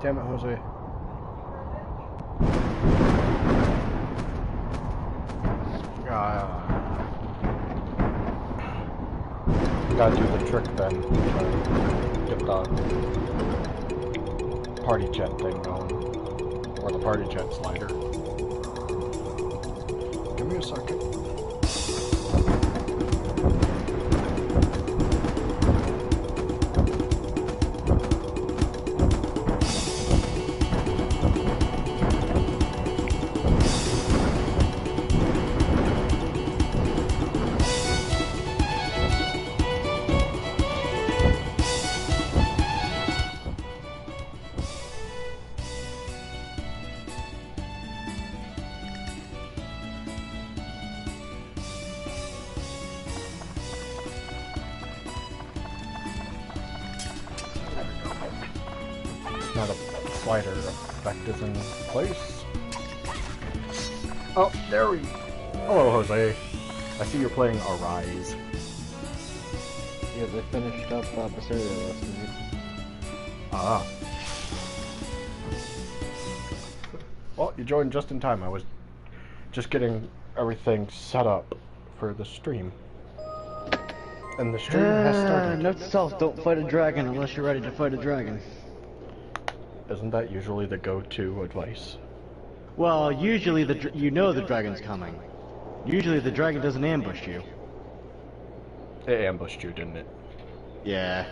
Damn it, Jose. Gotta do the trick then. Get the party jet thing going. Or the party jet slider. Give me a second. Now the slider effect is in place. Oh, there we... Hello, Jose. I see you're playing Arise. Yeah, they finished up Berseria last night. Ah. Well, you joined just in time. I was just getting everything set up for the stream. And the stream has started. Note to self, don't fight a dragon unless you're ready to fight a dragon. Isn't that usually the go-to advice? Well, usually you know the dragon's coming. Usually the dragon doesn't ambush you. It ambushed you, didn't it? Yeah.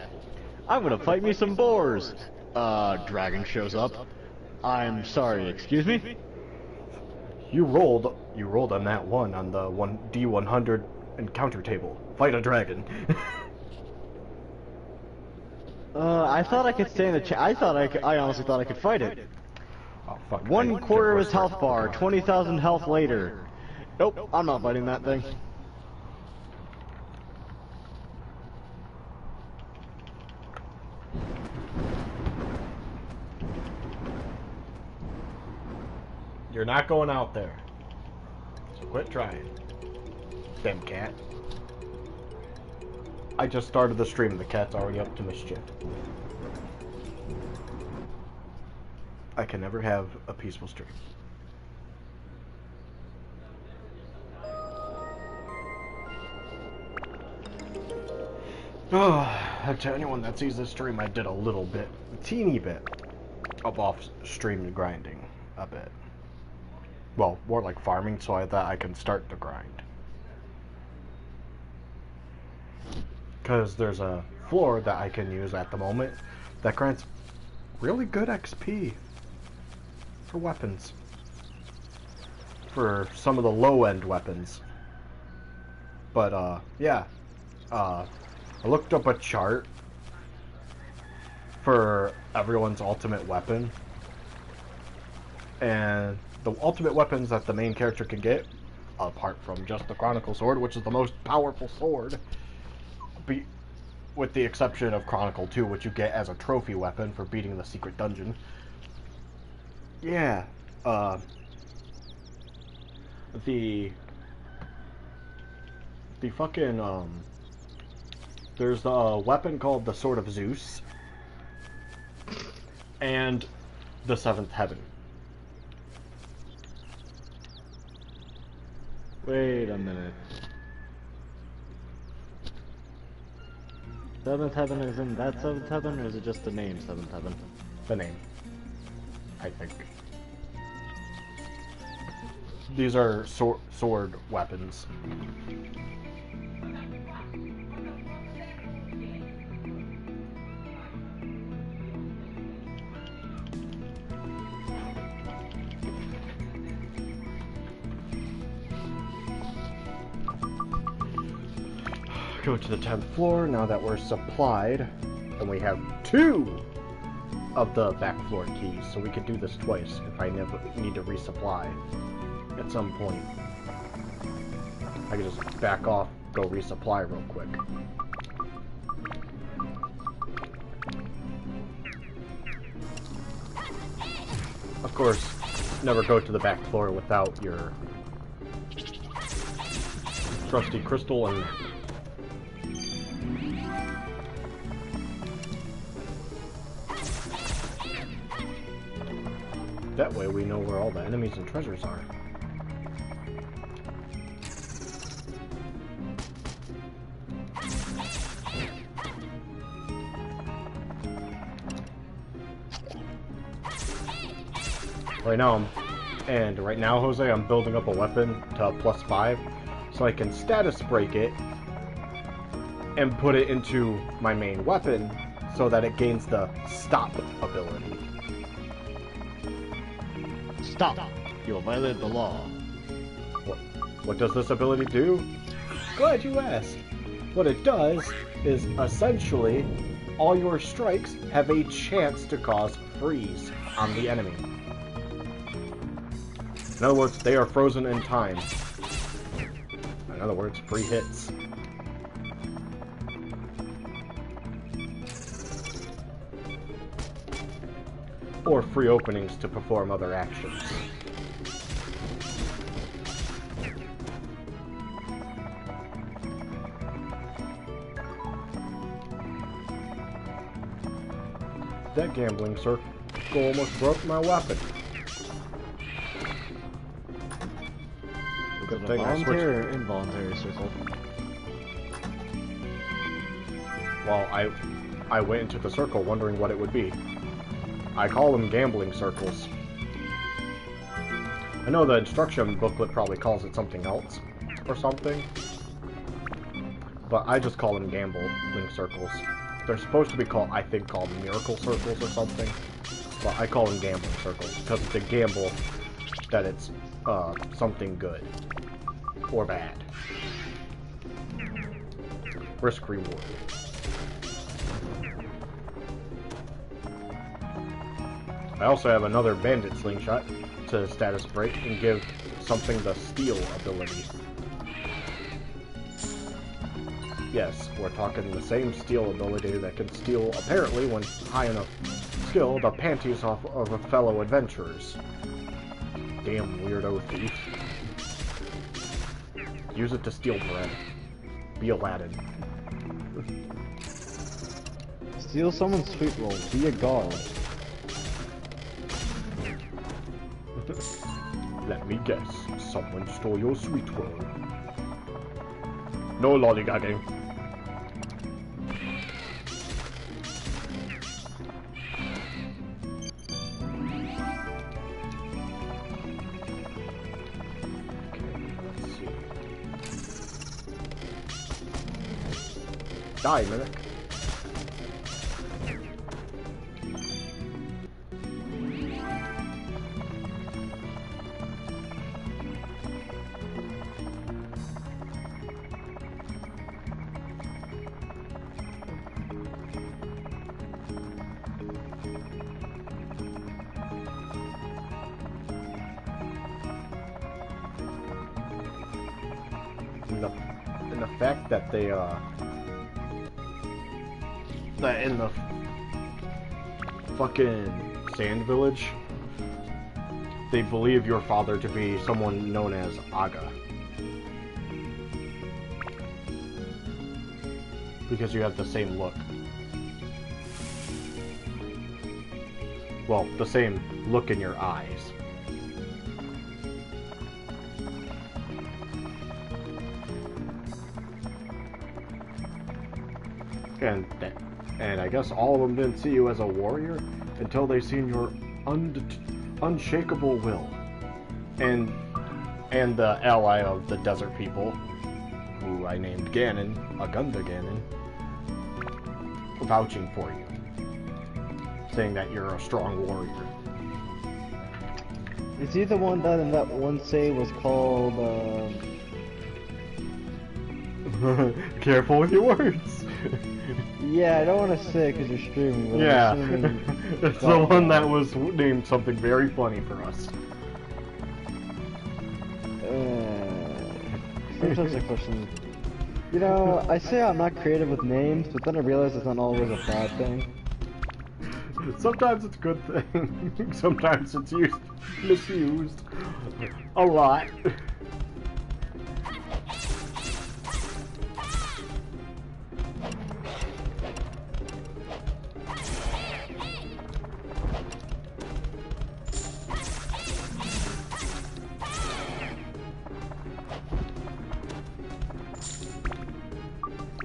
I'm gonna fight me some boars. Dragon shows up. I'm sorry, excuse me? You rolled on that one on the D100 encounter table. Fight a dragon. I thought I could stay in the I honestly thought I could fight it. Oh, fuck. 1/4 of his health bar, 20,000 health later. Nope, I'm not fighting that thing. You're not going out there. So quit trying. Damn cat. I just started the stream. The cat's already up to mischief. I can never have a peaceful stream. Oh, to anyone that sees this stream, I did a little bit, a teeny bit, of off-stream grinding. A bit. Well, more like farming, so I thought I can start the grind. Because there's a floor that I can use at the moment that grants really good XP for weapons. For some of the low-end weapons. But, yeah. I looked up a chart for everyone's ultimate weapon. And the ultimate weapons that the main character can get, apart from just the Chronicle Sword, which is the most powerful sword, with the exception of Chronicle 2, which you get as a trophy weapon for beating the secret dungeon. Yeah, the fucking, there's a weapon called the Sword of Zeus, and the Seventh Heaven. Wait a minute. Seventh Heaven is in that Seventh Heaven, or is it just the name Seventh Heaven? The name, I think. These are sword weapons. Go to the 10th floor now that we're supplied, and we have 2 of the back floor keys, so we could do this twice if I never need to resupply at some point. I can just back off, go resupply real quick. Of course, never go to the back floor without your trusty crystal and That way we know where all the enemies and treasures are. Right now, Jose, I'm building up a weapon to +5, so I can status break it and put it into my main weapon so that it gains the stop ability. Stop! You have violated the law. What does this ability do? Glad you asked. What it does is essentially all your strikes have a chance to cause freeze on the enemy. In other words, they are frozen in time. In other words, free hits. Or free openings to perform other actions. That gambling circle almost broke my weapon. Good thing I switched. Voluntary or involuntary circle? Well, I went into the circle wondering what it would be. I call them gambling circles. I know the instruction booklet probably calls it something else or something, but I just call them gambling circles. They're supposed to be called, I think, called miracle circles or something, but I call them gambling circles because it's a gamble that it's something good or bad. Risk reward. I also have another bandit slingshot to status break and give something the steal ability. Yes, we're talking the same steal ability that can steal, apparently, when high enough skill, the panties off of a fellow adventurers. Damn weirdo thief. Use it to steal bread. Be Aladdin. Steal someone's sweet roll. Be a guard. Let me guess. Someone stole your sweet roll. No lollygagging. Die, Mimic. And the fact that they, that in the fucking Sand Village, they believe your father to be someone known as Aga. Because you have the same look. Well, the same look in your eyes. And I guess all of them didn't see you as a warrior until they seen your unshakable will, and the ally of the desert people, who I named Ganon, Agunda Ganon, vouching for you, saying that you're a strong warrior. Is he the one that in that one save was called, Careful with your words. Yeah, I don't want to say it because you're streaming. But Yeah, I'm it's the one that was named something very funny for us. Sometimes I question. You know, I say I'm not creative with names, but then I realize it's not always a bad thing. Sometimes it's a good thing. Sometimes it's misused. A lot.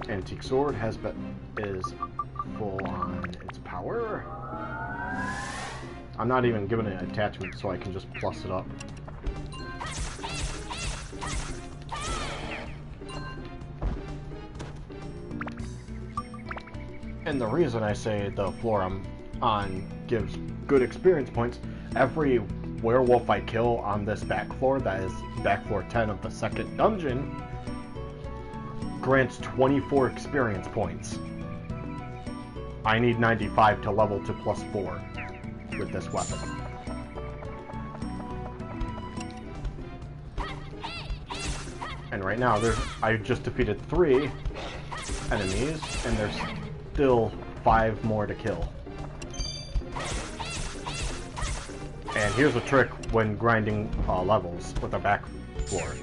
Antique sword is full on its power. I'm not even giving it an attachment, so I can just plus it up. And the reason I say the floor I'm on gives good experience points, every werewolf I kill on this back floor, that is back floor 10 of the second dungeon, grants 24 experience points. I need 95 to level to +4 with this weapon. And right now, I just defeated 3 enemies, and there's still 5 more to kill. And here's a trick when grinding levels with the back floor.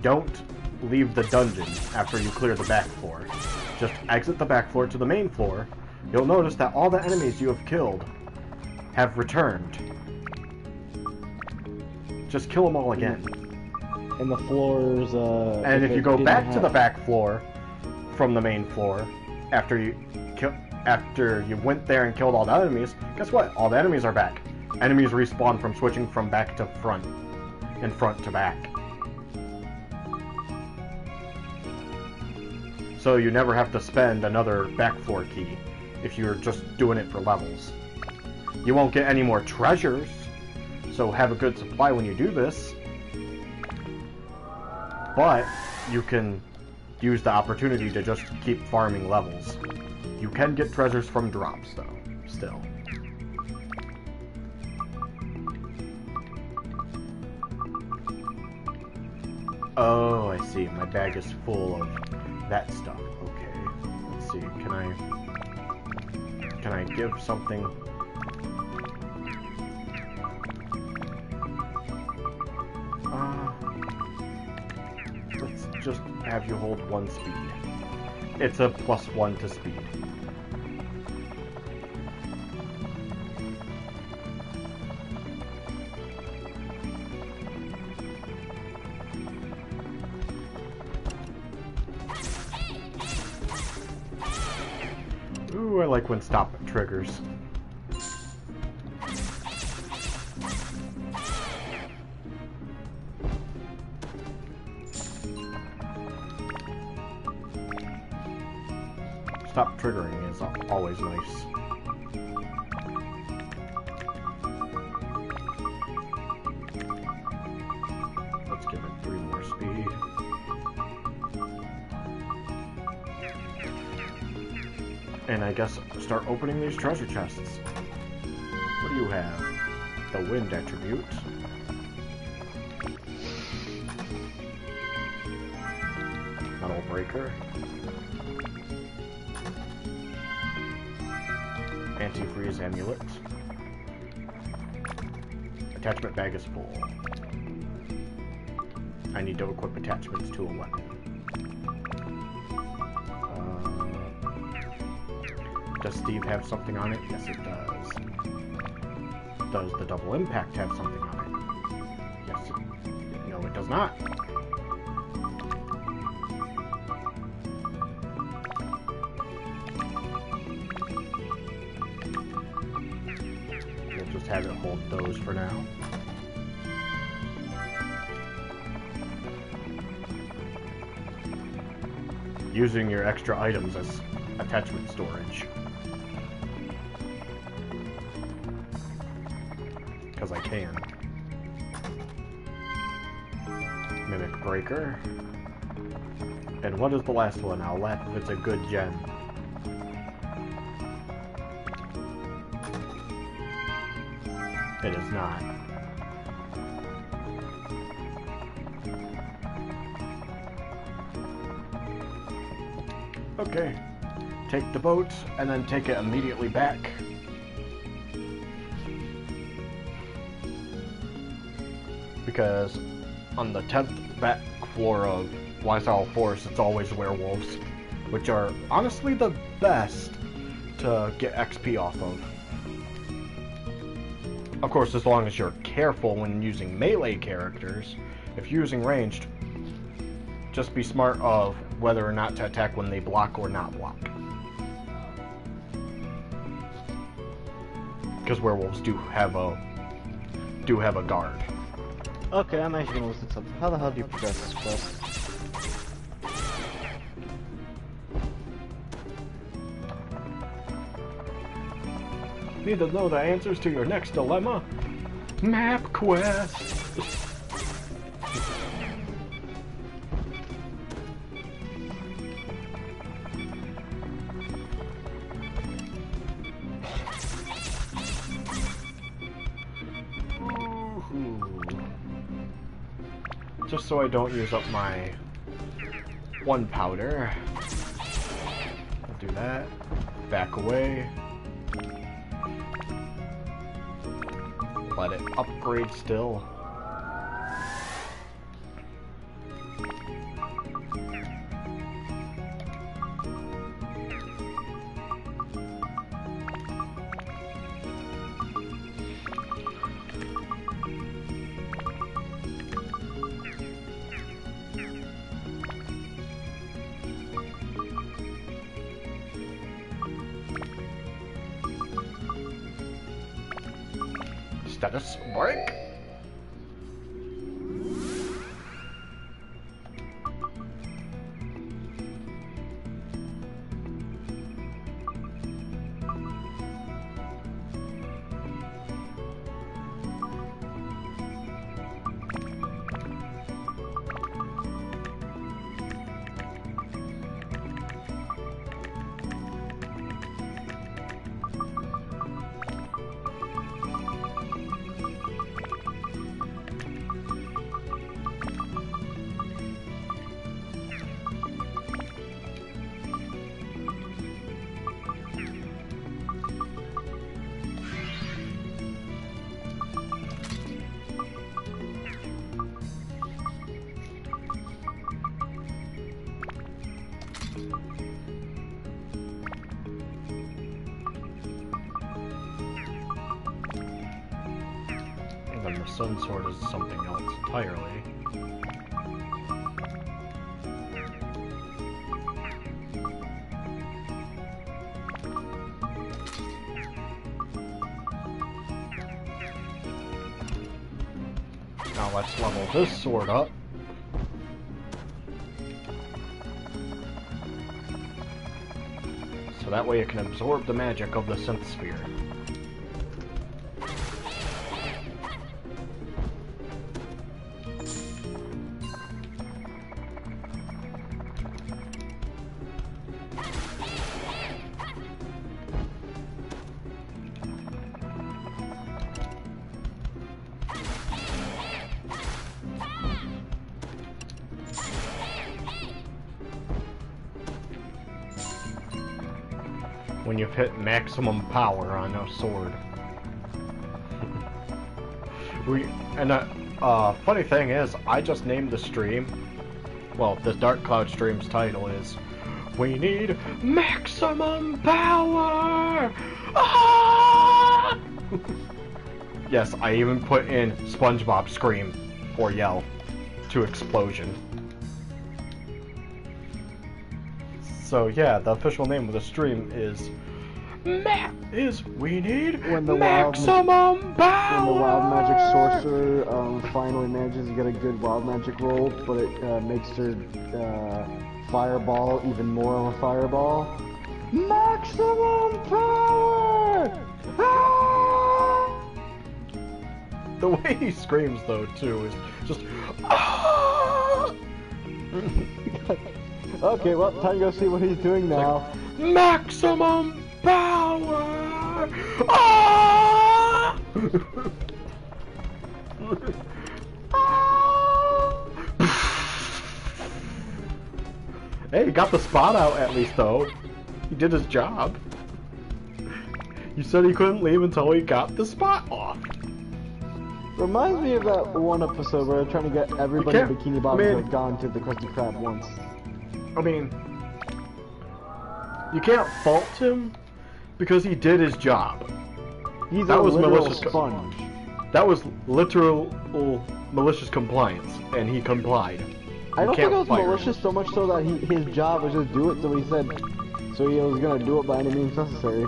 Don't leave the dungeon after you clear the back floor. Just exit the back floor to the main floor. You'll notice that all the enemies you have killed have returned. Just kill them all again. And the floors, and if you go back to the back floor from the main floor, after you went there and killed all the enemies, guess what? All the enemies are back. Enemies respawn from switching from back to front, and front to back. So you never have to spend another back floor key if you're just doing it for levels. You won't get any more treasures, so have a good supply when you do this. But you can use the opportunity to just keep farming levels. You can get treasures from drops, though, still. Oh, I see. My bag is full of that stuff. Okay. Let's see. Can I give something? Let's just have you hold 1 speed. It's a +1 to speed. Ooh, I like when stop triggers. Stop triggering is always nice. Let's give it 3 more speed. And I guess start opening these treasure chests. What do you have? The wind attribute. Metal breaker. Antifreeze amulet. Attachment bag is full. I need to equip attachments to a weapon. Does Steve have something on it? Yes, it does. Does the double impact have something on it? Yes, no, it does not. We'll just have it hold those for now. Using your extra items as attachment storage. Because I can. Mimic breaker. And what is the last one? I'll laugh if it's a good gem. It is not. Okay. Take the boat, and then take it immediately back. Because on the 10th back floor of Lysol Forest, it's always werewolves, which are honestly the best to get XP off of. Of course, as long as you're careful when using melee characters. If you're using ranged, Just be smart of whether or not to attack when they block or not block. Because werewolves do have a guard. Okay, I'm actually gonna listen to something. How the hell do you progress this quest? Need to know the answers to your next dilemma? Map quest! Just so I don't use up my one powder. I'll do that. Back away. Let it upgrade still. Status break. And then the Sun Sword is something else entirely. Now let's level this sword up. So that way it can absorb the magic of the Synth Sphere. When you've hit maximum power on a sword. Funny thing is, I just named the stream, well, the Dark Cloud stream's title is, "We need maximum power!" Ah! Yes, I even put in Spongebob scream or yell to explosion. So yeah, the official name of the stream is We Need Maximum Power! When the wild magic sorcerer finally manages to get a good wild magic roll, but it makes her fireball even more of a fireball. Maximum power! Ah! The way he screams though too is just ah! Okay, well, time to go see what he's doing now. Like, maximum power! Ah! Hey, he got the spot out at least though. He did his job. You said he couldn't leave until he got the spot off. Reminds me of that one episode where they're trying to get everybody in Bikini Bottom to have gone to the Krusty Krab once. I mean, you can't fault him because he did his job. He's that a was literal malicious sponge. That was literal malicious compliance, and he complied. I don't think it was fire malicious so much so that his job was just do it, so he said, so he was gonna do it by any means necessary.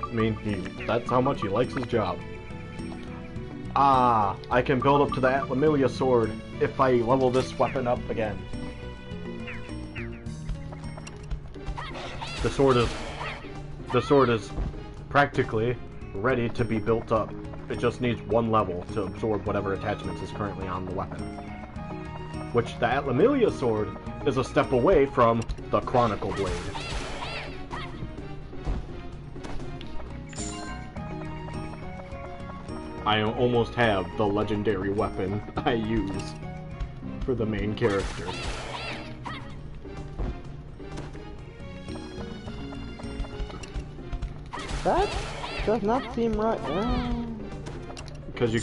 I mean, that's how much he likes his job. Ah, I can build up to the Atlamillia sword if I level this weapon up again. The sword is practically ready to be built up. It just needs one level to absorb whatever attachments is currently on the weapon. Which the Atlamillia sword is a step away from the Chronicle Blade. I almost have the legendary weapon I use for the main character. That does not seem right. Because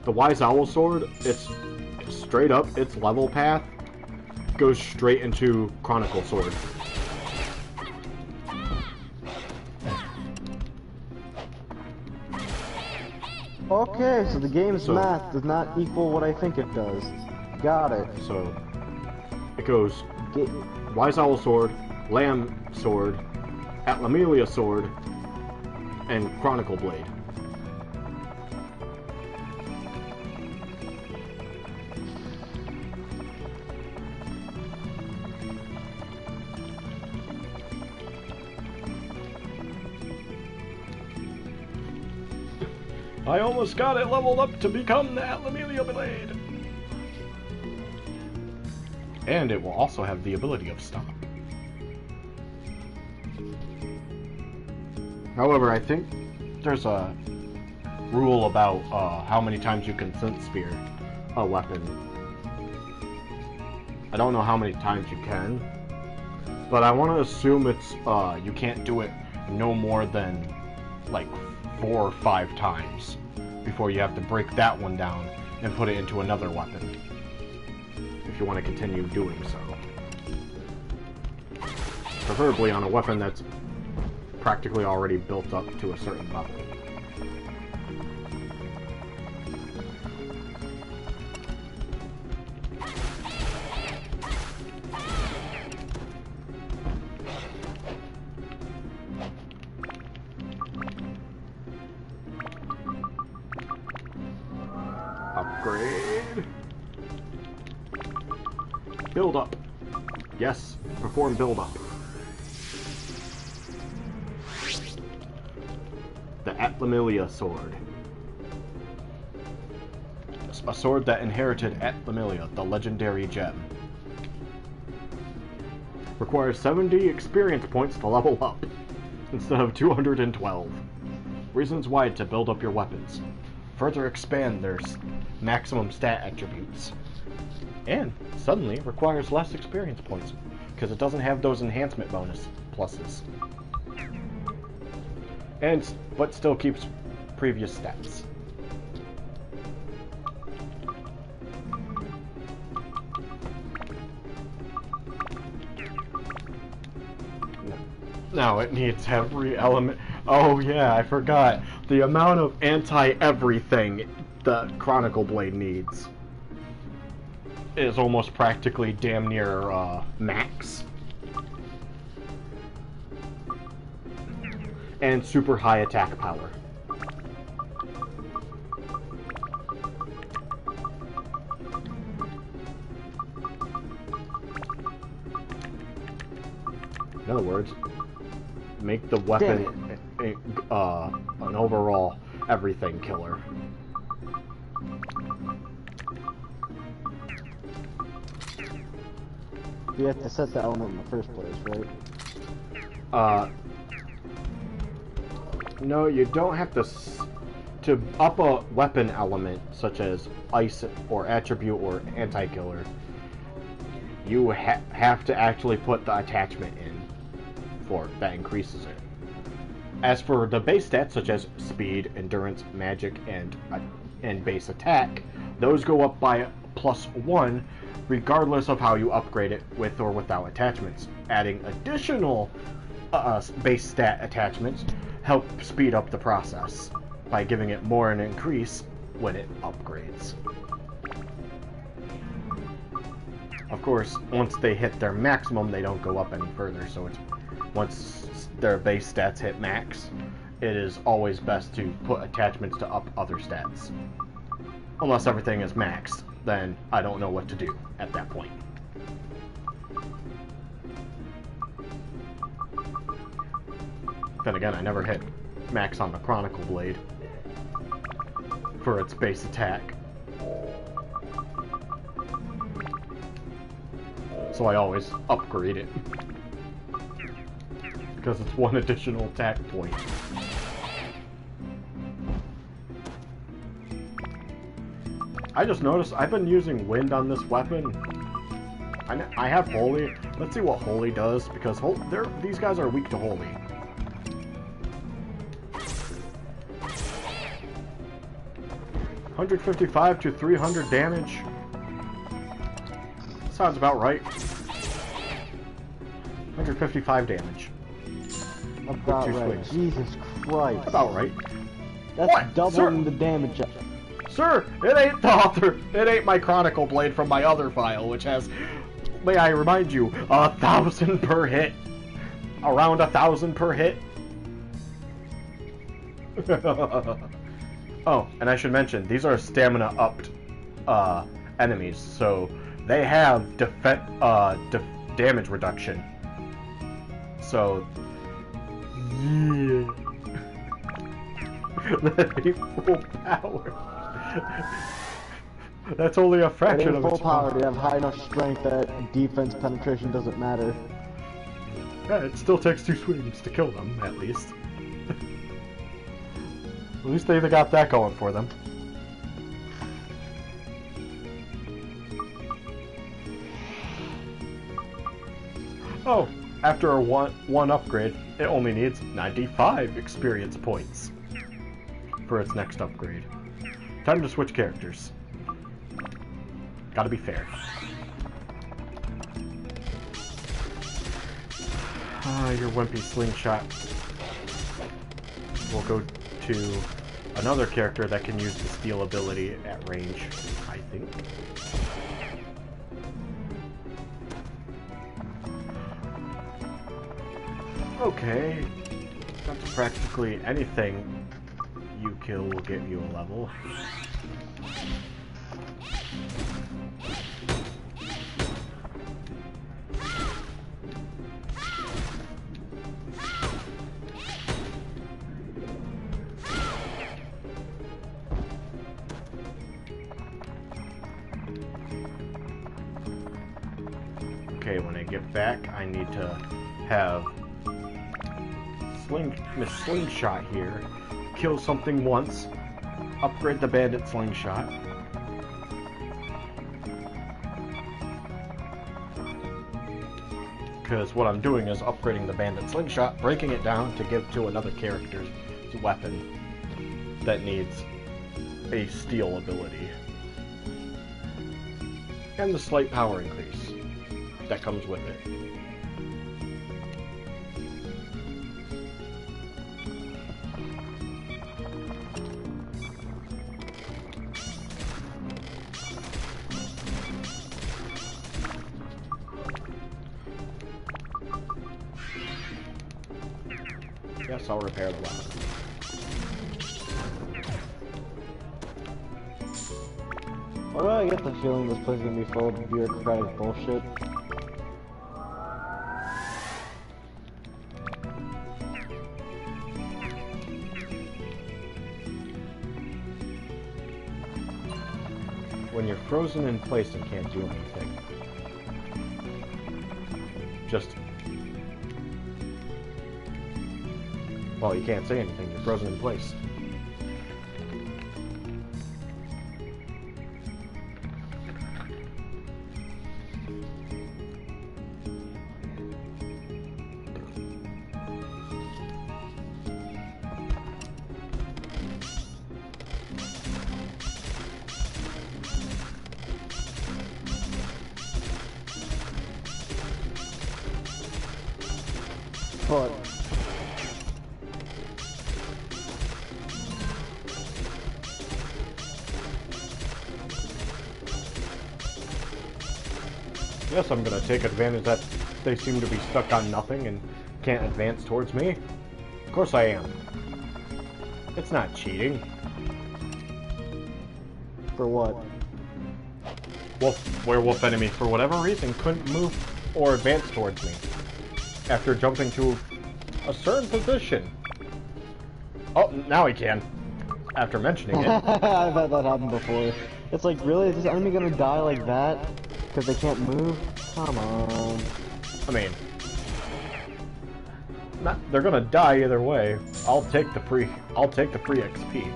the Wise Owl sword, it's straight up, its level path goes straight into Chronicle sword. Okay, so the game's math does not equal what I think it does. Got it. So it goes Wise Owl sword, Lamb sword, Atlamillia sword, and Chronicle blade. I almost got it leveled up to become the Atlamillia blade. And it will also have the ability of stop. However, I think there's a rule about how many times you can Scent Spear a weapon. I don't know how many times you can, but I want to assume it's you can't do it no more than like 4 or 5 times before you have to break that one down and put it into another weapon if you want to continue doing so. Preferably on a weapon that's practically already built up to a certain level. Upgrade. Build up. Yes, perform build up. The Atlamillia sword. A sword that inherited Atlamillia, the legendary gem. Requires 70 experience points to level up, instead of 212. Reasons why to build up your weapons. Further expand their maximum stat attributes. And suddenly requires less experience points, because it doesn't have those enhancement bonus pluses. But still keeps previous stats. Now it needs every element. Oh yeah, I forgot. The amount of anti-everything the Chronicle Blade needs is almost practically damn near max. And super high attack power. In other words, make the weapon an overall everything killer. You have to set the element in the first place, right? No, you don't have to up a weapon element such as ice or attribute or anti-killer. You have to actually put the attachment in for that increases it. As for the base stats such as speed, endurance, magic, and base attack, those go up by +1 regardless of how you upgrade it with or without attachments. Adding additional base stat attachments help speed up the process by giving it more an increase when it upgrades. Of course, once they hit their maximum, they don't go up any further, so it's once their base stats hit max, it is always best to put attachments to up other stats. Unless everything is maxed, then I don't know what to do at that point. Then again, I never hit max on the Chronicle Blade for its base attack. So I always upgrade it. Because it's one additional attack point. I just noticed I've been using wind on this weapon. I have holy. Let's see what holy does, because these guys are weak to holy. $155 to 300 damage. Sounds about right. 155 damage. About right. Swings. Jesus Christ. About right. That's what? doubling the damage. Sir, it ain't the author. It ain't my Chronicle Blade from my other file, which has, may I remind you, 1,000 per hit. Around 1,000 per hit. Oh, and I should mention, these are stamina upped enemies, so they have damage reduction. So, yeah. That ain't full power. That's only a fraction of full its power. They have high enough strength that defense penetration doesn't matter. Yeah, it still takes 2 swings to kill them, at least. At least they got that going for them. Oh, after a one upgrade, it only needs 95 experience points for its next upgrade. Time to switch characters. Gotta be fair. Your wimpy slingshot. We'll go to another character that can use the steel ability at range, I think. Okay. That's practically anything you kill will get you a level. Okay, when I get back, I need to have Miss Slingshot here kill something once, upgrade the bandit slingshot, because what I'm doing is upgrading the bandit slingshot, breaking it down to give to another character's weapon that needs a steel ability, and the slight power increase that comes with it. Yes, I'll repair the weapon. Why do I get the feeling this place is gonna be full of bureaucratic bullshit? When you're frozen in place and can't do anything, well, you can't say anything, you're frozen in place. But Yes, I'm gonna take advantage that they seem to be stuck on nothing and can't advance towards me. Of course I am. It's not cheating. For what? Werewolf enemy, for whatever reason, couldn't move or advance towards me after jumping to a certain position. Oh, now he can. After mentioning it. I've had that happen before. It's like, really? Is this enemy gonna die like that? Because they can't move? Come on. I mean, they're gonna die either way. I'll take the free XP.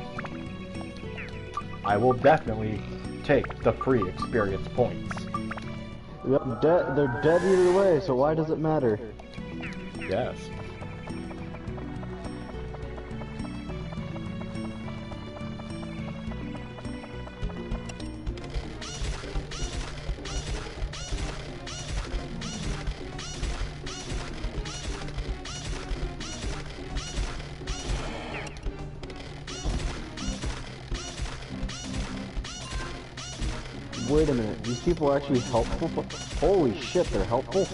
I will definitely take the free experience points. Yep, they're dead either way, so why does it matter? Yes. Wait a minute, these people are actually helpful? Holy shit, they're helpful?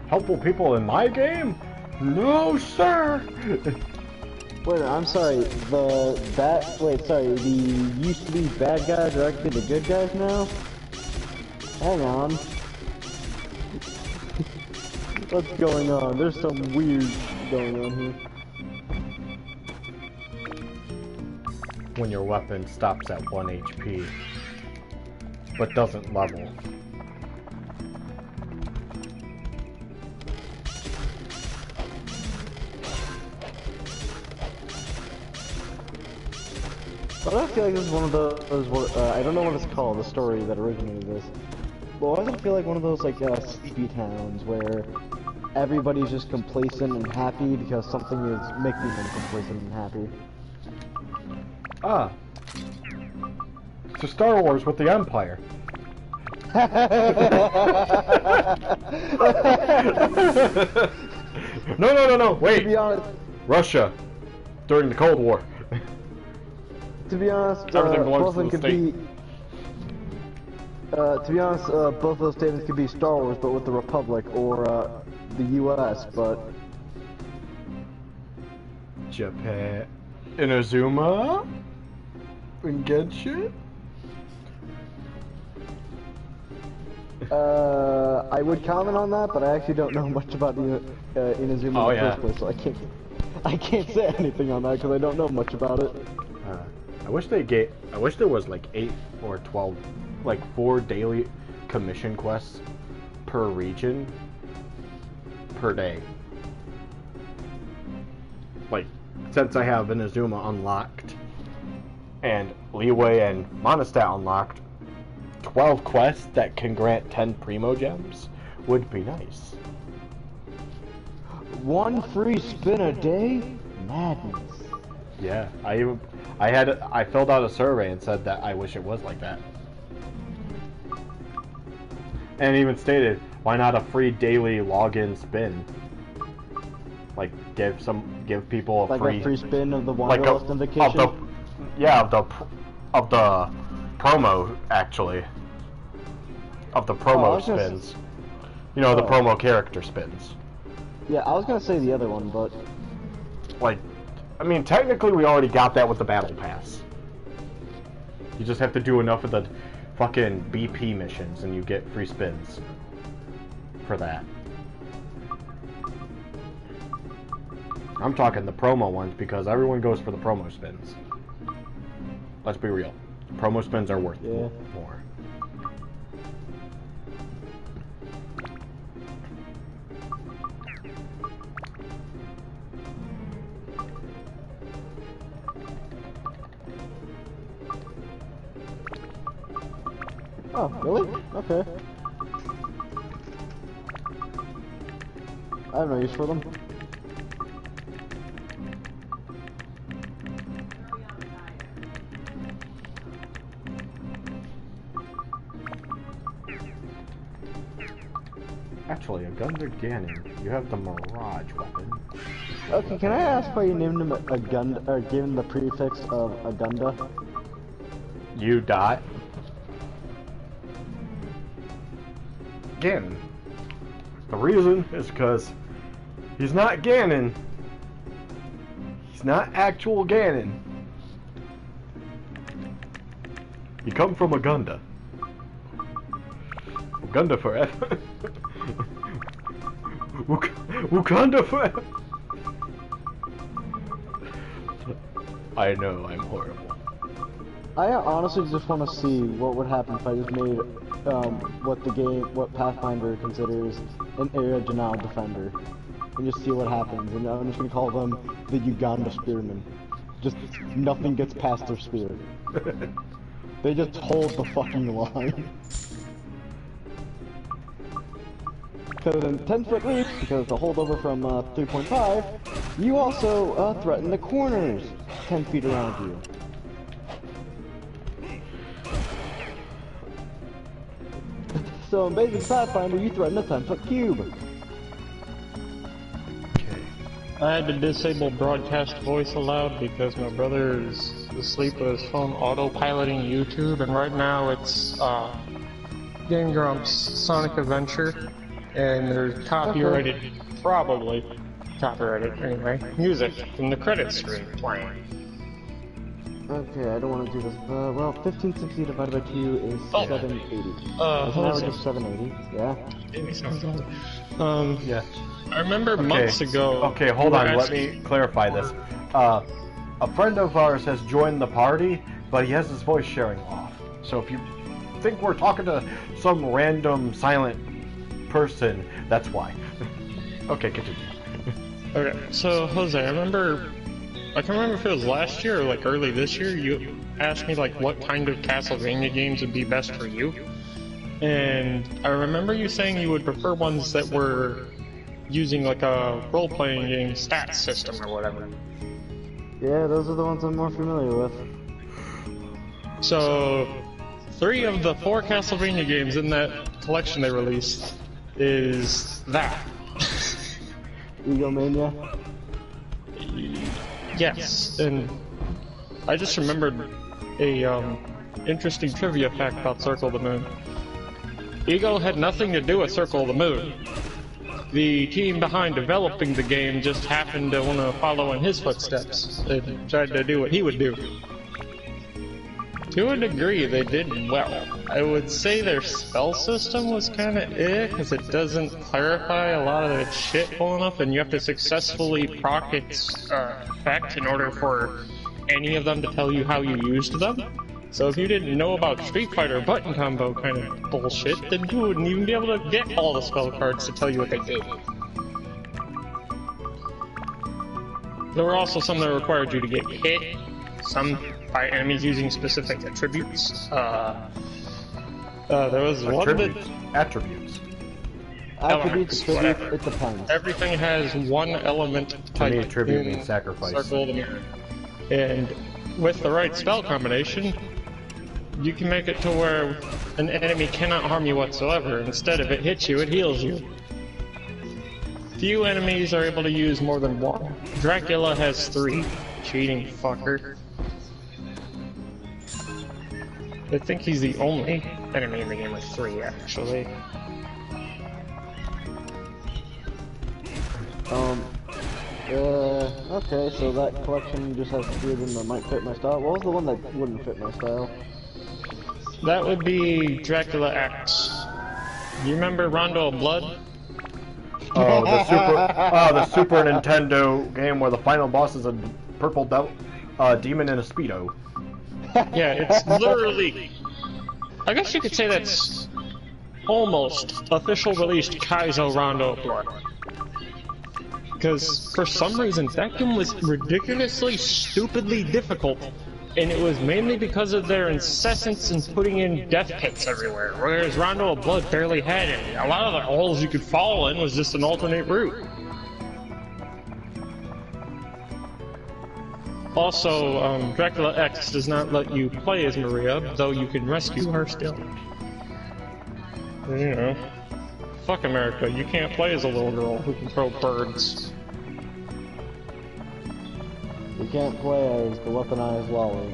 Helpful people in my game? No, sir! Wait, I'm sorry, the used to be bad guys are actually the good guys now? Hang on. What's going on? There's some weird shit going on here. When your weapon stops at 1 HP, but doesn't level. But I feel like this is one of those, I don't know what it's called, the story that originated this. But why does it feel like one of those, like, sleepy towns where everybody's just complacent and happy because something is making them complacent and happy? Ah. To Star Wars with the Empire. No, wait! To be honest, Russia, during the Cold War. to be honest, Everything belongs both to of them the could be... to be honest, both of those statements could be Star Wars, but with the Republic, or, the U.S., but... Japan. Inazuma? In Genshin? I would comment on that, but I actually don't know much about Inazuma in the first place, so I can't say anything on that because I don't know much about it. I wish there was like 8 or 12, like 4 daily commission quests per region per day. Like, since I have Inazuma unlocked and Leeway and Mondstadt unlocked, 12 quests that can grant 10 Primo Gems would be nice. 1 free spin a day? Madness. Yeah, I filled out a survey and said that I wish it was like that. And even stated, why not a free daily login spin? Like give people a like free a free spin of the Wanderlust Invocation? Of the promo actually. Of the promo spins. You know, the promo character spins. Yeah, I was gonna say the other one, but like, I mean, technically we already got that with the Battle Pass. You just have to do enough of the fucking BP missions and you get free spins for that. I'm talking the promo ones because everyone goes for the promo spins. Let's be real. Promo spins are worth more. oh, really? Okay. I have no use for them. Actually, a Gunda Ganon. You have the Mirage weapon. Okay, can I ask why you named him a Gunda, or gave him the prefix of a Gunda? You die. Ganon. The reason is because he's not Ganon. He's not actual Ganon. He come from Uganda. Uganda forever. Wakanda forever. I know, I'm horrible. I honestly just want to see what would happen if I just made what Pathfinder considers an area denial defender, and just see what happens. And I'm just gonna call them the Uganda Spearmen. Just nothing gets past their spear. They just hold the fucking line. Because in 10-foot reach, because the holdover from 3.5, you also threaten the corners 10 feet around you. So in basic Pathfinder, you threaten a 10-foot cube. Okay. I had to disable broadcast voice aloud because my brother is asleep with his phone autopiloting YouTube, and right now it's Game Grumps Sonic Adventure, and there's copyrighted, probably copyrighted anyway, music from the credits screen playing. Okay, I don't want to do this. Well, 1560 divided by 2 is 780. That's an average of 780, yeah? It sounds odd. Yeah. I remember months ago... Okay, hold on, let me clarify this. A friend of ours has joined the party, but he has his voice sharing off. So if you think we're talking to some random silent person, that's why. Okay, continue. Okay, so Jose, I can't remember if it was last year or like early this year, you asked me like what kind of Castlevania games would be best for you. And I remember you saying you would prefer ones that were using like a role-playing game stats system or whatever. Yeah, those are the ones I'm more familiar with. So, 3 of the 4 Castlevania games in that collection they released is that. Egomania? Yes, and I just remembered a interesting trivia fact about Circle of the Moon. Ego had nothing to do with Circle of the Moon. The team behind developing the game just happened to want to follow in his footsteps and tried to do what he would do. To a degree, they did well. I would say their spell system was kind of because it doesn't clarify a lot of the shit well enough, and you have to successfully proc its effect in order for any of them to tell you how you used them. So if you didn't know about Street Fighter button combo kind of bullshit, then you wouldn't even be able to get all the spell cards to tell you what they did. There were also some that required you to get hit, some by enemies using specific attributes. There was one that... Attributes. Attributes, whatever. it depends. Everything has one element type. To me, attribute means sacrifice. Circle of the Moon. And with the right spell combination, you can make it to where an enemy cannot harm you whatsoever. Instead, if it hits you, it heals you. Few enemies are able to use more than one. Dracula has 3. Cheating fucker. I think he's the only enemy in the game with 3, actually. Okay, so that collection just has 3 of them that might fit my style. What was the one that wouldn't fit my style? That would be Dracula X. Do you remember Rondo of Blood? Oh, the Super Nintendo game where the final boss is a purple demon in a Speedo. Yeah, it's literally... I guess you could say that's almost official released Kaizo Rondo of Blood. Because for some reason that game was ridiculously, stupidly difficult, and it was mainly because of their incessance in putting in death pits everywhere, whereas Rondo of Blood barely had any. A lot of the holes you could fall in was just an alternate route. Also, Dracula X does not let you play as Maria, though you can rescue her still. You know. Fuck America, you can't play as a little girl who can throw birds. You can't play as the weaponized Lolly.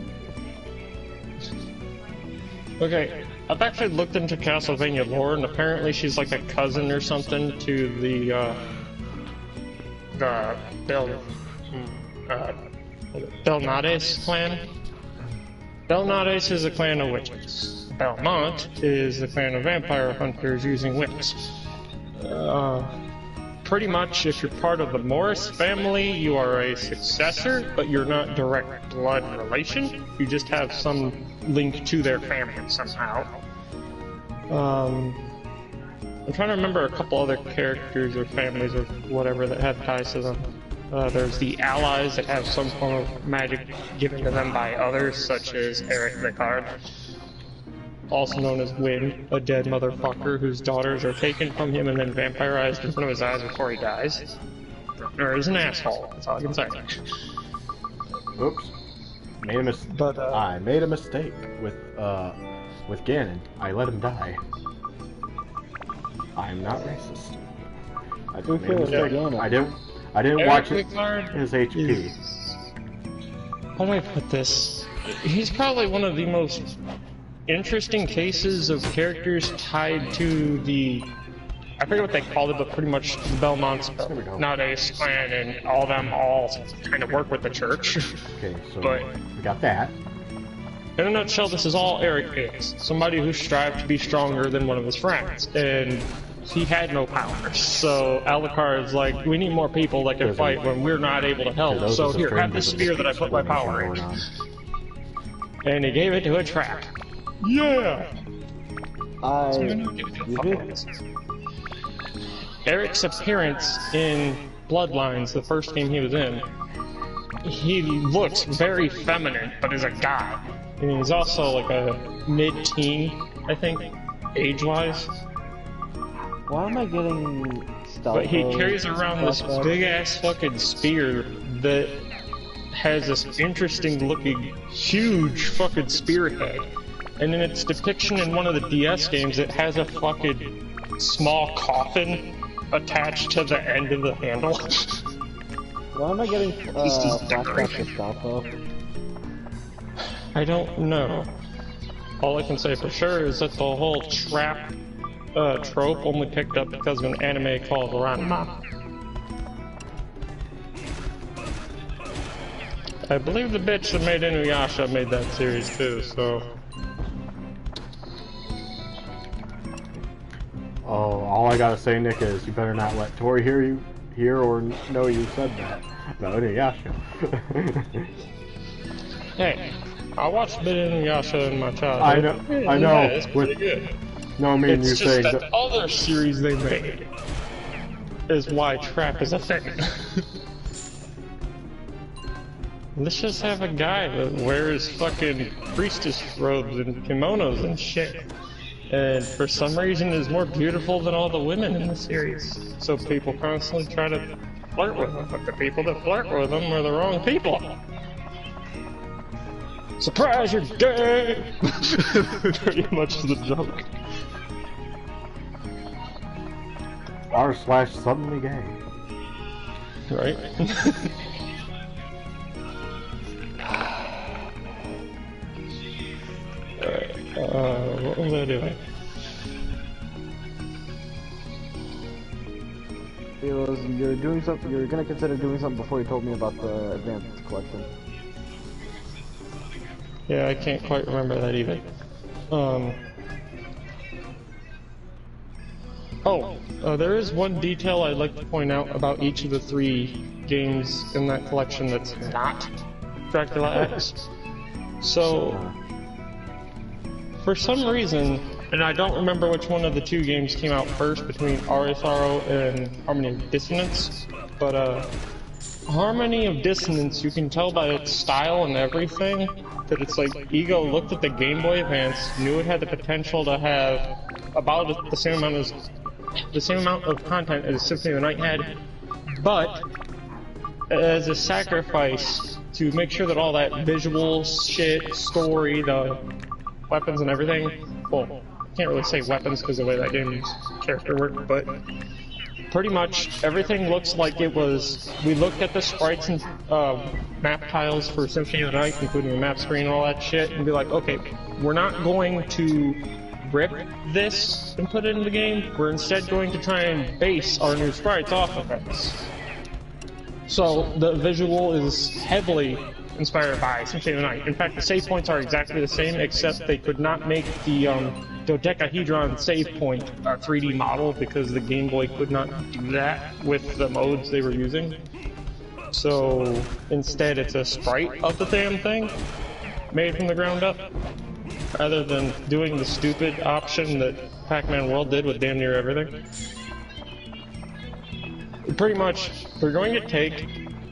Okay, I've actually looked into Castlevania lore, and apparently she's like a cousin or something to the Belnades clan. Belnades is a clan of witches. Belmont is a clan of vampire hunters using whips. Pretty much, if you're part of the Morris family, you are a successor, but you're not direct blood relation. You just have some link to their family somehow. I'm trying to remember a couple other characters or families or whatever that have ties to them. There's the allies that have some form of magic given to them by others, such as Eric the Card, also known as Wynn, a dead motherfucker whose daughters are taken from him and then vampirized in front of his eyes before he dies. Or he's an asshole, that's all I can say. Oops. I made a mistake with Ganon. I let him die. I'm not racist. I made a mistake. I didn't watch his HP. How do I put this? He's probably one of the most interesting cases of characters tied to the... I forget what they called it, but pretty much the Belmont's nowadays clan and all them all kind of work with the church. Okay, so but we got that. in a nutshell, this is all Eric is. Somebody who strived to be stronger than one of his friends. And he had no power. So Alucard's like, we need more people that can fight when we're not able to help. So here, have this spear that I put my power in. And he gave it to a trap. Yeah! Eric's appearance in Bloodlines, the first game he was in, he looks very feminine, but is a guy. And he's also like a mid-teen, I think, age-wise. Why am I getting stealth? But he carries around this big-ass fucking spear that has this interesting-looking, huge fucking spearhead. And in its depiction in one of the DS games, it has a fucking small coffin attached to the end of the handle. Why am I getting flashbacks to stealth? I don't know. All I can say for sure is that the whole trap trope only picked up because of an anime called Ranma. I believe the bitch that made Inuyasha made that series too, so... Oh, all I gotta say, Nick, is you better not let Tori hear or know you said that about Inuyasha. Hey, I watched a bit of Inuyasha in my childhood. I know. It's pretty good. No, I mean, it's just that the other series they made is why trap is a thing. Let's just have a guy that wears fucking priestess robes and kimonos and shit. And for some reason is more beautiful than all the women in the series. So people constantly try to flirt with him, but the people that flirt with him are the wrong people. Surprise, you're gay! Pretty much the joke. r/suddenly gay. Right? What was I doing? It was, you're doing something, you're gonna consider doing something before you told me about the advanced collection. Yeah, I can't quite remember that either. There is one detail I'd like to point out about each of the 3 games in that collection that's not Dracula X. So, for some reason, and I don't remember which one of the 2 games came out first between RSRO and Harmony of Dissonance, but Harmony of Dissonance, you can tell by its style and everything that it's like Ego looked at the Game Boy Advance, knew it had the potential to have about the same amount of content as Symphony of the Night had, but as a sacrifice to make sure that all that visual shit, story, the weapons and everything, well, I can't really say weapons because of the way that game's character worked, but pretty much everything looks like it was. We looked at the sprites and map tiles for Symphony of the Night, including the map screen and all that shit, and be like, okay, we're not going to rip this and put it in the game. We're instead going to try and base our new sprites off of this. So the visual is heavily inspired by Symphony of the Night. In fact, the save points are exactly the same, except they could not make the dodecahedron save point a 3D model because the Game Boy could not do that with the modes they were using. So instead, it's a sprite of the damn thing, made from the ground up, rather than doing the stupid option that Pac-Man World did with damn near everything. Pretty much, we're going to take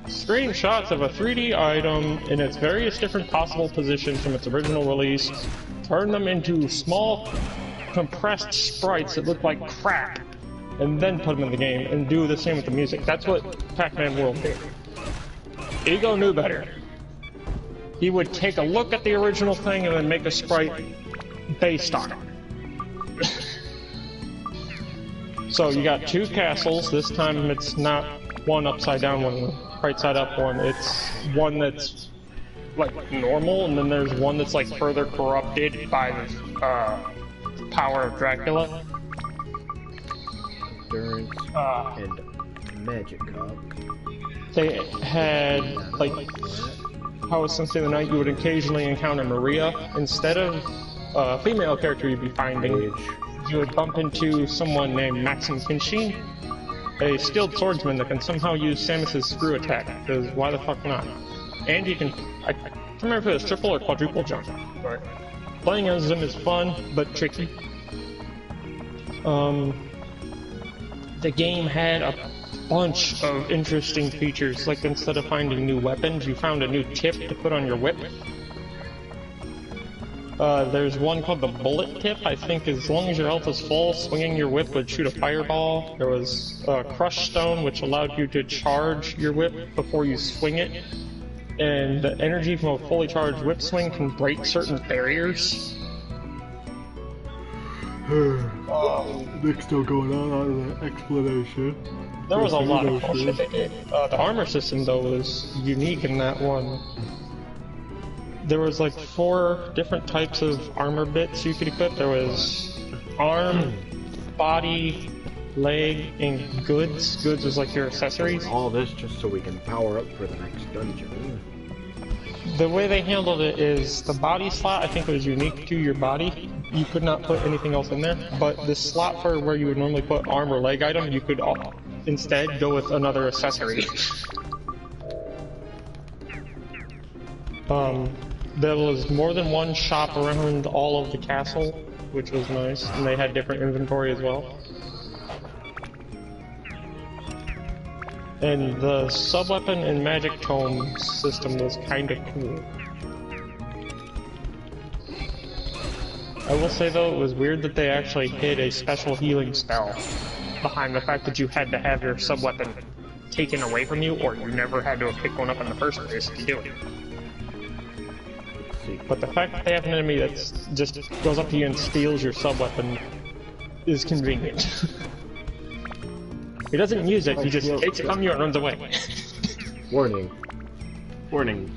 screenshots of a 3D item in its various different possible positions from its original release, turn them into small, compressed sprites that look like crap, and then put them in the game, and do the same with the music. That's what Pac-Man World did. Ego knew better. He would take a look at the original thing and then make a sprite based on it. So you got two castles. This time it's not one upside down, one right side up one. It's one that's like normal, and then there's one that's like further corrupted by the power of Dracula. Endurance and Magic Cup. They had like how was Symphony of the Night, you would occasionally encounter Maria instead of a female character you'd be finding. You would bump into someone named Maxim Kinshin, a skilled swordsman that can somehow use Samus's screw attack, because why the fuck not? And you can, I can't remember if it was triple or quadruple jump. But playing as him is fun, but tricky. The game had a bunch of interesting features, like instead of finding new weapons, you found a new tip to put on your whip. There's one called the bullet tip. I think as long as your health is full, swinging your whip would shoot a fireball. There was crush stone, which allowed you to charge your whip before you swing it. And the energy from a fully charged whip swing can break certain barriers. Nick's still going on out of the explanation. There was a lot of bullshit they did. The armor system, though, was unique in that one. There was like 4 different types of armor bits you could equip. There was arm, body, leg, and goods. Goods was like your accessories. All this just so we can power up for the next dungeon. The way they handled it is the body slot, I think, was unique to your body. You could not put anything else in there. But the slot for where you would normally put arm or leg item, you could instead go with another accessory. There was more than one shop around all of the castle, which was nice, and they had different inventory as well. And the sub-weapon and magic tome system was kinda cool. I will say though, it was weird that they actually hid a special healing spell behind the fact that you had to have your sub-weapon taken away from you, or you never had to have picked one up in the first place to do it. But the fact that they have an enemy that just goes up to you and steals your sub-weapon is convenient. He doesn't use it, he just takes it from you and runs away. Warning. Warning.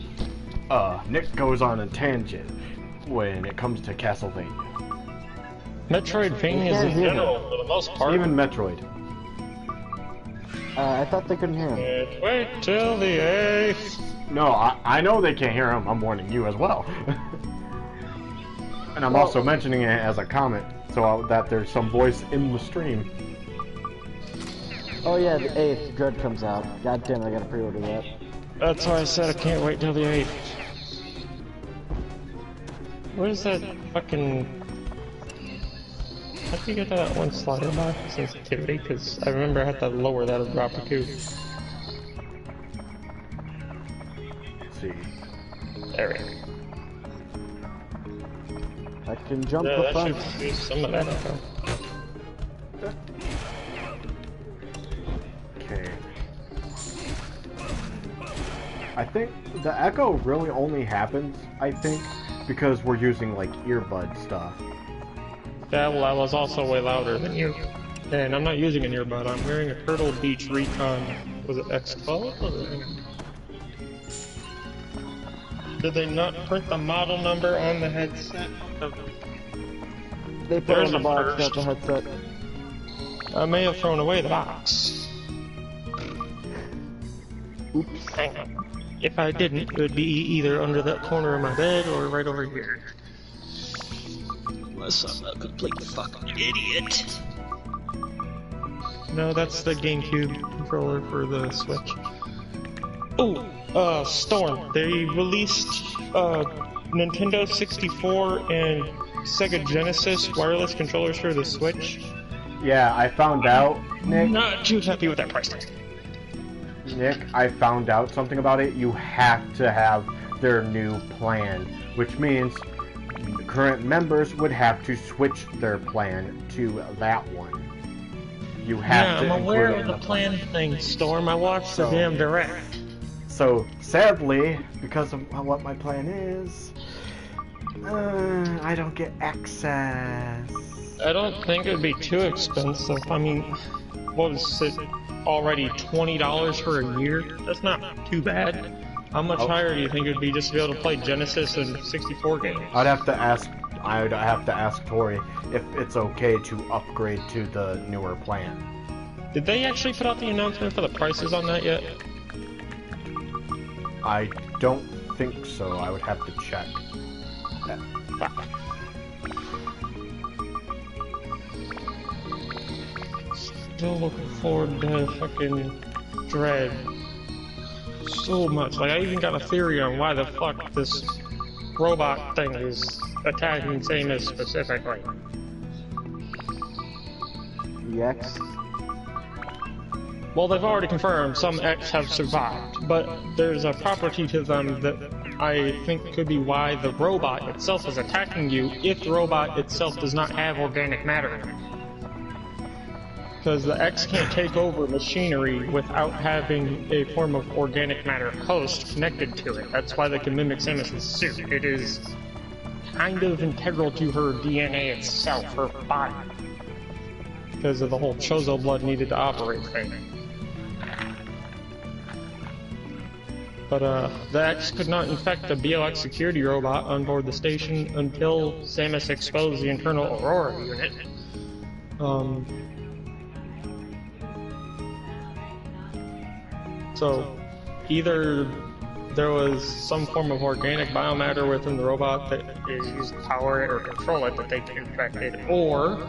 Nick goes on a tangent when it comes to Castlevania. Metroidvanias in general, for the most part. Even Metroid. I thought they couldn't hear him. Wait till the 8th. No, I know they can't hear him. I'm warning you as well. And I'm also mentioning it as a comment, so that there's some voice in the stream. Oh yeah, the 8th, Dread comes out. God damn it, I gotta pre-order that. That's why I said I can't wait till the 8th. Where's that fucking... How do you get that one slider by? Sensitivity? Because I remember I had to lower that to drop a too. Let's see. There we go. I can jump the That fence. should be some of that echo. Okay. I think the echo really only happens, I think, because we're using like earbud stuff. Yeah, well, I was also way louder than you. And I'm not using an earbud, I'm wearing a Turtle Beach Recon, was it X12? Did they not print the model number on the headset? They put it There's in the a box, first. not the headset. I may have thrown away the box. Oops. Hang on. If I didn't, it would be either under that corner of my bed or right over here. Unless I'm a complete fucking idiot. No, that's the GameCube controller for the Switch. Oh, Storm. They released Nintendo 64 and Sega Genesis wireless controllers for the Switch. Yeah, I found out, Nick. Not too happy with that price tag. Nick, I found out something about it. You have to have their new plan, which means current members would have to switch their plan to that one. You have to I'm aware include it of in the plan thing, Storm. I watched the damn direct. So, sadly, because of what my plan is, I don't get access. I don't think it would be too expensive. I mean, what is it already $20 for a year? That's not too bad. How much higher do you think it would be just to be able to play Genesis and 64 games? I'd have to ask Tori if it's okay to upgrade to the newer plan. Did they actually put out the announcement for the prices on that yet? I don't think so. I would have to check. Fuck. Still looking forward to fucking Dread so much. Like, I even got a theory on why the fuck this robot thing is attacking Samus specifically. EX. Well, they've already confirmed some X have survived, but there's a property to them that I think could be why the robot itself is attacking you if the robot itself does not have organic matter in it. Because the X can't take over machinery without having a form of organic matter host connected to it. That's why they can mimic Samus' suit. It is kind of integral to her DNA itself, her body. Because of the whole Chozo blood needed to operate thing. But the X could not infect the BLX security robot on board the station until Samus exposed the internal Aurora unit. So, either there was some form of organic biomatter within the robot that is used to power it or control it that they infected, or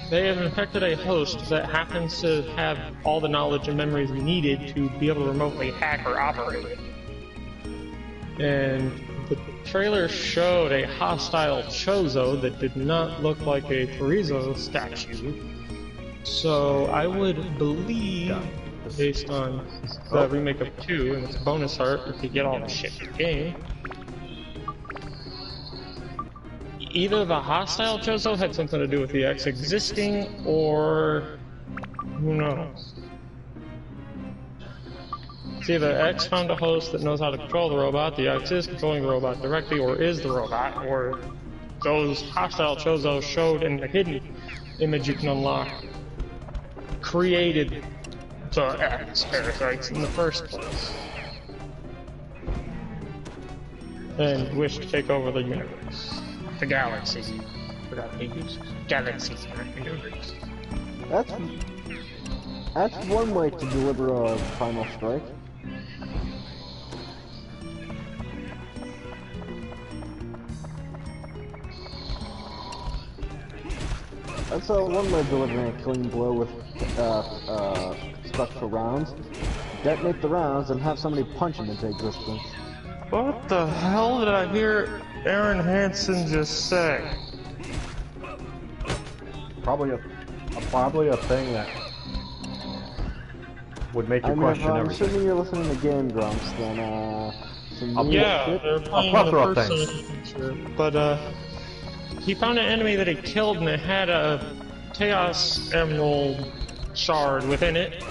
they have infected a host that happens to have all the knowledge and memories needed to be able to remotely hack or operate it. And the trailer showed a hostile Chozo that did not look like a Chorizo statue. So I would believe, based on the remake of 2 and its bonus art, if you get all the shit in the game, either the hostile Chozo had something to do with the X existing, or who knows. It's either X found a host that knows how to control the robot, the X is controlling the robot directly, or is the robot, or those hostile Chozo showed in the hidden image you can unlock created the X parasites in the first place. And wish to take over the universe. The galaxy. Forgot the use. Galaxy, not universe. That's one way to deliver a final strike. That's one way of delivering a killing blow with special rounds. Detonate the rounds and have somebody punch them into existence. What the hell did I hear Aaron Hansen just say? Probably a thing that would make you question I'm everything. assuming you're listening to Game Grumps, then some Yeah, shit. they're playing plethora the of person things. in the future. But he found an enemy that he killed and it had a Chaos Emerald shard within it.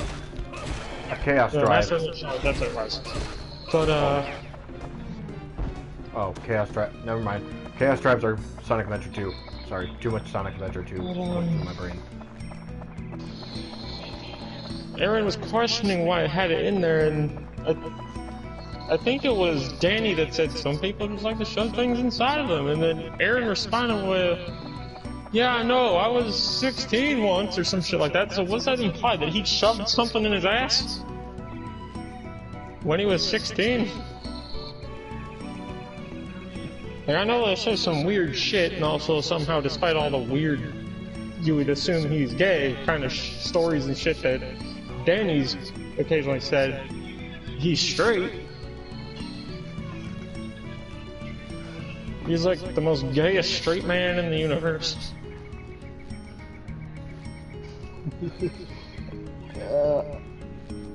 A Chaos Yeah, Drive. Master Emerald shard, that's what it was. But Oh, Chaos Drive. Never mind. Chaos Drives are Sonic Adventure 2. Sorry, too much Sonic Adventure 2 going through my brain. Aaron was questioning why I had it in there, and I think it was Danny that said some people just like to shove things inside of them, and then Aaron responded with, "Yeah, I know, I was 16 once," or some shit like that. So what's that imply? That he shoved something in his ass? When he was 16? Like, I know that says some weird shit, and also somehow, despite all the weird, you would assume he's gay, kind of stories and shit that Danny's occasionally said, he's straight. He's like the most gayest straight man in the universe.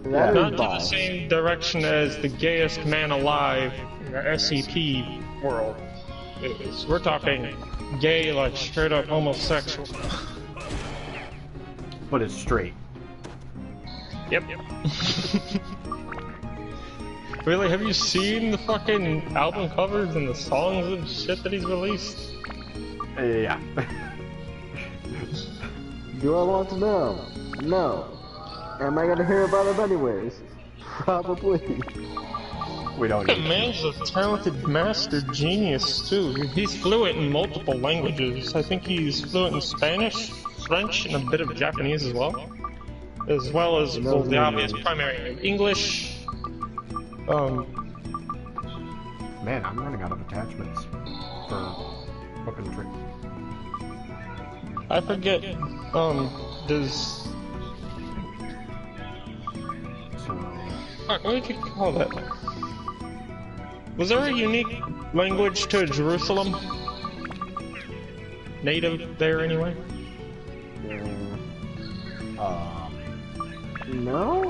That Not is to the bi. same direction as the gayest man alive in the SCP world is. We're talking gay, like straight up homosexual. But it's straight. Yep. Really, have you seen the fucking album covers and the songs and shit that he's released? Yeah. Do I want to know? No. Am I gonna hear about him anyways? Probably. We don't The need man's a talented master genius, too. He's fluent in multiple languages. I think he's fluent in Spanish, French, and a bit of Japanese as well. As well as, well, the obvious primary English. Man, I'm running out of attachments for fucking trick. I forget, does... So, Fuck, what did you call that? Was there a unique language to Jerusalem? Native there, anyway? No?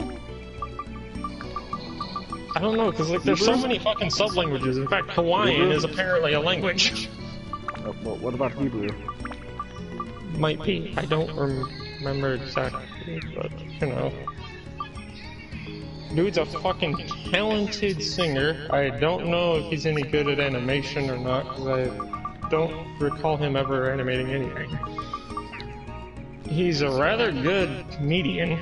I don't know, because like, there's so many fucking sub-languages. In fact, Hawaiian is apparently a language. Well, what about Hebrew? Might be. I don't remember exactly, but, you know. Dude's a fucking talented singer. I don't know if he's any good at animation or not, because I don't recall him ever animating anything. He's a rather good comedian.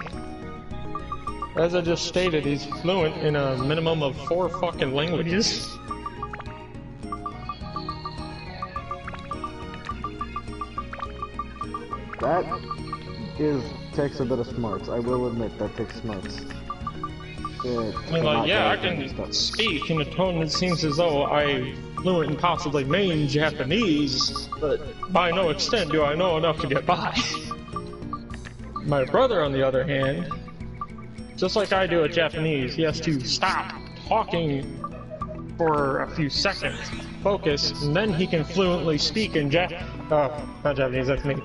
As I just stated, he's fluent in a minimum of 4 fucking languages. That takes a bit of smarts. I will admit that takes smarts. I mean, like, yeah, I can speak in a tone that seems as though I fluent and possibly main Japanese, but by no extent do I know enough to get by. My brother, on the other hand, just like I do at Japanese, he has to stop talking for a few seconds, focus, and then he can fluently speak in not Japanese, that's me.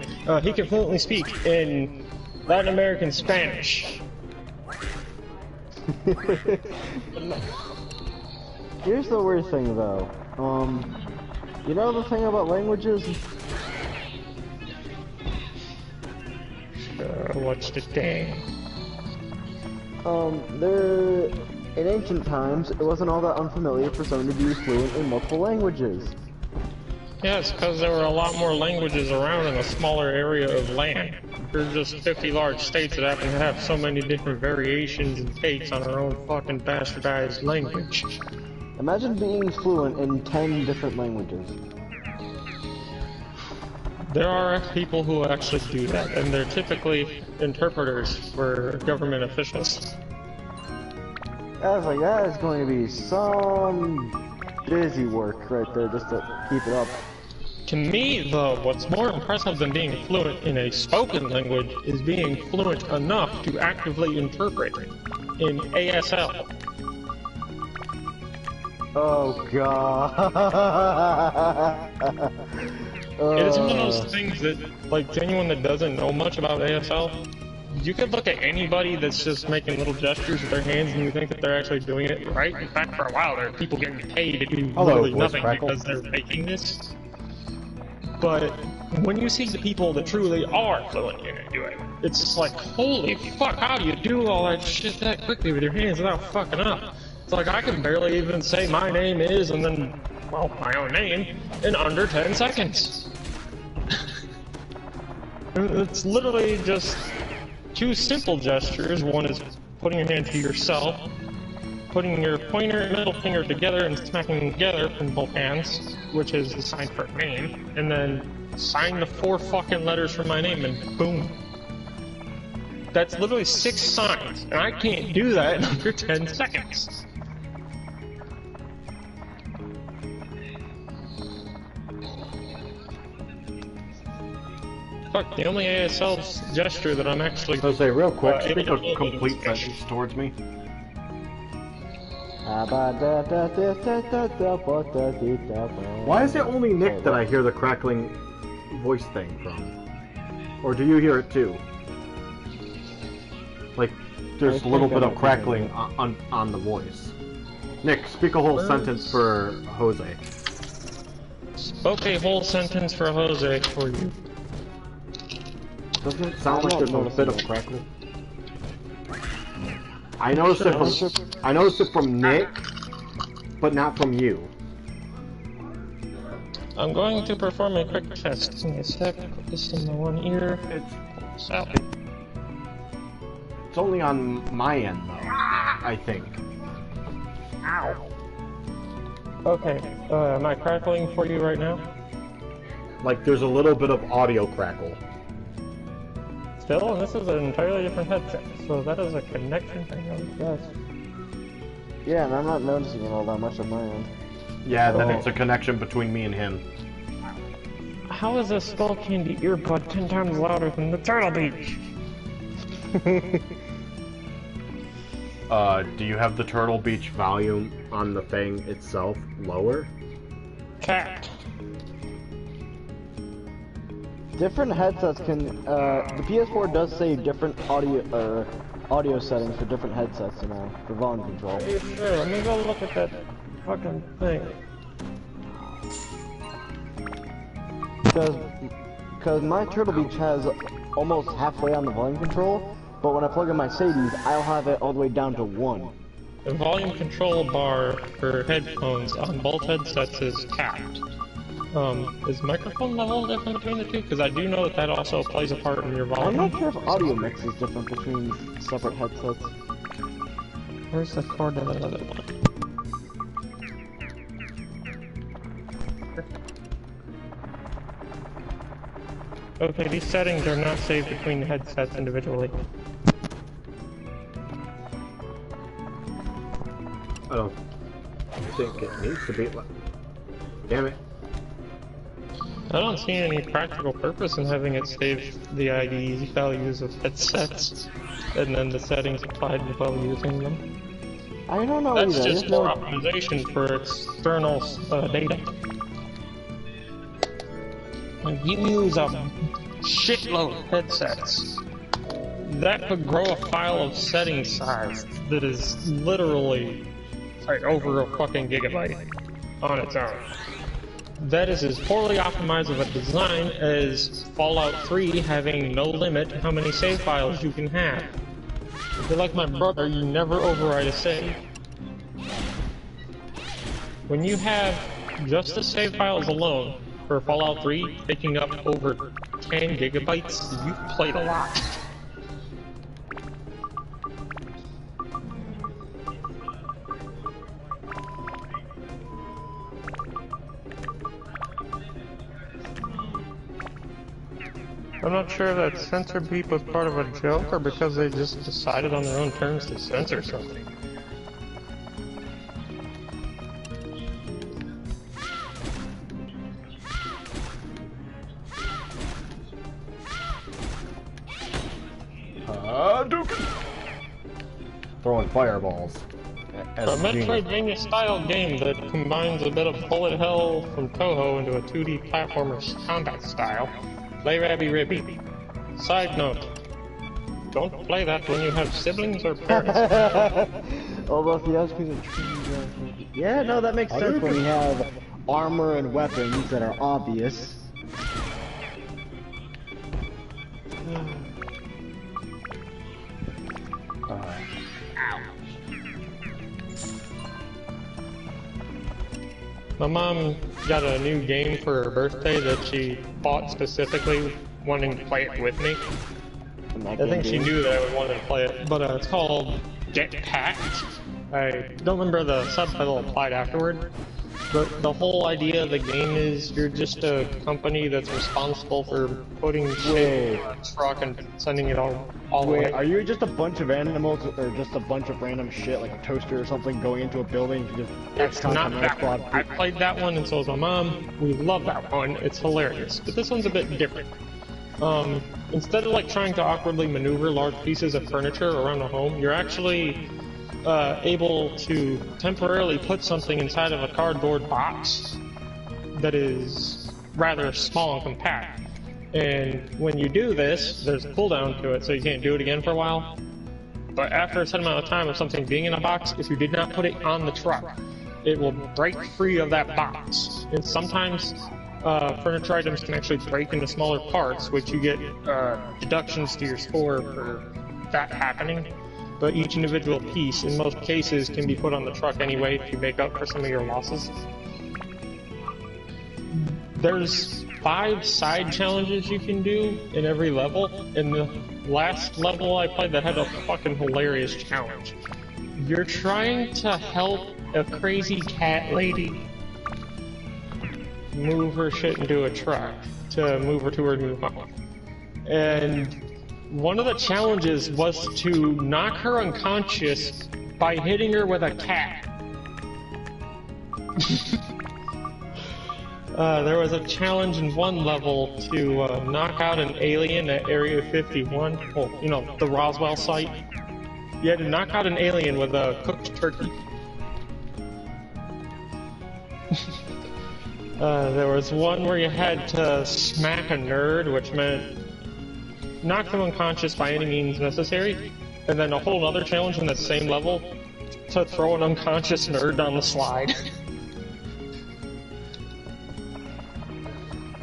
He can fluently speak in Latin American Spanish. Here's the weird thing, though. You know the thing about languages? What's the thing? In ancient times, it wasn't all that unfamiliar for someone to be fluent in multiple languages. Yeah, it's because there were a lot more languages around in a smaller area of land. There's just 50 large states that happen to have so many different variations and takes on our own fucking bastardized language. Imagine being fluent in 10 different languages. There are people who actually do that, and they're typically interpreters for government officials. I was like, that is going to be some busy work right there just to keep it up. To me, though, what's more impressive than being fluent in a spoken language is being fluent enough to actively interpret in ASL. Oh god. It is one of those things that, like, to anyone that doesn't know much about ASL, you could look at anybody that's just making little gestures with their hands and you think that they're actually doing it right. In fact, for a while, there are people getting paid to do literally nothing Crackle. because they're making this. But when you see the people that truly are fluent in it doing it, it's just like, holy fuck, how do you do all that shit that quickly with your hands without fucking up? It's like, I can barely even say my name is, and then, well, my own name, in under 10 seconds. It's literally just two simple gestures. One is putting your hand to yourself, putting your pointer and middle finger together and smacking them together from both hands, which is the sign for name, and then sign the 4 fucking letters for my name, and boom. That's literally 6 signs, and I can't do that in under 10 seconds. Fuck, the only ASL gesture that I'm actually... Jose, real quick, speak able a to do complete is- sentence towards me. Why is it only Nick that I hear the crackling voice thing from? Or do you hear it too? Like, there's a little bit of crackling on the voice. Nick, speak a whole sentence for Jose. Spoke a whole sentence for Jose for you. Doesn't it sound like there's a bit of crackling? I noticed it from Nick, but not from you. I'm going to perform a quick test. Give me a sec. Put this in the one ear. It's Out. it's only on my end though, I think. Ow. Okay, am I crackling for you right now? Like there's a little bit of audio crackle. Still, this is an entirely different headset, so that is a connection thing, I guess. Yeah, and I'm not noticing it all that much on my end. Yeah, then it's a connection between me and him. How is a Skull Candy earbud 10 times louder than the Turtle Beach? Do you have the Turtle Beach volume on the thing itself lower? Cat. Different headsets can, the PS4 does say different audio settings for different headsets, you know, for volume control. Are you sure? Let me go look at that fucking thing. Because my Turtle Beach has almost halfway on the volume control, but when I plug in my Sadies, I'll have it all the way down to 1. The volume control bar for headphones on both headsets is capped. Is microphone level different between the two? Because I do know that that also plays a part in your I'm volume. not sure if audio mix is different between separate headsets. Where's the cord to the other one? Okay, these settings are not saved between the headsets individually. I don't think it needs to be. Damn it. I don't see any practical purpose in having it save the ID values of headsets, and then the settings applied while using them. I don't know That's either. just more optimization for external data. If you use a shitload of headsets, that could grow a file of setting size that is literally like over a fucking gigabyte on its own. That is as poorly optimized of a design as Fallout 3 having no limit to how many save files you can have. If you're like my brother, you never override a save. When you have just the save files alone for Fallout 3 taking up over 10 gigabytes, you've played a lot. I'm not sure if that censor beep was part of a joke or because they just decided on their own terms to censor something. Throwing fireballs. A Metroidvania style game that combines a bit of bullet hell from Toho into a 2D platformer combat style. Play Rabby Ribby. Side note, don't play that when you have siblings or parents. Although if you ask me yeah, no, that makes sense when you have armor and weapons that are obvious. My mom got a new game for her birthday that she bought specifically wanting to play it with me. in that I think she game. knew that I would want to play it, but it's called Get Packed. I don't remember the subtitle applied afterward, but the whole idea of the game is you're just a company that's responsible for putting shit in a truck and sending it all Wait, away. are you just a bunch of animals, or just a bunch of random shit, like a toaster or something, going into a building to just It's not that one. I played that one and so was my mom. We love that one. It's hilarious. But this one's a bit different. Instead of like trying to awkwardly maneuver large pieces of furniture around a home, you're actually able to temporarily put something inside of a cardboard box that is rather small and compact. And when you do this, there's a cooldown to it, so you can't do it again for a while. But after a certain amount of time of something being in a box, if you did not put it on the truck, it will break free of that box. And sometimes furniture items can actually break into smaller parts, which you get deductions to your score for that happening. But each individual piece, in most cases, can be put on the truck anyway to make up for some of your losses. There's 5 side challenges you can do in every level, and the last level I played that had a fucking hilarious challenge. You're trying to help a crazy cat lady move her shit into a truck to move her to her new home. And one of the challenges was to knock her unconscious by hitting her with a cat. There was a challenge in one level to knock out an alien at Area 51, well, you know, the Roswell site. You had to knock out an alien with a cooked turkey. There was one where you had to smack a nerd, which meant knock them unconscious by any means necessary, and then a whole other challenge in the same level to throw an unconscious nerd down the slide.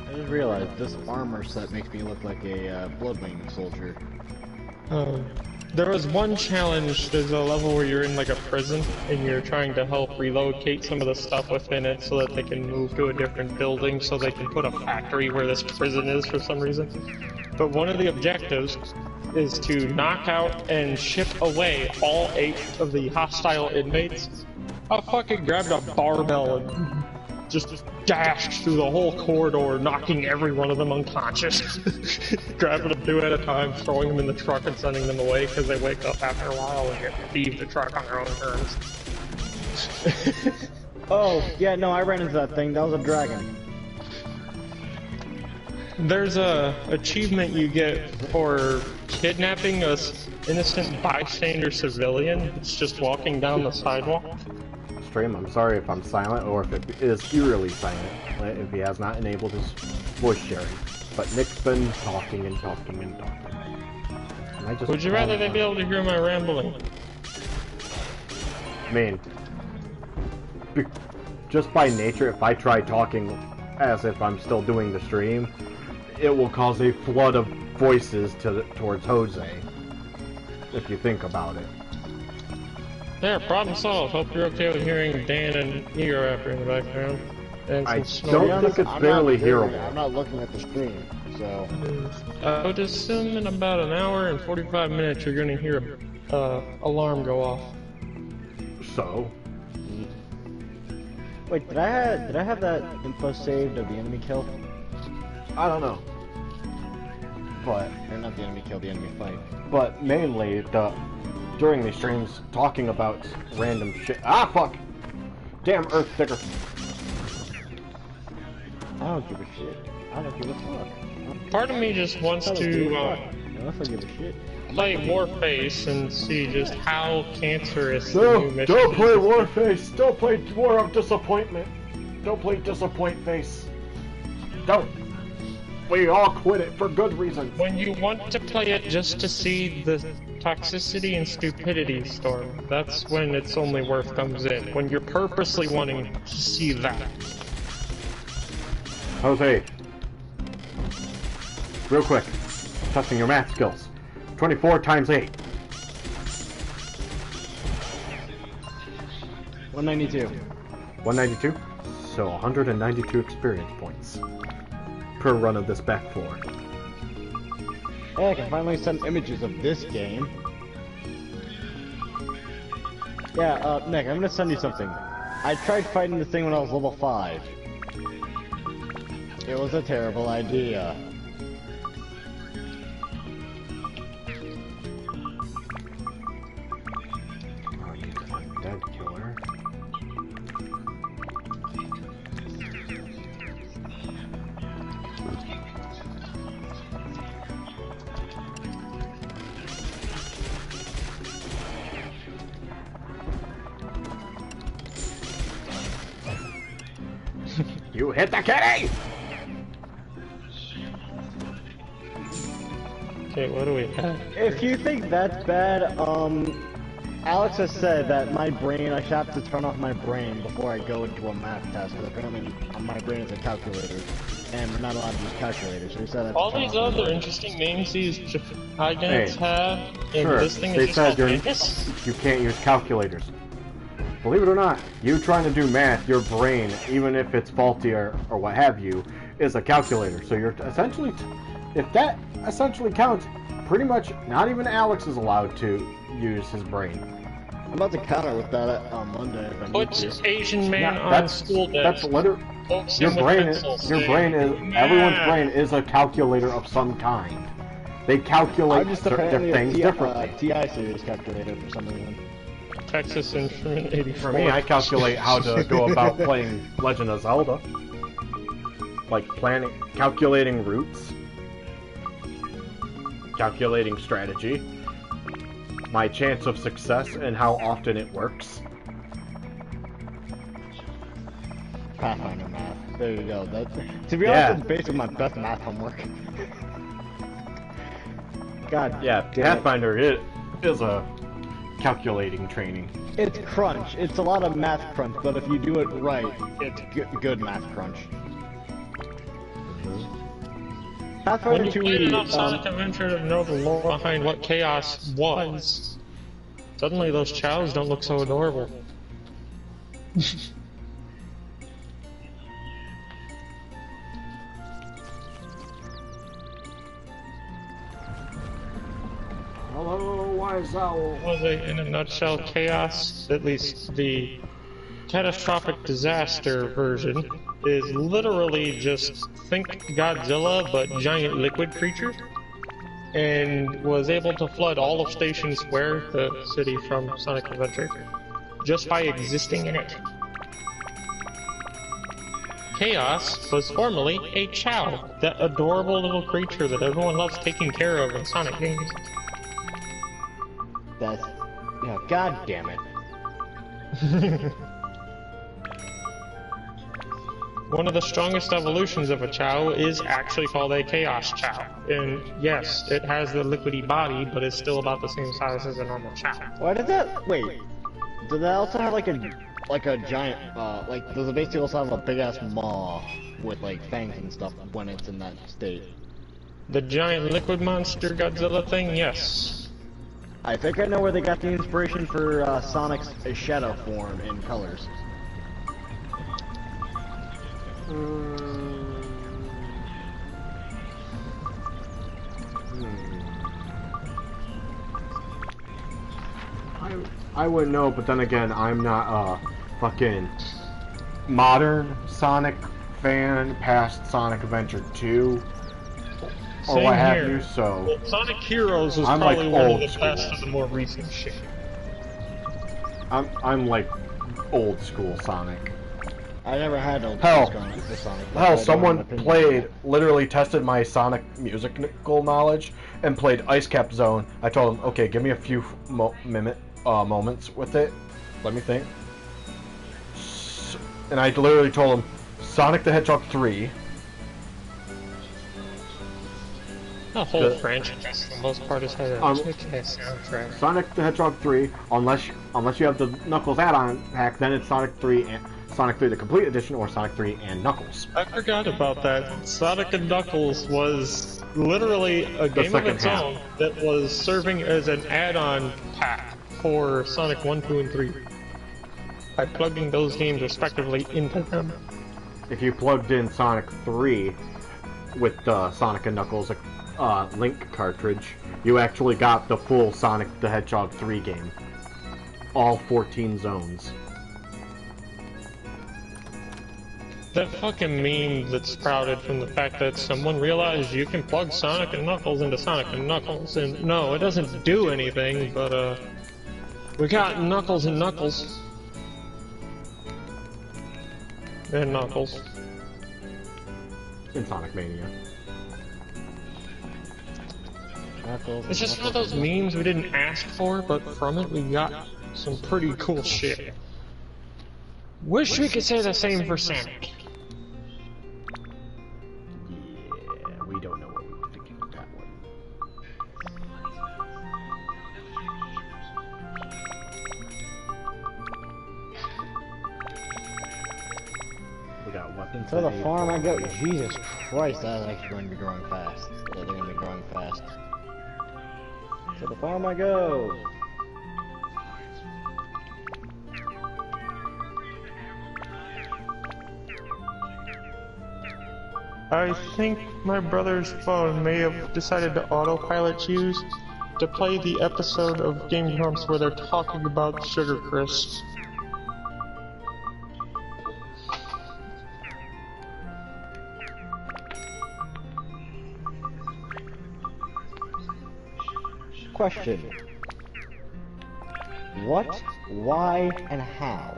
I just realized this armor set makes me look like a Bloodwing soldier. There was one challenge, there's a level where you're in like a prison and you're trying to help relocate some of the stuff within it so that they can move to a different building so they can put a factory where this prison is for some reason. But one of the objectives is to knock out and ship away all 8 of the hostile inmates. I fucking grabbed a barbell and just dashed through the whole corridor, knocking every one of them unconscious. Grabbing them 2 at a time, throwing them in the truck and sending them away because they wake up after a while and get to leave the truck on their own terms. Oh, yeah, no, I ran into that thing. That was a dragon. There's a achievement you get for kidnapping a innocent bystander civilian. It's just walking down the sidewalk. Stream, I'm sorry if I'm silent or if it is eerily silent, if he has not enabled his voice sharing. But Nick's been talking and talking and talking. And I just Would you rather they be able to hear my rambling? I mean, just by nature, if I try talking as if I'm still doing the stream, it will cause a flood of voices towards Jose, if you think about it. Yeah, problem solved. Hope you're okay with hearing Dan and Hero after in the background. And I some don't snoring. think it's barely hearable. I'm not looking at the stream, so... I would assume in about an hour and 45 minutes you're gonna hear a alarm go off. So? Wait, did I have that info saved of the enemy kill? I don't know. But Or not the enemy kill, the enemy fight. But mainly, during these streams, talking about random shit. Ah, fuck! Damn Earth Digger. I don't give a shit. I don't give a fuck. Part of me just wants I don't give a to fuck. I don't give a shit. play Warface and see just how cancerous the new No, mission don't play is. Warface! Don't play War of Disappointment! Don't play Disappoint Face! Don't! We all quit it for good reasons. When you want to play it just to see the toxicity and stupidity storm, that's when its only worth comes in. When you're purposely wanting to see that. Jose. Real quick. Testing your math skills. 24 times 8. 192. 192? So 192 experience points per run of this back floor. Hey, I can finally send images of this game. Yeah, Nick, I'm gonna send you something. I tried fighting this thing when I was level 5. It was a terrible idea. I need to find Dead Killer. You hit the kitty! Okay, what do we have? If you think that's bad, Alex has said that my brain, I should have to turn off my brain before I go into a math test, because apparently my brain is a calculator, and we're not allowed to use calculators, so he said I have to All turn these off my other brain. interesting names these giants have, and Sure, this thing they is said just you're, Vegas? you can't use calculators. Believe it or not, you trying to do math, your brain, even if it's faulty or what have you, is a calculator. So you're essentially, if that essentially counts, pretty much not even Alex is allowed to use his brain. I'm about to counter with that on Monday if I need Put to. Asian man No, on that's school that's desk. literally Focus your in with brain. pencils, Your say, brain is everyone's "Nah." brain is a calculator of some kind. They calculate I'm just certain apparently things a differently. TI series calculator for some reason. Texas Instrument 84. For me, I calculate how to go about playing Legend of Zelda. Like calculating routes, calculating strategy, my chance of success, and how often it works. Pathfinder math. There you go. That's, to be Yeah. honest, it's basically my best math homework. God Yeah, damn Pathfinder it is a calculating training. it. It's crunch. It's a lot of math crunch, but if you do it right, it's good math crunch. When Pathfinder you 2 played enough Sonic Adventure to know the lore behind what Chaos was, suddenly those chows don't look so adorable. Hello, wise owl. Was in a nutshell, Chaos, at least the catastrophic disaster version, is literally just think Godzilla but giant liquid creature, and was able to flood all of Station Square, the city from Sonic Adventure, just by existing in it. Chaos was formerly a Chow, that adorable little creature that everyone loves taking care of in Sonic games. That's yeah. God damn it. One of the strongest evolutions of a Chow is actually called a Chaos Chow. And yes, it has the liquidy body, but it's still about the same size as a normal Chow. Why did that? Wait. Did that also have like a giant? Like does it basically also have a big ass maw with like fangs and stuff when it's in that state? The giant liquid monster Godzilla thing, yes. I think I know where they got the inspiration for Sonic's shadow form in colors. I wouldn't know, but then again, I'm not a fucking modern Sonic fan past Sonic Adventure 2 or Same what have here. you, so Well, Sonic Heroes was I'm like probably one of old the school. best of the more recent shit. I'm like old school Sonic. I never had no Hell. Sonic. but I don't Hell, have someone an opinion. played, literally tested my Sonic musical knowledge and played Ice Cap Zone. I told him, okay, give me a few moments with it. Let me think. And I literally told him, Sonic the Hedgehog 3. The whole The- franchise, for the most part, has had a kick-ass soundtrack. Sonic the Hedgehog 3, unless you have the Knuckles add-on pack, then it's Sonic 3 and Sonic 3 the Complete Edition or Sonic 3 and Knuckles. I forgot about that. Sonic and Knuckles was literally a game of second its half. own that was serving as an add-on pack for Sonic 1, 2, and 3. By plugging those games respectively into them. If you plugged in Sonic 3 with Sonic and Knuckles Link cartridge, you actually got the full Sonic the Hedgehog 3 game. All 14 zones. That fucking meme that sprouted from the fact that someone realized you can plug Sonic and Knuckles into Sonic and Knuckles, and no, it doesn't do anything, but we got Knuckles and Knuckles. And Knuckles. In Sonic Mania. It's just one of those memes we didn't ask for, but from it we got some pretty cool shit. Wish we could say the same for Sonic. Yeah, we don't know what we were thinking with that one. We got weapons. To the farm I go. Jesus Christ, that's actually going to be growing fast. Yeah, they're going to be growing fast. To the farm I go. I think my brother's phone may have decided to autopilot you to play the episode of Game Grumps where they're talking about Sugar Crisps. Question. What, why, and how?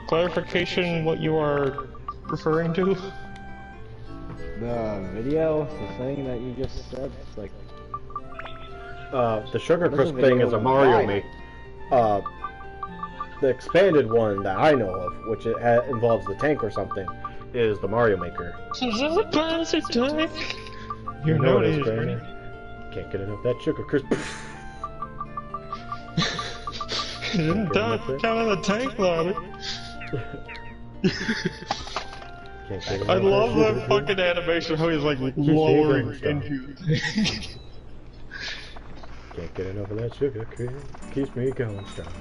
Clarification what you are referring to? The video, the thing that you just said, it's like... The Sugar What is Crisp the thing video is a of Mario why? Maker. The expanded one that I know of, which it involves the tank or something, is the Mario Maker. You know it is, Granny. Granny. Can't get enough of that Sugar Crisp. Don't count on the tank lobby. Can't get enough I of love Sugar that Crisp. fucking animation, how he's like lowering going strong. into the tank. Can't get enough of that Sugar Crisp. Keeps me going strong.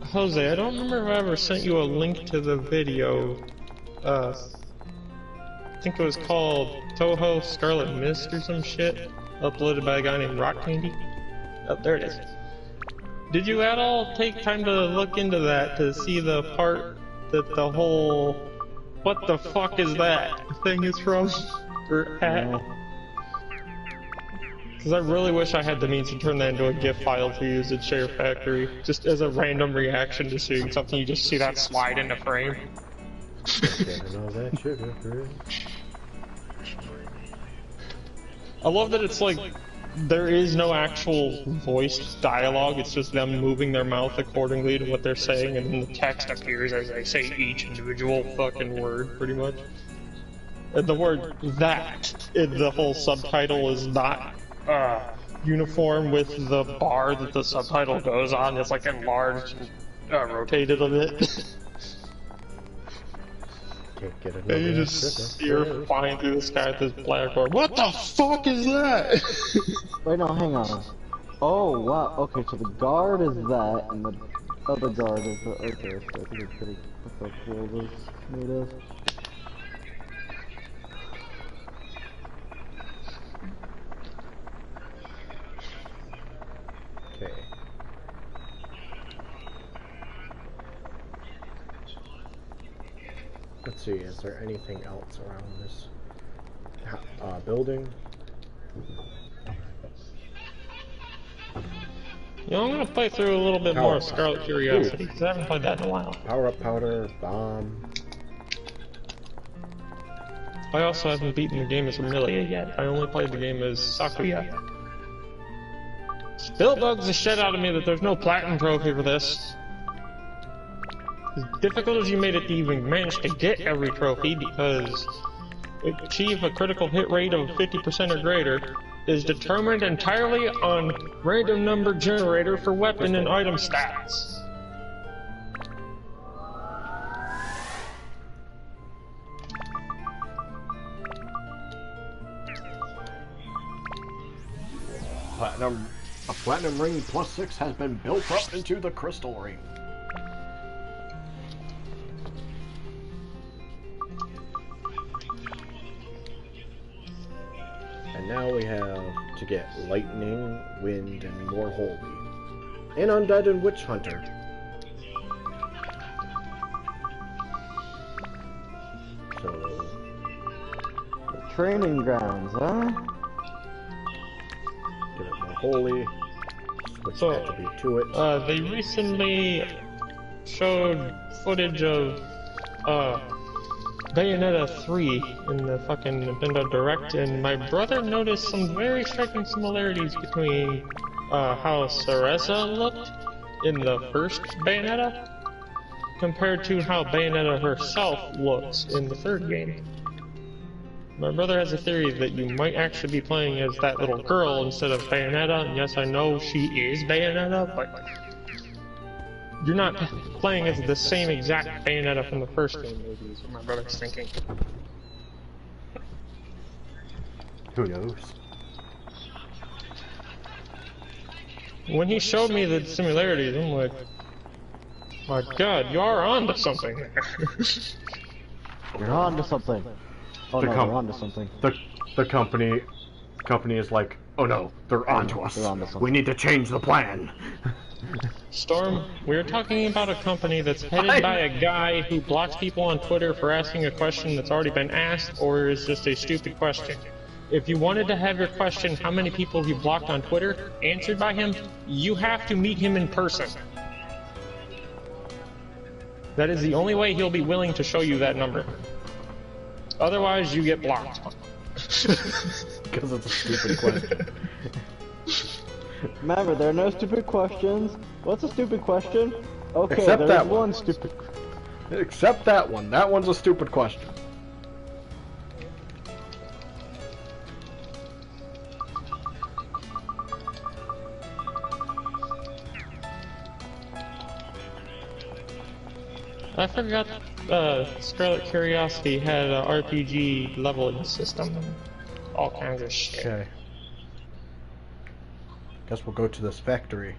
Jose, I don't remember if I ever sent you a link to the video. I think it was called Toho Scarlet Mist or some shit, uploaded by a guy named Rock Candy. Oh, there it is. Did you at all take time to look into that to see the part that the whole "what the fuck is that" thing is from? Or at? Because I really wish I had the means to turn that into a GIF file to use at Share Factory, just as a random reaction to seeing something. You just see that slide into frame. Can't know that Sugar Crisp. I love that it's like there is no actual voiced dialogue. It's just them moving their mouth accordingly to what they're saying, and then the text appears as they say each individual fucking word, pretty much. And the word "that" in the whole subtitle is not uniform with the bar that the subtitle goes on. It's like enlarged and rotated a bit. Can't get enough And you of that just Sugar see her Crisp. flying through the sky with this black orb. What the fuck is that? Wait, no, hang on. Oh, wow, okay, so the guard is that, and the other guard is the... Okay, so I think it's pretty... Look how cool this it is. Okay. Let's see, is there anything else around this building? You know, I'm gonna play through a little bit more of Scarlet Curiosity, because I haven't played that in a while. Power up powder, bomb. I also haven't beaten the game as Amelia yet. I only played the game as Sakuya. Still bugs the shit out of me that there's no platinum trophy for this. As difficult as you made it to even manage to get every trophy, because achieve a critical hit rate of 50% or greater is determined entirely on random number generator for weapon and item stats. Platinum A platinum ring +6 has been built up into the crystal ring. And now we have to get lightning, wind, and more holy. And undead and witch hunter. So... Training grounds, huh? Get it more holy. Switch attribute to it. They recently showed footage of Bayonetta 3 in the fucking Nintendo Direct, and my brother noticed some very striking similarities between how Cereza looked in the first Bayonetta compared to how Bayonetta herself looks in the third game. My brother has a theory that you might actually be playing as that little girl instead of Bayonetta, and yes, I know she is Bayonetta, but you're not playing as the same exact Bayonetta from the first game, maybe, is what my brother's thinking. Who knows? When he showed me the similarities, I'm like, my god, you are onto something there. You're on to something. Oh no, they're on to something. The company is like, oh no, they're onto us. They're onto something. We need to change the plan. Storm, we're talking about a company that's headed by a guy who blocks people on Twitter for asking a question that's already been asked or is just a stupid question. If you wanted to have your question, how many people have you blocked on Twitter, answered by him, you have to meet him in person. That is the only way he'll be willing to show you that number. Otherwise, you get blocked. Because it's a stupid question. Remember, there are no stupid questions. What's a stupid question? Okay, Except there's that one stupid. Except that one. That one's a stupid question. I forgot Scarlet Curiosity had an RPG leveling system and all kinds of shit. Okay. Guess we'll go to this factory.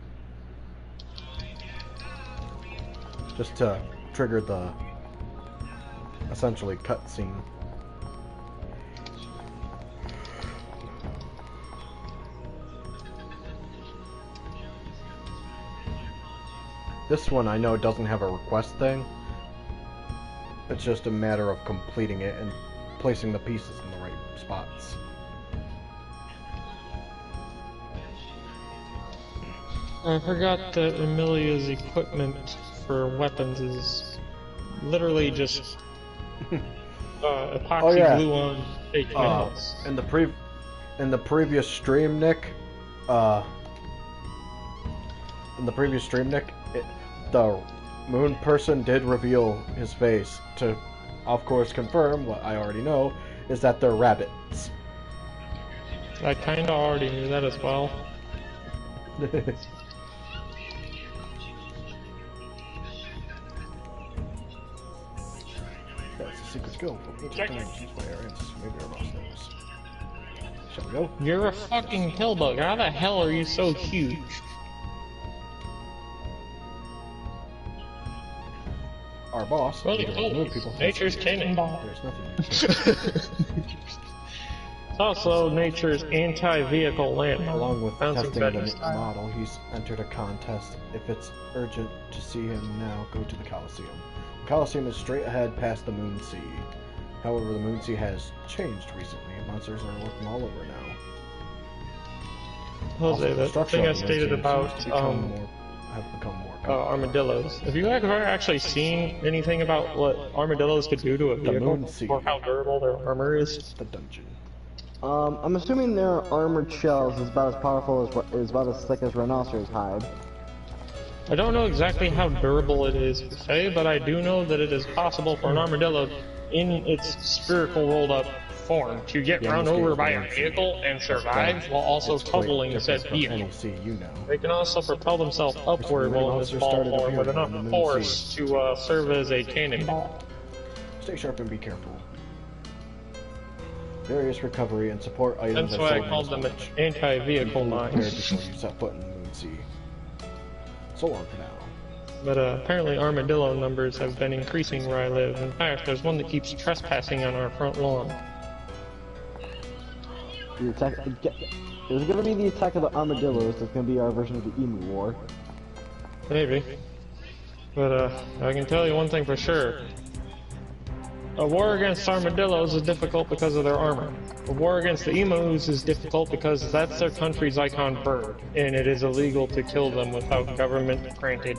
Just to trigger the essentially cutscene. This one I know doesn't have a request thing. It's just a matter of completing it and placing the pieces in the right spots. I forgot that Amelia's equipment for weapons is literally just epoxy glue on fake nails. In the previous stream, Nick, the moon person did reveal his face to, of course, confirm what I already know, is that they're rabbits. I kinda already knew that as well. That's a secret skill. Maybe our boss knows. Shall we go? You're a fucking hillbug. How the hell are you so huge? Our boss. Well, nature's cannonball. There's nothing. It's also nature's anti-vehicle landmark. Along with Bouncing testing the feather style. model, he's entered a contest. If it's urgent to see him now, go to the Coliseum. The Coliseum is straight ahead past the Moon Sea. However, the Moon Sea has changed recently. Monsters are looking all over now. Jose, the the structure thing I of the Moon stated Sea about seems to have become more armadillos. Have you ever actually seen anything about what armadillos could do to a vehicle, Moon Sea. or how durable their armor is? the dungeon. I'm assuming their armored shells is about as powerful as about as thick as rhinoceros hide. I don't know exactly how durable it is per se, but I do know that it is possible for an armadillo in its spherical rolled up form to get run over by a vehicle and survive while also toppling said vehicle. They can also propel themselves upward while in this ball form with enough force to serve as a cannonball. Stay sharp and be careful. various recovery and support items. That's why I called them an anti-vehicle mine. Before you set foot in the Moon Sea. So long for now. But apparently armadillo numbers have been increasing where I live. In fact, there's one that keeps trespassing on our front lawn. The attack. There's gonna be the attack of the armadillos. That's gonna be our version of the emu war. Maybe. But I can tell you one thing for sure. A war against armadillos is difficult because of their armor. A war against the emus is difficult because that's their country's icon bird, and it is illegal to kill them without government-granted,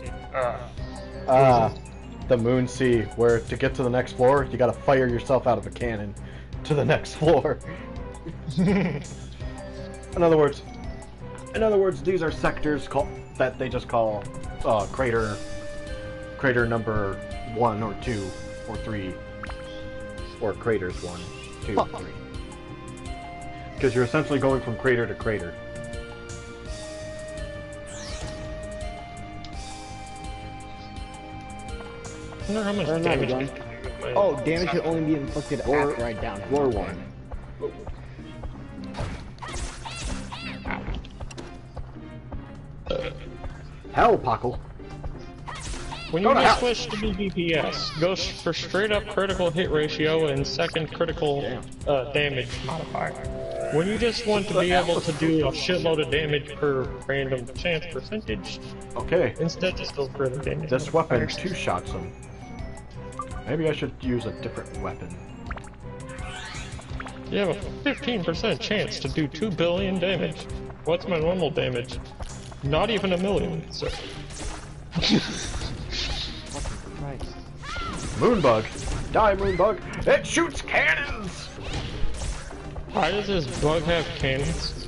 the Moon Sea, where to get to the next floor, you gotta fire yourself out of a cannon to the next floor. In other words, these are sectors that they just call crater number 1 or 2 or 3, or craters 1, 2, 3. Because you're essentially going from crater to crater. I wonder how much damage it can do. Oh, damage can only be inflicted after I down him. Floor 1. Hell, Pockle. When you just switch to BPS, go for straight up critical hit ratio and second critical damage modifier. When you just want to be able to do a shitload of damage per random chance percentage, Okay. instead just go for the damage. This weapon modifiers. two-shots him. Maybe I should use a different weapon. You have a 15% chance to do 2 billion damage. What's my normal damage? Not even 1 million, sir. Moonbug! Die, Moonbug! It shoots cannons! Why does this bug have cannons?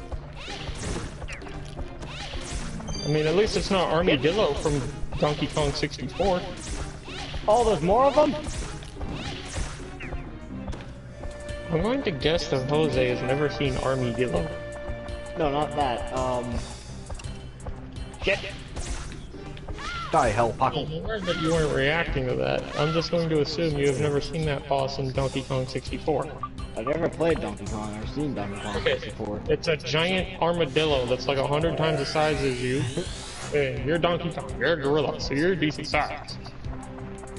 I mean, at least it's not Armadillo from Donkey Kong 64. Oh, there's more of them? I'm going to guess that Jose has never seen Armadillo. No, not that. Shit. Die, Hell, I'm Pockle. aware that you weren't reacting to that. I'm just going to assume you have never seen that boss in Donkey Kong 64. I've never played Donkey Kong or seen Donkey Kong 64. It's a giant armadillo that's like 100 times the size as you. And you're Donkey Kong, you're a gorilla, so you're a decent size.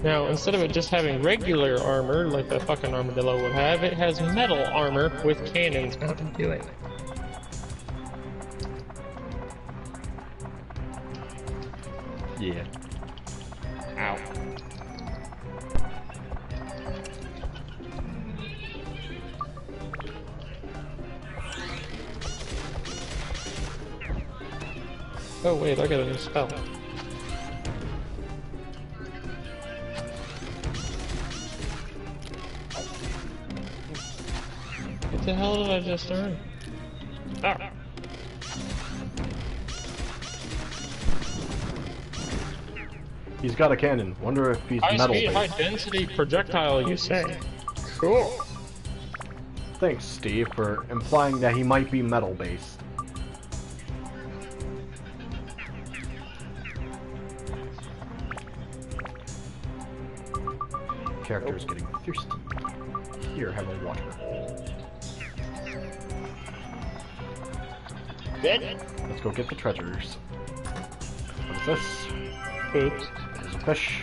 Now, instead of it just having regular armor, like the fucking armadillo would have, it has metal armor with cannons mounted to it. Yeah. Ow. Oh wait, I got a new spell. What the hell did I just earn? Ah. He's got a cannon. Wonder if he's High metal speed, based. high density projectile, you say? Cool. Thanks, Steve, for implying that he might be metal based. Character's getting thirsty. Here, have a water. Let's go get the treasures. What is this? Oops. There's a fish.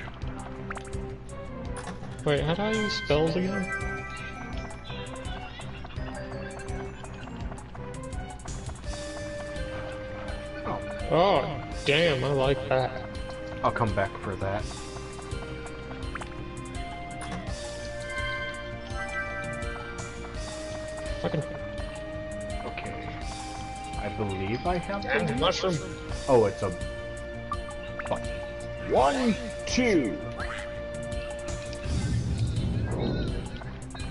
Wait, how do I use spells again? Oh, Oh, damn, I like that. I'll come back for that. Fucking Okay. I believe I have damn the... mushroom. Oh, it's a... Fuck. 1, 2.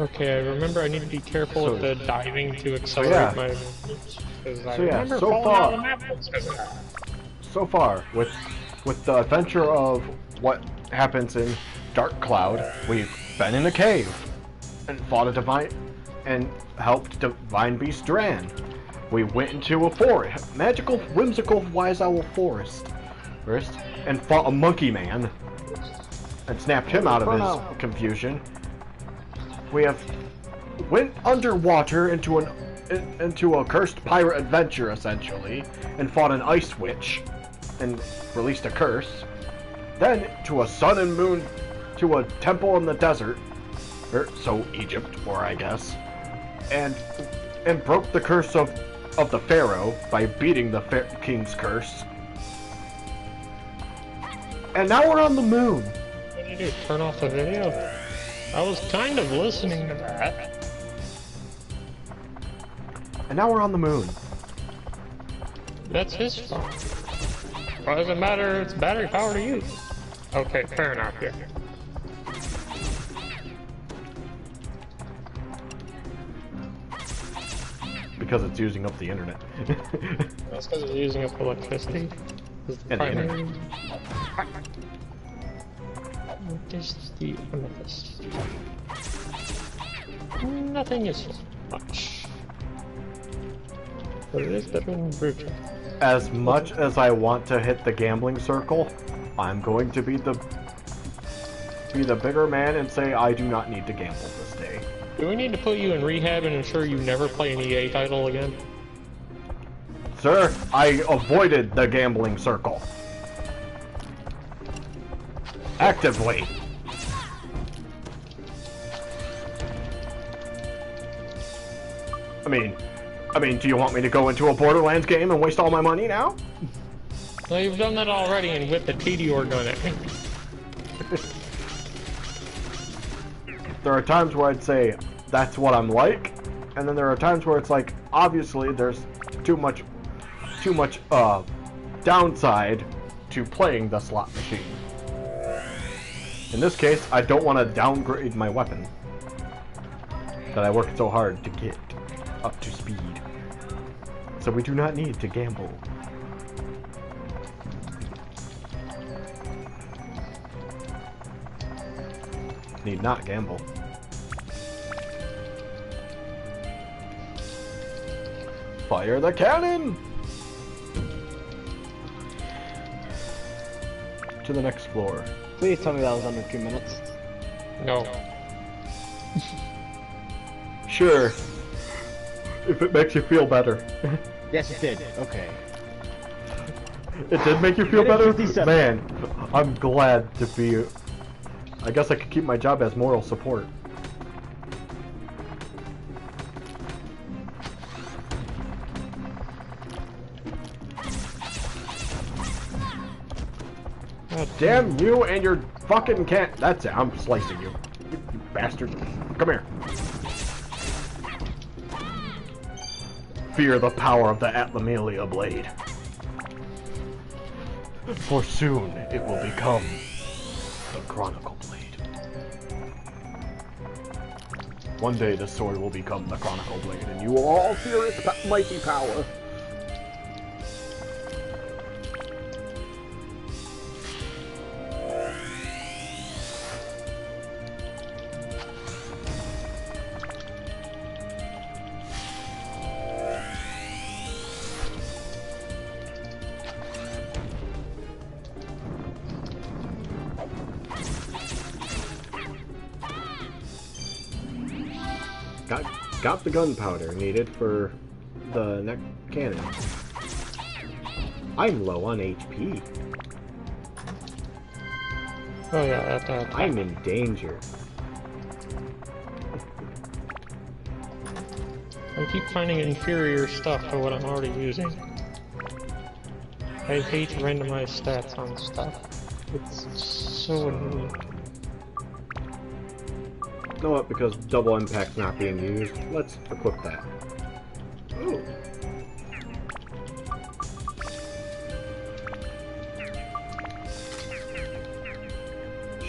Okay, I remember I need to be careful So- with the diving to accelerate yeah. my movements. Because I So yeah, remember so falling far- out of the map once 'cause of that. So far, with the adventure of what happens in Dark Cloud, we've been in a cave and fought a divine and helped Divine Beast Duran. We went into a forest, magical, whimsical, wise owl forest, and fought a monkey man and snapped him out of his confusion. We have went underwater into a cursed pirate adventure, essentially, and fought an ice witch, and released a curse. Then to a sun and moon, to a temple in the desert, so Egypt, or I guess, and broke the curse of the pharaoh by beating the king's curse. And now we're on the moon. What did you do? Turn off the video? I was kind of listening to that. And now we're on the moon. That's his fault. Why does it matter? It's battery power to you. Okay, fair enough, yeah. Because it's using up the internet. That's because it's using up electricity. And the internet. What is the amethyst? Nothing is much. But it is better than brutal. As much as I want to hit the gambling circle, I'm going to be the bigger man and say I do not need to gamble this day. Do we need to put you in rehab and ensure you never play an EA title again? Sir, I avoided the gambling circle. Actively. I mean, do you want me to go into a Borderlands game and waste all my money now? Well, you've done that already and whipped the Tedior gun at me. There are times where I'd say that's what I'm like, and then there are times where it's like, obviously there's too much downside to playing the slot machine. In this case, I don't want to downgrade my weapon that I worked so hard to get up to speed. So we do not need to gamble. Need not gamble. Fire the cannon! To the next floor. Please tell me that was under 2 minutes. No. Sure. If it makes you feel better. Yes, it did. Okay. It did make you feel better? 57. Man, I'm glad to be... I guess I could keep my job as moral support. God Damn you and your fucking cat. That's it, I'm slicing you. You bastard. Come here. Fear the power of the Atlamelia blade. For soon it will become the Chronicle blade. One day this sword will become the Chronicle blade, and you will all fear its mighty power. Got the gunpowder needed for the next cannon. I'm low on HP. Oh yeah, that. I'm in danger. I keep finding inferior stuff to what I'm already using. I hate randomized stats on stuff. It's so annoying. You know what? Because double impact's not being used, let's equip that. Ooh.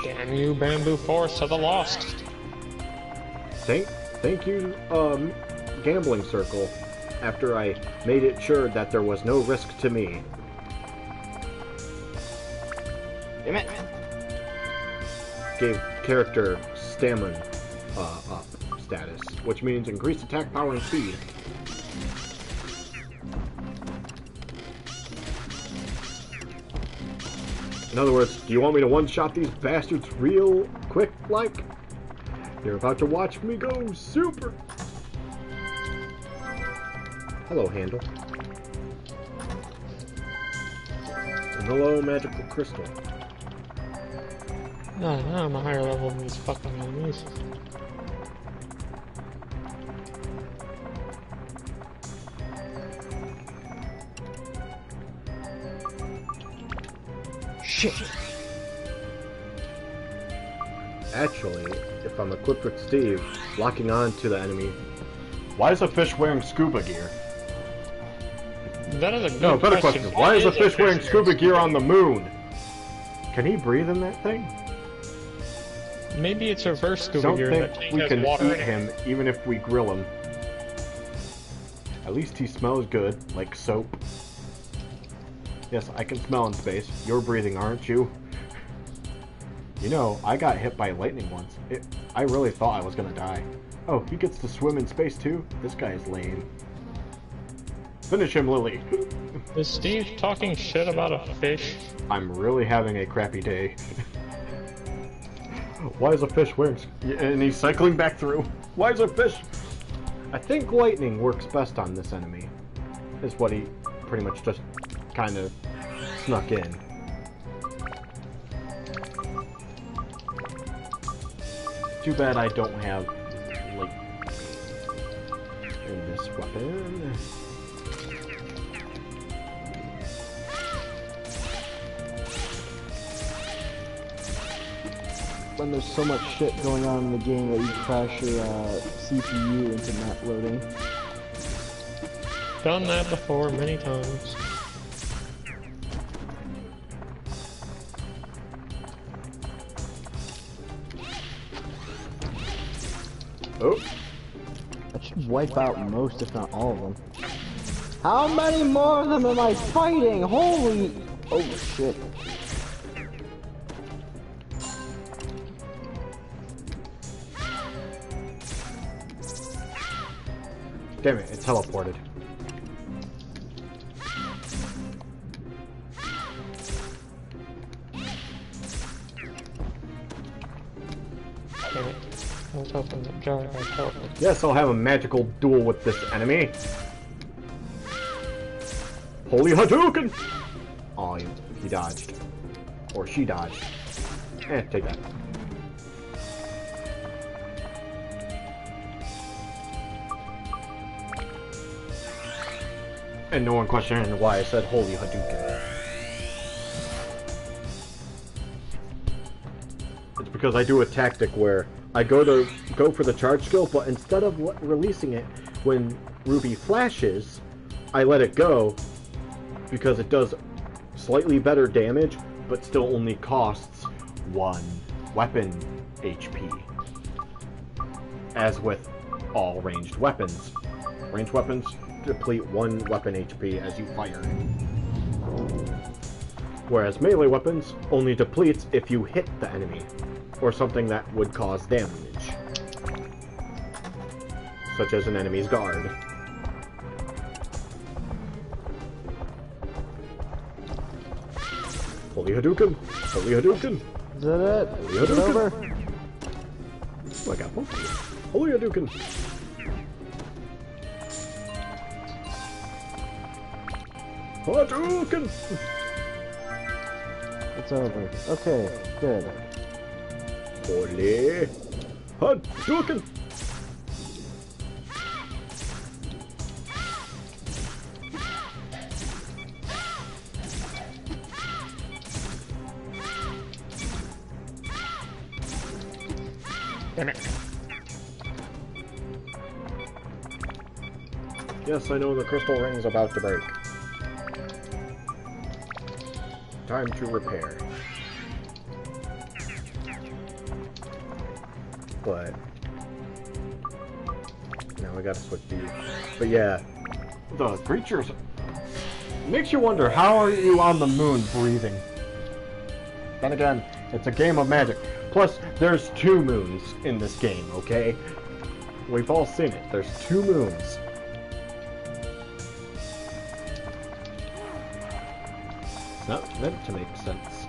Damn you, Bamboo Forest of the Lost. Thank you, gambling circle, after I made it sure that there was no risk to me. Damn it. Gave character stamina up status, which means increased attack power and speed. In other words, do you want me to one-shot these bastards real quick, like? You're about to watch me go super. Hello, handle. And hello, magical crystal. No, I'm a higher level than these fucking enemies. Shit. Actually, if I'm equipped with Steve, locking on to the enemy. Why is a fish wearing scuba gear? That is a good No, better question. question. Why is a fish wearing scuba gear on the moon? Can he breathe in that thing? Maybe it's reverse scuba Don't gear think that we has can water eat in it. him, even if we grill him. At least he smells good, like soap. Yes, I can smell in space. You're breathing, aren't you? You know, I got hit by lightning once. I really thought I was gonna die. Oh, he gets to swim in space too? This guy is lame. Finish him, Lily. Is Steve talking shit about a fish? I'm really having a crappy day. Why is a fish wearing... And he's cycling back through. Why is a fish... I think lightning works best on this enemy. Is what he pretty much just kind of snuck in. Too bad I don't have, like... in this weapon... When there's so much shit going on in the game that you crash your CPU into map loading. Done that before many times. Oh! That should wipe out most, if not all of them. How many more of them am I fighting? Holy... Oh shit. Damn it, it's teleported. Damn it. I was hoping the jar had helped. Yes, I'll have a magical duel with this enemy. Holy Hadouken! Oh, he dodged. Or she dodged. Take that. And no one questioned why I said Holy Hadouken. It's because I do a tactic where I go for the charge skill, but instead of releasing it when Ruby flashes, I let it go because it does slightly better damage, but still only costs 1 weapon HP. As with all ranged weapons. Ranged weapons deplete 1 weapon HP as you fire. Whereas melee weapons only depletes if you hit the enemy, or something that would cause damage. Such as an enemy's guard. Holy Hadouken! Holy Hadouken! Is that it? Holy Is it Hadouken! over? Oh, I got both of you. Holy Hadouken! Hadouken! It's over. Okay, good. Holy Hadouken! Damn it. Yes, I know the crystal ring's about to break. Time to repair. But now we gotta switch these. But yeah, the creatures makes you wonder, how are you on the moon breathing? Then again, it's a game of magic. Plus, there's 2 moons in this game, okay? We've all seen it. There's 2 moons. It's not meant to make sense.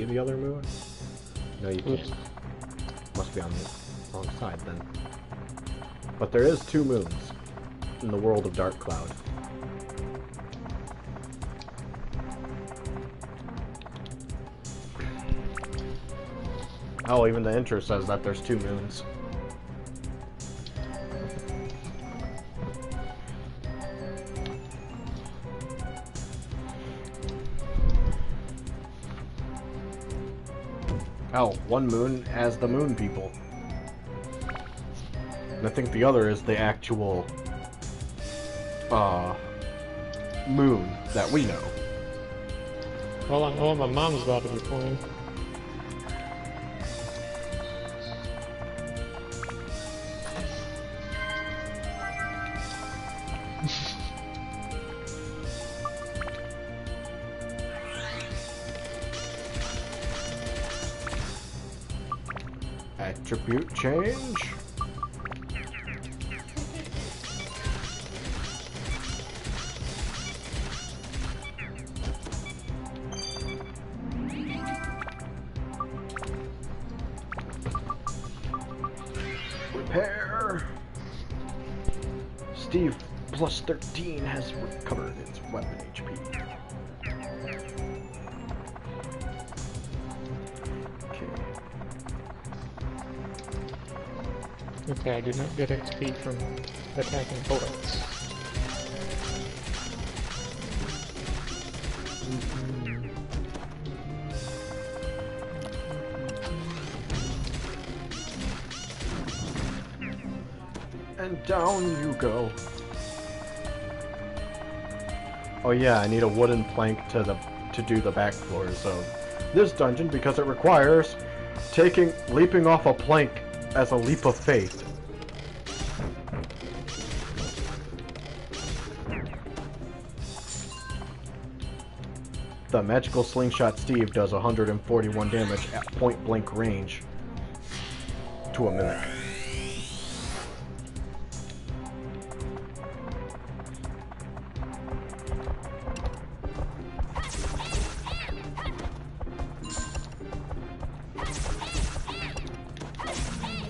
see the other moon? No, you can't. Must be on the wrong side then. But there is 2 moons in the world of Dark Cloud. Oh, even the intro says that there's 2 moons. Oh, 1 moon as the moon people. And I think the other is the actual moon that we know. Well, I know what my mom's about to be playing. Attribute change. Repair. Steve plus 13 has recovered its weapon HP. Okay, I do not get XP from attacking bullets. And down you go. Oh yeah, I need a wooden plank to do the back floors of this dungeon because it requires leaping off a plank as a leap of faith. The magical slingshot Steve does 141 damage at point blank range to a mimic.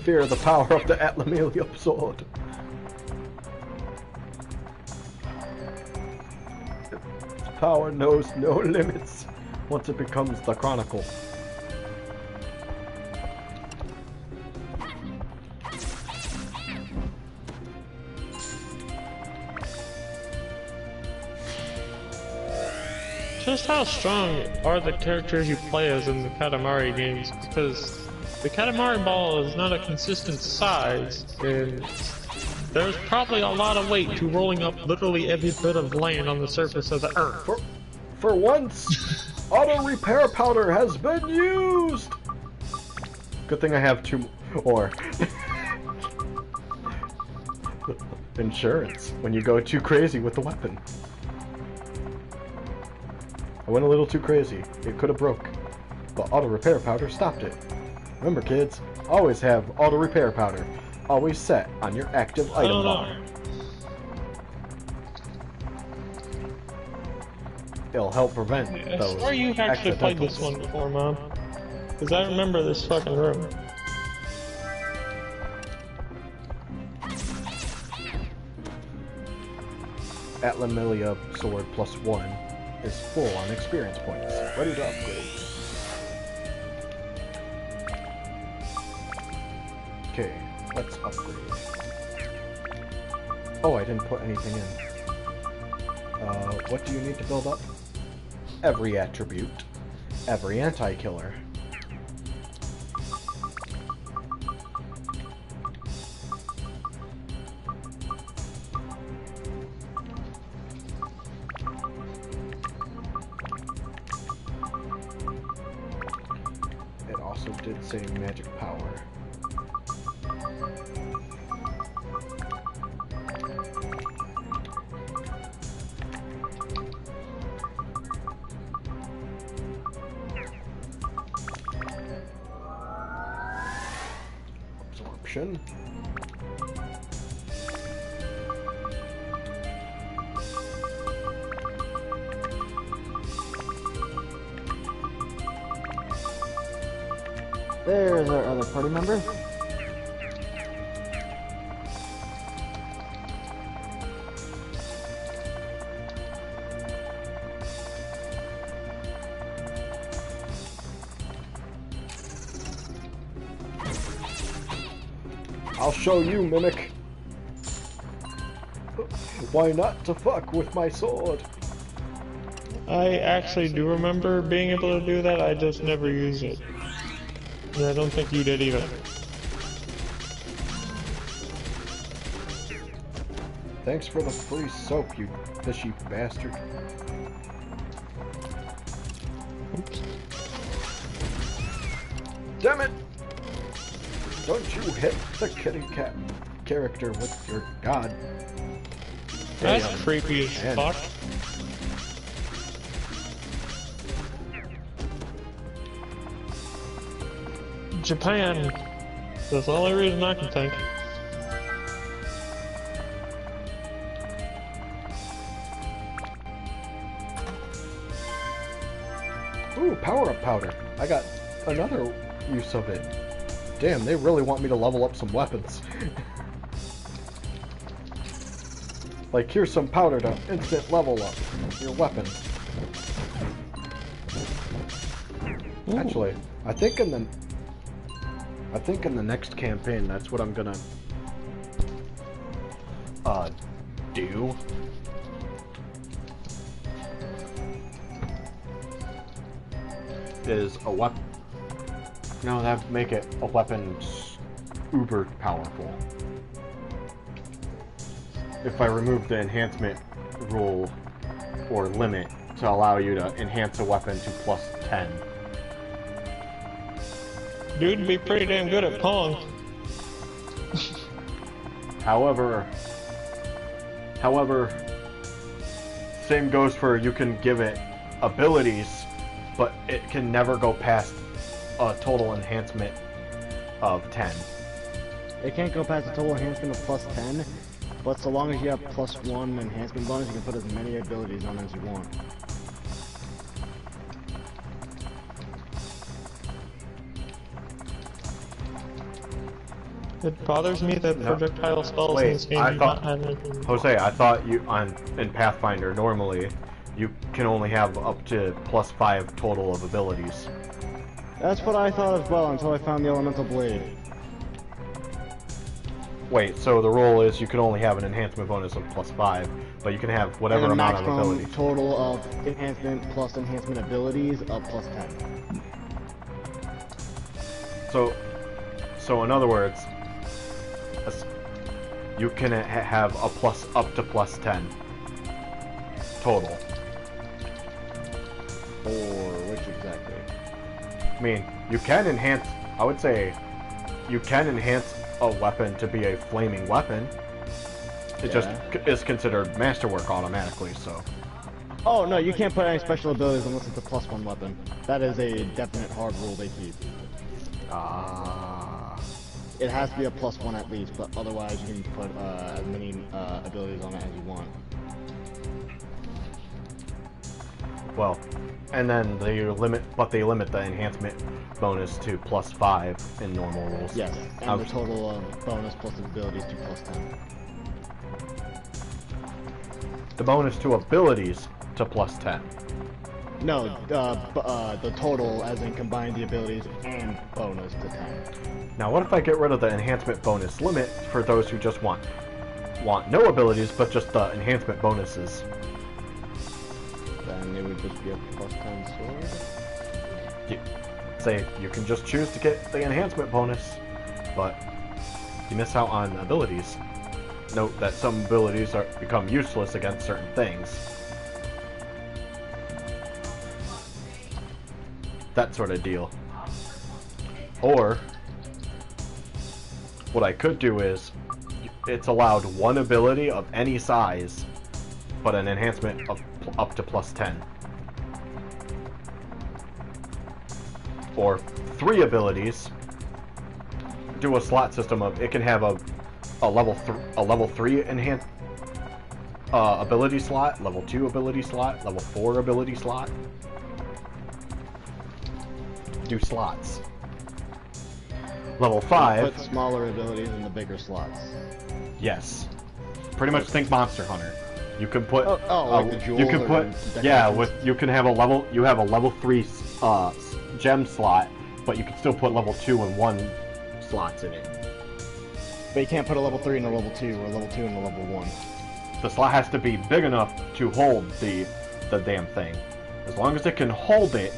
Fear the power of the Atlamelium sword. Its power knows no limits once it becomes the Chronicle. Just how strong are the characters you play as in the Katamari games? Because the Katamari ball is not a consistent size, and there's probably a lot of weight to rolling up literally every bit of land on the surface of the earth. For once, auto repair powder has been used! Good thing I have 2 or insurance when you go too crazy with the weapon. I went a little too crazy. It could have broke, but auto repair powder stopped it. Remember kids, always have auto repair powder. Always set on your active item bar. It'll help prevent those. I swear you've actually played this one before, Mom. Because I remember this fucking room. Atlamelium sword +1 is full on experience points. Ready to upgrade. Okay, let's upgrade. Oh, I didn't put anything in. What do you need to build up? Every attribute. Every anti-killer. It also did say magic power. Absorption. There's our other party member. I'll show you, Mimic. Why not to fuck with my sword? I actually do remember being able to do that, I just never used it. And I don't think you did either. Thanks for the free soap, you fishy bastard. Oops. Damn it! Don't you hit the kitty cat character with your god. That's Damn. creepy as Man. fuck. Japan. That's the only reason I can think. Ooh, power-up powder. I got another use of it. Damn, they really want me to level up some weapons. Like, here's some powder to instant level up your weapon. Ooh. Actually, I think in the next campaign, that's what I'm gonna do. Is a weapon. No, that make it a weapon uber powerful. If I remove the enhancement rule or limit to allow you to enhance a weapon to plus 10. Dude'd be pretty damn good at Pong. However, same goes for you can give it abilities, but it can never go past a total enhancement of 10. It can't go past a total enhancement of plus 10, but so long as you have plus 1 enhancement bonus, you can put as many abilities on as you want. It bothers me that projectile spells in Wait, this game I do thought- not have anything. Jose, I thought you in Pathfinder normally you can only have up to plus 5 total of abilities. That's what I thought as well until I found the elemental blade. Wait, so the rule is you can only have an enhancement bonus of plus 5, but you can have whatever And a amount of maximum abilities. total of enhancement plus enhancement abilities of plus 10. So in other words, you can have a plus up to plus 10 total. Or which exactly? I mean, you can enhance. I would say you can enhance a weapon to be a flaming weapon. It just is considered masterwork automatically. So. Oh no, you can't put any special abilities unless it's a plus 1 weapon. That is a definite hard rule they keep. It has to be a plus 1 at least, but otherwise you can put as many abilities on it as you want. Well, and then they limit the enhancement bonus to plus 5 in normal rules. Yes, and the total of bonus plus abilities to plus 10. The bonus to abilities to plus 10. No, the total as in combine the abilities and bonus to 10. Now, what if I get rid of the enhancement bonus limit for those who just want no abilities but just the enhancement bonuses? Then it would just be a plus 10 sword. Say you can just choose to get the enhancement bonus, but you miss out on abilities. Note that some abilities become useless against certain things. That sort of deal. Or what I could do is it's allowed one ability of any size, but an enhancement of up to plus 10. Or 3 abilities. Do a slot system of it can have a level 3 enhanced ability slot, level 2 ability slot, level 4 ability slot. Do slots. Level 5. Put smaller abilities in the bigger slots. Yes. Pretty much think Monster Hunter. You can put like the jewels you can put you can have a level 3 gem slot, but you can still put level 2 and 1 slots in it. But you can't put a level 3 in a level 2 or a level 2 in a level 1. The slot has to be big enough to hold the damn thing. As long as it can hold it,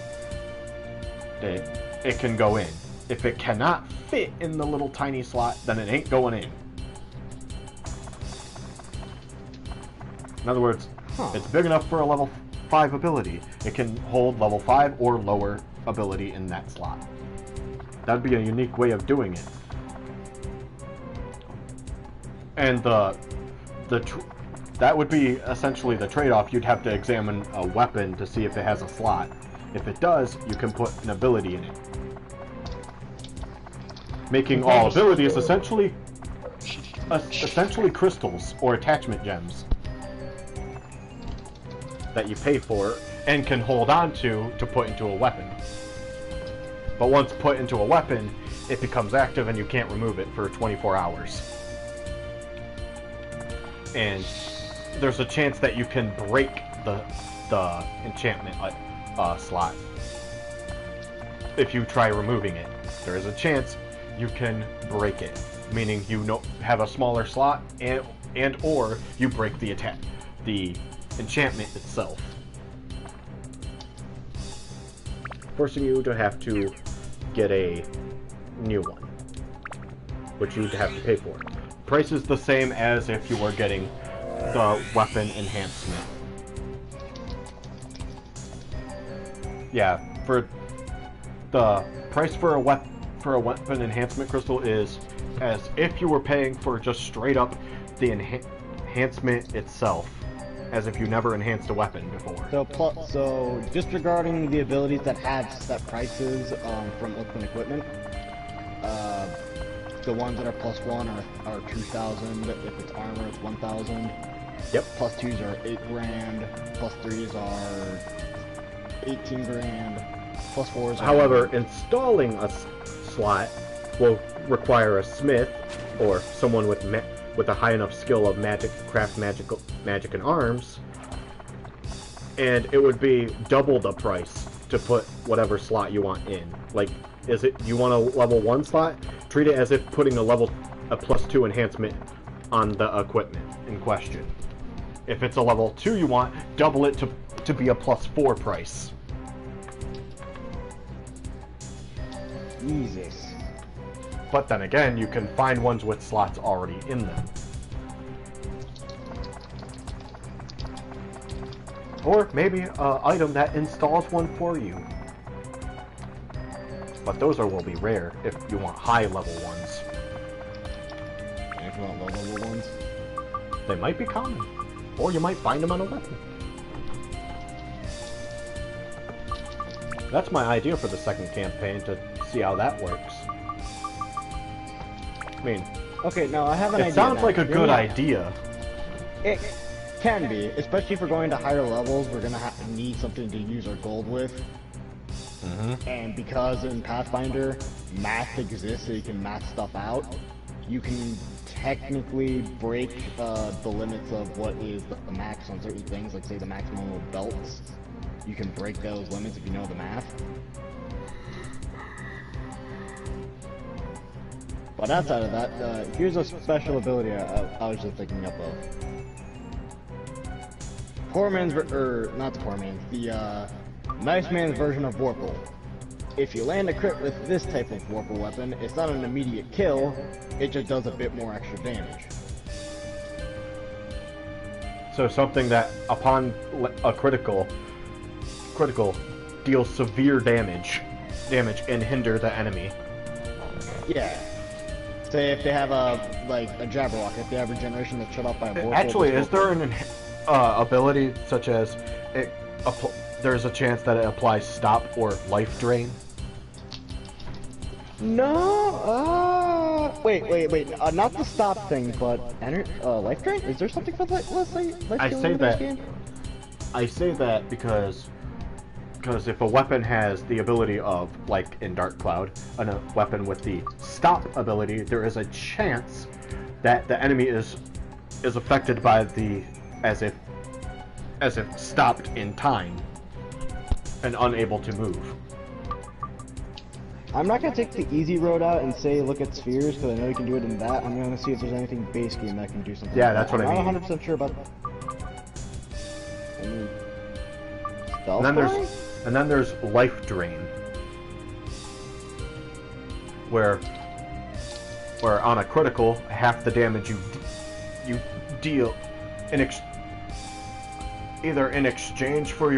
it can go in. If it cannot fit in the little tiny slot, then it ain't going in. In other words, it's big enough for a level 5 ability. It can hold level 5 or lower ability in that slot. That would be a unique way of doing it. And that would be essentially the trade-off. You'd have to examine a weapon to see if it has a slot. If it does, you can put an ability in it. Making all abilities essentially crystals or attachment gems that you pay for and can hold on to put into a weapon. But once put into a weapon, it becomes active and you can't remove it for 24 hours. And there's a chance that you can break the enchantment slot if you try removing it. There is a chance you can break it, meaning you have a smaller slot and or you break the enchantment itself, forcing you to have to get a new one, which you'd have to pay for. Price is the same as if you were getting the weapon enhancement. Yeah, for the price for a weapon enhancement crystal is as if you were paying for just straight up the enhancement itself, as if you never enhanced a weapon before. So disregarding the abilities that have set prices from open equipment, the ones that are +1 are 2,000. If it's armor, it's 1,000. Yep. +2s are 8 grand. +3s are 18 grand. +4s are... However, installing a slot will require a smith or someone with a high enough skill of magic and arms, and it would be double the price to put whatever slot you want in. Like, you want a level 1 slot? Treat it as if putting a +2 enhancement on the equipment in question. If it's a level 2 you want, double it to be a +4 price. Jesus. But then again, you can find ones with slots already in them. Or maybe an item that installs one for you. But those will be rare if you want high level ones. And if you want low level ones? They might be common. Or you might find them on a weapon. That's my idea for the second campaign, to see how that works. I mean... Okay, now I have an idea. It sounds like a good idea. It can be, especially if we're going to higher levels. We're gonna need something to use our gold with. And because in Pathfinder, math exists, so you can math stuff out, you can technically break the limits of what is the max on certain things, like say the maximum of belts. You can break those limits if you know the math. But outside of that, here's a special ability I was just thinking up of. Poor man's, not the poor man's, the nice man's version of Vorpal. If you land a crit with this type of Vorpal weapon, it's not an immediate kill, it just does a bit more extra damage. So something that, upon a critical, deals severe damage and hinder the enemy. Yeah. Say if they have a Jabberwock, if they have regeneration that's shut off by a Vorpal. Actually, is there an ability such as there's a chance that it applies stop or life drain? No. Wait. Not the stop thing, but life drain. Is there something for life drain in this game? I say that because Because if a weapon has the ability of, like in Dark Cloud, a weapon with the stop ability, there is a chance that the enemy is affected by the as if stopped in time and unable to move. I'm not gonna take the easy road out and say look at spheres because I know you can do it in that. I'm gonna see if there's anything base game that can do something. Yeah, like that's that. what I mean. I'm not 100% sure about. I mean, And then there's life drain, where on a critical, half the damage you deal either in exchange for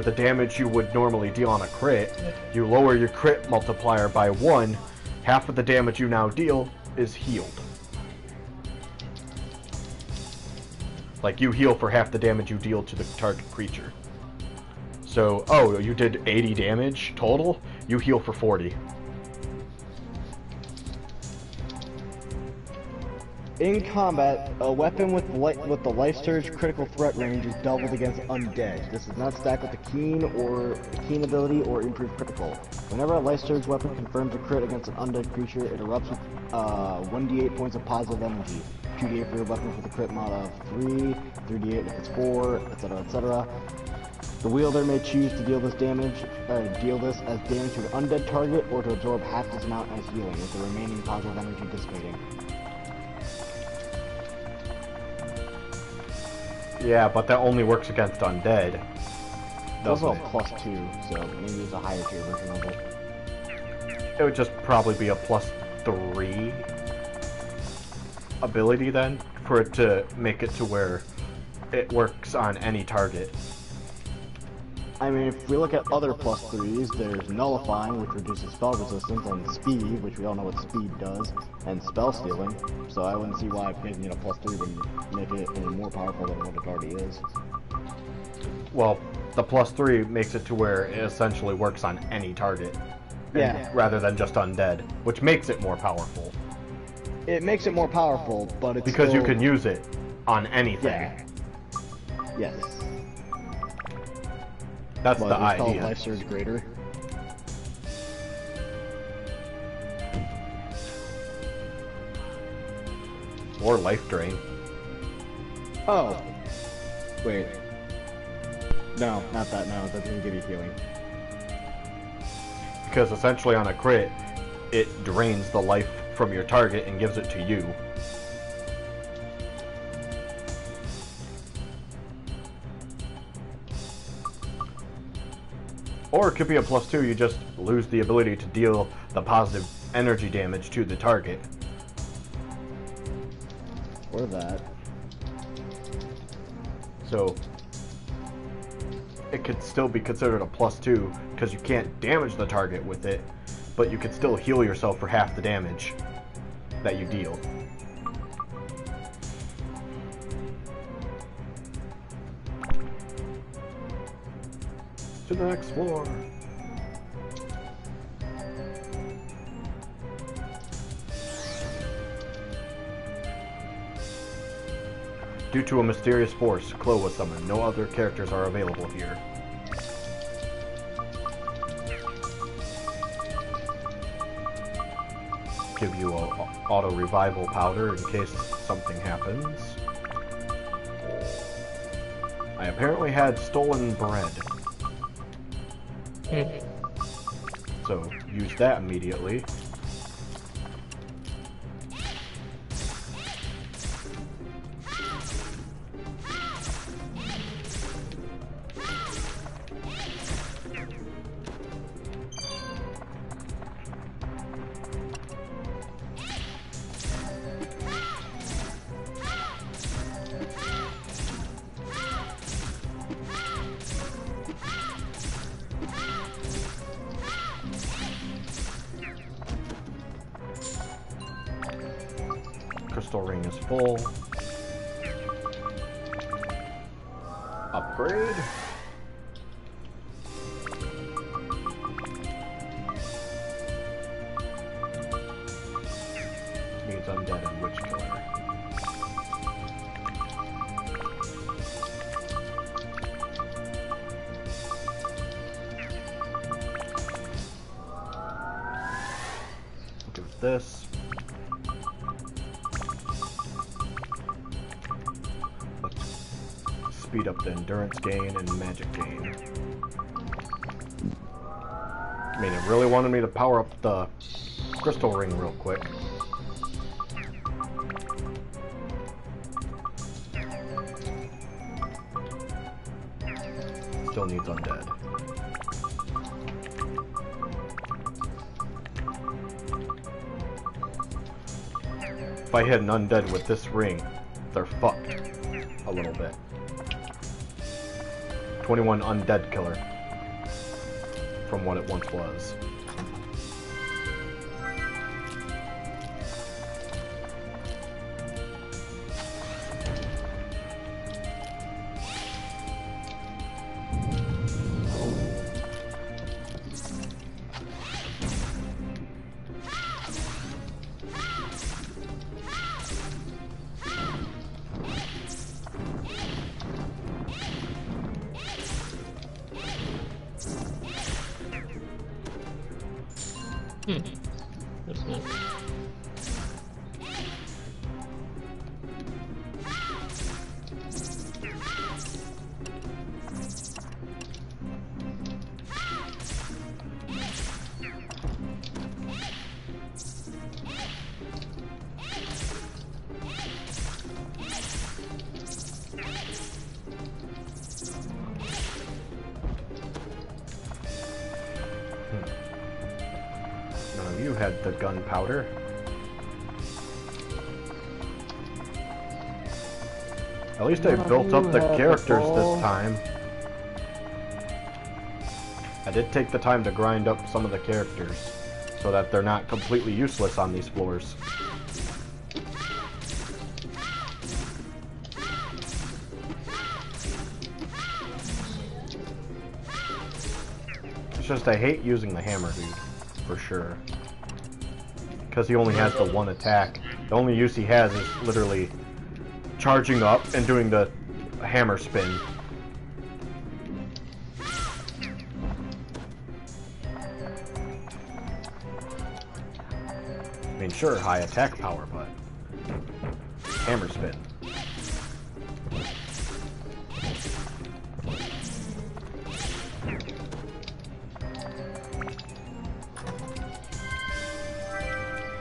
the damage you would normally deal on a crit, you lower your crit multiplier by 1, half of the damage you now deal is healed. Like, you heal for half the damage you deal to the target creature. So, oh, you did 80 damage total? You heal for 40. In combat, a weapon with the life surge critical threat range is doubled against undead. This does not stack with the keen ability or improved critical. Whenever a life surge weapon confirms a crit against an undead creature, it erupts with 1d8 points of positive energy. 2d8 for your weapon with a crit mod of 3, 3d8 if it's 4, etc., etc. The wielder may choose to deal this as damage to an undead target or to absorb half this amount as healing, with the remaining positive energy dissipating. Yeah, but that only works against undead. It's also a +2, so maybe it's a higher tier version of it. It would just probably be a +3 ability then, for it to make it to where it works on any target. I mean, if we look at other +3s, there's Nullifying, which reduces spell resistance, and Speed, which we all know what Speed does, and Spell Stealing. So I wouldn't see why making it a +3 would make it any more powerful than what it already is. Well, the +3 makes it to where it essentially works on any target. Yeah. Rather than just undead, which makes it more powerful. It makes it more powerful, but it's because still... you can use it on anything. Yeah. Yes. That's the idea. Life Surge greater. Or life drain. Oh. Wait. No, not that. No, that doesn't give you healing. Because essentially on a crit, it drains the life from your target and gives it to you. Or it could be a +2, you just lose the ability to deal the positive energy damage to the target. Or that. So, it could still be considered a +2, because you can't damage the target with it, but you could still heal yourself for half the damage that you deal. To the next floor. Due to a mysterious force, Chloe was summoned. No other characters are available here. Give you a auto revival powder in case something happens. I apparently had stolen bread. So, use that immediately. Crystal ring is full. Upgrade. Needs undead and witch killer. this. Let's speed up the endurance gain and magic gain. I mean, it really wanted me to power up the crystal ring real quick. Still needs undead. If I hit an undead with this ring, they're fucked a little bit. 21 undead killer from what it once was. That's nice. You had the gunpowder. At least I built up the characters this time. I did take the time to grind up some of the characters so that they're not completely useless on these floors. It's just I hate using the hammer dude, for sure. Because he only has the one attack. The only use he has is literally charging up and doing the hammer spin. I mean, sure, high attack power, but hammer spin.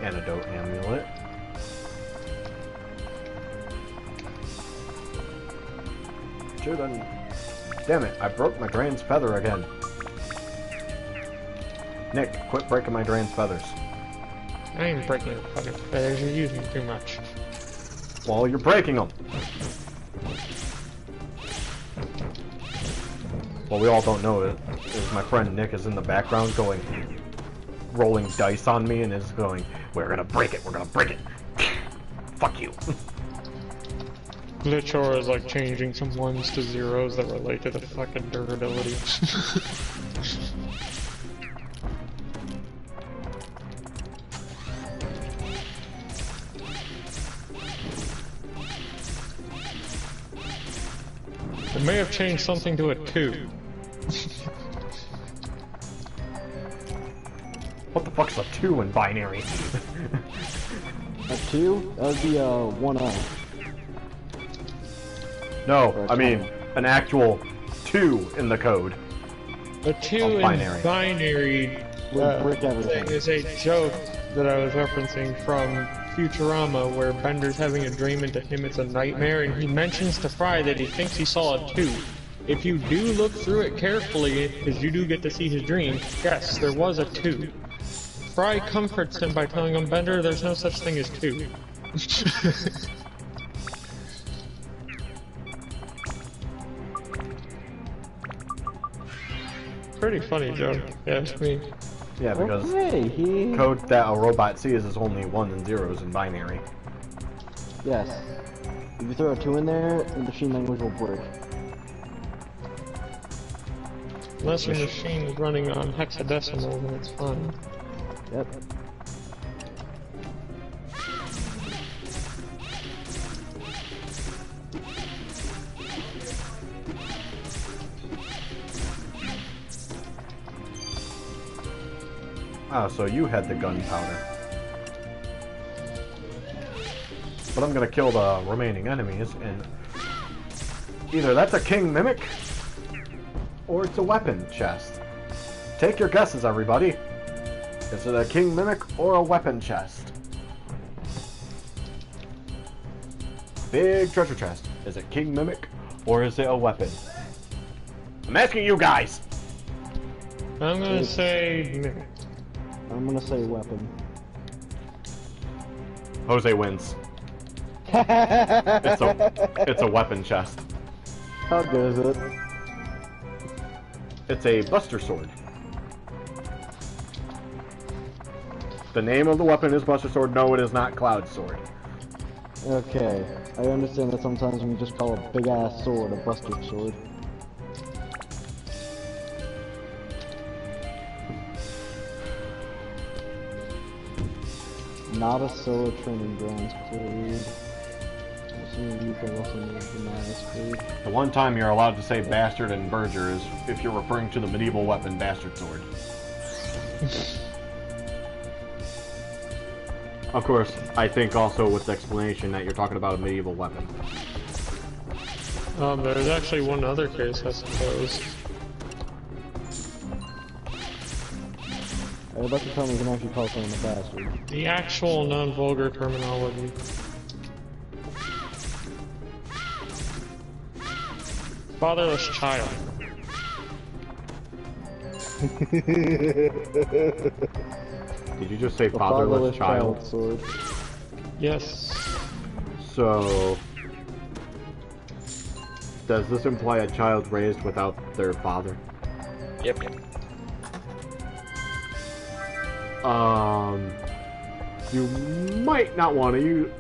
Antidote amulet. Sure then. Damn it, I broke my Draen's feather again. Nick, quit breaking my Draen's feathers. I ain't breaking your fucking feathers, you're using too much. Well, you're breaking them. Well, we all don't know it. My friend Nick is in the background going, rolling dice on me and is going, we're gonna break it, we're gonna break it. Fuck you. Glitchor is like changing some ones to zeros that relate to the fucking durability. It may have changed something to a 2. What the fuck's a 2 in binary? A 2? That would be a 1-0. No, I mean an actual 2 in the code. A 2 in binary Brick everything. thing is a joke that I was referencing from Futurama, where Bender's having a dream and to him it's a nightmare, and he mentions to Fry that he thinks he saw a 2. If you do look through it carefully, because you do get to see his dream, yes, there was a 2. Fry comforts him by telling him, Bender, there's no such thing as 2. Pretty funny joke, yeah, it's me. Yeah, because Okay, code that a robot sees is only 1s and 0s in binary. Yes. If you throw a 2 in there, the machine language will work. Unless your machine is running on hexadecimal, then it's fine. Yep. Ah, so you had the gunpowder. but I'm gonna kill the remaining enemies, and either that's a king mimic, or it's a weapon chest. Take your guesses, everybody. Is it a king mimic or a weapon chest? Big treasure chest. Is it king mimic or is it a weapon? I'm asking you guys! I'm gonna say mimic. I'm gonna say weapon. Jose wins. It's a weapon chest. How good is it? It's a Buster Sword. The name of the weapon is Buster Sword. No, it is not Cloud Sword. Okay, I understand that sometimes when you just call a big ass sword a Buster Sword. Not a solo training grounds cleared. The one time you're allowed to say bastard and burger is if you're referring to the medieval weapon Bastard Sword. Of course, I think also with the explanation that you're talking about a medieval weapon. There's actually one other case, I suppose. I was about to tell me you can actually call someone a bastard. The actual non-vulgar terminology. Fatherless child. Did you just say fatherless child? Sword. Yes. So, does this imply a child raised without their father? Yep. You might not want to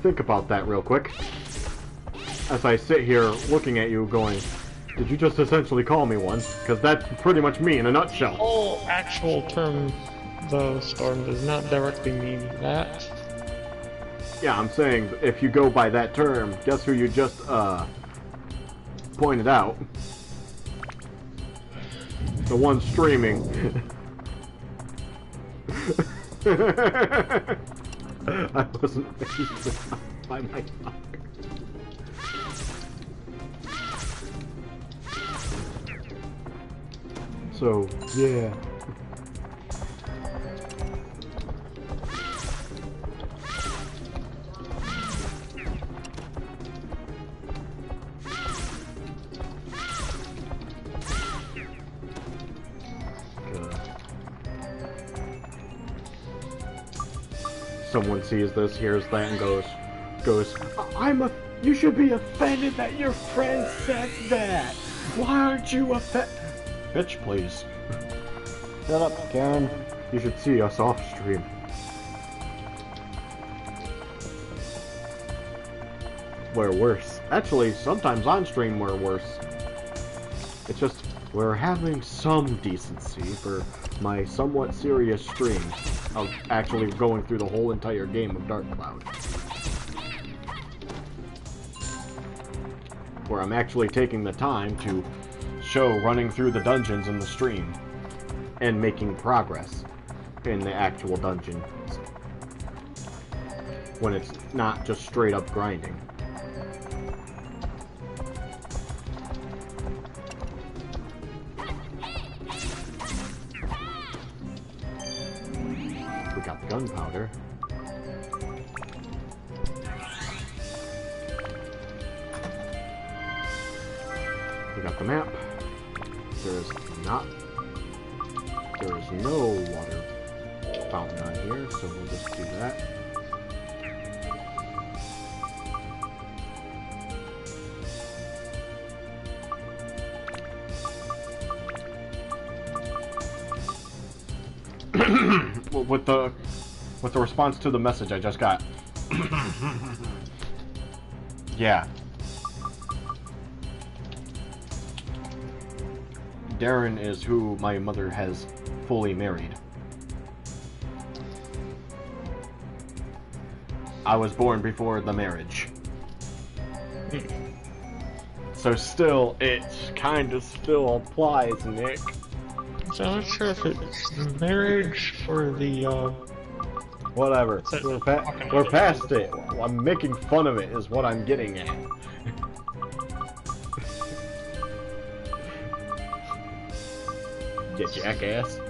think about that real quick. As I sit here looking at you going, did you just essentially call me one? Because that's pretty much me in a nutshell. The whole actual term, though, Storm, does not directly mean that. Yeah, I'm saying, if you go by that term, guess who you just, pointed out? The one streaming. I wasn't by my fuck. So, yeah. Someone sees this, hears that, and goes, you should be offended that your friend said that. Why aren't you offended? Bitch, please. Shut up, Karen. You should see us off stream. We're worse. Actually, sometimes on stream we're worse. It's just, we're having some decency for my somewhat serious stream of actually going through the whole entire game of Dark Cloud. Where I'm actually taking the time to show running through the dungeons in the stream and making progress in the actual dungeon when it's not just straight up grinding. We got gunpowder. We got the map. There is no water fountain on here, so we'll just do that. with the response to the message I just got. Yeah. Darren is who my mother has fully married. I was born before the marriage. So still, it kind of still applies, Nick. So I'm not sure if it's marriage for the, Whatever. It's a We're fucking past it. I'm making fun of it is what I'm getting at. You jackass.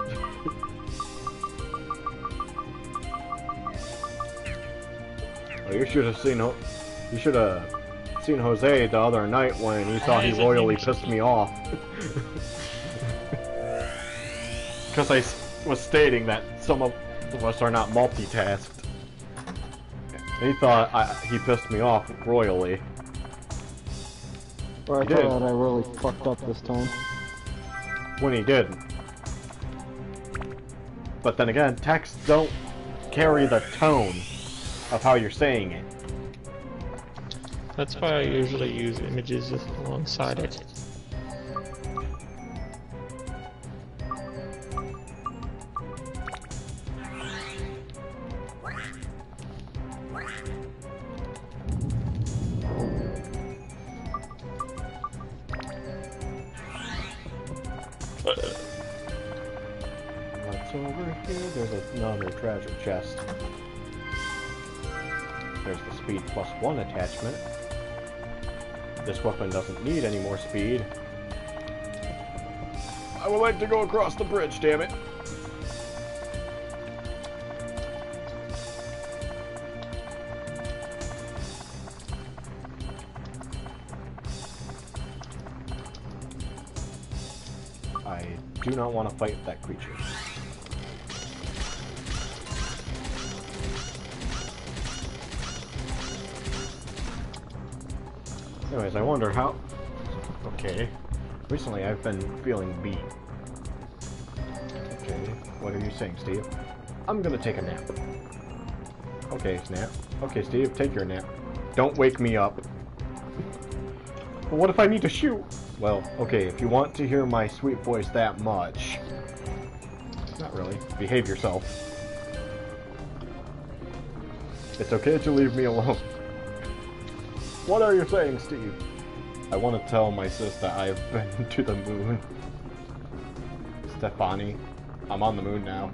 Well, you should have seen Jose the other night when he thought he royally pissed me off. Because I was stating that some of us are not multitasked. He thought he pissed me off royally. Or I He did. thought I really fucked up this time. When he didn't. But then again, texts don't carry the tone of how you're saying it. That's why I usually use images alongside it. What's over here? There's another treasure chest. There's the speed +1 attachment. This weapon doesn't need any more speed. I would like to go across the bridge, damn it. I do not want to fight that creature. Anyways, I wonder how... Okay. Recently I've been feeling beat. Okay, what are you saying, Steve? I'm gonna take a nap. Okay, Snap. Okay, Steve, take your nap. Don't wake me up. But what if I need to shoot? Well, okay, if you want to hear my sweet voice that much... Not really. Behave yourself. It's okay to leave me alone. What are you saying, Steve? I want to tell my sister I've been to the moon. Stefani, I'm on the moon now.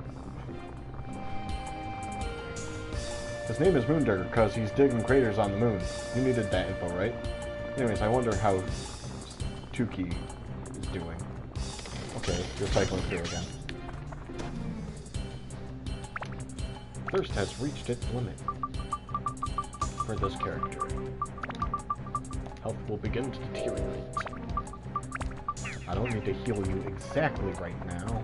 His name is Moondigger because he's digging craters on the moon. You needed that info, right? Anyways, I wonder how Tuki is doing. Okay, you're cycling through again. Thirst has reached its limit for this character. Health will begin to deteriorate. I don't need to heal you exactly right now.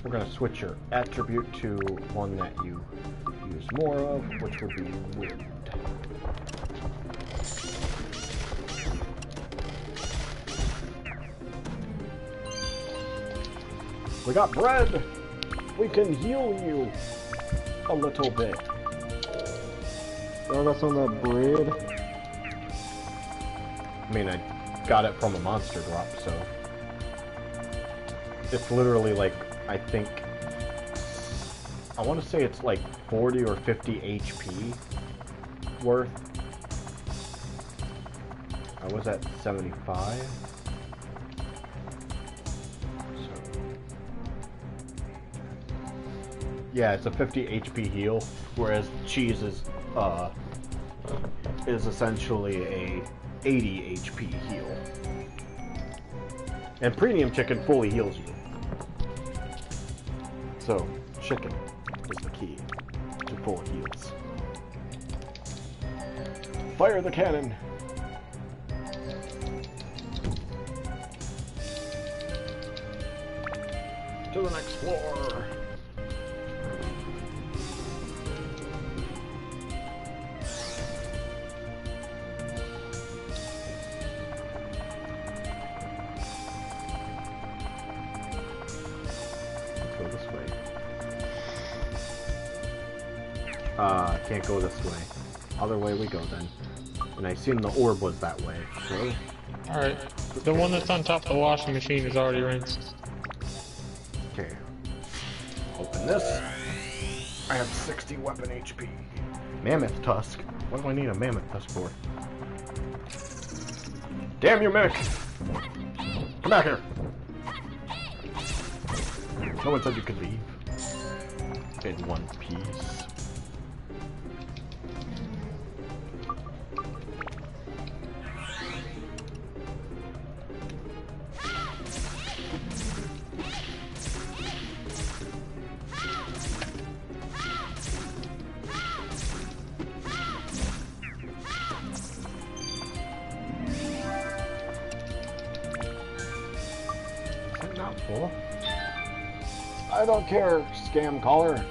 We're going to switch your attribute to one that you use more of, which would be wind. We got bread! We can heal you a little bit. Oh, that's on that bread. I mean, I got it from a monster drop, so... It's literally like, I think... I want to say it's like 40 or 50 HP worth. I was at 75. Yeah, it's a 50 HP heal, whereas cheese is essentially a 80 HP heal. And premium chicken fully heals you. So, chicken is the key to full heals. Fire the cannon! To the next floor! Can't go this way. Other way we go then. And I assume the orb was that way, so... Alright. The one that's on top of the washing machine is already rinsed. Okay. Open this. I have 60 weapon HP. Mammoth Tusk. What do I need a mammoth tusk for? Damn you, mimic! Come back here! No one said you could leave. In one piece. Not full. I don't care, scam caller.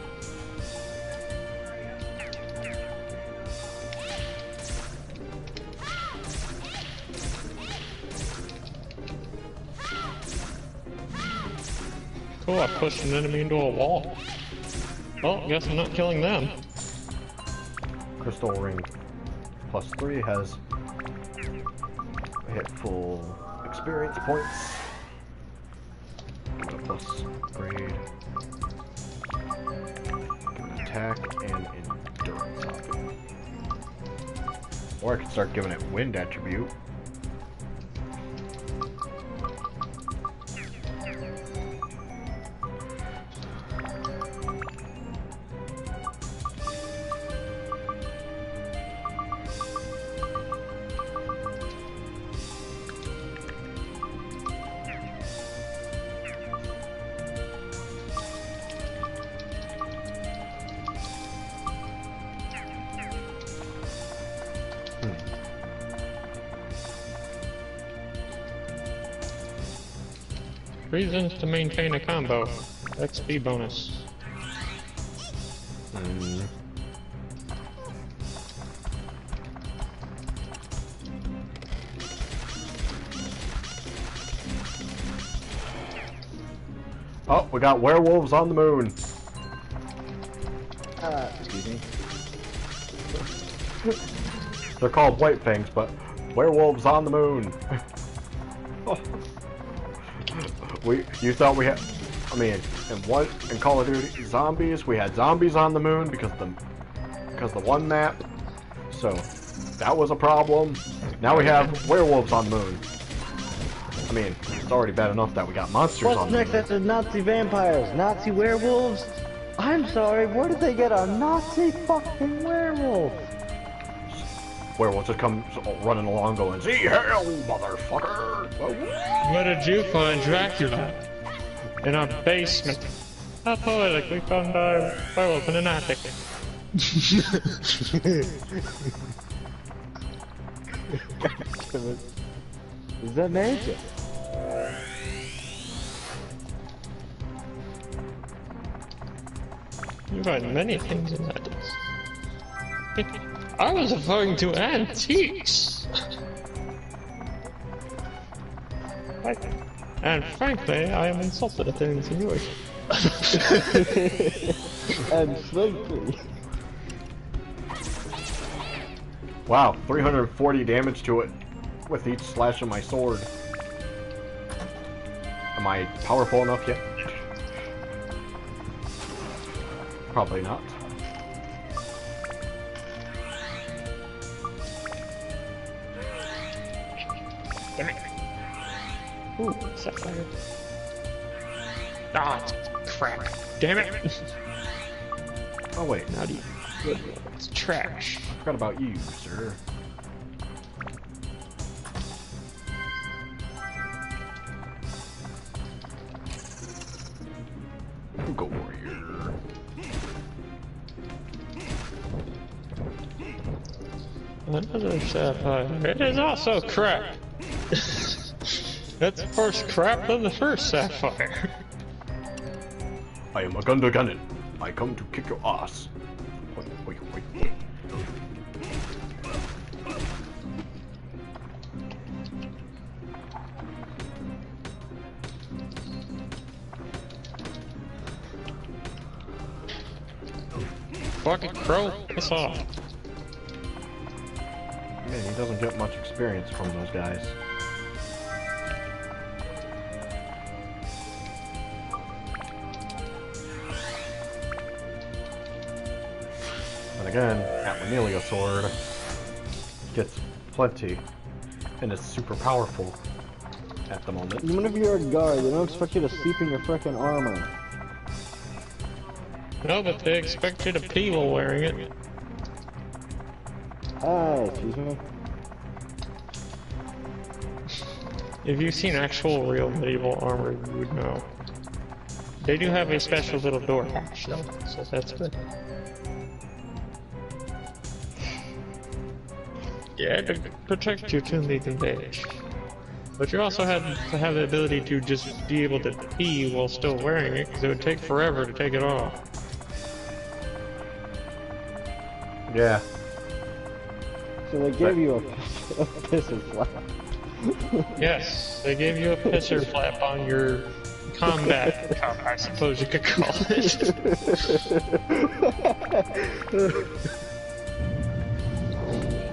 Cool, I pushed an enemy into a wall. Well, guess I'm not killing them. Crystal ring +3 has hit full experience points. Give it a plus grade. Give it attack and endurance option. Or I could start giving it wind attribute. Reasons to maintain a combo. XP bonus. Oh, we got werewolves on the moon. Excuse me. They're called white fangs, but werewolves on the moon. You thought we had, I mean, in Call of Duty Zombies, we had zombies on the moon because the one map, so that was a problem. Now we have werewolves on the moon. I mean, it's already bad enough that we got monsters What's on the next moon. after Nazi vampires? Nazi werewolves? I'm sorry, where did they get a Nazi fucking werewolf? Werewolves just come running along going, "See hell, motherfucker!" Where did you find Dracula? In a basement. How poetic, we found our werewolf in an attic. Is that magic? You find many things in attics. I was referring to antiques! And frankly, I am insulted at the insinuation. And frankly. Wow, 340 damage to it with each slash of my sword. Am I powerful enough yet? Probably not. Damn it. Ooh, sapphire. Ah, crap. Damn it! Oh wait, Naughty. Good. It's trash. I forgot about you, sir. Go warrior. Another sapphire. It is also crap. That's first crap than the first sapphire. I am a Gunda Gunnin. I come to kick your ass. Oi, oi, oi, oi. Fucking crow, piss off. Man, he doesn't get much experience from those guys. And again, at Lemelia sword. plenty, and it's super powerful at the moment. Even if you're a guard, they don't expect you to sleep in your frickin' armor. No, but they expect you to pee while wearing it. Excuse me? If you've seen actual real medieval armor, you would know. They do have a special little door hatch though, so that's good. Yeah, to protect you from the invaders. But you also have to have the ability to just be able to pee while still wearing it, because it would take forever to take it off. Yeah. So they gave you a pisser flap. Yes, they gave you a pisser flap on your combat cup, I suppose you could call it.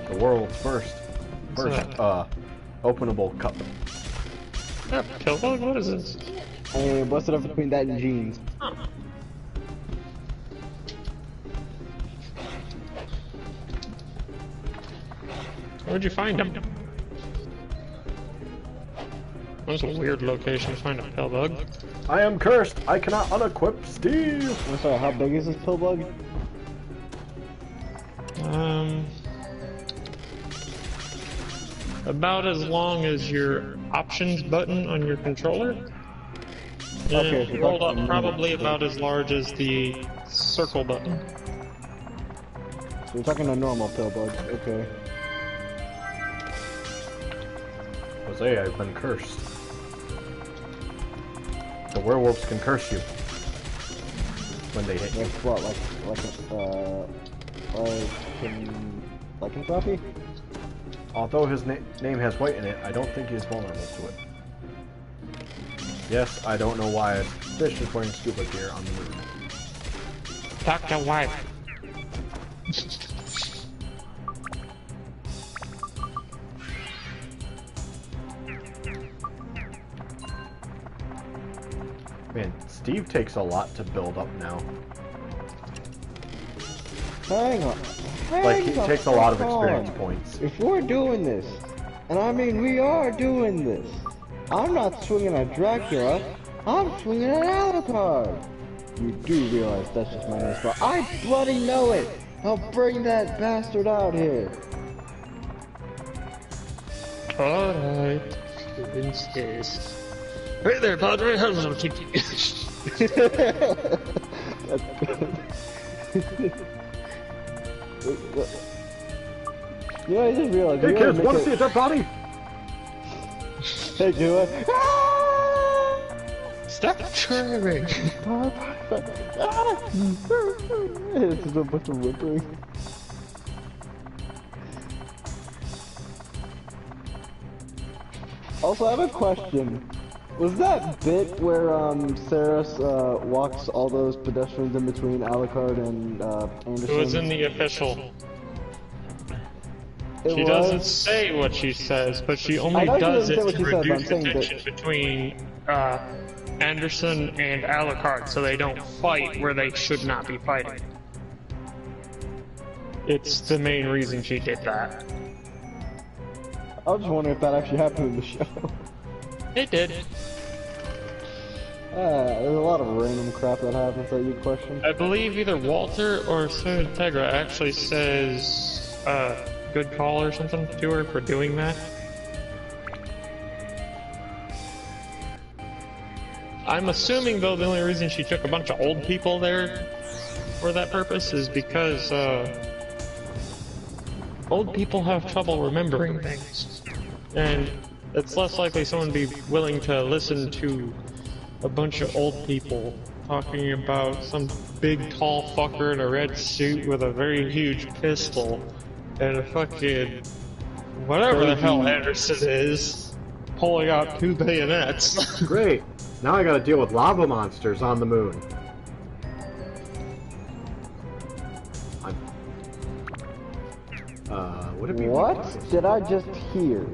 The world's first openable cup. Yeah, Pillbug, what is this? I busted up between that and jeans. Huh. Where'd you find him? That's a weird location to find a Pillbug. I am cursed. I cannot unequip Steve. I'm sorry, how big is this pill bug? About as long as your options button on your controller. Okay, And rolled up probably about as large as the circle button. So we're talking a normal pill bug, okay. Jose, I've been cursed. The werewolves can curse you when they hit you. Like what, lycanthropy? Although his name has white in it, I don't think he is vulnerable to it. Yes, I don't know why a fish is wearing scuba gear on the moon. Talk to wife. Man, Steve takes a lot to build up now. Hang on. Like, he takes a lot of experience points. If we're doing this, and I mean we are doing this, I'm not swinging at Dracula, I'm swinging at Alucard. You do realize that's just my name spell. I bloody know it! I'll bring that bastard out here. Alright. Stairs. Hey there, Padre, how's it keep you? That's good. You know, I just realized. Hey kids, want to see a dead body? Hey, do it. Stop trying. This is a bunch of whimpering. Also, I have a question. Was that bit where Saris walks all those pedestrians in between Alucard and Anderson? It was in the official. It She was? doesn't say what she says, but she only know she does doesn't say it what to she says, but I'm reduce the saying that- tension between Anderson and Alucard, so they don't fight where they should not be fighting. It's the main reason she did that. I was just wondering if that actually happened in the show. It did. There's a lot of random crap that happens that you question. I believe either Walter or Tegra actually says, good call or something to her for doing that. I'm assuming, though, the only reason she took a bunch of old people there for that purpose is because, old people have trouble remembering things. And it's less likely someone would be willing to listen to a bunch of old people talking about some big tall fucker in a red suit with a very huge pistol and a fucking whatever the hell Anderson is pulling out 2 bayonets. Great. Now I gotta deal with lava monsters on the moon. Would it be What did I just hear?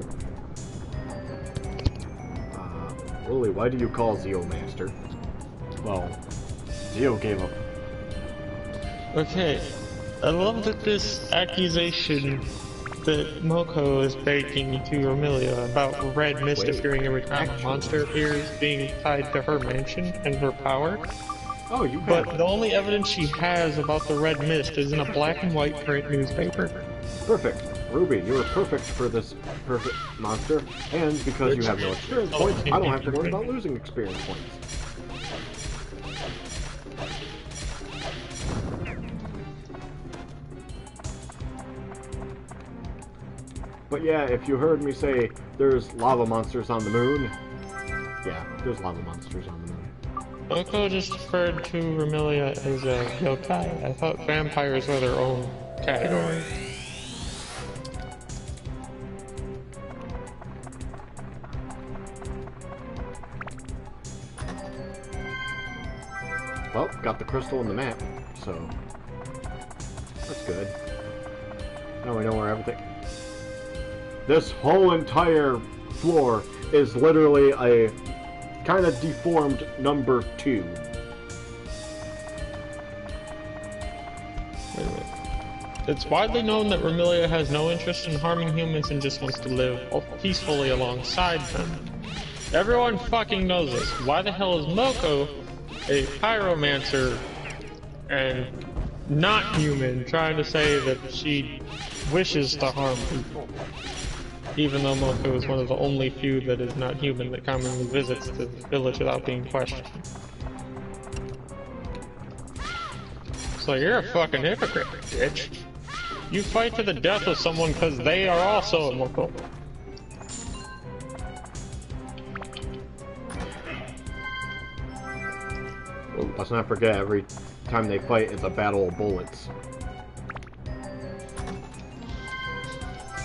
Really, why do you call Zeo Master? Well, Zeo gave up. Okay, I love that this accusation that Moko is begging to Romelia about red mist Wait, appearing every time a actually- monster appears, being tied to her mansion and her power. Oh, you But have. the only evidence she has about the red mist is in a black and white print newspaper. Perfect. Ruby, you are perfect for this perfect monster, and because you have no experience points, I don't have to worry about losing experience points. But yeah, if you heard me say there's lava monsters on the moon, yeah, there's lava monsters on the moon. Moko just referred to Romelia as a yokai. I thought vampires were their own category. Well, got the crystal in the map, so that's good. Now we know where everything... This whole entire floor is literally a kind of deformed number 2. It's widely known that Romelia has no interest in harming humans and just wants to live peacefully alongside them. Everyone fucking knows this. Why the hell is Moko, a pyromancer and not human, trying to say that she wishes to harm people? Even though Moko is one of the only few that is not human that commonly visits the village without being questioned. So you're a fucking hypocrite, bitch. You fight to the death with someone because they are also a Moko. Let's not forget, every time they fight, it's a battle of bullets.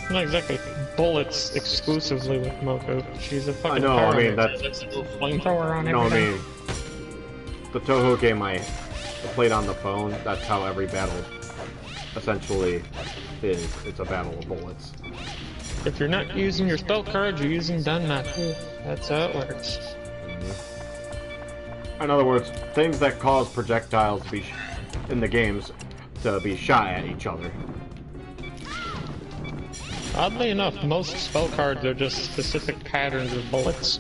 Not exactly bullets exclusively with Moko. She's a fucking I know, I mean, pyromancer. that's... A little flamethrower on No, I everything. mean, the Toho game I played on the phone, that's how every battle essentially is. It's a battle of bullets. If you're not using your spell cards, you're using Danmaku. That's how it works. In other words, things that cause projectiles to be in the games to be shot at each other. Oddly enough, most spell cards are just specific patterns of bullets.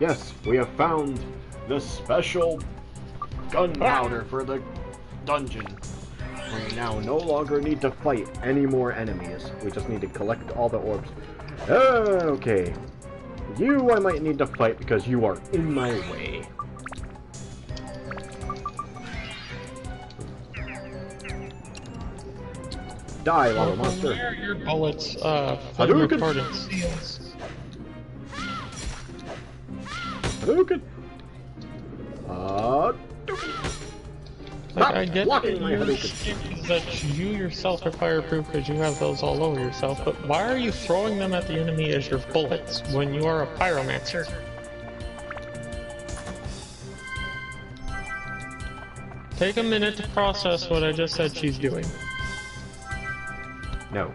Yes, we have found the special gunpowder for the dungeon. We now no longer need to fight any more enemies. We just need to collect all the orbs. Okay. You I might need to fight because you are in my way. Die, lava monster. Where are your bullets, flame Hadouken! retardant seals? Hadouken! Like, I get blocking that my your Hadouken. shtick is that you yourself are fireproof because you have those all over yourself, but why are you throwing them at the enemy as your bullets when you are a pyromancer? Take a minute to process what I just said she's doing. No.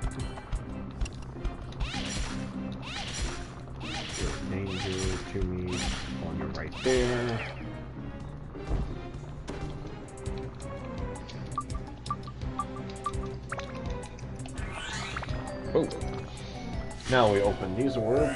You're a danger to me while you're right there. Oh. Now we open these orbs.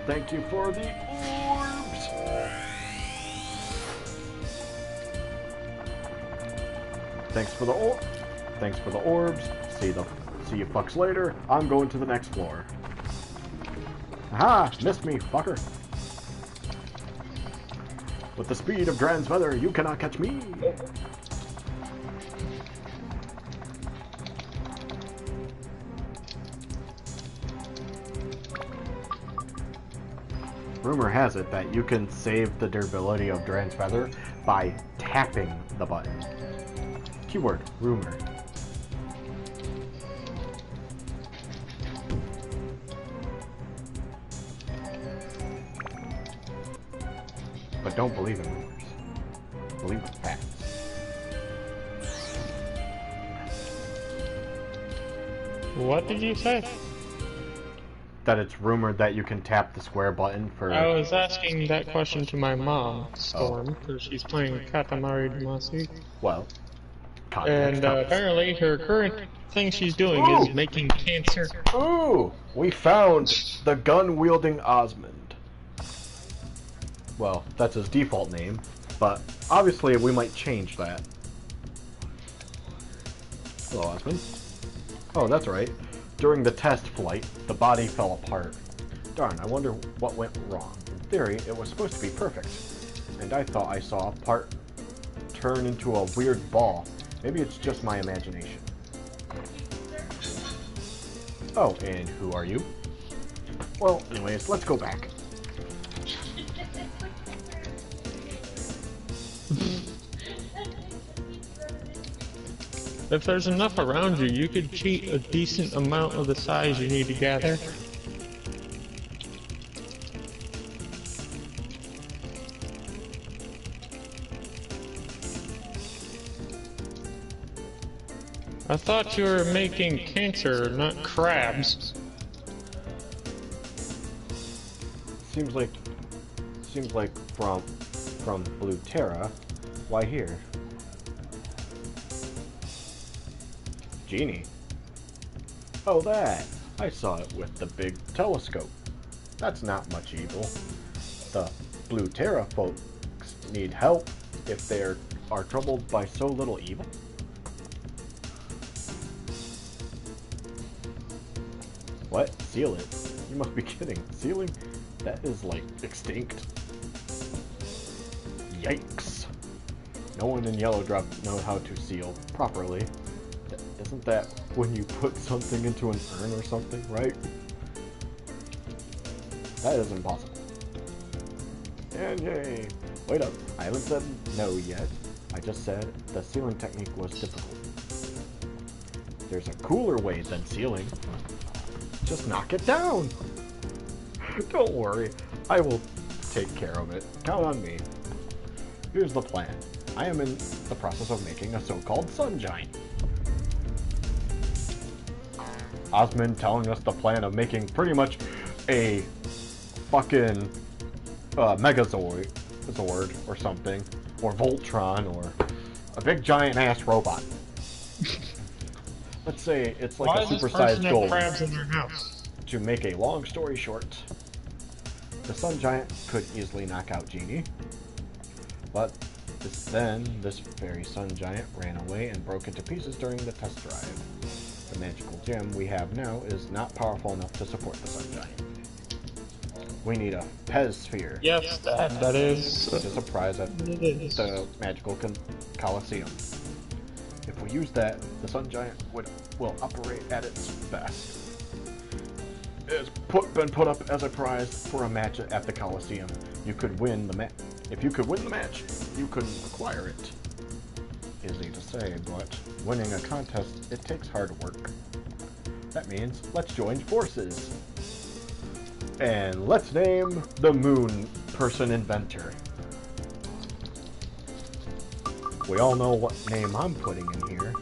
Thank you for the orbs! Thanks for the Thanks for the orbs. See you fucks later. I'm going to the next floor. Aha! Missed me, fucker. With the speed of Dran's feather, you cannot catch me. Rumor has it that you can save the durability of Dran's feather by tapping the button. Keyword, rumor. but don't believe in rumors. Believe in facts. What did you say? That it's rumored that you can tap the square button for... I was asking that question to my mom, Storm, because she's playing Katamari Damacy. Well, And context counts. apparently her current thing she's doing is making cancer. Ooh! We found the gun-wielding Osmond. Well, that's his default name, but obviously we might change that. Hello, Osmond. Oh, that's right. During the test flight, the body fell apart. Darn, I wonder what went wrong. In theory, it was supposed to be perfect. And I thought I saw a part turn into a weird ball. Maybe it's just my imagination. Oh, and who are you? Well, anyways, let's go back. If there's enough around you, you could cheat a decent amount of the size you need to gather. I thought you were making cancer, not crabs. Seems like from Blue Terra. Why here? Genie. Oh, that! I saw it with the big telescope. That's not much evil. The Blue Terra folks need help if they are troubled by so little evil. What? Seal it? You must be kidding. Sealing? That is like extinct. Yikes. No one in Yellow Drop knows how to seal properly. Isn't that when you put something into an urn or something, right? That is impossible. And yay! Wait up, I haven't said no yet. I just said the sealing technique was difficult. There's a cooler way than sealing. Just knock it down! Don't worry, I will take care of it. Count on me. Here's the plan. I am in the process of making a so-called sun giant. Osmond telling us the plan of making pretty much a fucking Megazord or something, or Voltron, or a big giant ass robot. Let's say it's like a supersized goal. Crabs in their house? To make a long story short, the sun giant could easily knock out Genie, but this very sun giant ran away and broke into pieces during the test drive. The magical gem we have now is not powerful enough to support the sun giant. We need a Pez sphere. Yes, that is. Which is a prize at the magical Coliseum. If we use that, the sun giant will operate at its best. It's been put up as a prize for a match at the Coliseum. You could win the match. If you could win the match, you couldn't acquire it. Easy to say, but winning a contest, it takes hard work. That means let's join forces. And let's name the Moon Person Inventor. We all know what name I'm putting in here.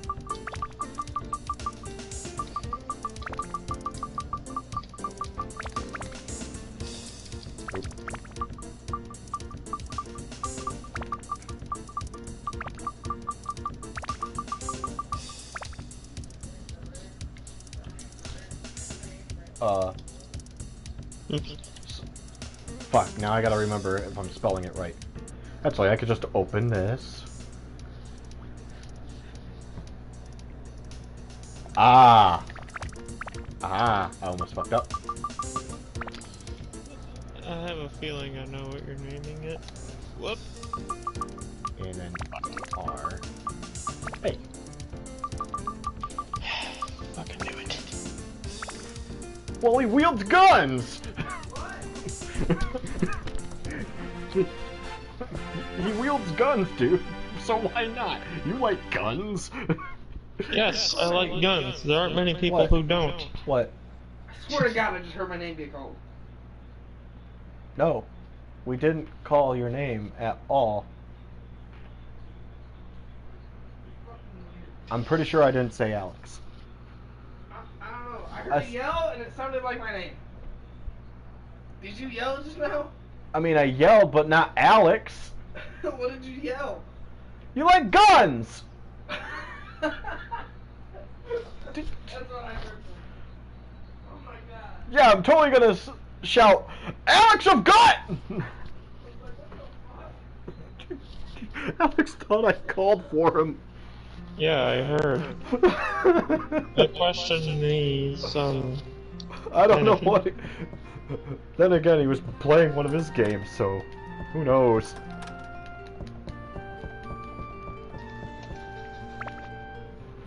Fuck, now I gotta remember if I'm spelling it right. Actually, I could just open this. I almost fucked up. I have a feeling I know what you're naming it. Whoop. And then R. Hey. Fucking knew it. Well, he wields guns! He wields guns, dude. So why not? You like guns? Yes, I like guns. There aren't many people What? who don't. What? I swear to God, I just heard my name get called. No. We didn't call your name at all. I'm pretty sure I didn't say Alex. I don't know. I heard you yell and it sounded like my name. Did you yell just now? I mean, I yelled, but not Alex. What did you yell? You like guns! That's what I heard. Oh my god. Yeah, I'm totally gonna shout, Alex of gun! Alex thought I called for him. Yeah, I heard. The question is, I don't know what. Then again, he was playing one of his games, so who knows?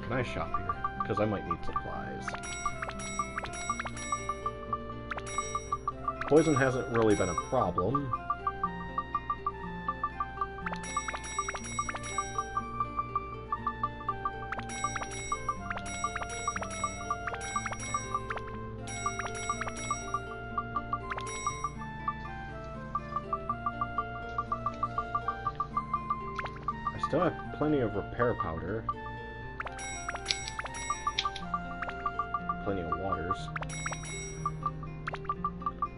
Can I shop here? Because I might need supplies. Poison hasn't really been a problem. I still have plenty of repair powder. Plenty of waters.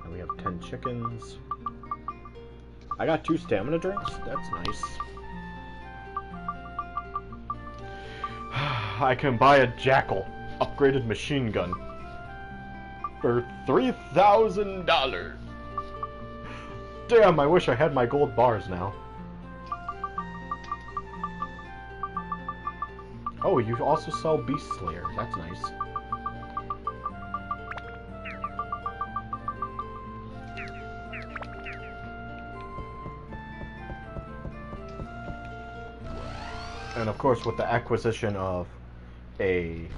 And we have 10 chickens. I got 2 stamina drinks. That's nice. I can buy a jackal upgraded machine gun for $3,000. Damn, I wish I had my gold bars now. Oh, you also sell Beast Slayer. That's nice. And of course, with the acquisition of a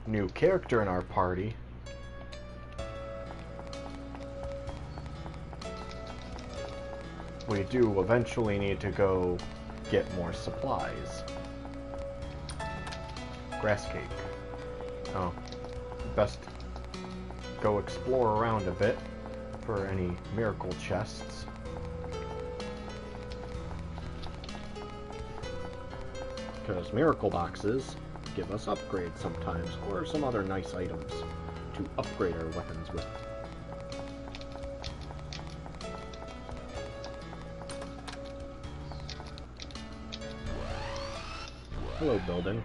new character in our party, we do eventually need to go get more supplies. Grass cake. Oh, best go explore around a bit for any miracle chests. Because miracle boxes give us upgrades sometimes, or some other nice items to upgrade our weapons with. Hello, building.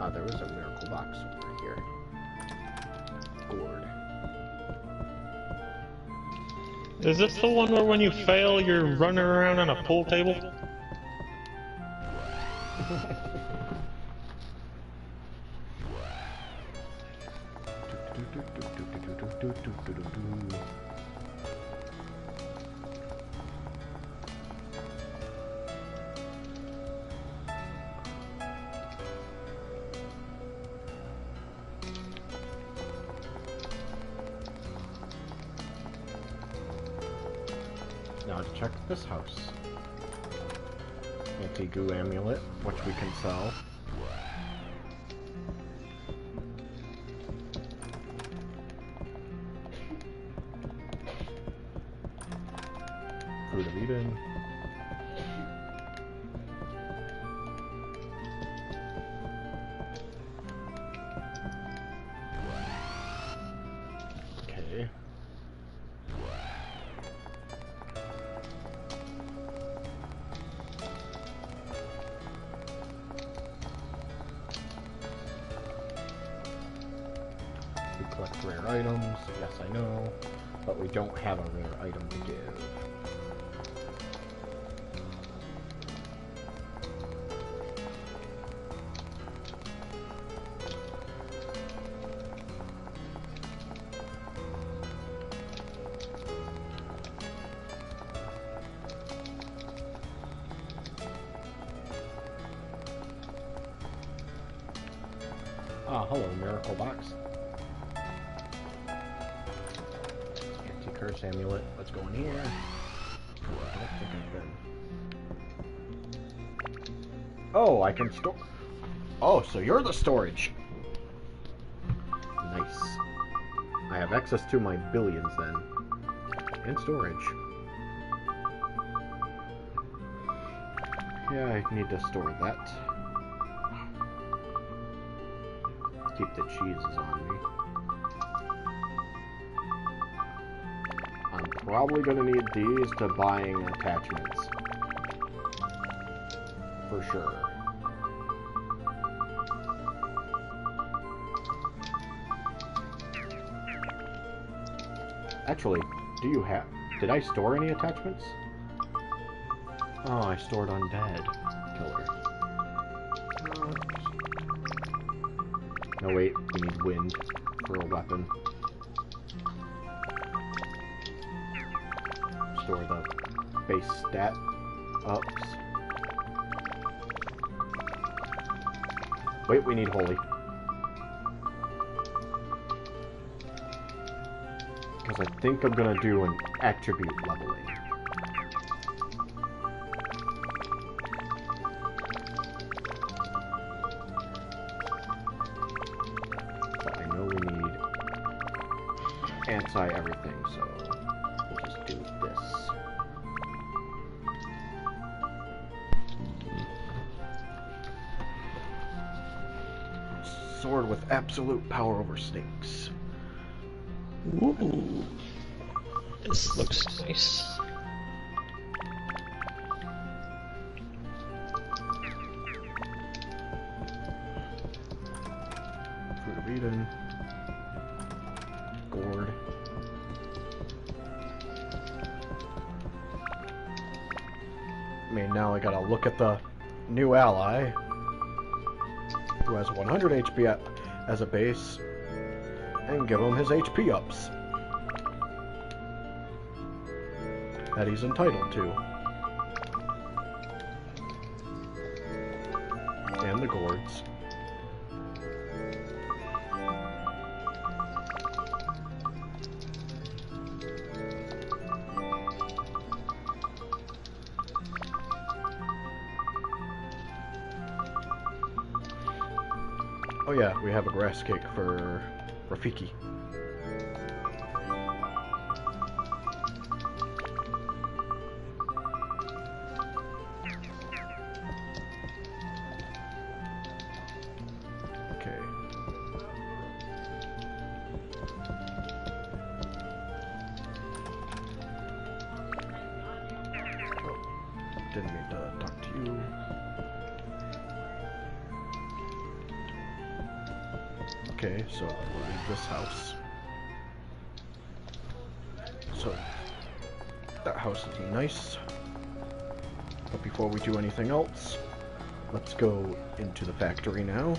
Ah, there is a miracle box over here. Gourd. is this the one where when you fail, you're running around on a pool table? Now to check this house. Anti-goo amulet, which we can sell. Fruit of Eden. Okay. We collect rare items, yes I know, but we don't have a rare item to give. Ah, hello, Miracle Box. Anti-curse amulet. Let's go in here. I don't think I've been. Oh, I can store. Oh, so you're the storage. Nice. I have access to my billions then. And storage. Yeah, I need to store that. Keep the cheeses on me. I'm probably gonna need these to buying attachments. For sure. Actually, do you have... Did I store any attachments? Oh, I stored undead killer. No, wait, we need wind for a weapon. Store the base stat ups. Wait, we need holy. Because I think I'm gonna do an attribute leveling. Anti-everything, so we'll just do this. Sword with absolute power over snakes. Ooh. This looks nice. Fruit of Eden. Gourd. I mean, now I gotta look at the new ally, who has 100 HP as a base, and give him his HP ups that he's entitled to. And the gourds. Oh yeah, we have a grass cake for Rafiki. Okay. Oh, didn't mean to talk to you. Okay, so we'll leave this house. So, that house is nice. But before we do anything else, let's go into the factory now.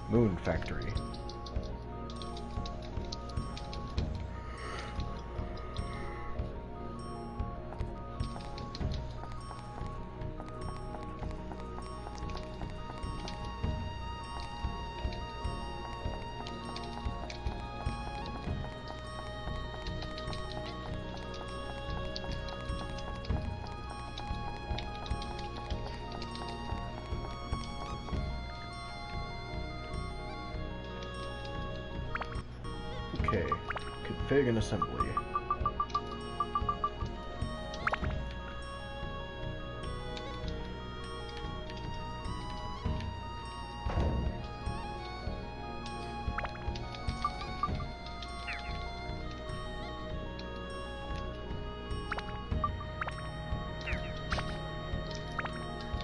Moon Factory. Okay, config and assembly.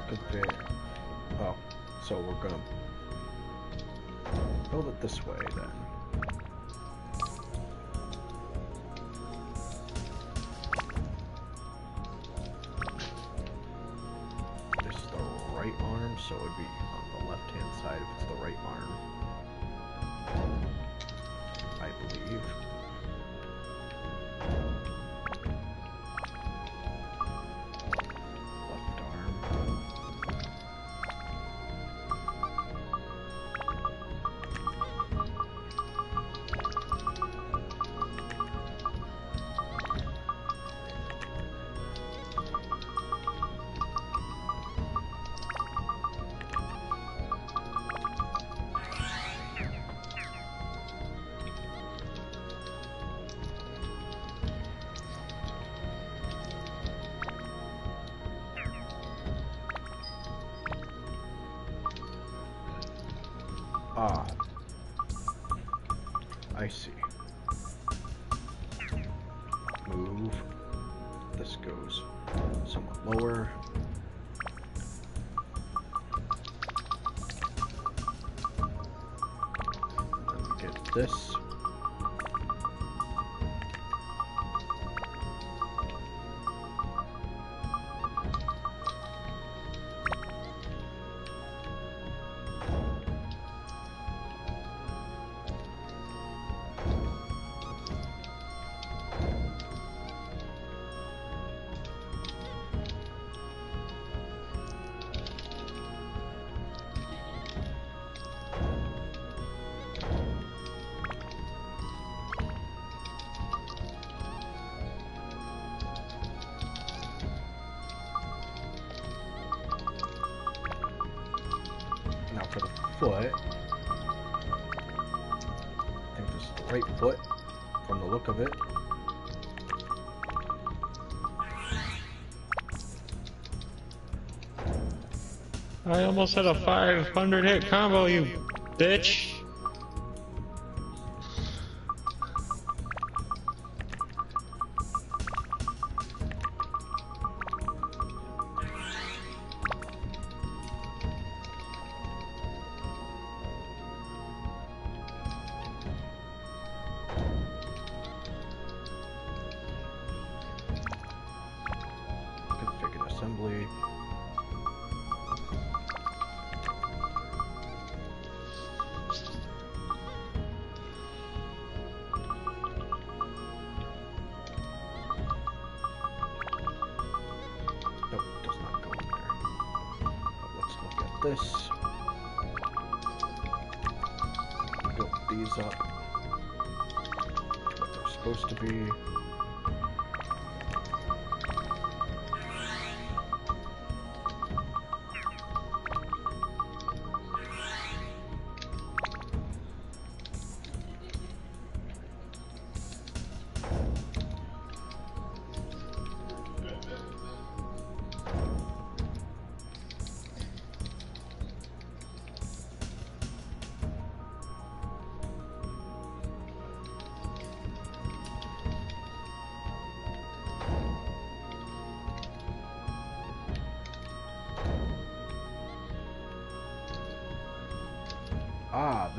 Config. Oh, so we're gonna build it this way then. Right arm, so it would be on the left hand side if it's the right arm, I believe. Left arm. Ah. I see. Move. This goes somewhat lower. Then we get this. Now for the foot. I think this is the right foot from the look of it. I almost had a 500 hit combo, you bitch. Configure assembly. Nope, does not go in there. But let's look at this. Build these up to what they're supposed to be. Ah,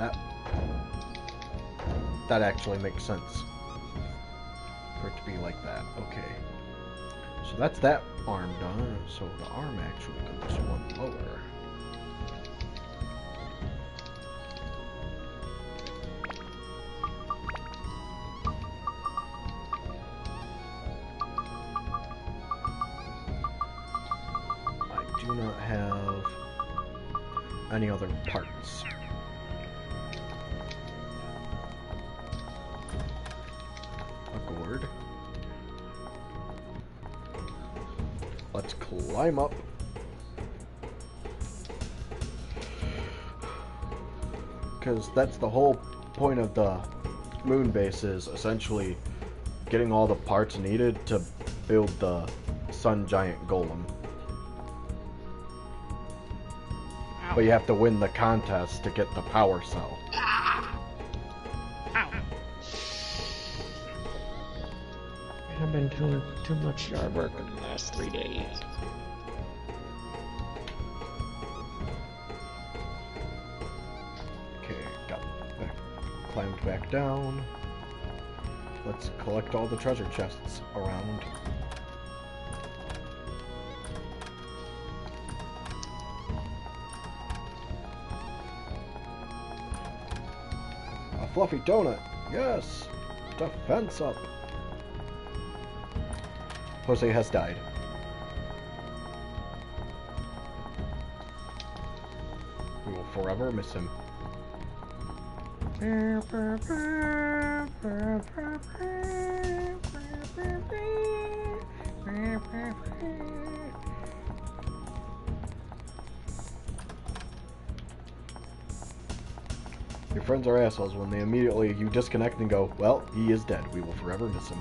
that actually makes sense for it to be like that. Okay, so that's that arm done. So the arm actually goes one lower. I do not have any other parts. A gourd. Let's climb up. Because that's the whole point of the moon base, is essentially getting all the parts needed to build the sun giant golem. But you have to win the contest to get the power cell. I've been doing too much yard work in the last 3 days. Okay, climbed back down. Let's collect all the treasure chests around. A fluffy donut, yes! Defense up! Jose has died. We will forever miss him. Your friends are assholes when they immediately, you disconnect and go, well, he is dead. We will forever miss him.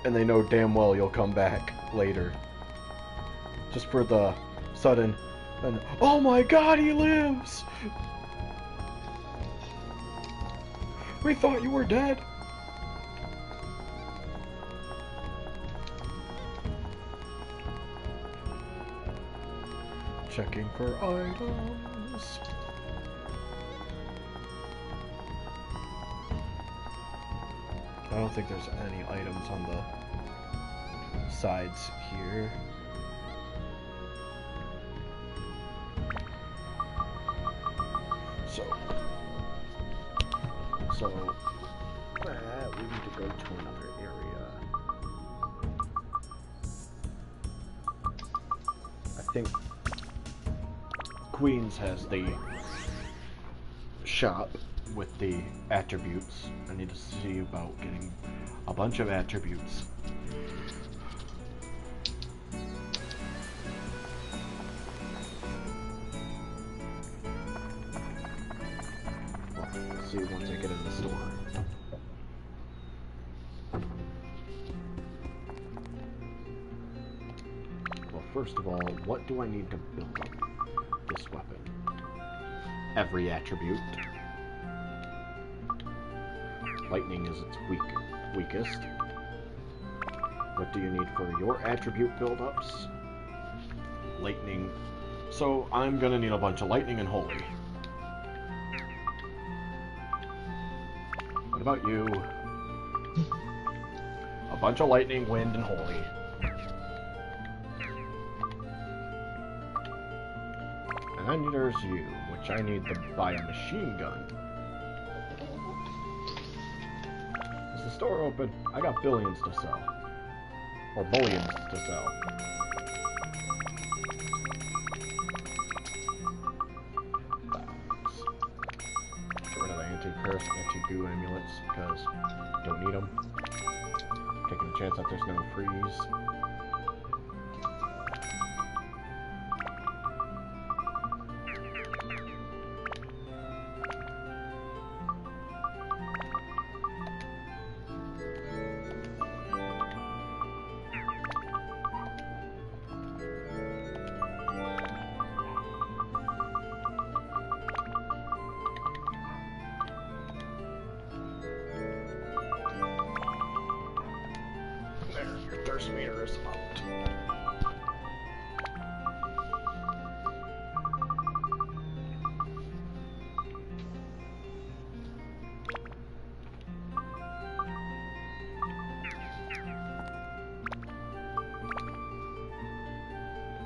And they know damn well you'll come back later. Just for the sudden, And oh my god, he lives! We thought you were dead. Checking for items. I don't think there's any items on the sides here. So we need to go to another area. I think Queens has the shop with the attributes. I need to see about getting a bunch of attributes. See once I get in the store. Well, first of all, what do I need to build up this weapon? Every attribute. Lightning is its weakest. What do you need for your attribute build-ups? Lightning. So I'm gonna need a bunch of lightning and holy. What about you? A bunch of lightning, wind, and holy. And then there's you, which I need to buy a machine gun. Is the store open? I got billions to sell. Or bullions to sell. Anti-curse, anti-goo amulets, because don't need them. Taking a chance that there's no freeze. Meter is up.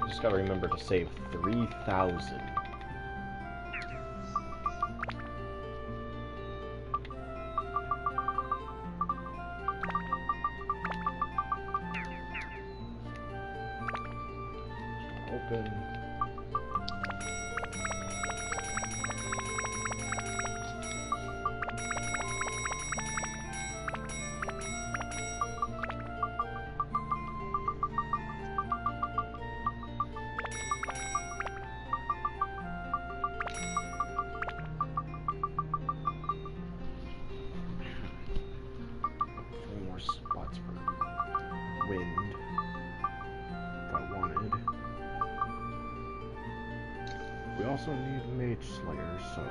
I just gotta remember to save 3,000. Open. More spots for wind if I wanted. We also need Mage Slayer, so...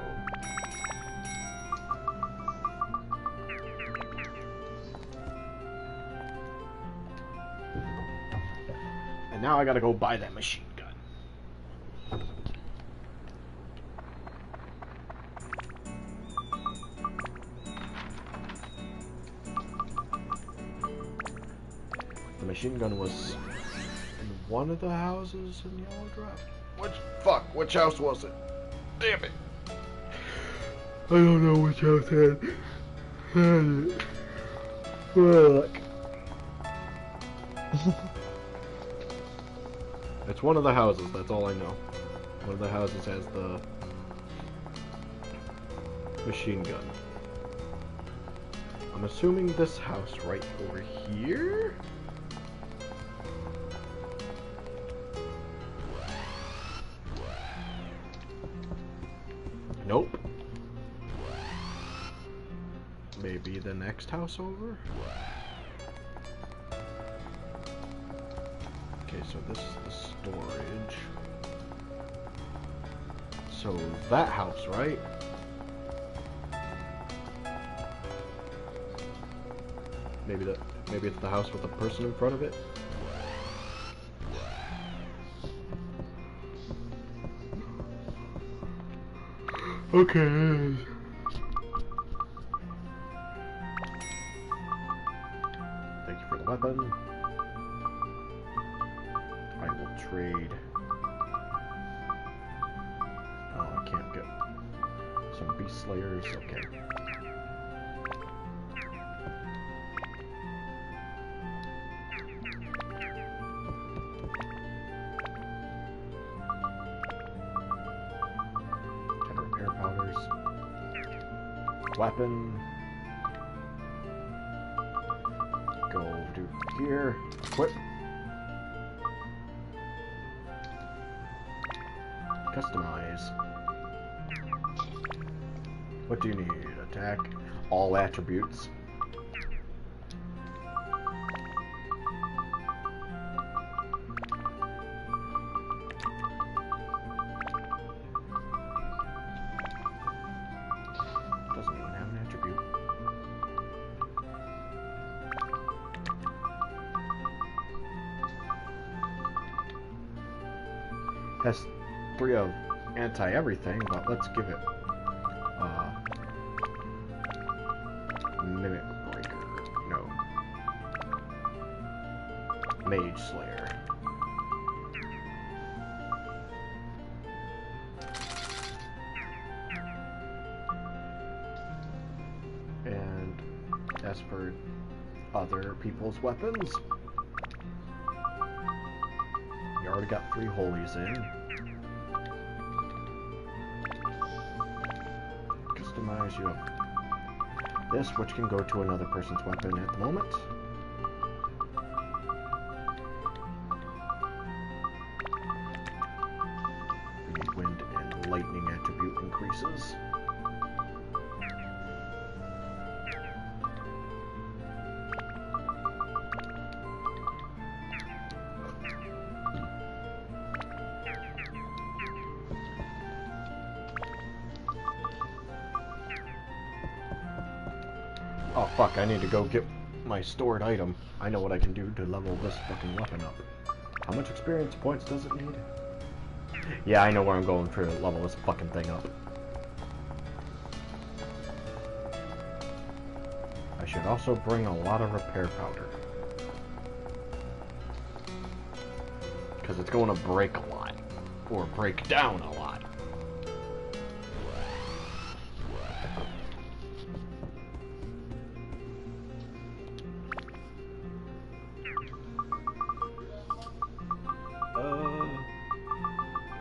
And now I gotta go buy that machine gun. The machine gun was in one of the houses in Yellow Drop. Which house was it? Damn it. I don't know which house had it. Fuck. It's one of the houses, that's all I know. One of the houses has the machine gun. I'm assuming this house right over here? Nope. Maybe the next house over? Okay, so this is the storage. So that house, right? Maybe it's the house with the person in front of it. Okay. Thank you for the weapon. I will trade. Oh, I can't get some beast slayers. Okay. Weapon. Go do here. Equip. Customize. What do you need? Attack. All attributes. Has 3 of anti-everything, but let's give it Mimic Breaker. No. Mage Slayer. And as for other people's weapons, we already got 3 holies in. Customize, you have this, which can go to another person's weapon at the moment. We need wind and lightning attribute increases. Oh fuck, I need to go get my stored item. I know what I can do to level this fucking weapon up. How much experience points does it need? Yeah, I know where I'm going to level this fucking thing up. I should also bring a lot of repair powder. Because it's going to break a lot. Or break down a lot.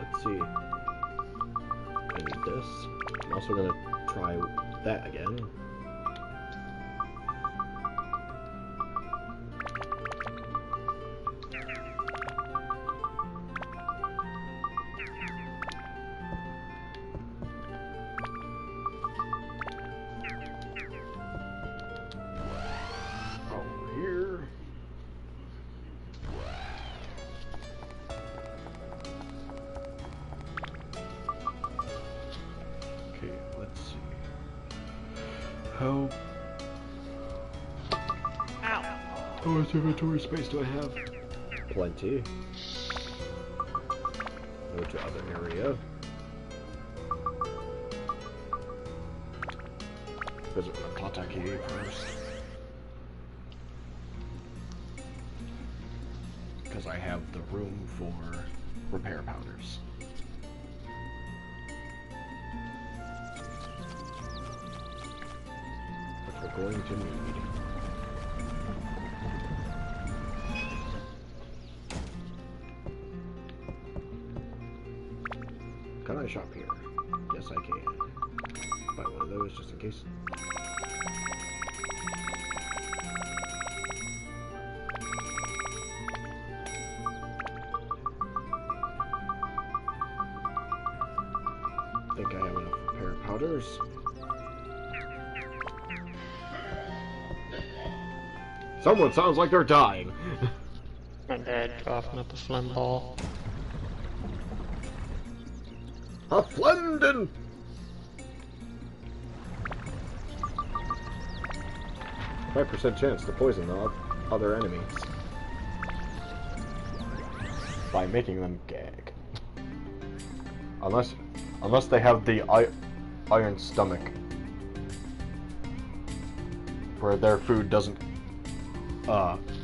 Let's see. I need this. I'm also gonna try that again. Over here. Let's see. How much inventory space do I have? Plenty. Go to other area. Visit Nakataki first. Because I have the room for repair powders. We're going to need. Can I shop here? Yes, I can. Buy one of those just in case. I think I have enough repair powders. Someone sounds like they're dying. My dad coughing up a phlegm ball. A Flenden! 5% chance to poison the other enemies by making them gag. Unless they have the iron stomach, where their food doesn't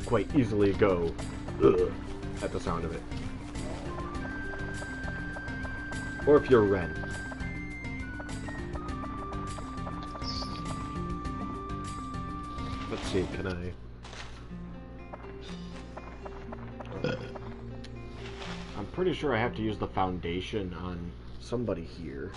quite easily go ugh, at the sound of it. Or if you're Ren. Let's see, can I... I'm pretty sure I have to use the foundation on somebody here.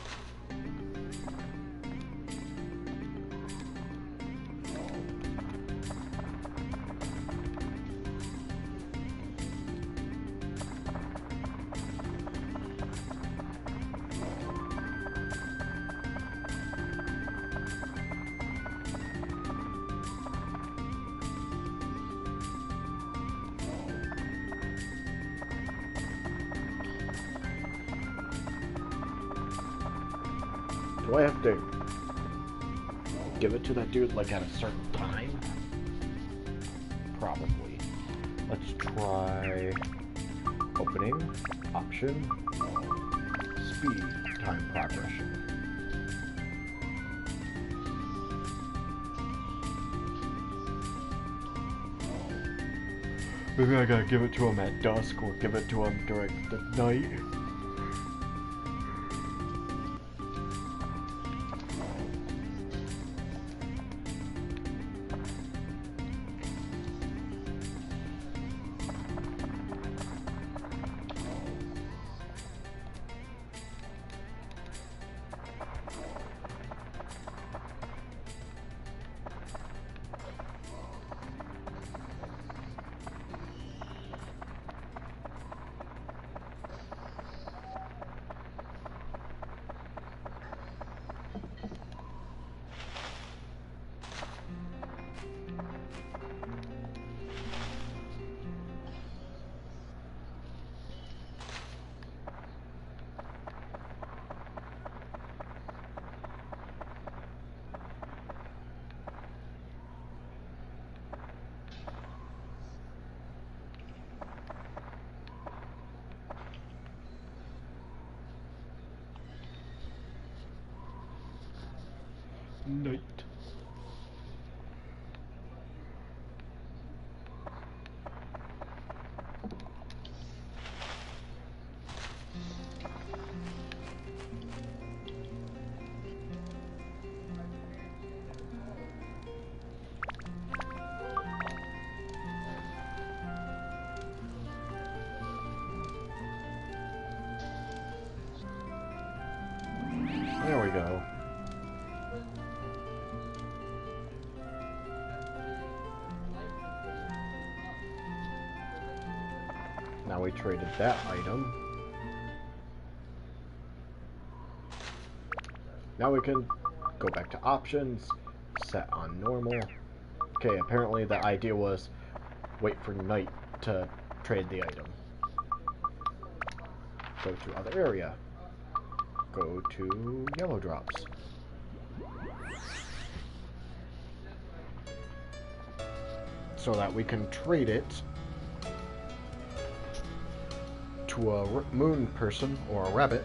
Do I have to give it to that dude, like, at a certain time? Probably. Let's try opening, option, speed, time progression. Maybe I gotta give it to him at dusk, or give it to him during the night. Night. There we go. Now we traded that item. Now we can go back to options, set on normal. Okay, apparently the idea was wait for night to trade the item. Go to other area. Go to yellow drops. So that we can trade it to a moon person or a rabbit.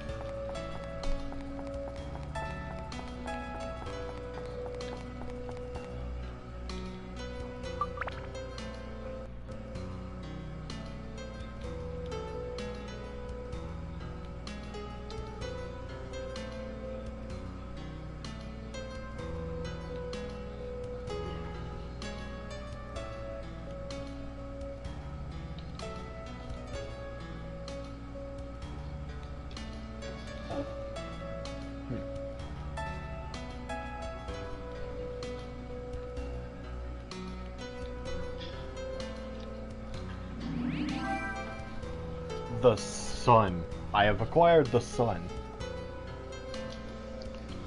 The sun. I have acquired the sun.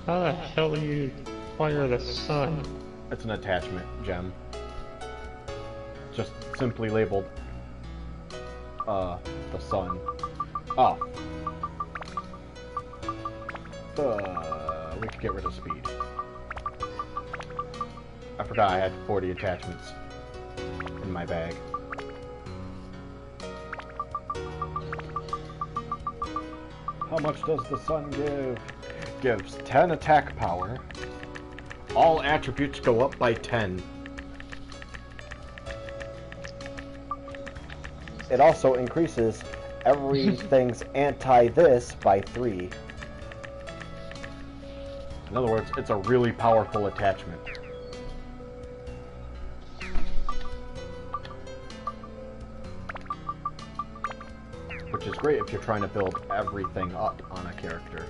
How the hell do you acquire the sun? It's an attachment gem. Just simply labeled the sun. Oh. We could get rid of speed. I forgot I had 40 attachments in my bag. How much does the sun give? Gives 10 attack power. All attributes go up by 10. It also increases everything's anti-this by 3. In other words, it's a really powerful attachment. Which is great if you're trying to build everything up on a character.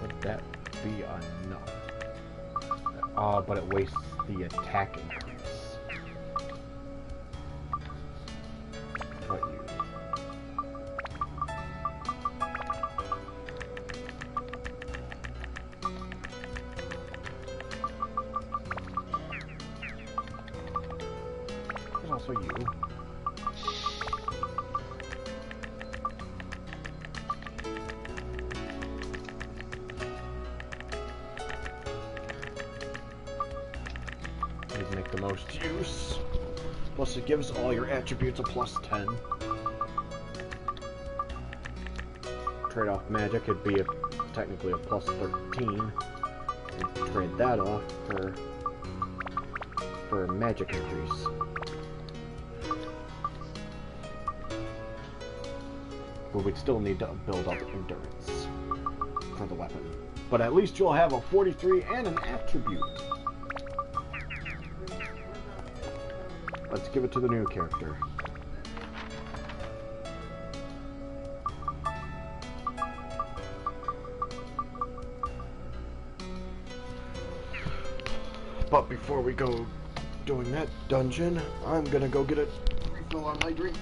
Would that be enough? But it wastes the attack increase. What you... There's also you. These make the most use. Plus it gives all your attributes a plus 10. Trade off magic, it'd be technically a plus 13. And trade that off for magic increase. But we'd still need to build up endurance for the weapon. But at least you'll have a 43 and an attribute. Let's give it to the new character. But before we go doing that dungeon, I'm gonna go get a refill on my drink.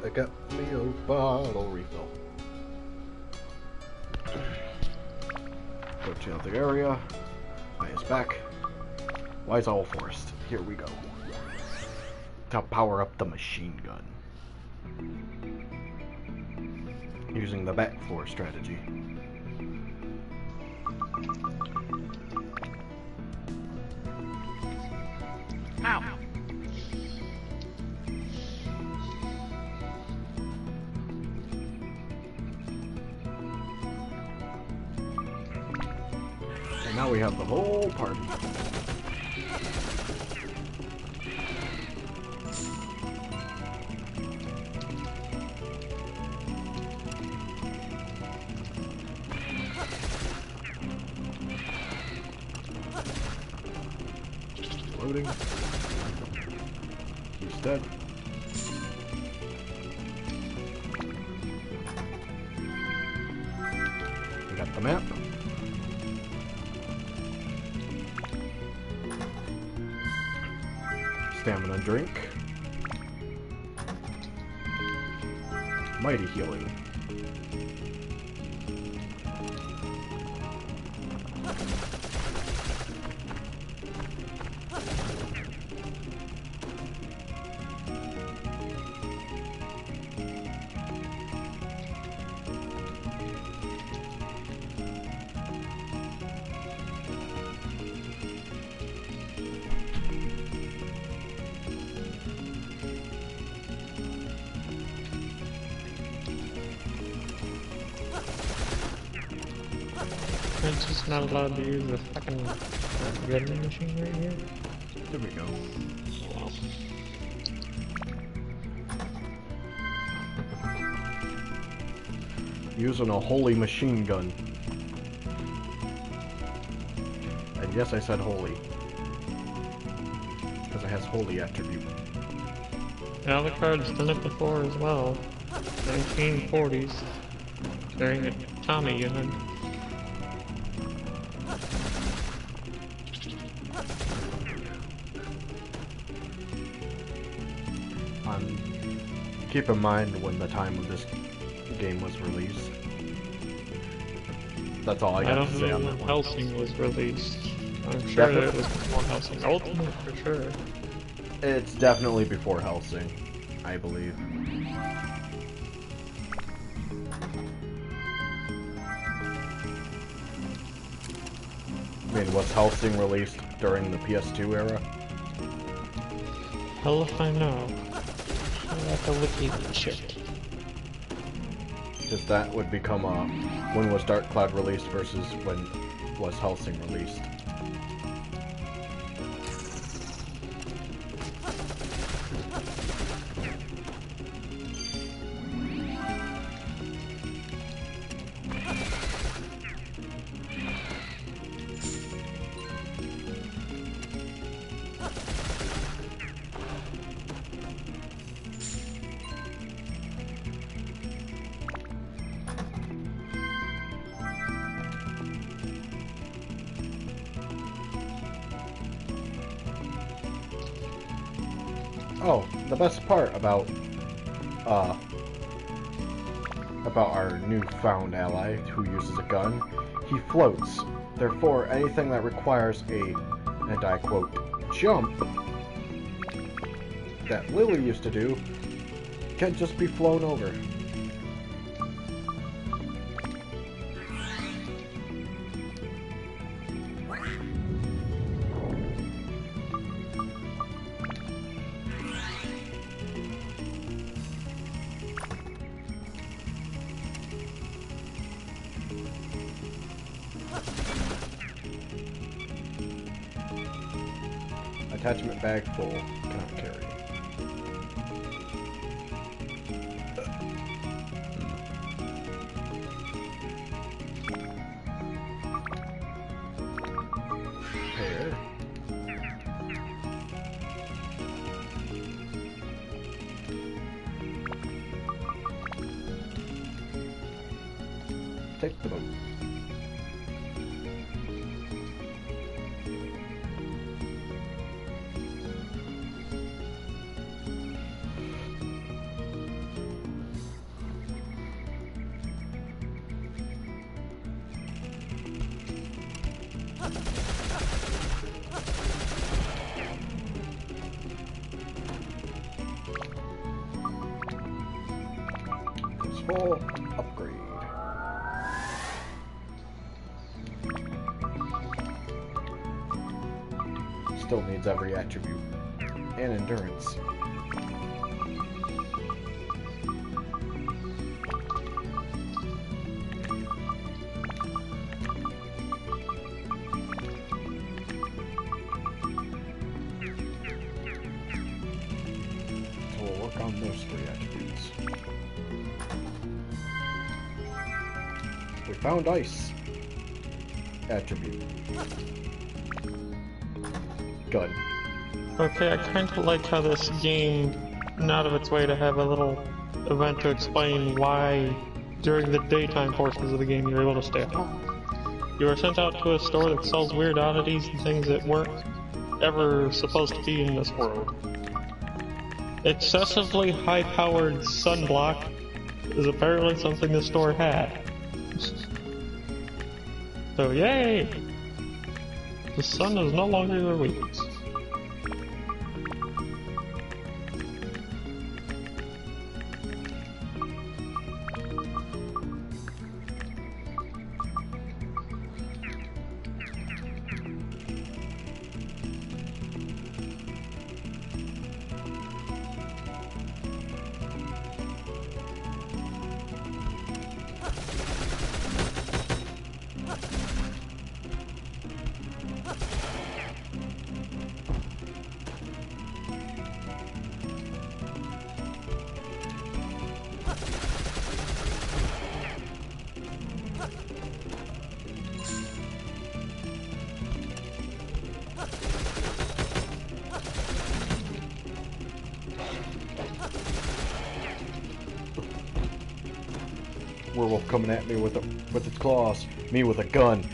I got me a bottle refill. Go to the area. Why is back? Why is all forest? Here we go. Now power up the machine gun. Using the back floor strategy. Ow! And now we have the whole party. Loading. He's dead. We got the map. Stamina drink. Mighty healing. I'm just not allowed to use the fucking vending machine right here. There we go. Using a holy machine gun. And yes, I said holy. Because it has holy attribute. Alucard's done it before as well. 1940s. During a Tommy gun. Keep in mind when the time of this game was released. That's all I I got don't to say know on when that one. Helsing was released. I'm sure that it was before Helsing Ultimate for sure. It's definitely before Helsing, I believe. I mean, was Helsing released during the PS2 era? Hell if I know. I'll have to wiki that shit. Because that would become when was Dark Cloud released versus when was Helsing released. Oh, the best part about our newfound ally who uses a gun, he floats. Therefore, anything that requires a, and I quote, jump, that Lily used to do, can just be flown over. Attachment bag full. Cannot carry. Repair. Take the boat. Successful upgrade. Still needs every attribute. And endurance. So we'll work on those 3 attributes. We found ice. Attribute. Good. Okay, I kind of like how this game went out of its way to have a little event to explain why, during the daytime portions of the game, you're able to stay at home. You are sent out to a store that sells weird oddities and things that weren't ever supposed to be in this world. Excessively high-powered sunblock is apparently something the store had. So yay! The sun is no longer their weakness. Werewolf coming at me with its claws. Me with a gun.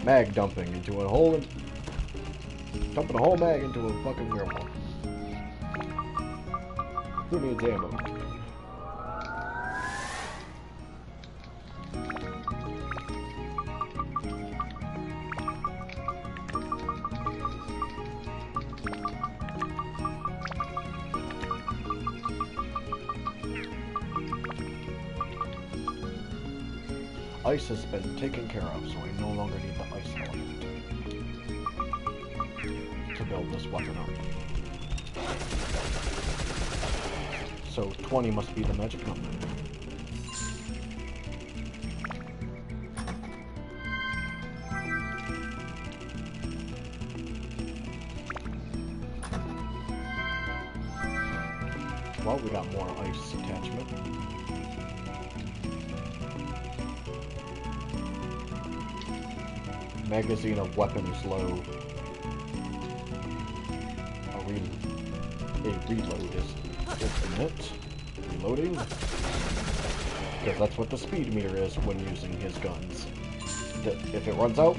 Mag dumping into a hole and dumping a whole mag into a fucking werewolf. Who needs ammo? Ice has been taken care of, so I no longer need the ice element to build this weapon up. So 20 must be the magic number. Well, we got more ice attachment. Magazine of weapon is low. A reload is infinite. Reloading. Because that's what the speed meter is when using his guns. If it runs out,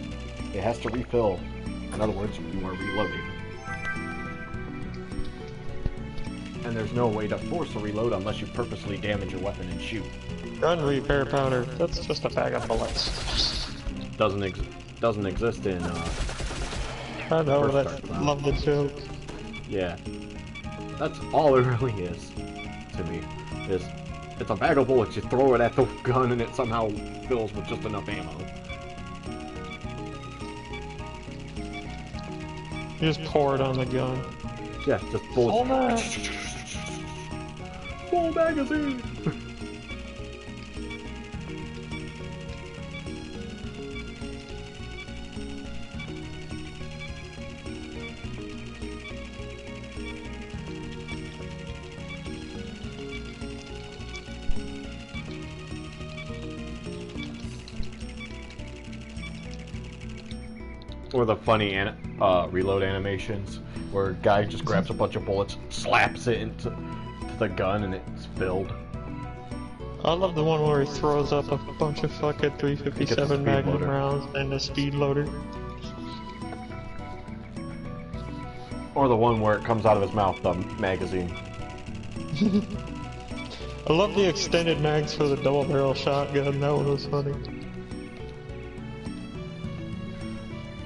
it has to refill. In other words, you are reloading. And there's no way to force a reload unless you purposely damage your weapon and shoot. Gun repair powder, that's just a bag of bullets. Doesn't exist in I know, First that's, Start. love the joke. Yeah. That's all it really is to me. It's a bag of bullets, you throw it at the gun and it somehow fills with just enough ammo. You just pour it on the gun. Yeah, just bullets. Full magazine! Or the funny reload animations, where a guy just grabs a bunch of bullets, slaps it into the gun, and it's filled. I love the one where he throws up a bunch of fucking 357 Magnum loader. rounds and a speed loader. Or the one where it comes out of his mouth, the magazine. I love the extended mags for the double barrel shotgun, that one was funny.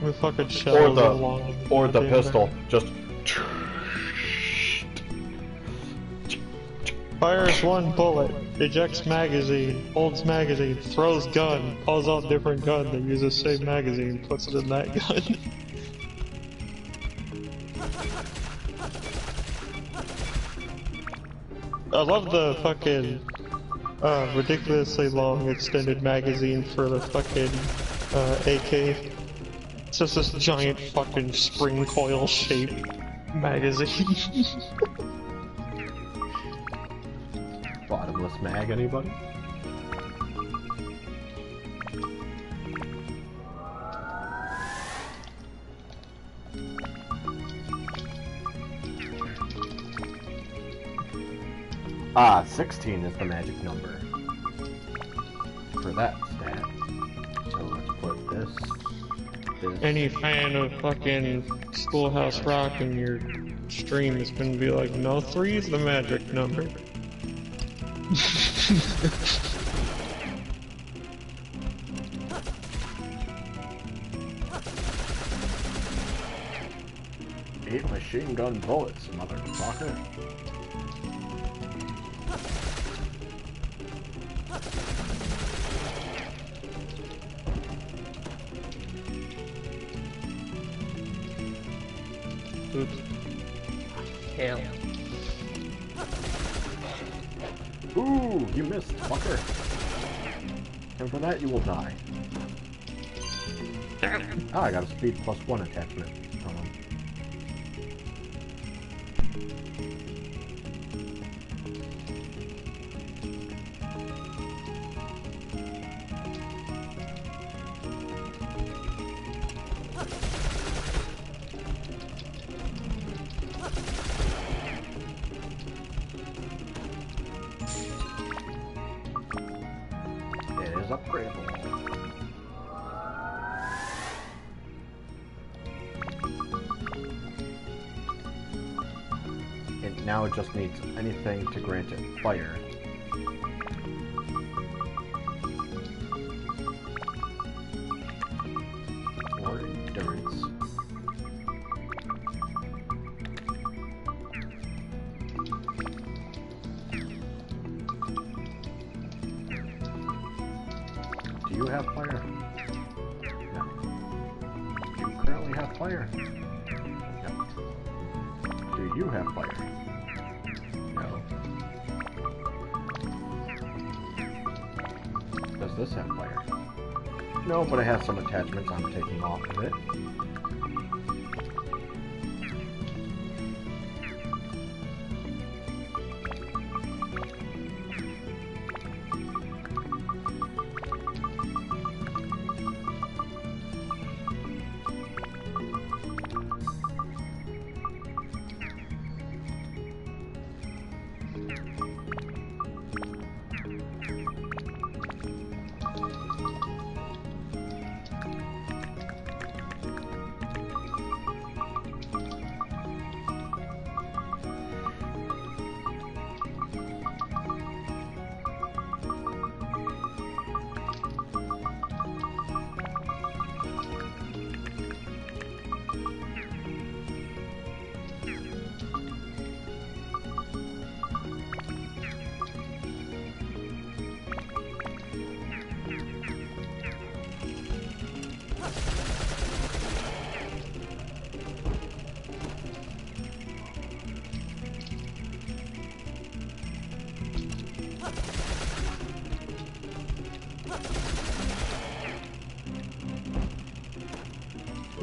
With fucking shells Or along the goddamn pistol, barrel. just... Fires one bullet, ejects magazine, holds magazine, throws gun, pulls out different gun that uses same magazine, puts it in that gun. I love the fucking ridiculously long extended magazine for the fucking AK. It's just this giant fucking spring coil shaped magazine. Bottomless mag, anybody? Ah, 16 is the magic number for that stat. So let's put this. Any fan of fucking Schoolhouse Rock in your stream is gonna be like, no, 3 is the magic number. Eight machine gun bullets, motherfucker. Oops. Hell. Ooh, you missed, fucker. And for that, you will die. Ah, I got a speed +1 attachment from him. It is upgradable. And now it just needs anything to grant it fire. Or endurance. Do you have fire? No. Do you currently have fire? No. Do you have fire? No. Does this have fire? No, but it has some attachments I'm taking off of it.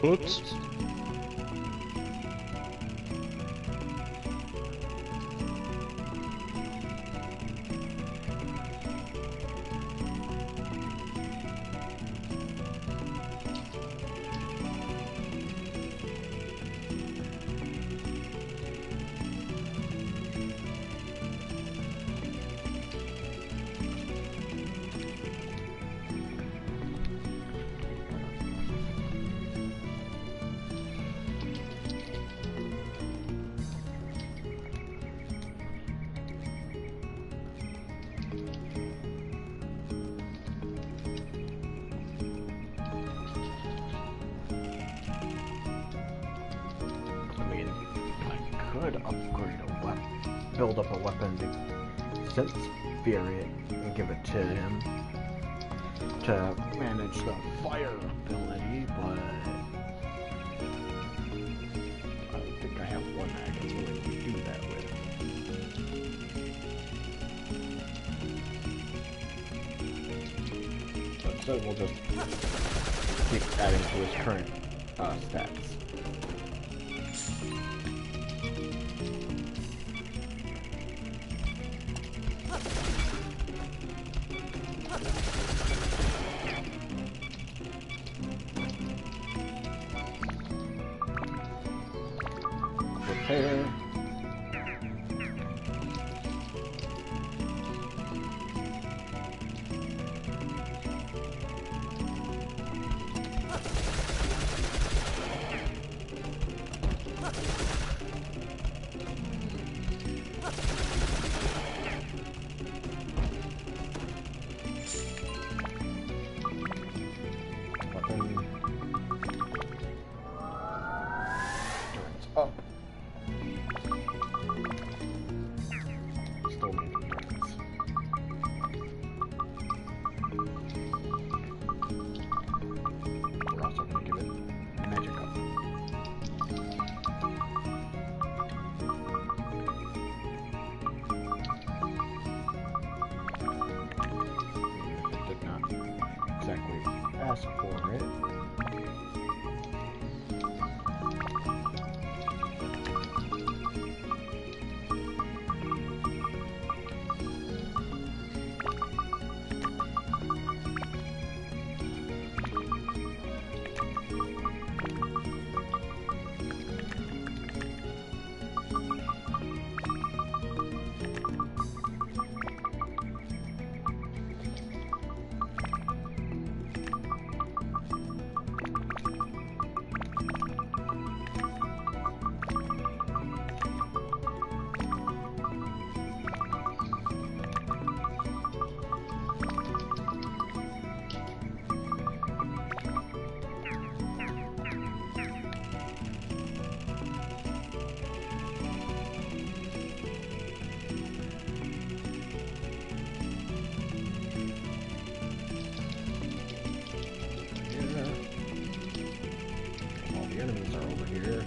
Oops. Could upgrade a weapon, build up a weapon Sense Spirit and give it to him to manage the fire ability, but I don't think I have one that I can really do that with. So we'll just keep adding to his current stats. Repair. Up. Still need endurance. We're also going to give it magic up. It did not exactly ask for it. Enemies are over here.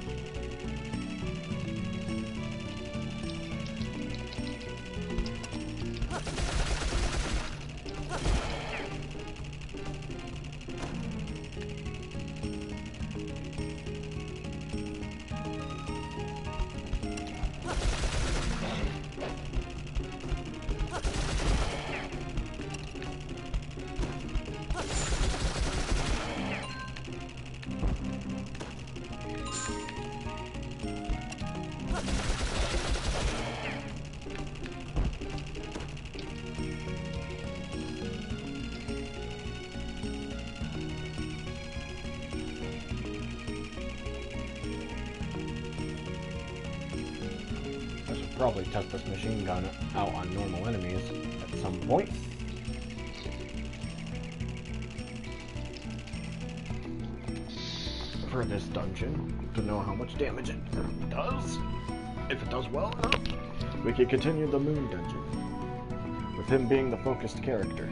Probably test this machine gun out on normal enemies at some point. For this dungeon, to know how much damage it does. If it does well enough, we can continue the moon dungeon, with him being the focused character.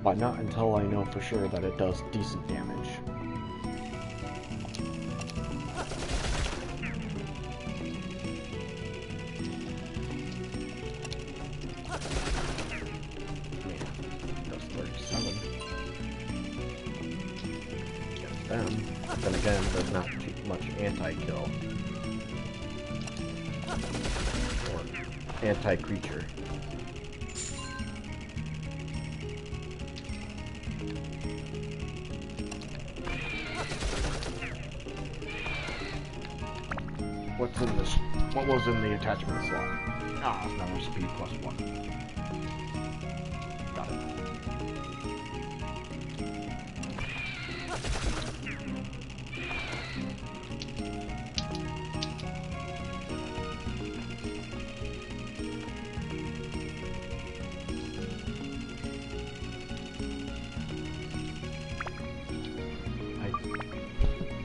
But not until I know for sure that it does decent damage. Then again, there's not too much anti-kill. Or anti-creature. What's in this? What was in the attachment slot? Ah, another speed +1. Got it.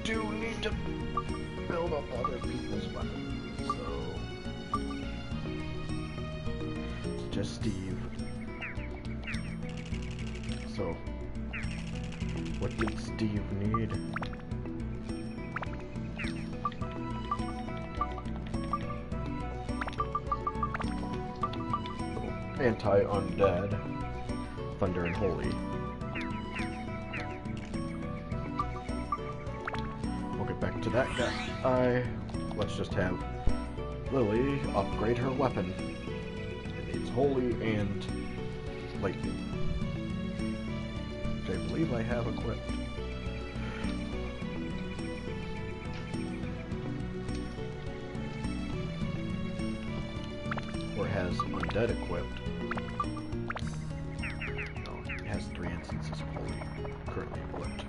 Do need to build up other people's weapons, so So, what did Steve need? Anti-undead, thunder and holy. We'll get back to that guy. Let's just have Lily upgrade her weapon. It needs holy and lightning, which I believe I have equipped. Or has undead equipped. No, it has 3 instances of holy currently equipped.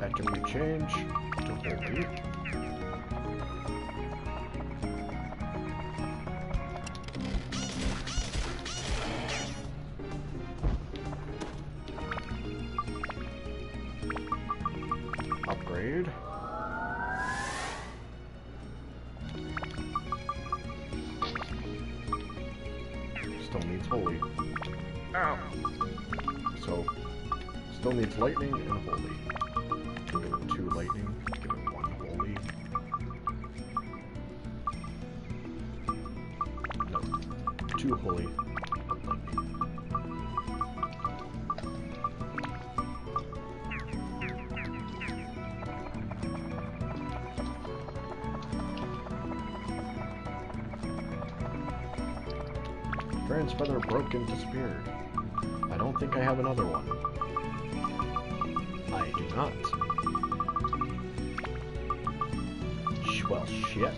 Attribute change to holy. Upgrade. Still needs holy. Ow! So, still needs lightning and holy. Give it 2 lightning, give it 1 holy. No, 2 holy, 1 lightning. Fran's feather broke and disappeared. I don't think I have another one. I do not. Well, shit.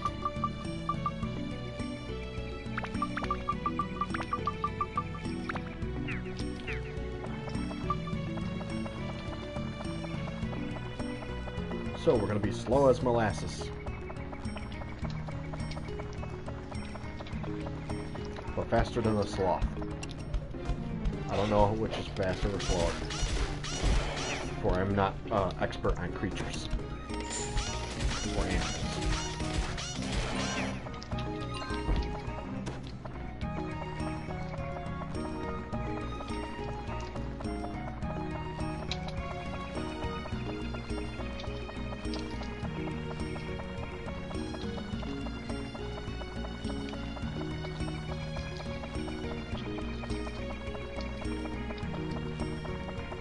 So, we're gonna be slow as molasses. But faster than a sloth. I don't know which is faster or slower. For I'm not expert on creatures. Or animals.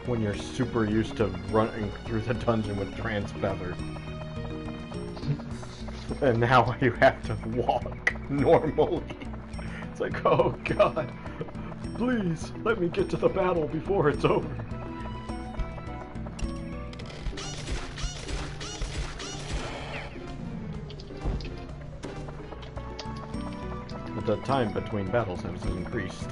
When you're super used to running through the dungeon with Trans Feather. And now you have to walk normally. It's like, oh god, please let me get to the battle before it's over. But the time between battles has increased.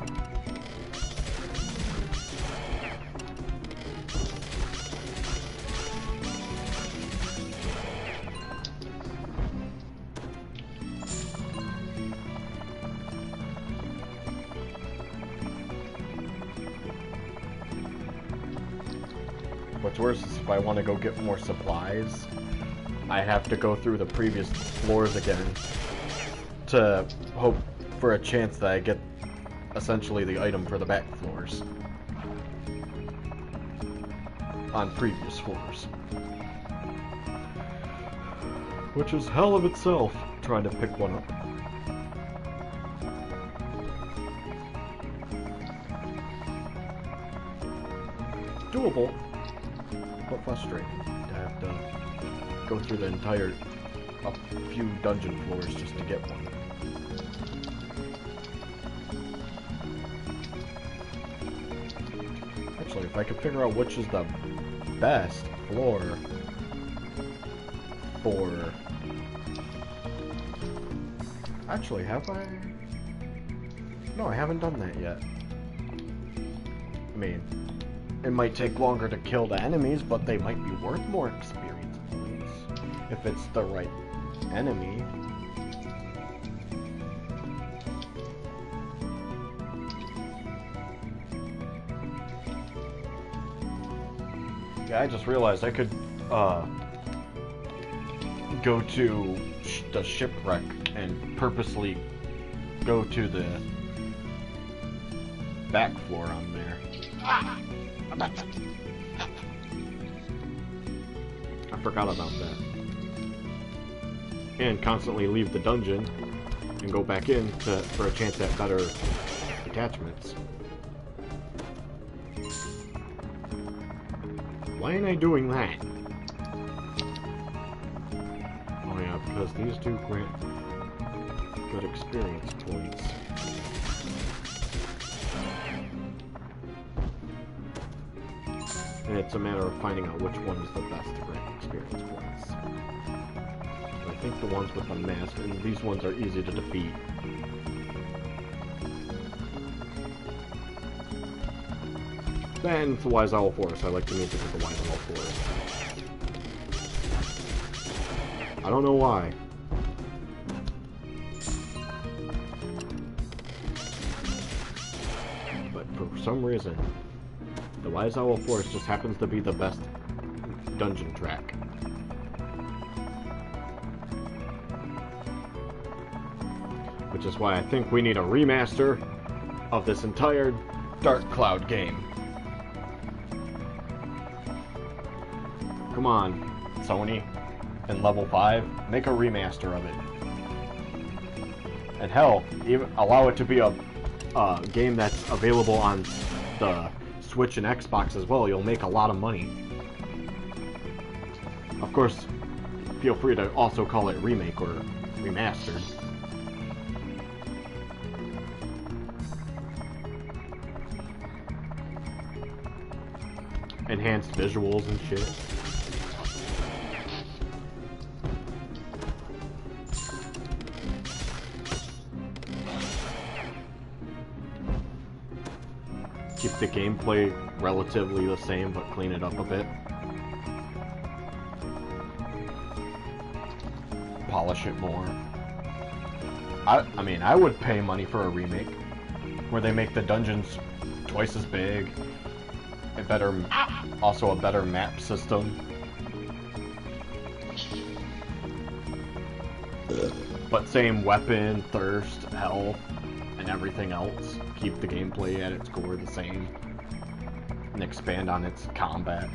What's worse is if I want to go get more supplies, I have to go through the previous floors again to hope for a chance that I get essentially the item for the back floors on previous floors. Which is hell of itself, trying to pick one up. Doable, but frustrating to have to go through the entire few dungeon floors just to get one. Actually, if I could figure out which is the best floor for... Actually, have I? No, I haven't done that yet. I mean, it might take longer to kill the enemies, but they might be worth more experience points if it's the right enemy. Yeah, I just realized I could go to the shipwreck and purposely go to the back floor on there. I forgot about that. And constantly leave the dungeon and go back in for a chance at better attachments. Why ain't I doing that? Oh yeah, because these do grant good experience points. And it's a matter of finding out which one is the best to grant experience points. I think the ones with the mask, and these ones are easy to defeat. And the Wise Owl Forest. I like the music of the Wise Owl Forest. I don't know why. But for some reason, the Wise Owl Forest just happens to be the best dungeon track. Which is why I think we need a remaster of this entire Dark Cloud game. Come on, Sony, and Level 5, make a remaster of it. And hell, even allow it to be a game that's available on the Switch and Xbox as well. You'll make a lot of money. Of course, feel free to also call it remake or remastered. Enhanced visuals and shit. Keep the gameplay relatively the same, but clean it up a bit. Polish it more. I mean, I would pay money for a remake where they make the dungeons twice as big, also a better map system. But same weapon, thirst, health, and everything else. Keep the gameplay at its core the same, and expand on its combat.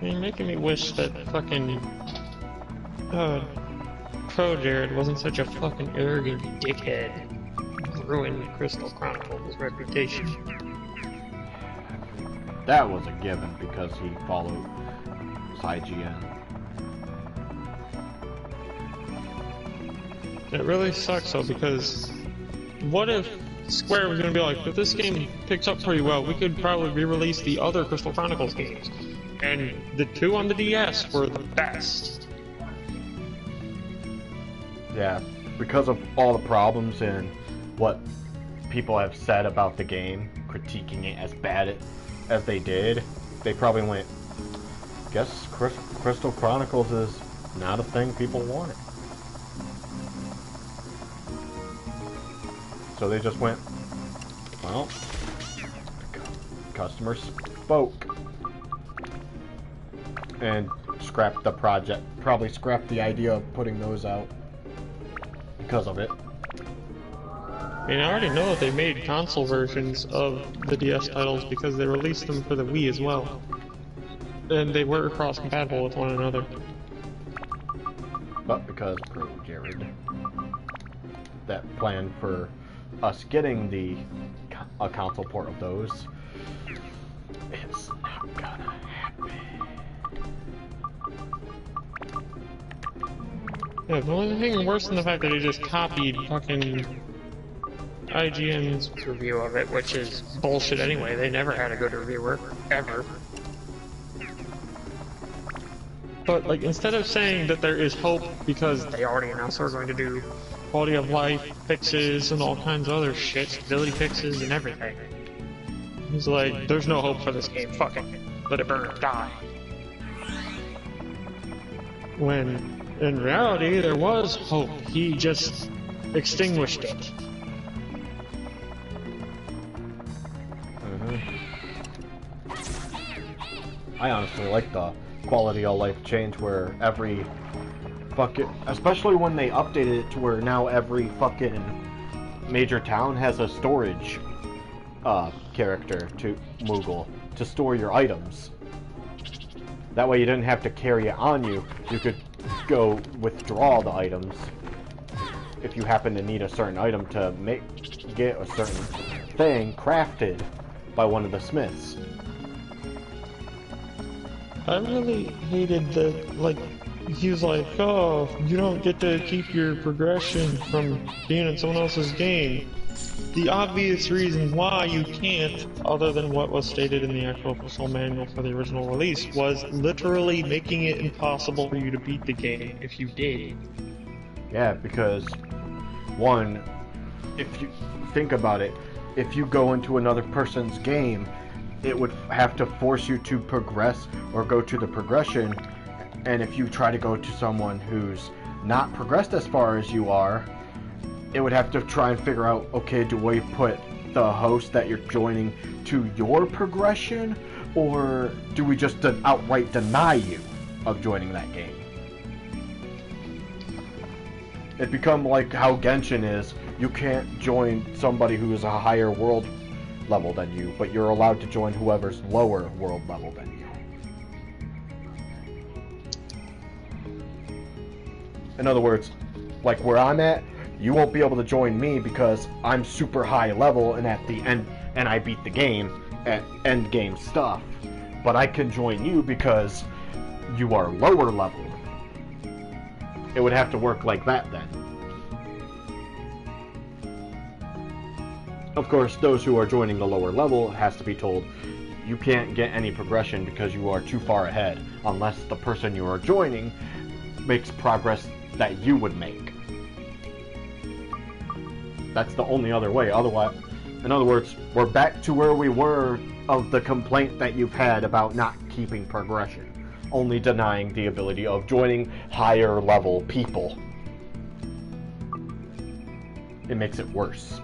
You're making me wish that fucking Pro Jared wasn't such a fucking arrogant dickhead. Ruined Crystal Chronicles' reputation. That was a given because he followed IGN. It really sucks though, because what if Square was gonna be like, if this game picks up pretty well, we could probably re-release the other Crystal Chronicles games. And the two on the DS were the best. Yeah, because of all the problems and what people have said about the game, critiquing it as bad as they did, they probably went, guess Crystal Chronicles is not a thing people wanted. So they just went, well, customers spoke, and scrapped the project, probably scrapped the idea of putting those out because of it. I mean, I already know that they made console versions of the DS titles because they released them for the Wii as well. And they were cross-compatible with one another. But because Pro Jared, that plan for us getting a console port of those, it's not gonna happen. Yeah, the only thing worse than the fact that they just copied fucking IGN's review of it, which is bullshit anyway. They never had a good reviewer, ever. But, like, instead of saying that there is hope because they already announced they're going to do quality of life fixes and all kinds of other shit, stability fixes and everything. He's like, there's no hope for this game, fuck it. Let it burn, die. When, in reality, there was hope. He just extinguished it. I honestly like the quality of life change where every fucking, especially when they updated it to where now every fucking major town has a storage character to Moogle to store your items. That way you didn't have to carry it on you. You could go withdraw the items if you happen to need a certain item to get a certain thing crafted by one of the smiths. I really hated that, like, he was like, oh, you don't get to keep your progression from being in someone else's game. The obvious reason why you can't, other than what was stated in the actual official manual for the original release, was literally making it impossible for you to beat the game if you did. Yeah, because, one, if you think about it, if you go into another person's game, it would have to force you to progress or go to the progression, and if you try to go to someone who's not progressed as far as you are, it would have to try and figure out, okay, do we put the host that you're joining to your progression, or do we just outright deny you of joining that game? It become like how Genshin is. You can't join somebody who is a higher world level than you, but you're allowed to join whoever's lower world level than you. In other words, like where I'm at, you won't be able to join me because I'm super high level and at the end, and I beat the game at end game stuff. But I can join you because you are lower level. It would have to work like that then. Of course, those who are joining the lower level has to be told, you can't get any progression because you are too far ahead, unless the person you are joining makes progress that you would make. That's the only other way. Otherwise, in other words, we're back to where we were of the complaint that you've had about not keeping progression, only denying the ability of joining higher level people. It makes it worse.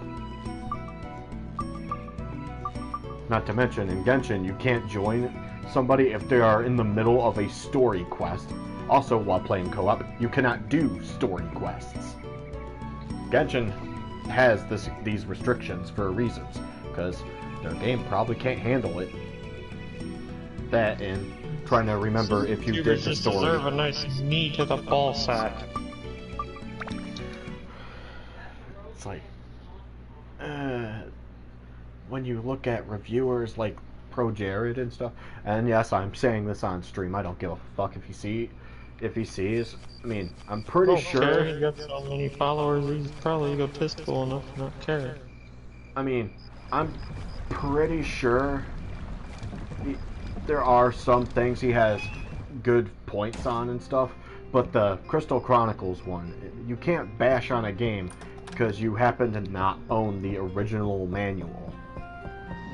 Not to mention, in Genshin, you can't join somebody if they are in the middle of a story quest. Also, while playing co-op, you cannot do story quests. Genshin has these restrictions for reasons, because their game probably can't handle it. That and trying to remember if you did the story. Deserve a nice knee to the ball sack. It's like, when you look at reviewers like Pro Jared and stuff, and yes, I'm saying this on stream. I don't give a fuck if he sees. I mean, I'm pretty sure. He got so many followers. He's probably egotistical enough to not care. I mean, I'm pretty sure there are some things he has good points on and stuff, but the Crystal Chronicles one, you can't bash on a game because you happen to not own the original manual.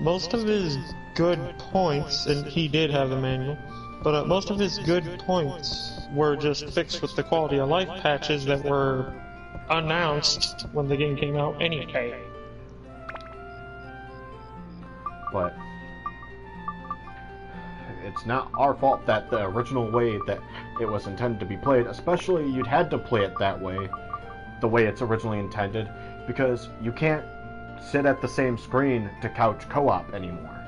Most of his good points, and he did have the manual, but most of his good points were just fixed with the quality of life patches that were announced when the game came out anyway. But it's not our fault that the original way that it was intended to be played, especially you'd had to play it that way, the way it's originally intended, because you can't sit at the same screen to couch co-op anymore.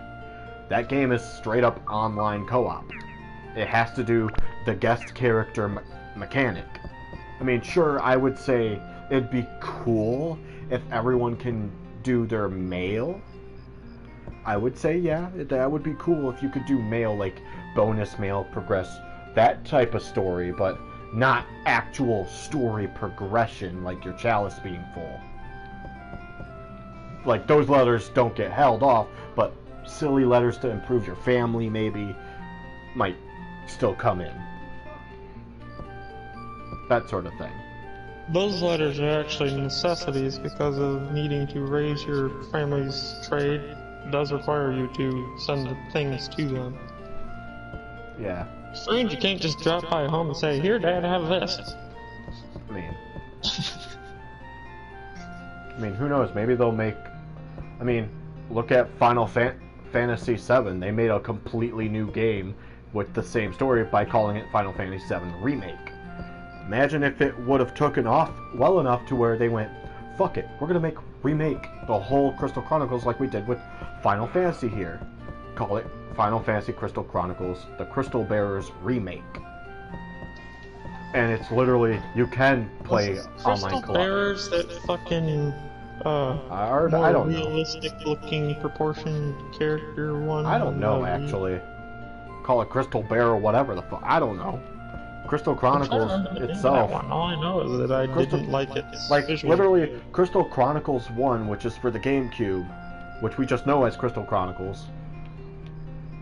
That game is straight up online co-op. It has to do the guest character mechanic. I mean, sure, I would say it'd be cool if everyone can do their mail. I would say, yeah, that would be cool if you could do mail, like bonus mail, progress, that type of story, but not actual story progression like your chalice being full. Like, those letters don't get held off, but silly letters to improve your family maybe might still come in. That sort of thing. Those letters are actually necessities because of needing to raise your family's trade. It does require you to send things to them. Yeah. Strange, you can't just drop by home and say, "Here, Dad, have this." I mean, who knows? Maybe they'll make... I mean, look at Final Fantasy VII. They made a completely new game with the same story by calling it Final Fantasy VII Remake. Imagine if it would have taken off well enough to where they went, fuck it, we're gonna remake the whole Crystal Chronicles like we did with Final Fantasy here. Call it Final Fantasy Crystal Chronicles, the Crystal Bearers Remake. And it's literally, you can play online Crystal co-op. Bearers that fucking I more don't know. realistic looking proportioned character one. I don't know, actually. Call it Crystal Bear or whatever the fuck. I don't know. Crystal Chronicles itself. All I know is that I didn't like it. Like, literally, Crystal Chronicles 1, which is for the GameCube, which we just know as Crystal Chronicles,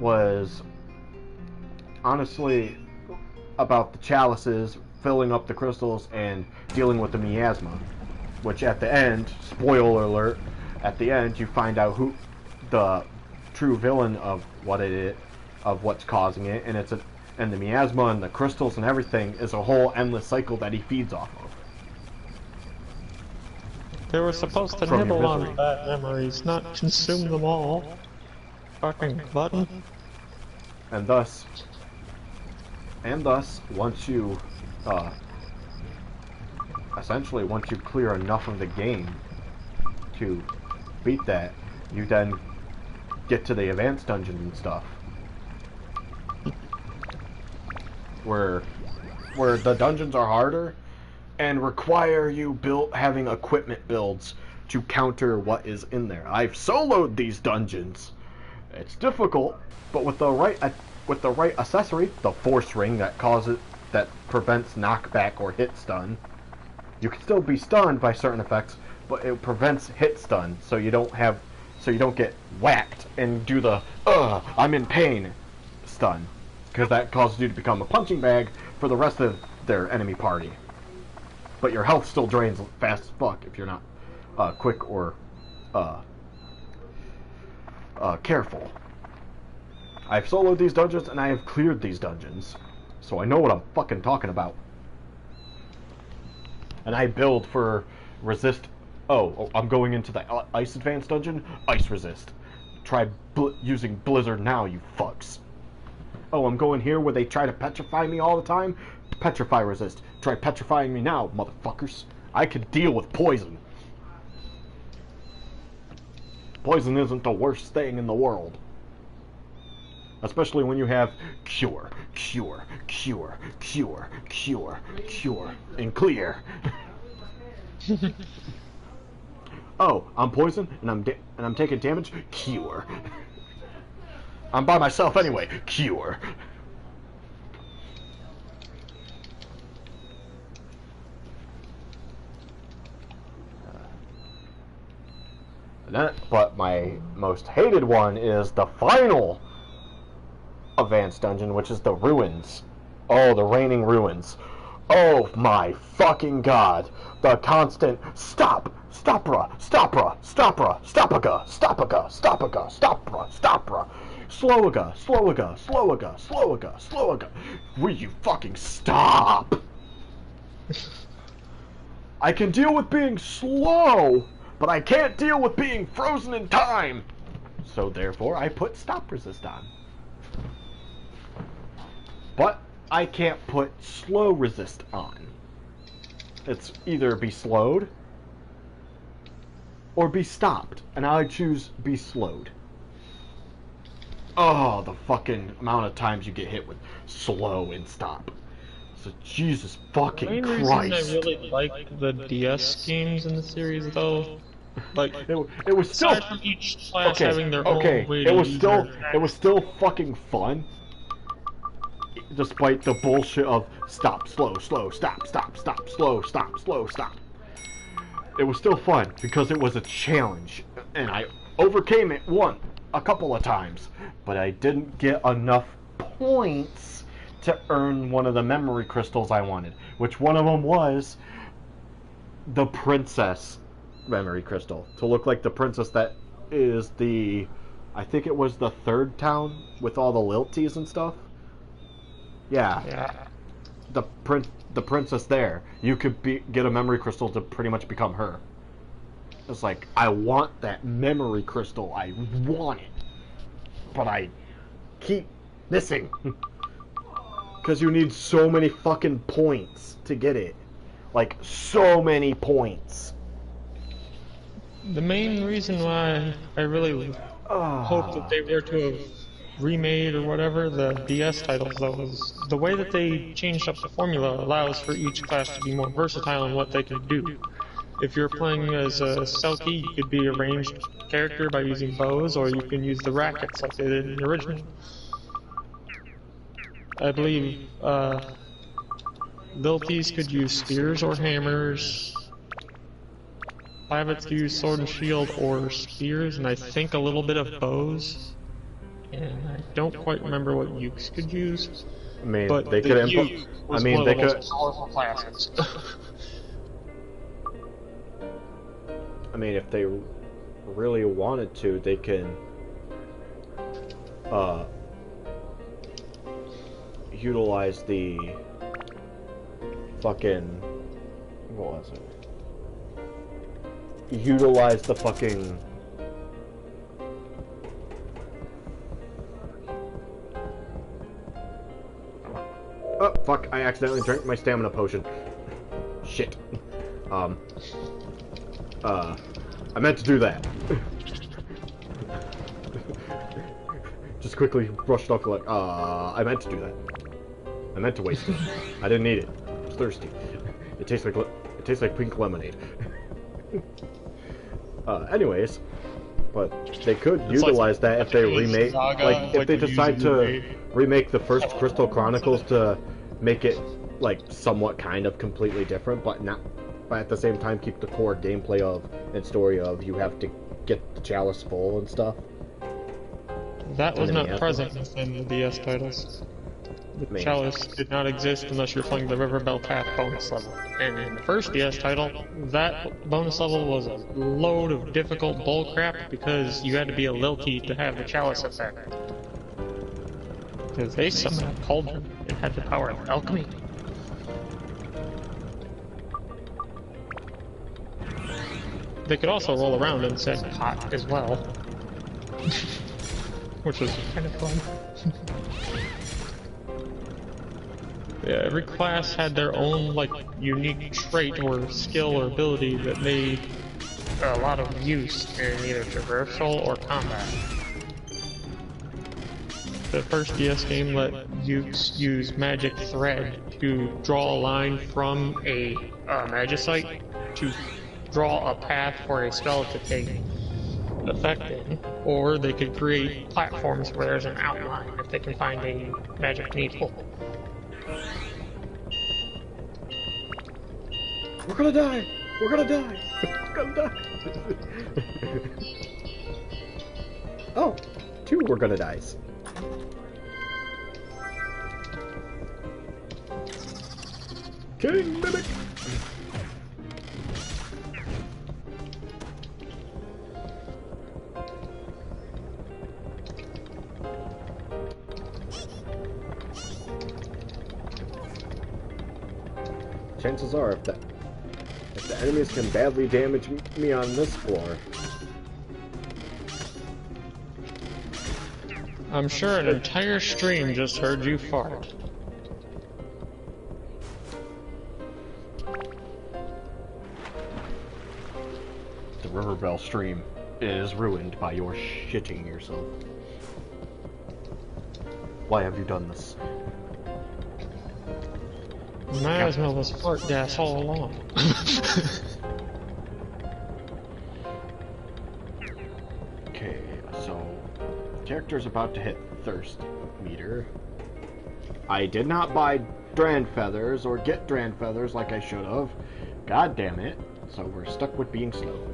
was honestly about the chalices, filling up the crystals, and dealing with the miasma. Which at the end, spoiler alert, at the end you find out who the true villain of what it is, of what's causing it, and and the miasma and the crystals and everything is a whole endless cycle that he feeds off of. They were supposed to From your nibble on misery. bad memories, not consume them all. Fucking button. And thus, once you, essentially, once you clear enough of the game to beat that, you then get to the advanced dungeons and stuff. Where the dungeons are harder and require you having equipment builds to counter what is in there. I've soloed these dungeons. It's difficult, but with the right accessory, the force ring that prevents knockback or hit stun. You can still be stunned by certain effects, but it prevents hit stun, so you don't get whacked and do the I'm in pain stun, because that causes you to become a punching bag for the rest of their enemy party. But your health still drains fast as fuck if you're not quick or careful. I've soloed these dungeons and I have cleared these dungeons, so I know what I'm fucking talking about. And I build for resist. Oh, I'm going into the ice advanced dungeon. Ice resist. Try using blizzard now, you fucks. Oh, I'm going here where they try to petrify me all the time. Petrify resist. Try petrifying me now, motherfuckers. I can deal with poison. Poison isn't the worst thing in the world. Especially when you have cure, cure, cure, cure, cure, cure, and clear. Oh, I'm poisoned and I'm taking damage. Cure. I'm by myself anyway. Cure. But my most hated one is the final advanced dungeon, which is the ruins. Oh, the raining ruins. Oh my fucking god. The constant stop, stopra, stopra, stopra, stopaga, stopaga, stopaga, stopra, stopra, slowaga, slowaga, slowaga, slowaga, slowaga. Will you fucking stop? I can deal with being slow, but I can't deal with being frozen in time. So therefore I put stop resist on. But I can't put slow resist on. It's either be slowed or be stopped, and I choose be slowed. Oh, the fucking amount of times you get hit with slow and stop. So Jesus fucking The main Christ. reason I really like the DS games in the series, though, like it was still aside from each class having their own way to it was use still their it was still fucking fun. Despite the bullshit of stop, slow, slow, stop, stop, stop, slow, stop, slow, stop. It was still fun because it was a challenge, and I overcame it a couple of times, but I didn't get enough points to earn one of the memory crystals I wanted, which one of them was the princess memory crystal, to look like the princess that is I think it was the third town with all the lilties and stuff. Yeah. The princess there. You could get a memory crystal to pretty much become her. It's like, I want that memory crystal. I want it. But I keep missing. Because you need so many fucking points to get it. Like, so many points. The main reason why I really hope that they were to have remade or whatever the DS titles, though, is the way that they changed up the formula allows for each class to be more versatile in what they can do. If you're playing as a Selkie, you could be a ranged character by using bows, or you can use the rackets like they did in the original. I believe Lilties could use spears or hammers. Privates use sword and shield or spears, and I think a little bit of bows. And I don't quite remember what Ukes could use. I mean, but they the could Uke was one of the most powerful classes. I mean, if they really wanted to, they can utilize the fucking, what was it? Utilize the fucking oh fuck, I accidentally drank my stamina potion. Shit. I meant to do that. Just quickly brushed off like, I meant to do that. I meant to waste it. I didn't need it. I was thirsty. It tastes like pink lemonade. Anyways, but they could utilize that if they remake, like if they decide to remake the first Crystal Chronicles to make it like somewhat kind of completely different, but at the same time keep the core gameplay of and story of you have to get the chalice full and stuff. That was not present within the DS titles. The chalice did not exist unless you're playing the Riverbell Path bonus level. And in the first DS title, that bonus level was a load of difficult bullcrap because you had to be a Liltie to have the chalice effect. Because they summoned a cauldron and had the power of alchemy. They could also roll around and send pot as well. Which was kind of fun. Yeah, every class had their own, like, unique trait or skill or ability that made a lot of use in either traversal or combat. The first DS game let Ukes use magic thread to draw a line from a magicite to draw a path for a spell to take effect in, or they could create platforms where there's an outline if they can find a magic needle. We're gonna die! We're gonna die! We're gonna die! Oh, 2 we're gonna die. King Mimic! Chances are, if the enemies can badly damage me on this floor. I'm sure an entire stream just heard you fart. The Riverbell stream is ruined by your shitting yourself. Why have you done this? Miasma was fart gas all along. Okay, so character's about to hit thirst meter. I did not buy Drand feathers or get Drand feathers like I should have. God damn it. So we're stuck with being slow.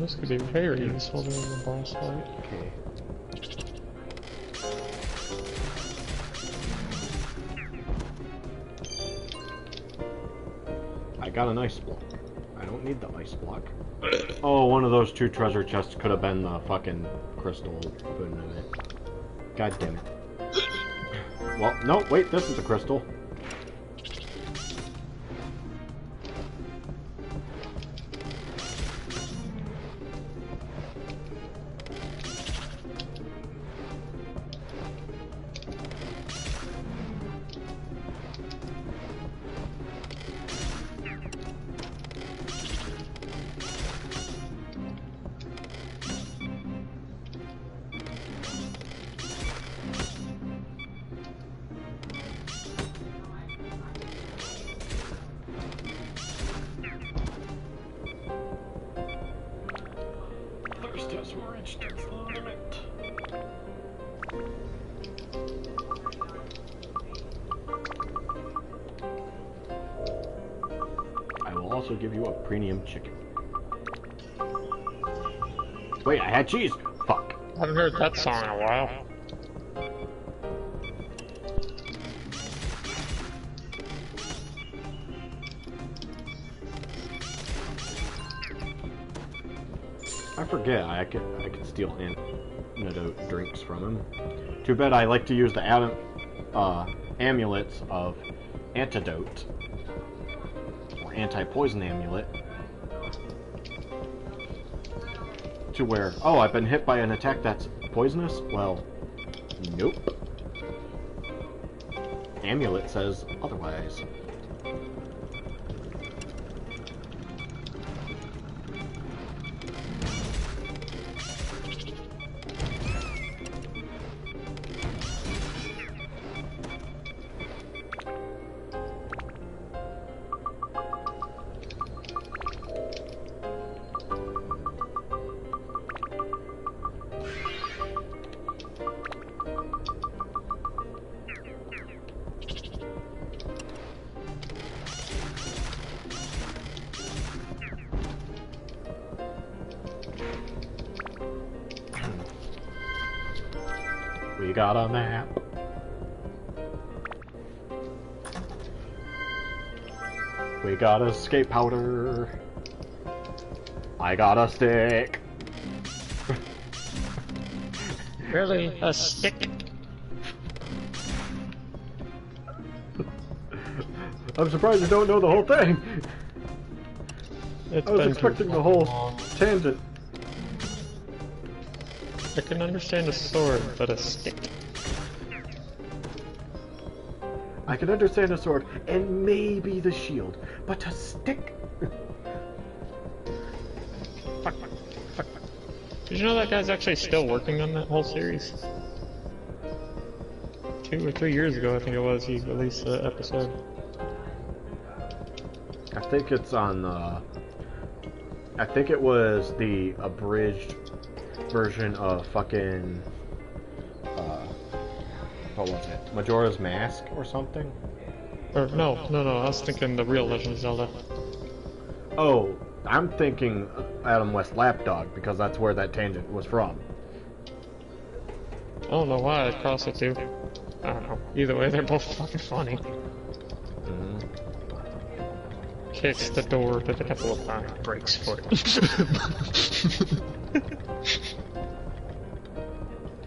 This could be very useful during the boss fight. Okay. I got an ice block. I don't need the ice block. Oh, one of those two treasure chests could have been the fucking crystal put in it. God damn it. Well, no, wait, this is the crystal. Thirst has reached its limit. I will also give you a premium chicken. Wait, I had cheese! Fuck. I haven't heard that song in a while. I forget I could steal antidote drinks from him. Too bad I like to use the amulets of antidote or anti-poison amulet to where, oh, I've been hit by an attack that's poisonous? Well, nope. Amulet says otherwise. We got a map. We got escape powder. I got a stick. Really? A stick? I'm surprised you don't know the whole thing. It's I was been expecting too the whole long. tangent. I can understand a sword, but a stick. I can understand a sword and maybe the shield, but a stick? Did you know that guy's actually still working on that whole series? 2 or 3 years ago, I think it was, he released the episode. I think it's on I think it was the abridged version of fucking what was it? Majora's Mask or something? Or no, I was thinking the real Legend of Zelda. Oh, I'm thinking Adam West Lapdog because that's where that tangent was from. I don't know why I crossed the two. I don't know. Either way, they're both fucking funny. Kicks the door to the Temple of Time, breaks foot.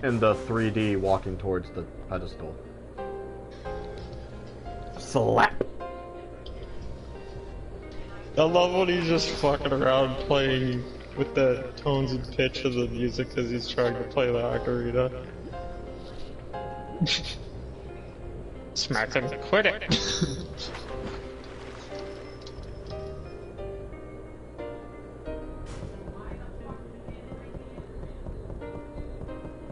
In the 3D walking towards the pedestal. Slap! I love when he's just fucking around playing with the tones and pitch of the music because he's trying to play the ocarina. Smack him, quit it!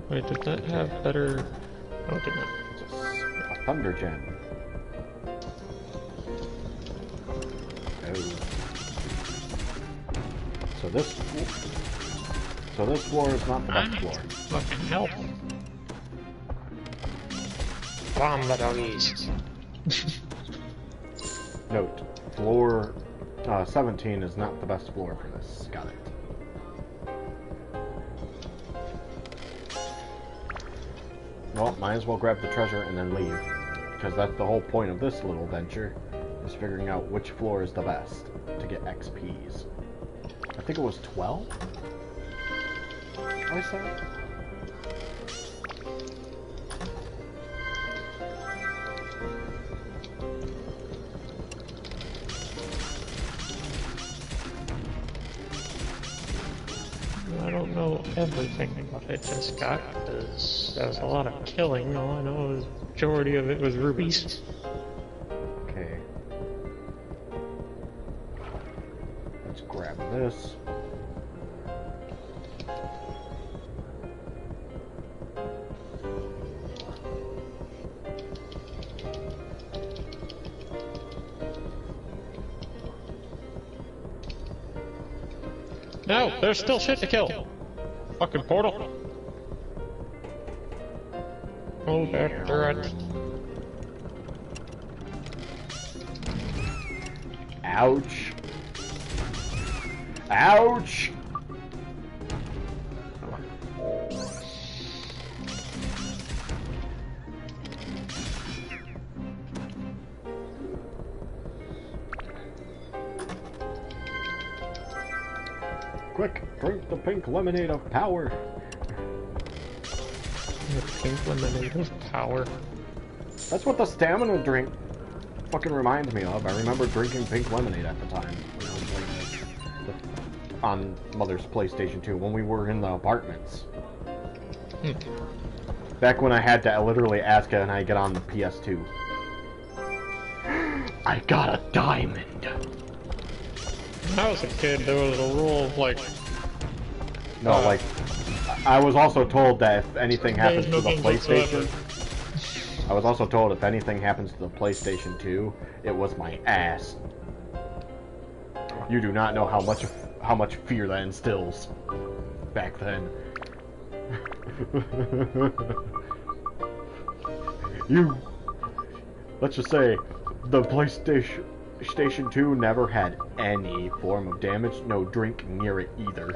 Wait, did that have better... Oh, it didn't. A Thunder Gem. Oh. So this floor is not the best floor. Fucking help. Bomb the doggies. Note, floor 17 is not the best floor for this. Got it. Well, might as well grab the treasure and then leave. Because that's the whole point of this little venture, is figuring out which floor is the best to get XPs. I think it was 12? I said? I don't know everything about it just got, because there was a lot of killing. All I know is the majority of it was rubies. Okay. Let's grab this. No, there's still shit to kill. Fucking portal. Oh, they're at... Ouch. Ouch! Quick, drink the pink lemonade of power. The pink lemonade of power. That's what the stamina drink fucking reminds me of. I remember drinking pink lemonade at the time when I was playing it on Mother's PlayStation 2 when we were in the apartments. Back when I had to literally ask it and I get on the PS2. I got a diamond. When I was a kid, there was a rule of like... No, like, I was also told that if anything happens to the PlayStation... I was also told if anything happens to the PlayStation 2, it was my ass. You do not know how much fear that instills back then. Let's just say, the PlayStation 2 never had any form of damage, no drink near it either.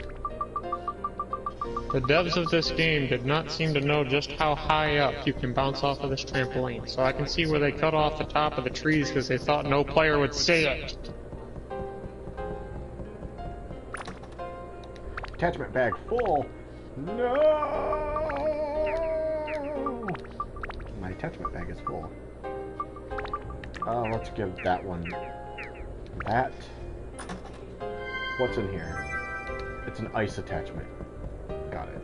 The devs of this game did not seem to know just how high up you can bounce off of this trampoline, so I can see where they cut off the top of the trees because they thought no player would see it. Attachment bag full. No! My attachment bag is full. Let's give that one that. What's in here? It's an ice attachment. Got it.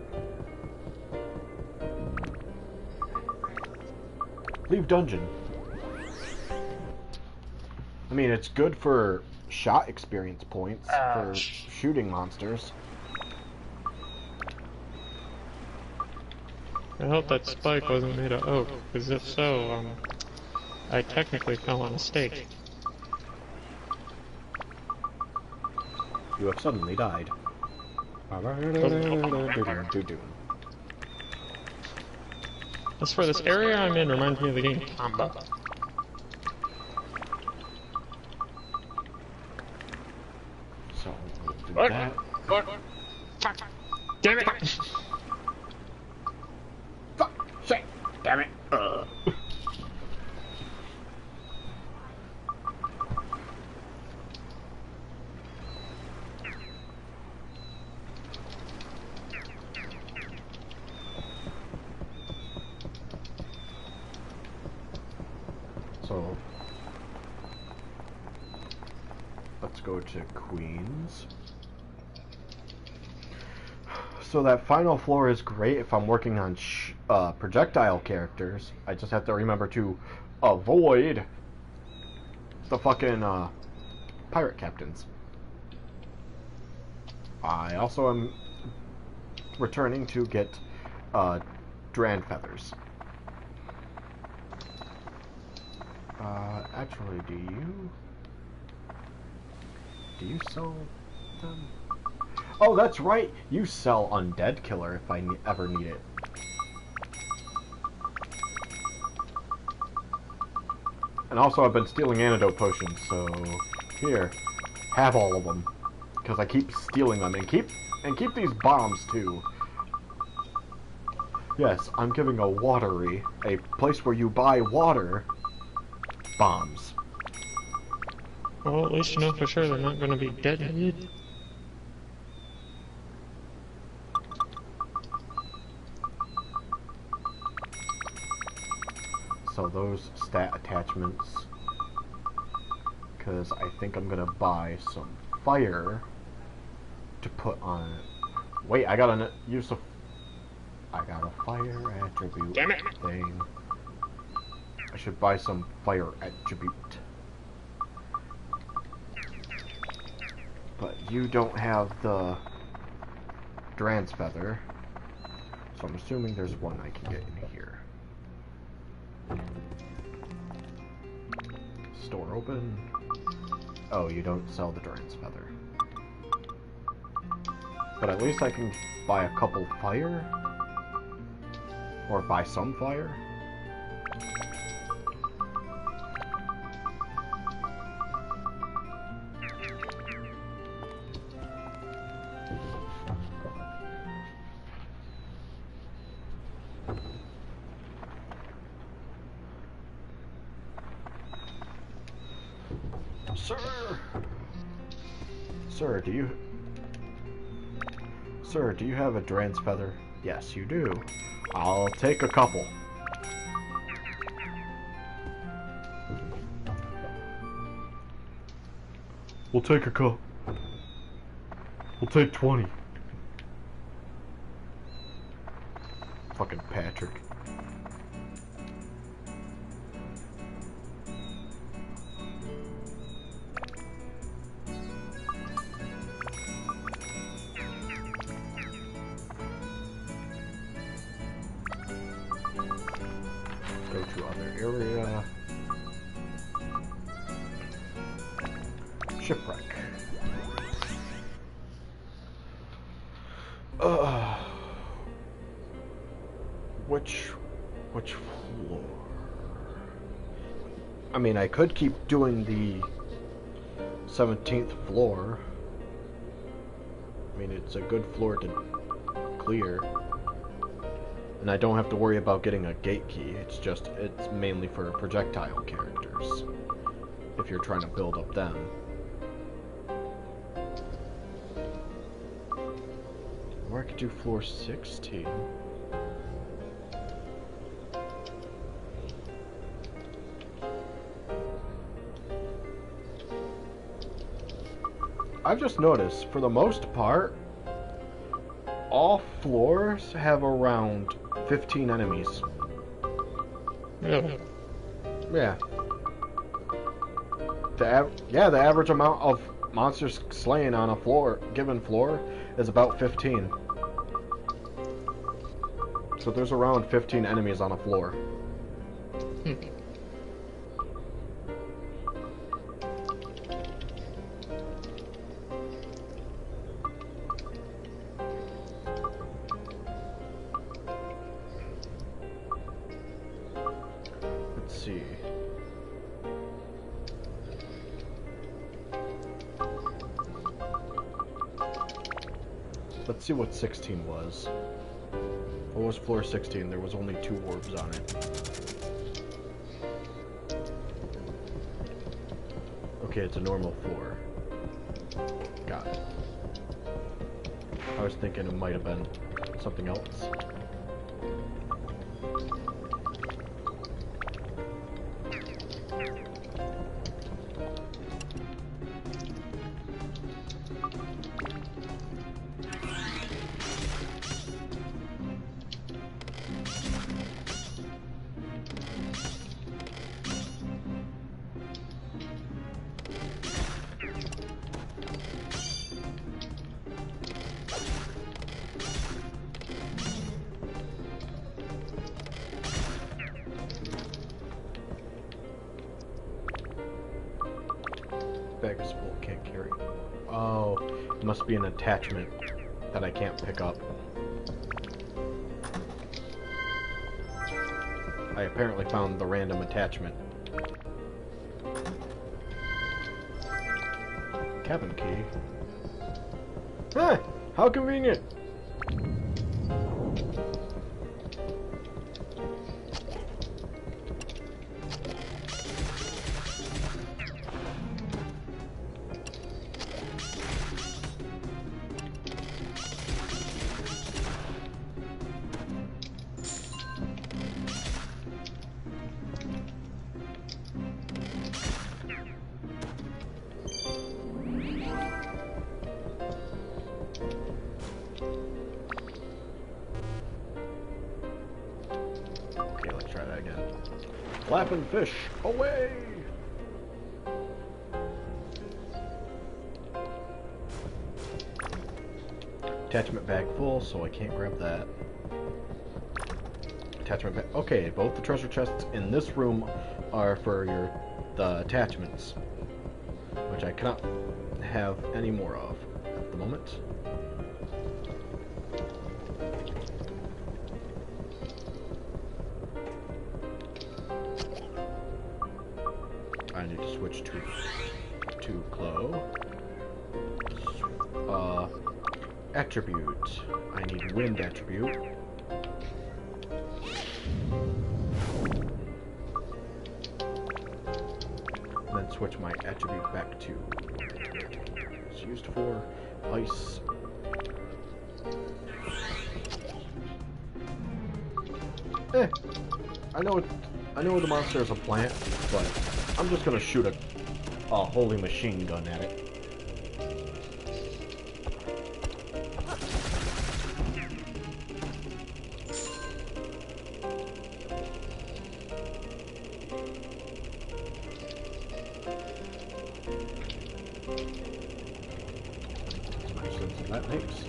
Leave dungeon. I mean, it's good for shot experience points for shooting monsters. I hope that spike wasn't made of oak, because if so, I technically fell on a stake. You have suddenly died. As for this area I'm in, reminds me of the game Combo. So, we'll do What? that. What? Fuck! Damn it! Fuck! Shit! Damn it! So, let's go to Queens. So that final floor is great if I'm working on projectile characters. I just have to remember to avoid the fucking pirate captains. I also am returning to get Dran feathers. Actually, do you sell them? Oh, that's right! You sell Undead Killer if I ever need it. And also, I've been stealing antidote potions, so here, have all of them, because I keep stealing them, and keep these bombs too. Yes, I'm giving a watery, a place where you buy water, bombs. Well, at least you know for sure they're not gonna be detonated. So those stat attachments, because I think I'm gonna buy some fire to put on it. Wait, I got a fire attribute Damn it. thing. I should buy some fire attribute. But you don't have the Duran's feather, so I'm assuming there's one I can get in here. Store open. Oh, you don't sell the Duran's feather. But at least I can buy a couple fire. Or buy some fire. Sir, do you have a Duran's feather? Yes, you do. I'll take a couple. We'll take a couple. We'll take 20. Fucking Patrick. Go to other area. Shipwreck. Which floor? I mean, I could keep doing the 17th floor. I mean, it's a good floor to clear. And I don't have to worry about getting a gate key. It's mainly for projectile characters. If you're trying to build up them. Or I could do floor 16. I've just noticed, for the most part, all floors have around 15 enemies. Really? Yeah. The average amount of monsters slain on a given floor is about 15. So there's around 15 enemies on a floor. Let's see. Let's see what 16 was. What was floor 16? There was only 2 orbs on it. Okay, it's a normal floor. Got it. I was thinking it might have been something else. Bag is full, can't carry. Oh, it must be an attachment that I can't pick up. I apparently found the random attachment. Cabin key. Ah, how convenient! again. Flapping fish, away! Attachment bag full, so I can't grab that. Attachment bag. Okay, both the treasure chests in this room are for the attachments, which I cannot have any more of at the moment. I need to switch to Clo. Attribute. I need wind attribute. And then switch my attribute back to. It's used for ice. I know the monster is a plant, but I'm just gonna shoot a holy machine gun at it. That makes.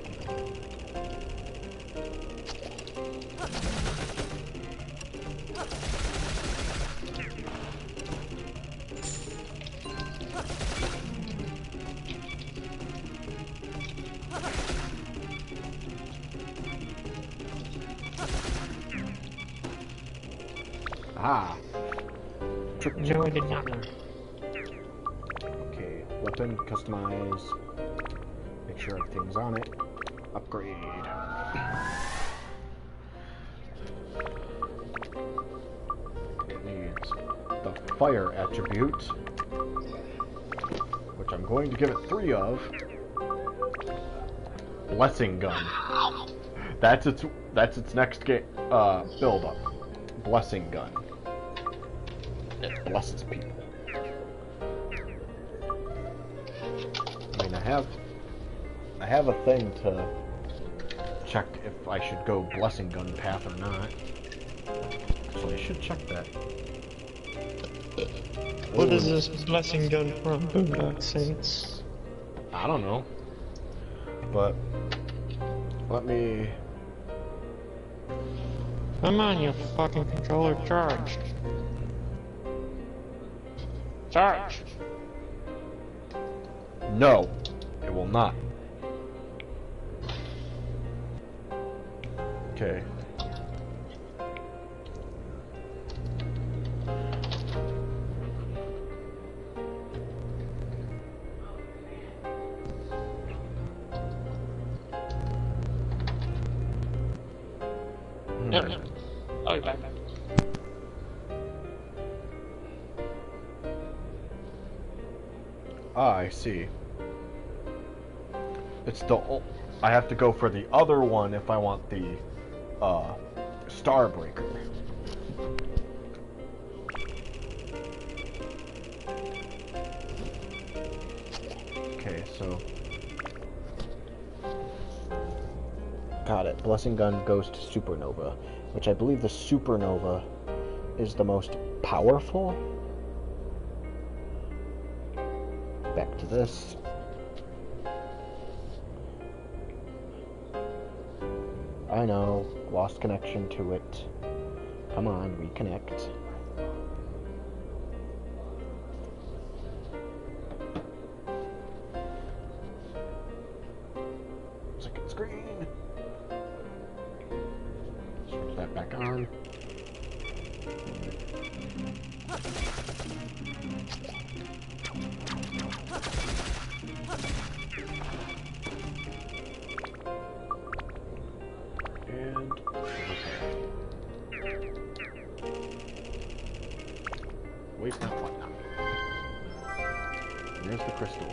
Ah. No, I did not. Okay, weapon, customize. Make sure everything's on it. Upgrade. It needs the fire attribute, which I'm going to give it 3 of. Blessing gun. That's its next build up. Blessing gun. It blesses people. I mean, I have a thing to check if I should go blessing gun path or not. So I should check that. What is this blessing gun from, Boondock Saints? I don't know. But let me. Come on, you fucking controller, charge. Charge! No, it will not. Okay. Yep. I'll be back. Ah, I see. It's I have to go for the other one if I want the Starbreaker. Okay, so got it. Blessing gun goes to Supernova, which I believe the Supernova is the most powerful. Back to this. I know, lost connection to it. Come on, reconnect. Second screen. Switch that back on. Wait, not what now? There's the crystal.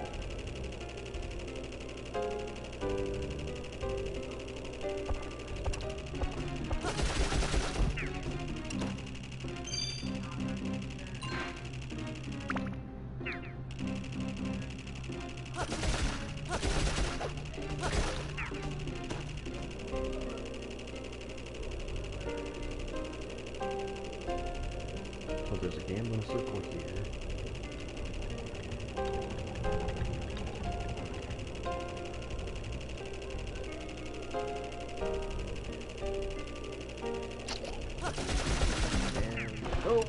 So there's a gambling circle here. And go.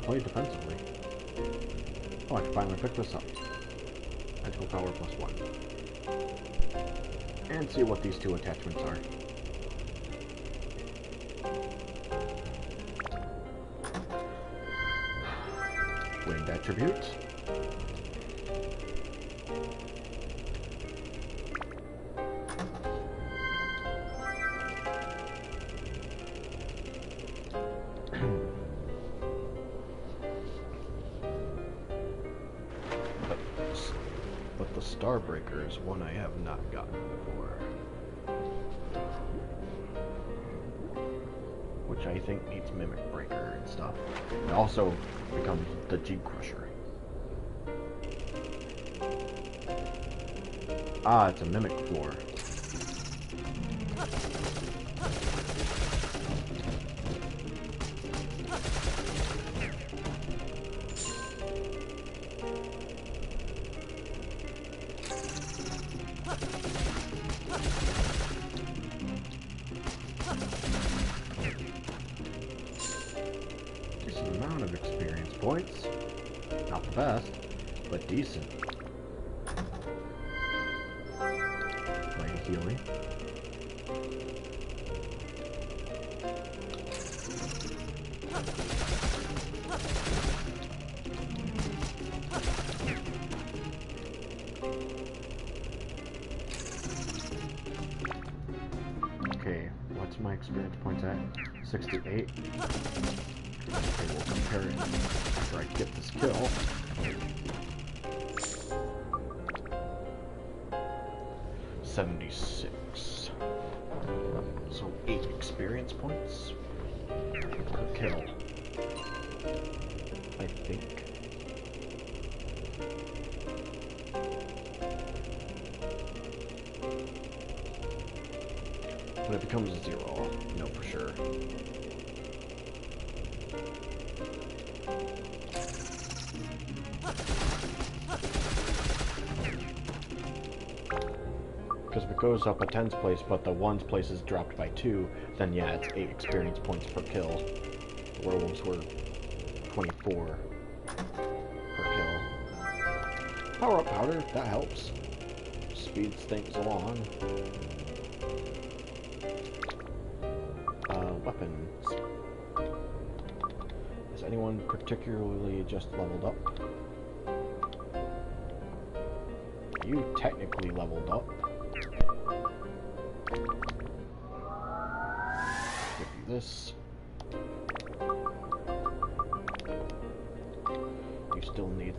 Play defensively. Oh, I can finally pick this up. Magical power +1. And see what these two attachments are. Winged attributes. But the Starbreaker is one I have not gotten before. Which I think needs Mimic Breaker and stuff. It also becomes the Jeep Crusher. Ah, it's a Mimic Floor. Decent amount of experience points. Not the best, but decent. Playing healing. Okay, what's my experience points at? 68. Okay, we'll compare it after I get this kill. $76. So 8 experience points per kill. I think. When it becomes 0, I'll know for sure. Because if it goes up a 10's place, but the 1's place is dropped by 2, then yeah, it's 8 experience points per kill. The werewolves were 24 per kill. Power up powder, that helps. Speeds things along. Weapons. Is anyone particularly just leveled up? You technically leveled up. Give you this. You still need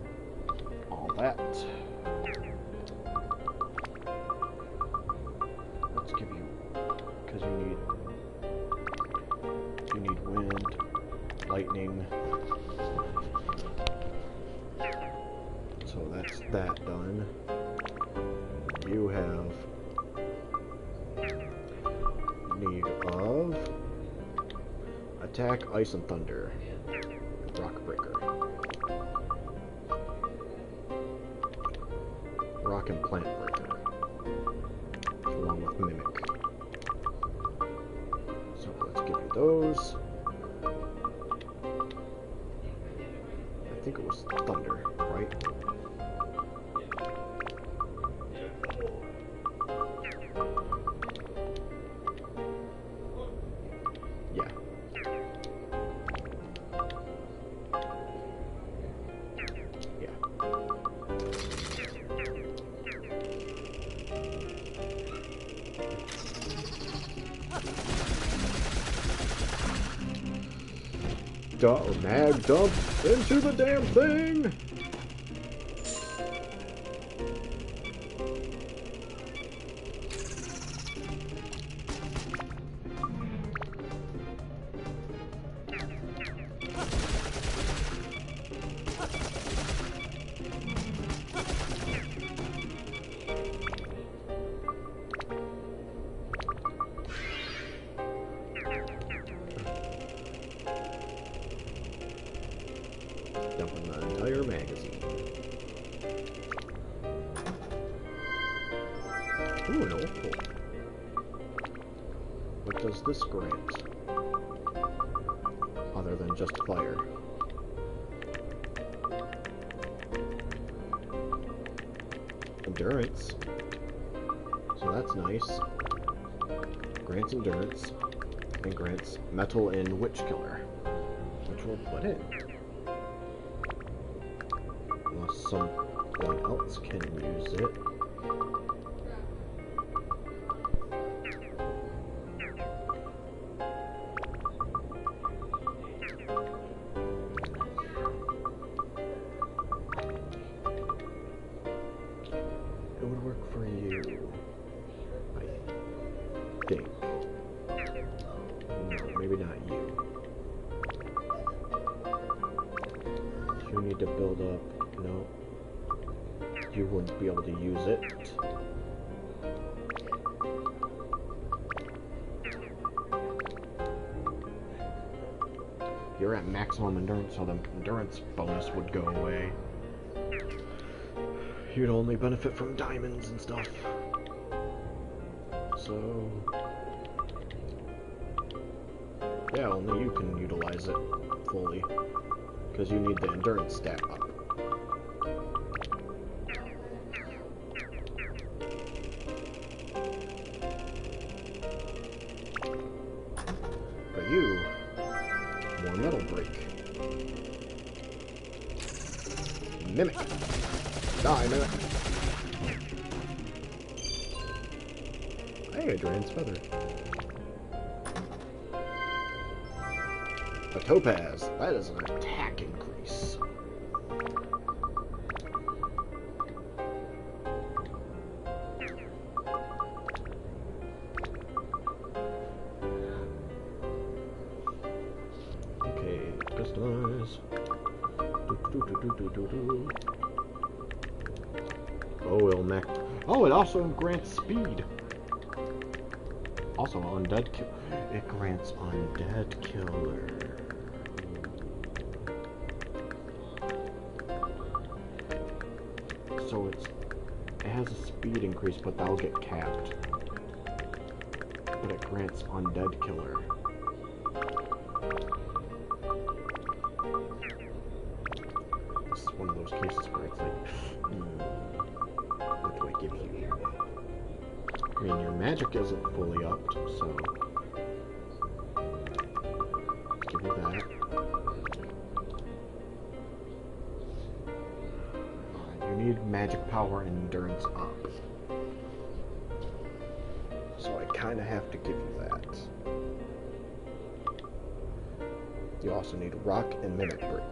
all that. Let's give you, because you need wind, lightning. So that's that done. You have need of attack, ice and thunder, rock breaker, rock and plant breaker, along with mimic. So let's give you those. I think it was thunder, right? Yeah. Yeah. Mag dump into the damn thing! Ooh, an opal. What does this grant? Other than just fire. Endurance. So that's nice. Grants endurance. And grants metal and witch killer. Which we'll put in. Unless someone else can use it. It would work for you, I think. No, maybe not you. You need to build up. No. You wouldn't be able to use it. You're at maximum endurance, so the endurance bonus would go away. You'd only benefit from diamonds and stuff. So... yeah, only you can utilize it fully. Because you need the endurance stat up. But you... more metal break. Mimic! Die, Mimic! Hey, Adrian's feather. A topaz. That is an attack increase. Okay, customize. Oh, it'll mech. Oh, it also grants speed. Also, undead kill. It grants undead killer. So it has a speed increase, but that'll get capped. But it grants undead killer. This is one of those cases where it's like, what do I give you? I mean, your magic isn't fully upped, so give you that. You need magic power and endurance up. So I kind of have to give you that. You also need rock and mimic break.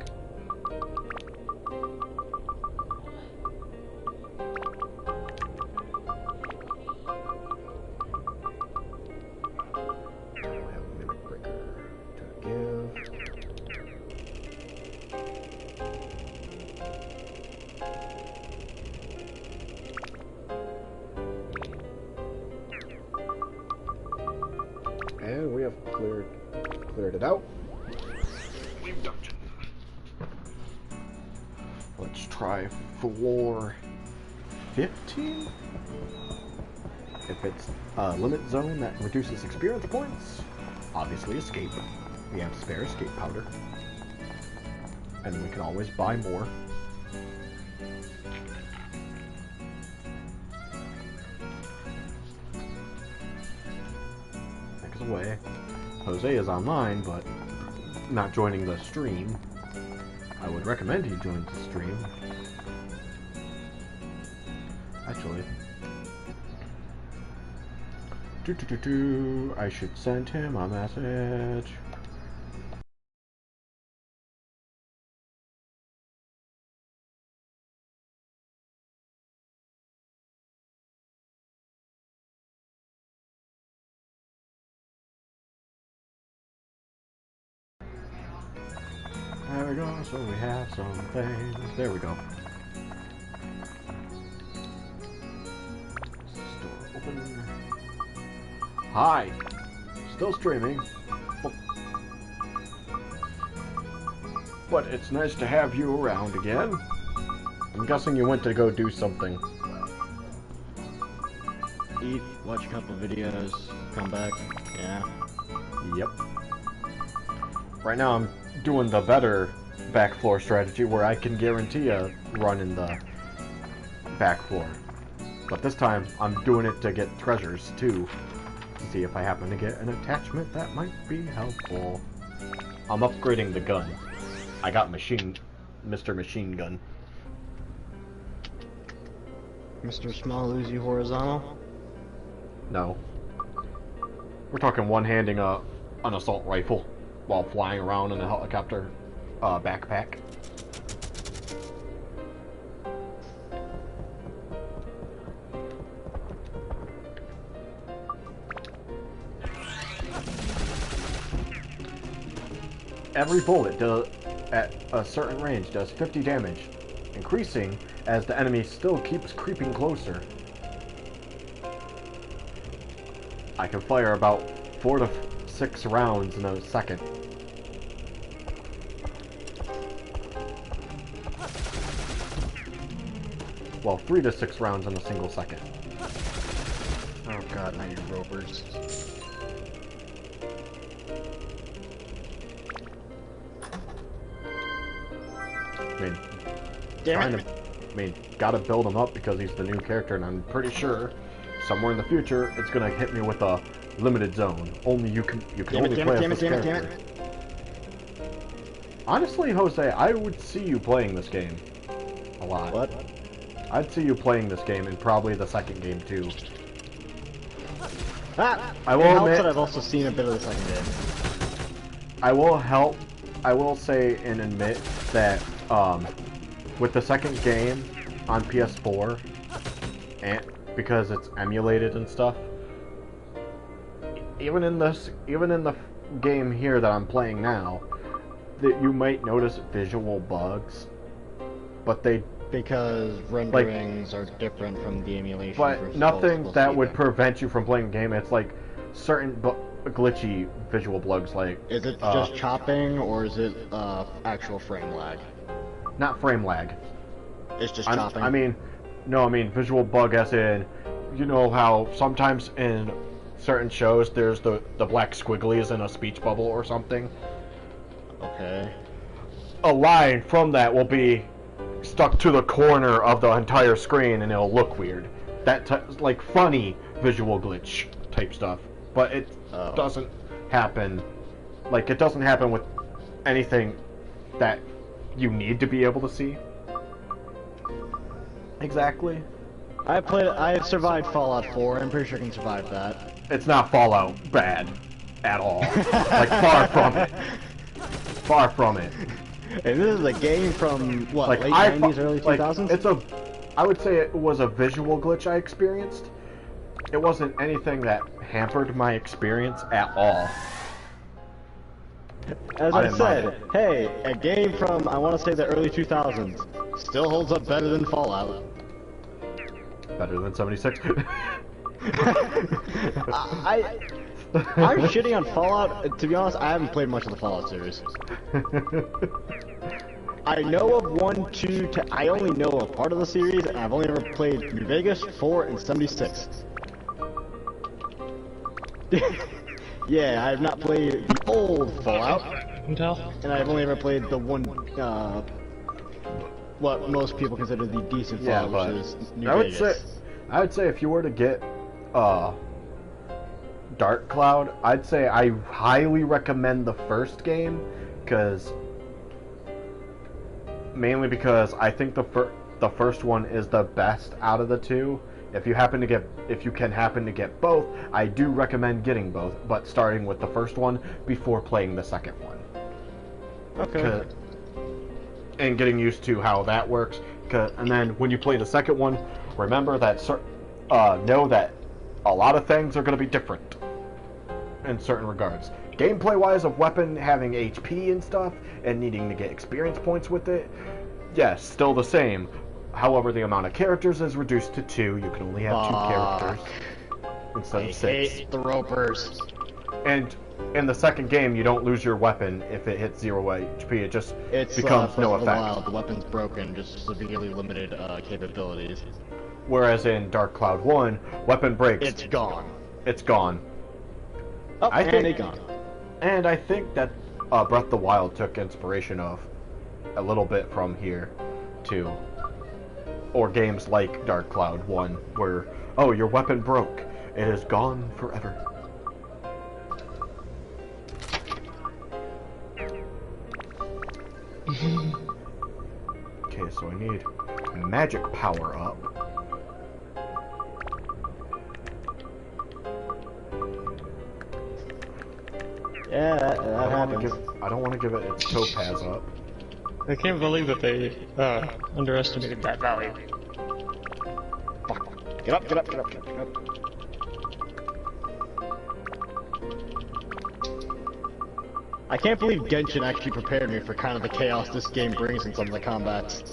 And we have cleared it out. We've done it. Let's try floor 15. If it's a limit zone that reduces experience points, obviously escape. We have spare escape powder. And we can always buy more. Away. Jose is online, but not joining the stream. I would recommend he joins the stream. Actually, I should send him a message. There we go, so we have some things. There we go. Store open. Hi! Still streaming. But it's nice to have you around again. I'm guessing you went to go do something. eat, watch a couple videos, come back. Yeah. Yep. Right now I'm doing the better back floor strategy where I can guarantee a run in the back floor. But this time I'm doing it to get treasures too. To see if I happen to get an attachment that might be helpful. I'm upgrading the gun. I got Mr. Machine Gun. Mr. Small Uzi Horizontal? No. We're talking one-handing an assault rifle while flying around in a helicopter backpack. Every bullet at a certain range does 50 damage, increasing as the enemy still keeps creeping closer. I can fire about 4 to 6 rounds in a second. Well, 3 to 6 rounds in a single second. Oh god, now you're ropers. I mean, Damn it. Gotta build him up because he's the new character, and I'm pretty sure somewhere in the future it's gonna hit me with a limited zone. Only you can only play as this character. Honestly, Jose, I would see you playing this game a lot. What? I'd see you playing this game and probably the second game too. Ah! I will it helps admit, that I've also seen a bit of the second game. I will say and admit that with the second game on PS4, and because it's emulated and stuff, even in the game here that I'm playing now, that you might notice visual bugs, but because renderings are different from the emulation. But nothing that would prevent you from playing the game. It's like certain glitchy visual bugs, like... Is it just chopping, or is it actual frame lag? Not frame lag. It's just chopping? I mean visual bug as in, you know how sometimes in certain shows there's the black squigglies in a speech bubble or something? Okay. A line from that will be stuck to the corner of the entire screen and it'll look weird. Like funny visual glitch type stuff. But it doesn't happen. Like, it doesn't happen with anything that you need to be able to see. Exactly. I survived Fallout 4. I'm pretty sure I can survive that. It's not Fallout bad at all. Like, far from it. Far from it. And this is a game from, what, like, late 90s, early 2000s? Like, I would say it was a visual glitch I experienced. It wasn't anything that hampered my experience at all. As I said, hey, a game from, I want to say the early 2000s, still holds up better than Fallout. Better than 76? I'm shitting on Fallout. To be honest, I haven't played much of the Fallout series. I know of 1, 2, I only know of part of the series, and I've only ever played New Vegas, 4, and 76. Yeah, I have not played the old Fallout, and I've only ever played the one, what most people consider the decent Fallout, which is New Vegas. I would say if you were to get, Dark Cloud, I'd say I highly recommend the first game, mainly because I think the first one is the best out of the two. If you can happen to get both, I do recommend getting both, but starting with the first one before playing the second one. Okay. And getting used to how that works, and then when you play the second one, remember that know that a lot of things are going to be different in certain regards. Gameplay-wise, of weapon having HP and stuff, and needing to get experience points with it, yes, still the same. However, the amount of characters is reduced to 2. You can only have 2 characters instead of 6. I hate the ropers. And in the second game, you don't lose your weapon if it hits 0 HP. It just becomes no effect. The weapon's broken, just severely limited capabilities. Whereas in Dark Cloud 1, weapon breaks. It's gone. It's gone. Oh, I and think- it's gone. And I think that Breath of the Wild took inspiration of a little bit from here, too. Or games like Dark Cloud 1, where, oh, your weapon broke. It is gone forever. Okay, so I need magic power up. Yeah, that happens. I don't want to give it its topaz up. I can't believe that they underestimated that value. Get up, get up, get up, get up, get up. I can't believe Genshin actually prepared me for kind of the chaos this game brings in some of the combats.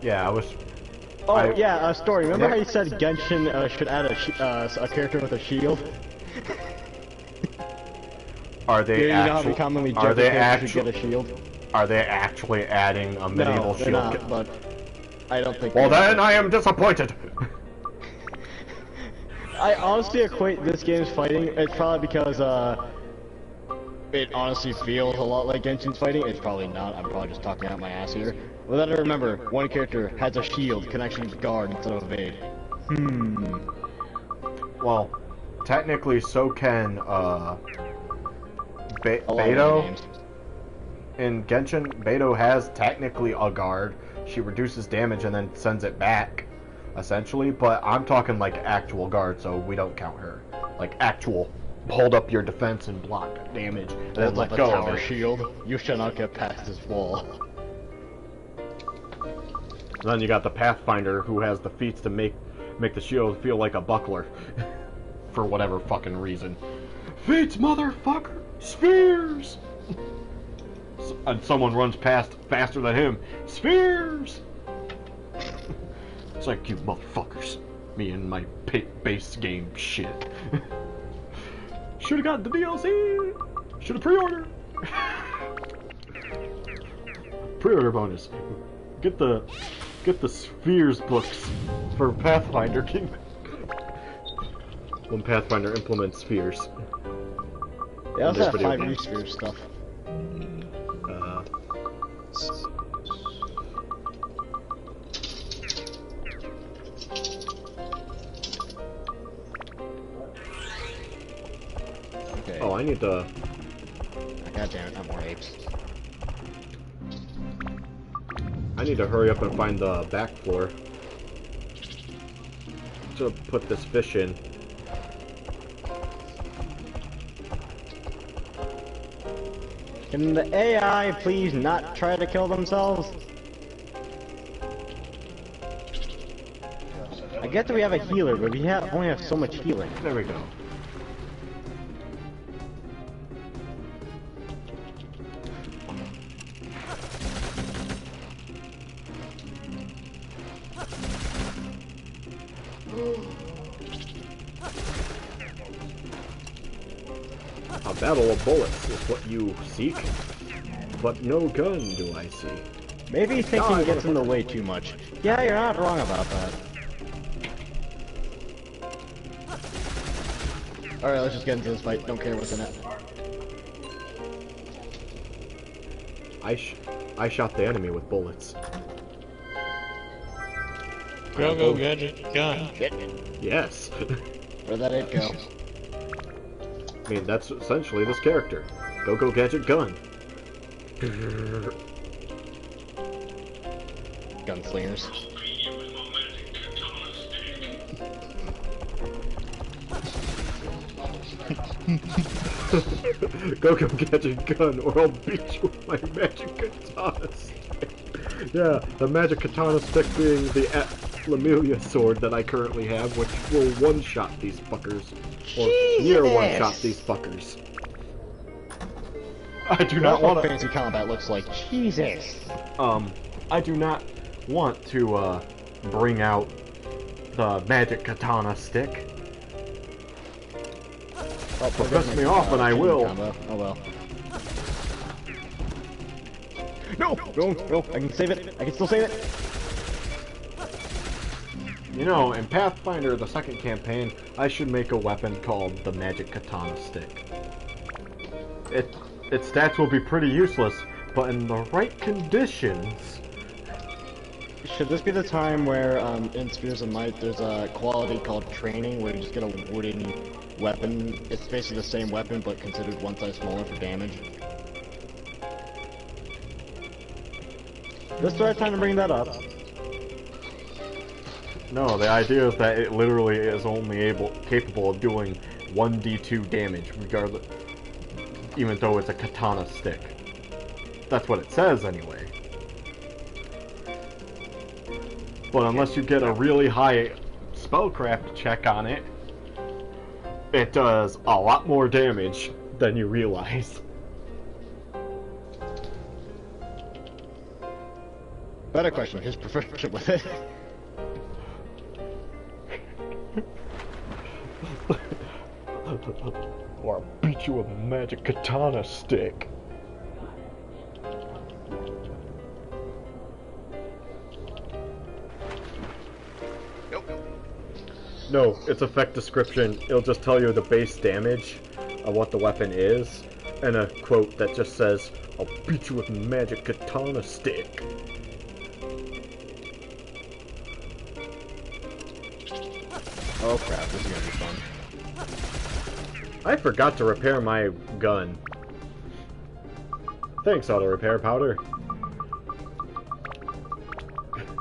Yeah, I was. Oh, yeah, Story, remember how you said Genshin should add a character with a shield? Are they You know how we actually? commonly Are judge they a character should actually? get a shield? Are they actually adding a medieval No, they're shield? not, but I don't think Well, they are. then I am disappointed. I honestly equate this game's fighting, it's probably because, it honestly feels a lot like Genshin's fighting. It's probably not, I'm probably just talking out my ass here. But then I remember, one character has a shield, can actually guard instead of evade. Well, technically, so can A lot of Beto. games. In Genshin, Beto has technically a guard. She reduces damage and then sends it back, essentially. But I'm talking like actual guard, so we don't count her. Like actual, hold up your defense and block damage, and then Hold let up a go of tower it. shield. You shall not get past this wall. And then you got the Pathfinder who has the feats to make the shield feel like a buckler, for whatever fucking reason. Feats, motherfucker, spheres. And someone runs past faster than him. Spheres. It's like, you motherfuckers. Me and my base game shit. Should've got the DLC. Should've pre-ordered. Pre-order bonus. Get the Spheres books for Pathfinder Kingdom. When Pathfinder implements Spheres. They also This have video 5 game. resphere stuff. Okay. Oh, I need to. God damn it, not more apes. I need to hurry up and find the back floor. To put this fish in. Can the AI please not try to kill themselves? I get that we have a healer, but we only have so much healing. There we go. A battle of bullets is what you seek, but no gun do I see. Maybe thinking gets in the way too much. Yeah, you're not wrong about that. Alright, let's just get into this fight. Don't care what's in it. I shot the enemy with bullets. Go, gadget, gun. Yes. Where'd that ape go? I mean, that's essentially this character. Go, gadget, gun. Gunslingers. Go, gadget, gun, or I'll beat you with my magic katana stick. Yeah, the magic katana stick being the Lemuria sword that I currently have, which will one-shot these fuckers. Or near one-shot these fuckers. I do not That's what want to... fancy combat looks like. Jesus. I do not want to, bring out the magic katana stick. Oh, piss me off and I will. Combo. Oh well. No! No, no, I can save it. I can still save it. You know, in Pathfinder, the second campaign, I should make a weapon called the Magic Katana Stick. Its stats will be pretty useless, but in the right conditions... Should this be the time where, in Spears of Might, there's a quality called Training, where you just get a wooden weapon? It's basically the same weapon, but considered one size smaller for damage. This is the right time to bring that up. No, the idea is that it literally is only capable of doing 1d2 damage, regardless, even though it's a katana stick. That's what it says, anyway. But unless you get a really high spellcraft check on it, it does a lot more damage than you realize. Better question, his proficient with it. Or I'll beat you with a magic katana stick. No, its effect description, it'll just tell you the base damage of what the weapon is, and a quote that just says, I'll beat you with a magic katana stick. Oh crap, this is gonna be fun. I forgot to repair my gun. Thanks, auto repair powder.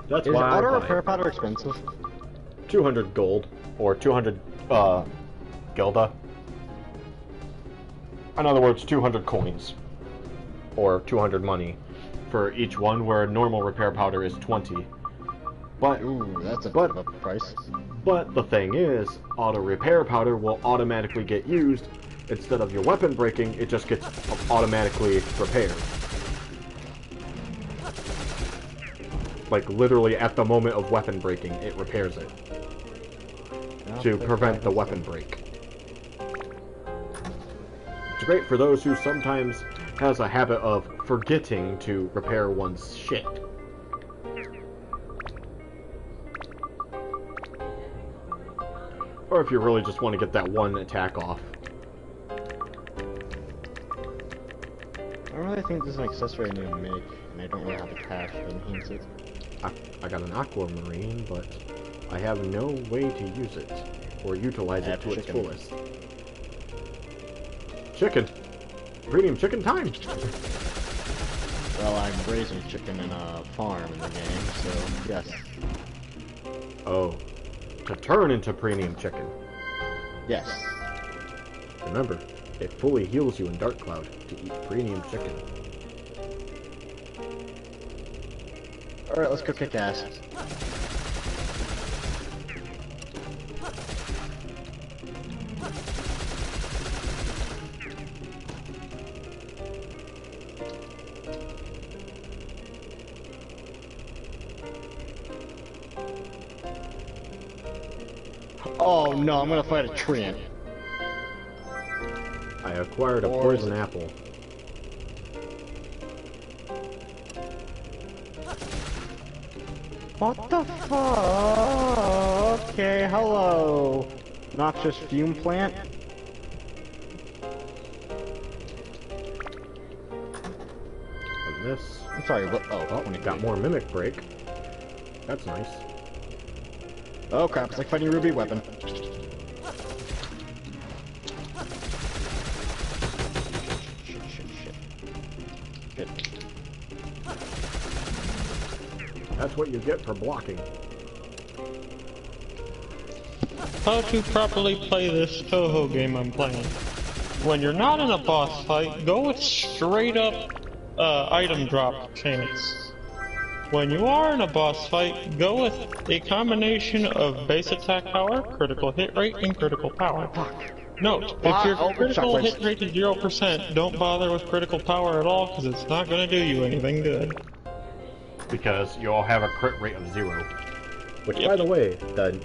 That's Is why auto I repair powder expensive? 200 gold, or 200, gilda. In other words, 200 coins, or 200 money, for each one, where a normal repair powder is 20. But, Ooh, that's a bit of a price. But the thing is, auto repair powder will automatically get used. Instead of your weapon breaking, it just gets automatically repaired. Like literally at the moment of weapon breaking, it repairs it. To prevent the weapon break. It's great for those who sometimes has a habit of forgetting to repair one's shit. Or if you really just want to get that one attack off. I don't really think this is an accessory I need to make, and I don't really have the cash to enhance it. I got an aquamarine, but I have no way to use it, or utilize it to its fullest. Chicken! Premium chicken time! Well, I'm raising chicken in a farm in the game, so yes. Oh. To turn into premium chicken. Yes. Remember, it fully heals you in Dark Cloud to eat premium chicken. Alright, let's go kick ass. Oh no, I'm gonna fight a treant. I acquired a poison apple. What the fuck? Okay, hello. Noxious fume plant. And this. I'm sorry, what? Oh, Oh, got more mimic break. That's nice. Oh crap, it's like fighting a ruby weapon. Shit. That's what you get for blocking. How to properly play this Toho game I'm playing. When you're not in a boss fight, go with straight up item drop mechanics. When you are in a boss fight, go with a combination of base attack power, critical hit rate, and critical power. Note, if your critical hit rate is 0%, don't bother with critical power at all, because it's not going to do you anything good. Because you all have a crit rate of 0. Which, by the way, the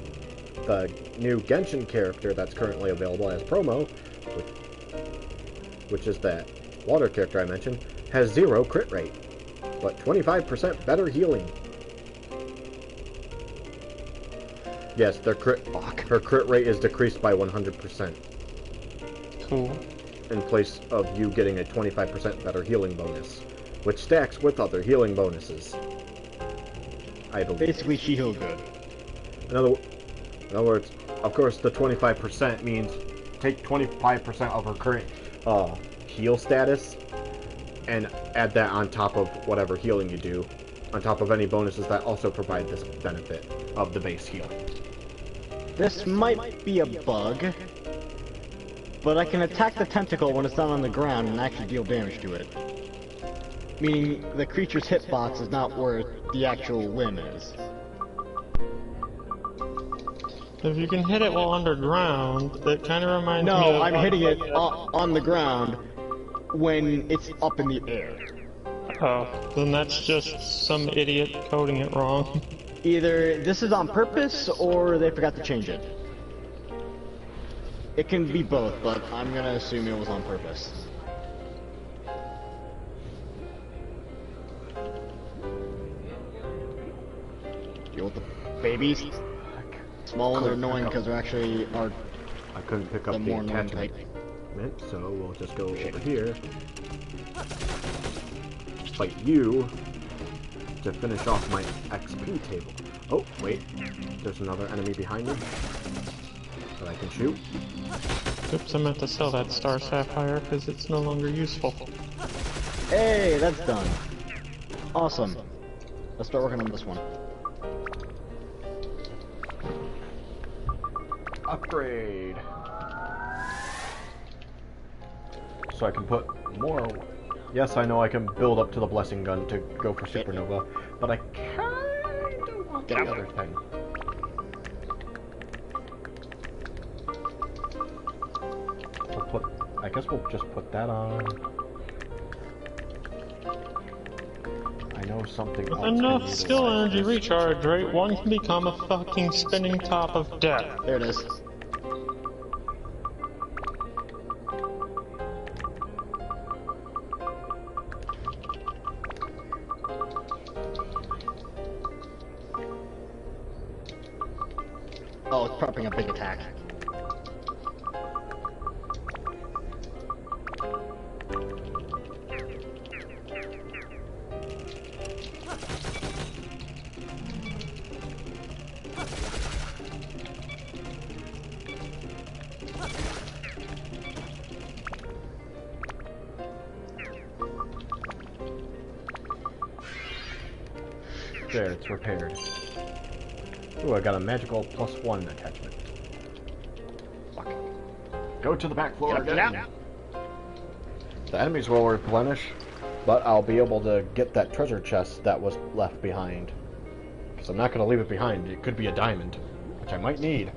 new Genshin character that's currently available as promo, which is that water character I mentioned, has 0 crit rate. but 25% better healing. Yes, her crit rate is decreased by 100%. Cool. In place of you getting a 25% better healing bonus, which stacks with other healing bonuses. I believe. Basically, she healed good. In other words, of course, the 25% means take 25% of her current heal status and add that on top of whatever healing you do, on top of any bonuses that also provide this benefit of the base healing. This might be a bug, but I can attack the tentacle when it's down on the ground and actually deal damage to it. Meaning the creature's hitbox is not where the actual limb is. If you can hit it while underground, it kind of reminds me of... No, I'm hitting it on the ground when it's up in the air. Oh, then that's just some idiot coding it wrong. Either this is on purpose, or they forgot to change it. It can be both, but I'm gonna assume it was on purpose. Deal with the babies. Small and they're annoying because they're actually are I couldn't pick up the the more annoying attachment, type. so we'll just go over here. Fight you to finish off my XP table. Oh, wait. There's another enemy behind me that I can shoot. Oops, I meant to sell that Star Sapphire because it's no longer useful. Hey, that's done. Awesome. Let's start working on this one. Upgrade. So I can put more. Yes, I know I can build up to the blessing gun to go for supernova, but I kinda want the other thing. I guess we'll just put that on. I know something else. Enough skill energy recharge rate, one can become a fucking spinning top of death. There it is. Oh, it's propping a big attack. There, it's repaired. Ooh, I got a magical +1 attachment. Fuck. Go to the back floor again. The enemies will replenish, but I'll be able to get that treasure chest that was left behind. Because I'm not going to leave it behind. It could be a diamond, which I might need.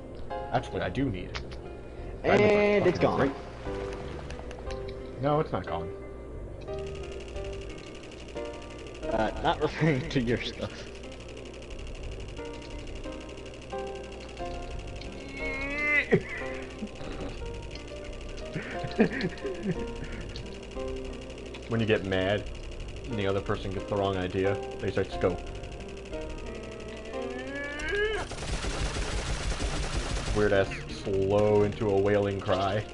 Actually, I do need. And it's gone. Great. No, it's not gone. Not referring to your stuff. When you get mad and the other person gets the wrong idea, they start to go. Weird ass slow into a wailing cry.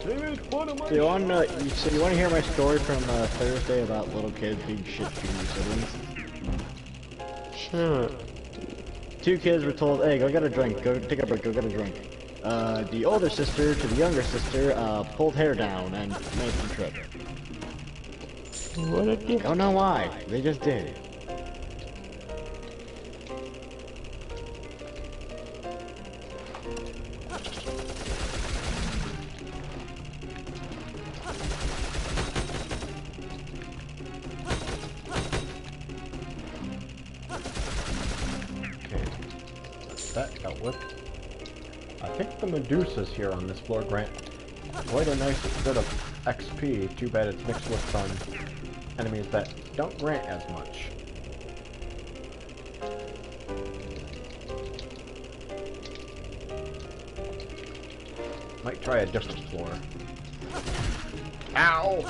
So you want to hear my story from Thursday about little kids being shit to their siblings? Sure. Two kids were told, "Hey, go get a drink. Go take a break. Go get a drink." The older sister to the younger sister pulled hair down and made them trip. What did you... Don't know why. They just did. That dealt with. I think the Medusas here on this floor grant quite a nice bit of XP. Too bad it's mixed with some enemies that don't grant as much. Might try a different floor. Ow!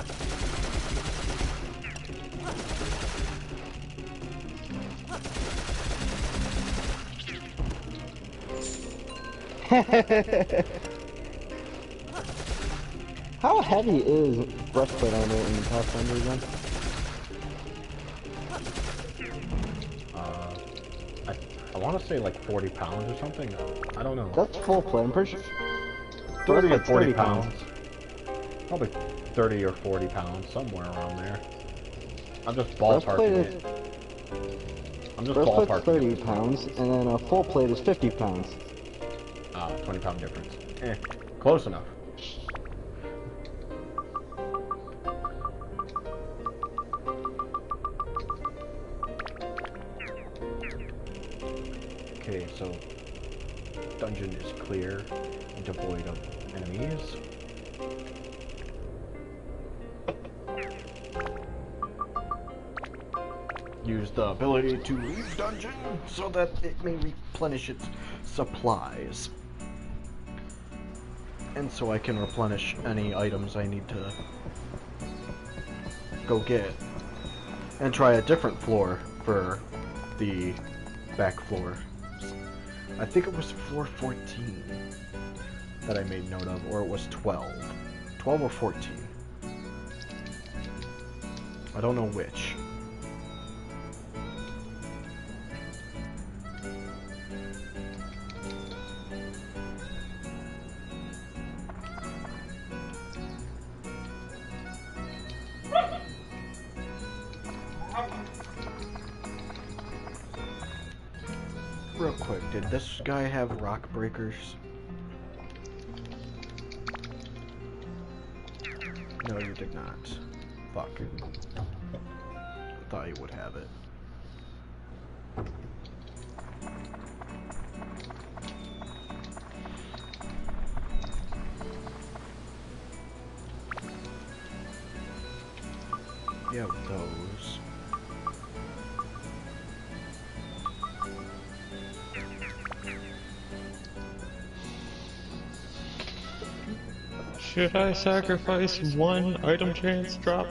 How heavy is breastplate armor in Pathfinder again? I want to say like 40 pounds or something. I don't know. That's full plate. I'm pretty sure. 30 or Breastplate's 40 pounds. Probably 30 or 40 pounds, somewhere around there. I'm just ballparking it. I'm just Breastplate's ballparking 30 it. pounds, and then a full plate is 50 pounds. 20-pound difference. Close enough. Okay, so dungeon is clear and devoid of enemies. Use the ability to leave dungeon so that it may replenish its supplies. And so I can replenish any items I need to go get. And try a different floor for the back floor. I think it was floor 14 that I made note of, or it was 12. 12 or 14. I don't know which. Real quick, did this guy have rock breakers? No, you did not. Fuck. I thought you would have it. Yeah, those. Should I sacrifice one item chance drop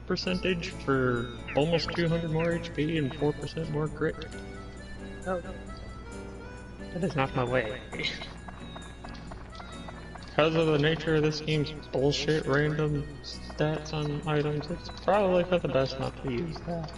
percentage for almost 200 more HP and 4% more crit? No. That is not my way. Because of the nature of this game's bullshit random stats on items, it's probably for the best not to use that.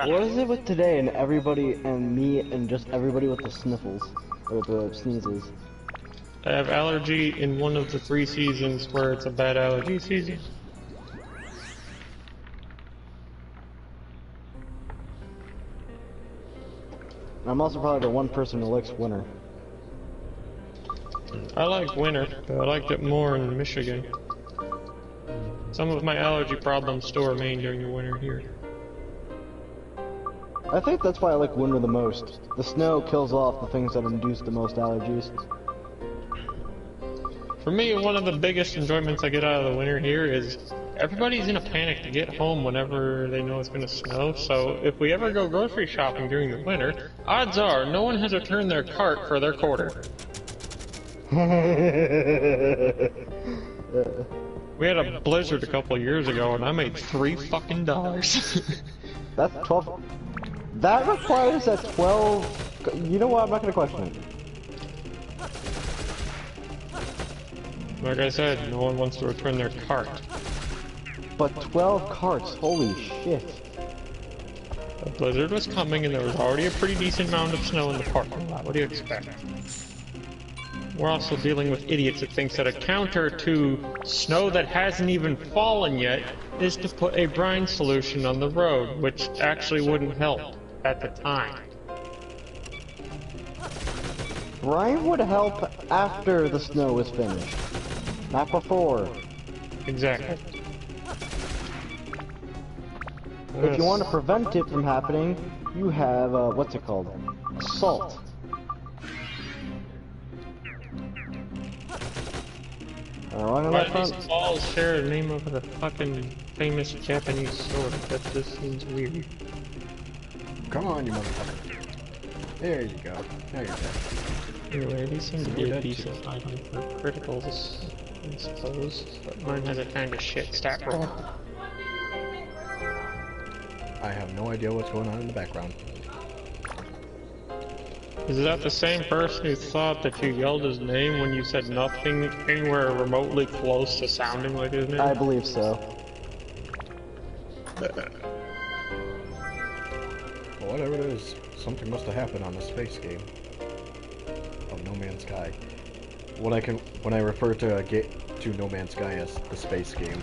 What is it with today and everybody and me and just everybody with the sniffles? Or the sneezes? I have allergy in one of the 3 seasons where it's a bad allergy season. I'm also probably the one person who likes winter. I like winter, but I liked it more in Michigan. Some of my allergy problems still remain during the winter here. I think that's why I like winter the most. The snow kills off the things that induce the most allergies. For me, one of the biggest enjoyments I get out of the winter here is everybody's in a panic to get home whenever they know it's going to snow, so if we ever go grocery shopping during the winter, odds are no one has returned their cart for their quarter. We had a blizzard a couple of years ago and I made $3 fucking dollars. That's 12. That requires a 12. You know what? I'm not gonna question it. Like I said, no one wants to return their cart. But 12 carts, holy shit. A blizzard was coming and there was already a pretty decent amount of snow in the parking lot. What do you expect? We're also dealing with idiots that thinks that a counter to snow that hasn't even fallen yet is to put a brine solution on the road, which actually wouldn't help at the time. Brine would help after the snow is finished, not before. Exactly. If you want to prevent it from happening, you have, what's it called? Salt. Wrong on Why that do front? these balls share the name of the fucking famous Japanese sword? That just seems weird. Come on, you motherfucker. There you go. Now you're dead. Anyway, these seem to be You're a dead decent too. item for criticals, I suppose. But mine has a kind of shit stat roll. I have no idea what's going on in the background. Is that the same person who thought that you yelled his name when you said nothing anywhere remotely close to sounding like his name? I believe so. Well, whatever it is, something must have happened on the space game of No Man's Sky. When I refer to No Man's Sky as the space game.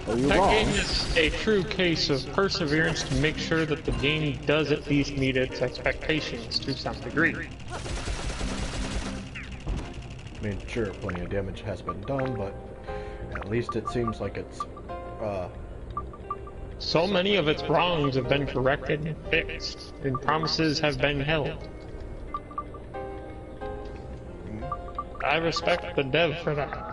Are you That wrong? game is a true case of perseverance to make sure that the game does at least meet its expectations to some degree. I mean, sure, plenty of damage has been done, but at least it seems like it's, So many of its wrongs have been corrected and fixed, and promises have been held. I respect the dev for that.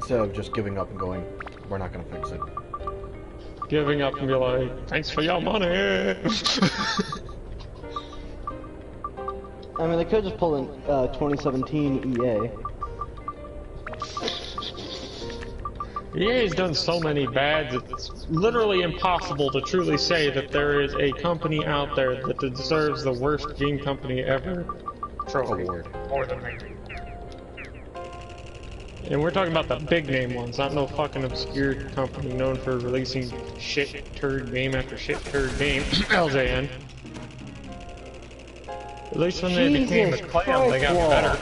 instead of just giving up and going, we're not gonna fix it. Giving up and be like, thanks for your money! I mean, they could just pull in 2017 EA. EA's done so many bads, it's literally impossible to truly say that there is a company out there that deserves the worst game company ever trophy. Award. More than me. And we're talking about the big name ones, not no fucking obscure company known for releasing shit turd game after shit turd game. LJN. At least when they became a Jesus clan, they got better.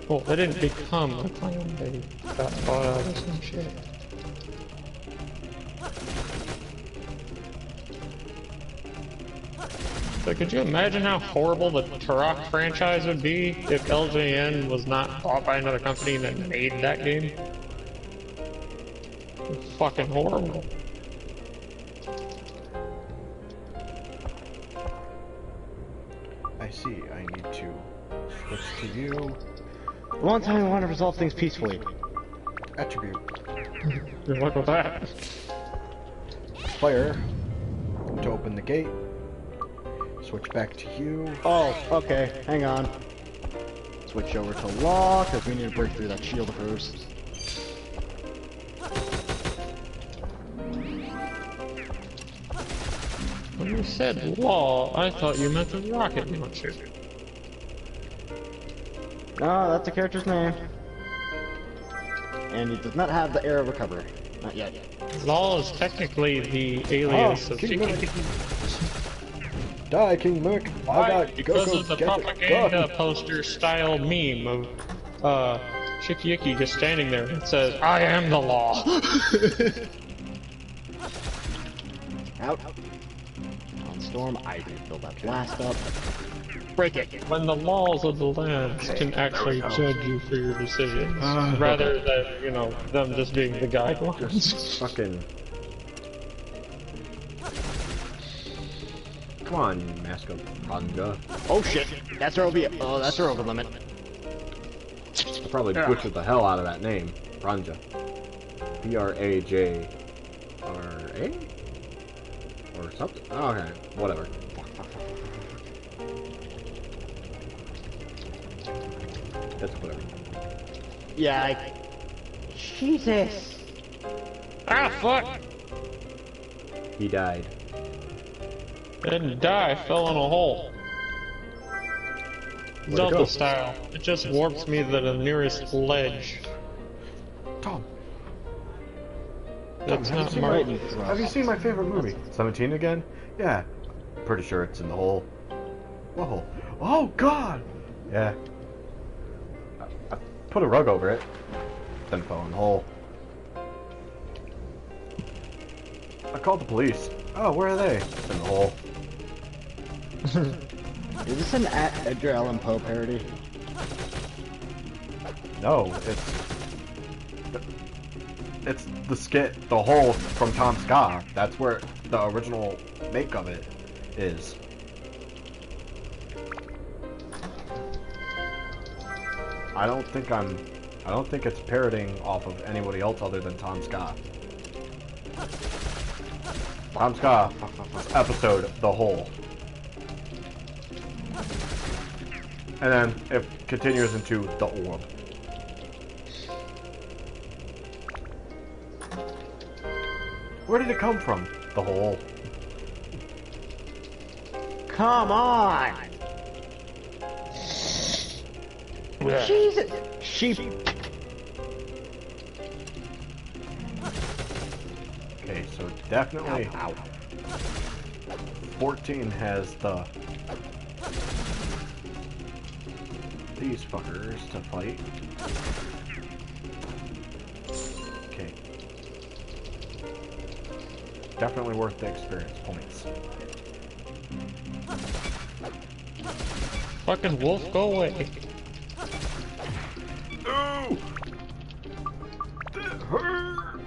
Well, they didn't become a clan, they got bought out of some shit. So could you imagine how horrible the Turok franchise would be if LJN was not bought by another company that made that game? It's fucking horrible. I see, I need to switch to you. One time I want to resolve things peacefully. Attribute. Good luck with that. Fire. To open the gate. Switch back to you. Oh, okay, hang on. Switch over to law, because we need to break through that shield first. When you said law, I thought you meant the rocket launcher. No, that's the character's name. And he does not have the air of recovery. Not yet. Law is technically the alias of King Chicky. Mimic. Die, King Mimic! I Why? got Because Goku of the Gadget propaganda gun. poster style meme of Shiki just standing there and says, I am the law. Out. On storm, I can build that blast up. Break it. When the laws of the land can actually judge you for your decisions, rather than, you know, them just being the guidelines. Fucking. Come on, you mask of Ranja. Oh shit, that's our OB. Oh, that's our over limit. I probably butchered the hell out of that name. Ranja. B-R-A-J-R-A? Or something? Oh, okay, whatever. That's whatever. Yeah, Jesus! Ah, fuck! He died. I didn't die, I fell in a hole. Where'd it Zelda go? style. It just warps me to the nearest ledge. Tom, That's have you not seen Martin. have you seen my favorite movie? 17 again? Yeah. Pretty sure it's in the hole. What hole? Oh, God! Yeah. I put a rug over it. Then fell in the hole. I called the police. Oh, where are they? In the hole. Is this an Edgar Allan Poe parody? No, it's the skit, the hole from Tom Scott. That's where the original make of it is. I don't think I'm I don't think it's parroting off of anybody else other than Tom Scott. Tom Scott episode The Hole. And then it continues into The Orb. Where did it come from? The Hole. Come on! Yeah. Jesus! Sheep. Okay, so definitely 14 has these fuckers to fight. Okay. Definitely worth the experience points. Fucking wolf, go away. No! That hurt!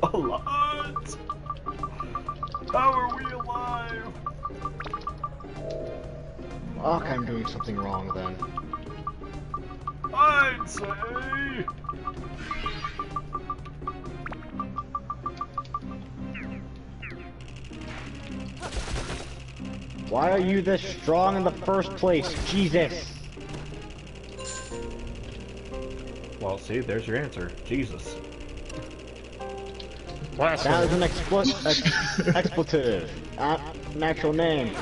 A lot! How are we alive? Fuck, I'm doing something wrong then. I'd say... Why are you this strong in the first place? Jesus! Well, see, there's your answer. Jesus. Last That is one. an expletive. Natural name.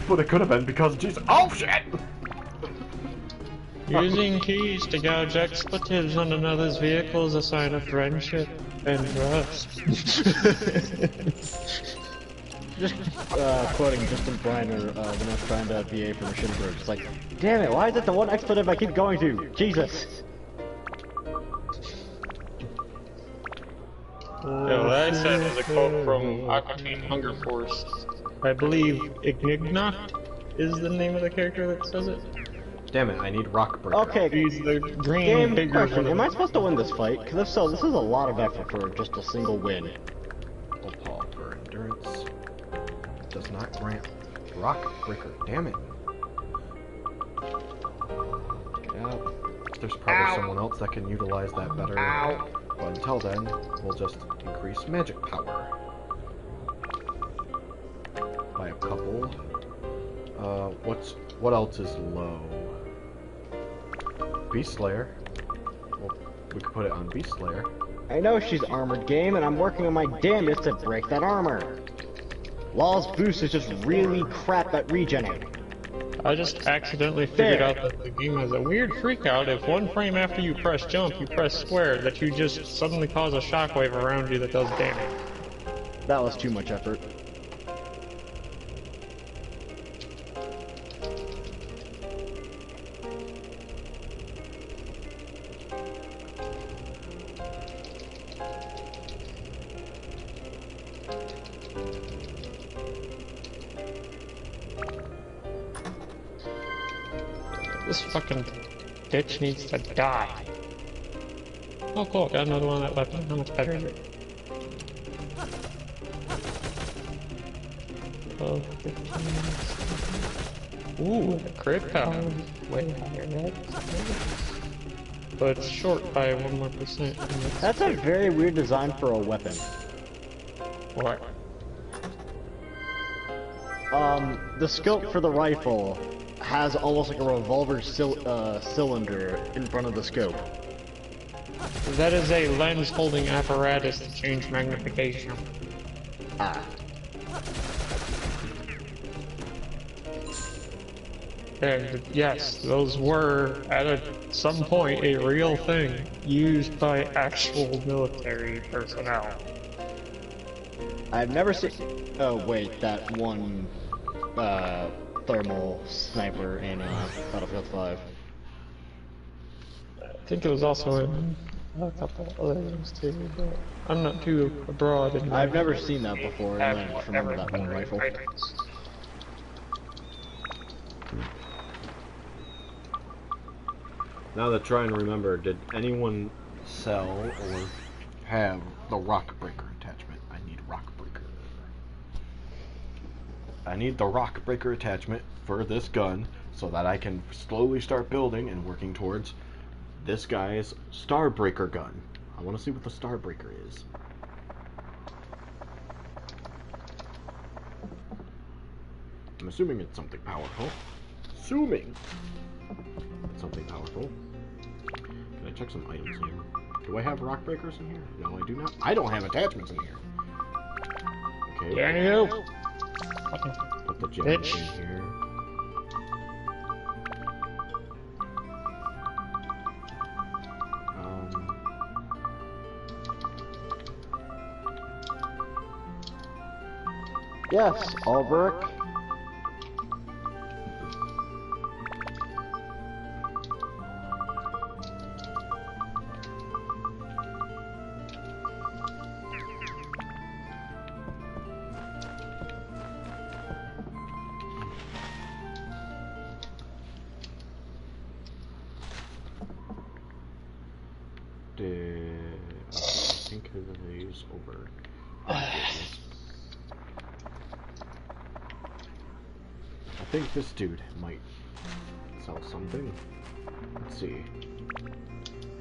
But it could have been because Jesus. Oh shit! Using keys to gouge expletives on another's vehicle is a sign of friendship and trust. Just quoting Justin Briner when I was trying to VA for Machinebird. It's like, damn it, why is it the one expletive I keep going to? Jesus! Yeah, what I said was a quote from Aqua Teen Hunger Force. I believe Ignignokt is the name of the character that says it. Damn it, I need rock breaker. Okay, He's the green game figure question. with Am I a... supposed to win this fight? Because if so, this is a lot of effort for just a single win. Opal for endurance. Does not grant rock breaker. Damn it. Get out. There's probably someone else that can utilize that better. Ow. But until then, we'll just increase magic power. By a couple. What else is low? Beast Slayer. Well, we could put it on Beast Slayer. I know she's armored game, and I'm working on my damnedest to break that armor. Law's boost is just really crap at regenerating. I just accidentally figured out that the game has a weird freakout if one frame after you press jump, you press square, that you just suddenly cause a shockwave around you that does damage. That was too much effort. This fucking bitch needs to die. Oh cool, got another one of that weapon. How much better is it? 12, 15... Ooh, the crit power is way higher. That's nice. But it's short by 1 more percent. That's a very weird design for a weapon. What? The scope for the rifle has almost like a revolver cylinder in front of the scope. That is a lens holding apparatus to change magnification. Ah. And yes, those were, at some point, a real thing used by actual military personnel. I've never seen... Oh wait, that one thermal sniper in Battlefield 5. I think it was also in a couple others too, but I'm not too abroad in I've never seen that before, and I just remember that one rifle. Now to try and remember, did anyone sell or have the rock breaker attachment? I need rock breaker. I need the rock breaker attachment for this gun so that I can slowly start building and working towards this guy's Starbreaker gun. I want to see what the Starbreaker is. I'm assuming it's something powerful. Assuming it's something powerful. Can I check some items here? Do I have rock breakers in here? No, I do not. I don't have attachments in here. Okay. Damn you! Put the gems Bitch. in here. Yes, all brick. I think these over. I think this dude might sell something. Let's see.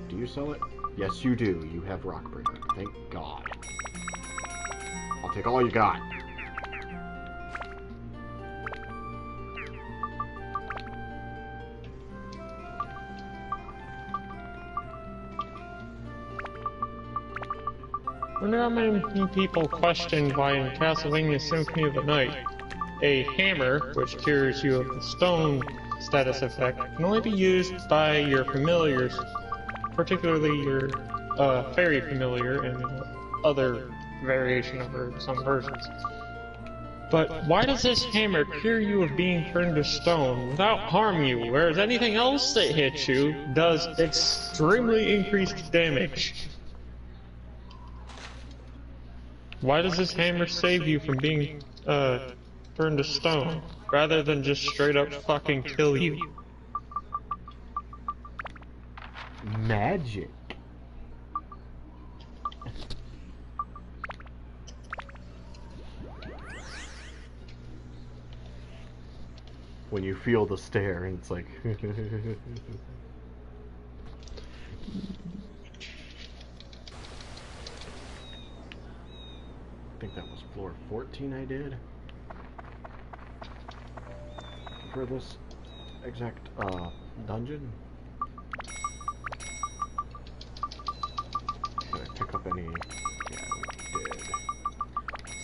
Do you sell it? Yes, you do. You have Rockbreaker. Thank God. I'll take all you got. I wonder how many people questioned why in Castlevania Symphony of the Night, a hammer, which cures you of the stone status effect, can only be used by your familiars, particularly your fairy familiar and other variation of some versions. But why does this hammer cure you of being turned to stone without harming you, whereas anything else that hits you does extremely increased damage? Why does this hammer save you from being turned to stone, rather than just straight up fucking kill you? Magic. When you feel the stare and it's like I think that was floor 14 I did for this exact dungeon. Did I pick up any? Yeah, we did.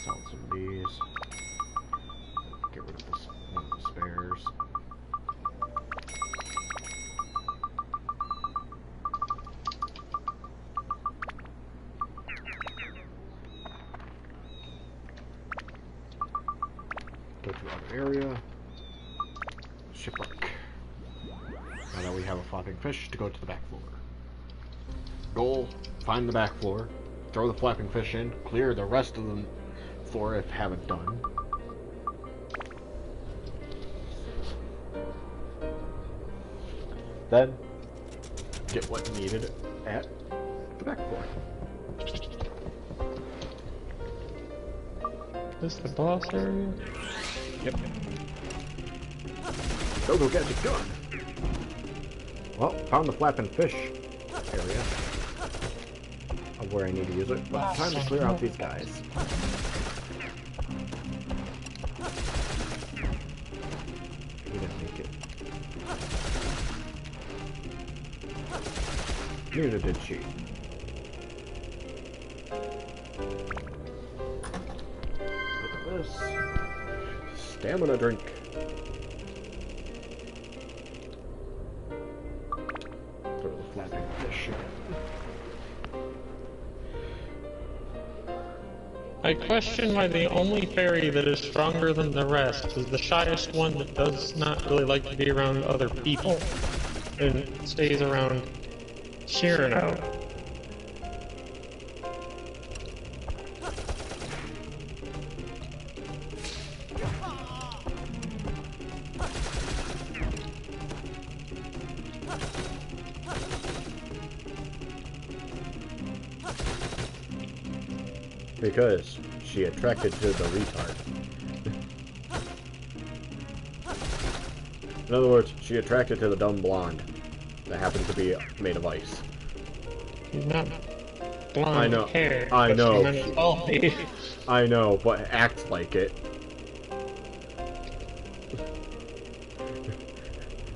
Sell some of these. Get rid of this one of the spares. Go to other area. Shipwreck. Now that we have a flopping fish to go to the back floor. Goal, find the back floor, throw the flapping fish in, clear the rest of the floor if haven't done. Then, get what needed at the back floor. Is this the boss area? Yep. Go get the gun! Well, found the flapping fish area of where I need to use it, but time to clear out these guys. We didn't make it. Neither did she. Look at this. Stamina drink. Throw the flapping fish in. I question why the only fairy that is stronger than the rest is the shyest one that does not really like to be around other people and stays around Shirano. Because she attracted to the retard. In other words, she attracted to the dumb blonde. that happen to be made of ice. She's not blonde I know. hair. I but know. She might as well be. I know, but acts like it.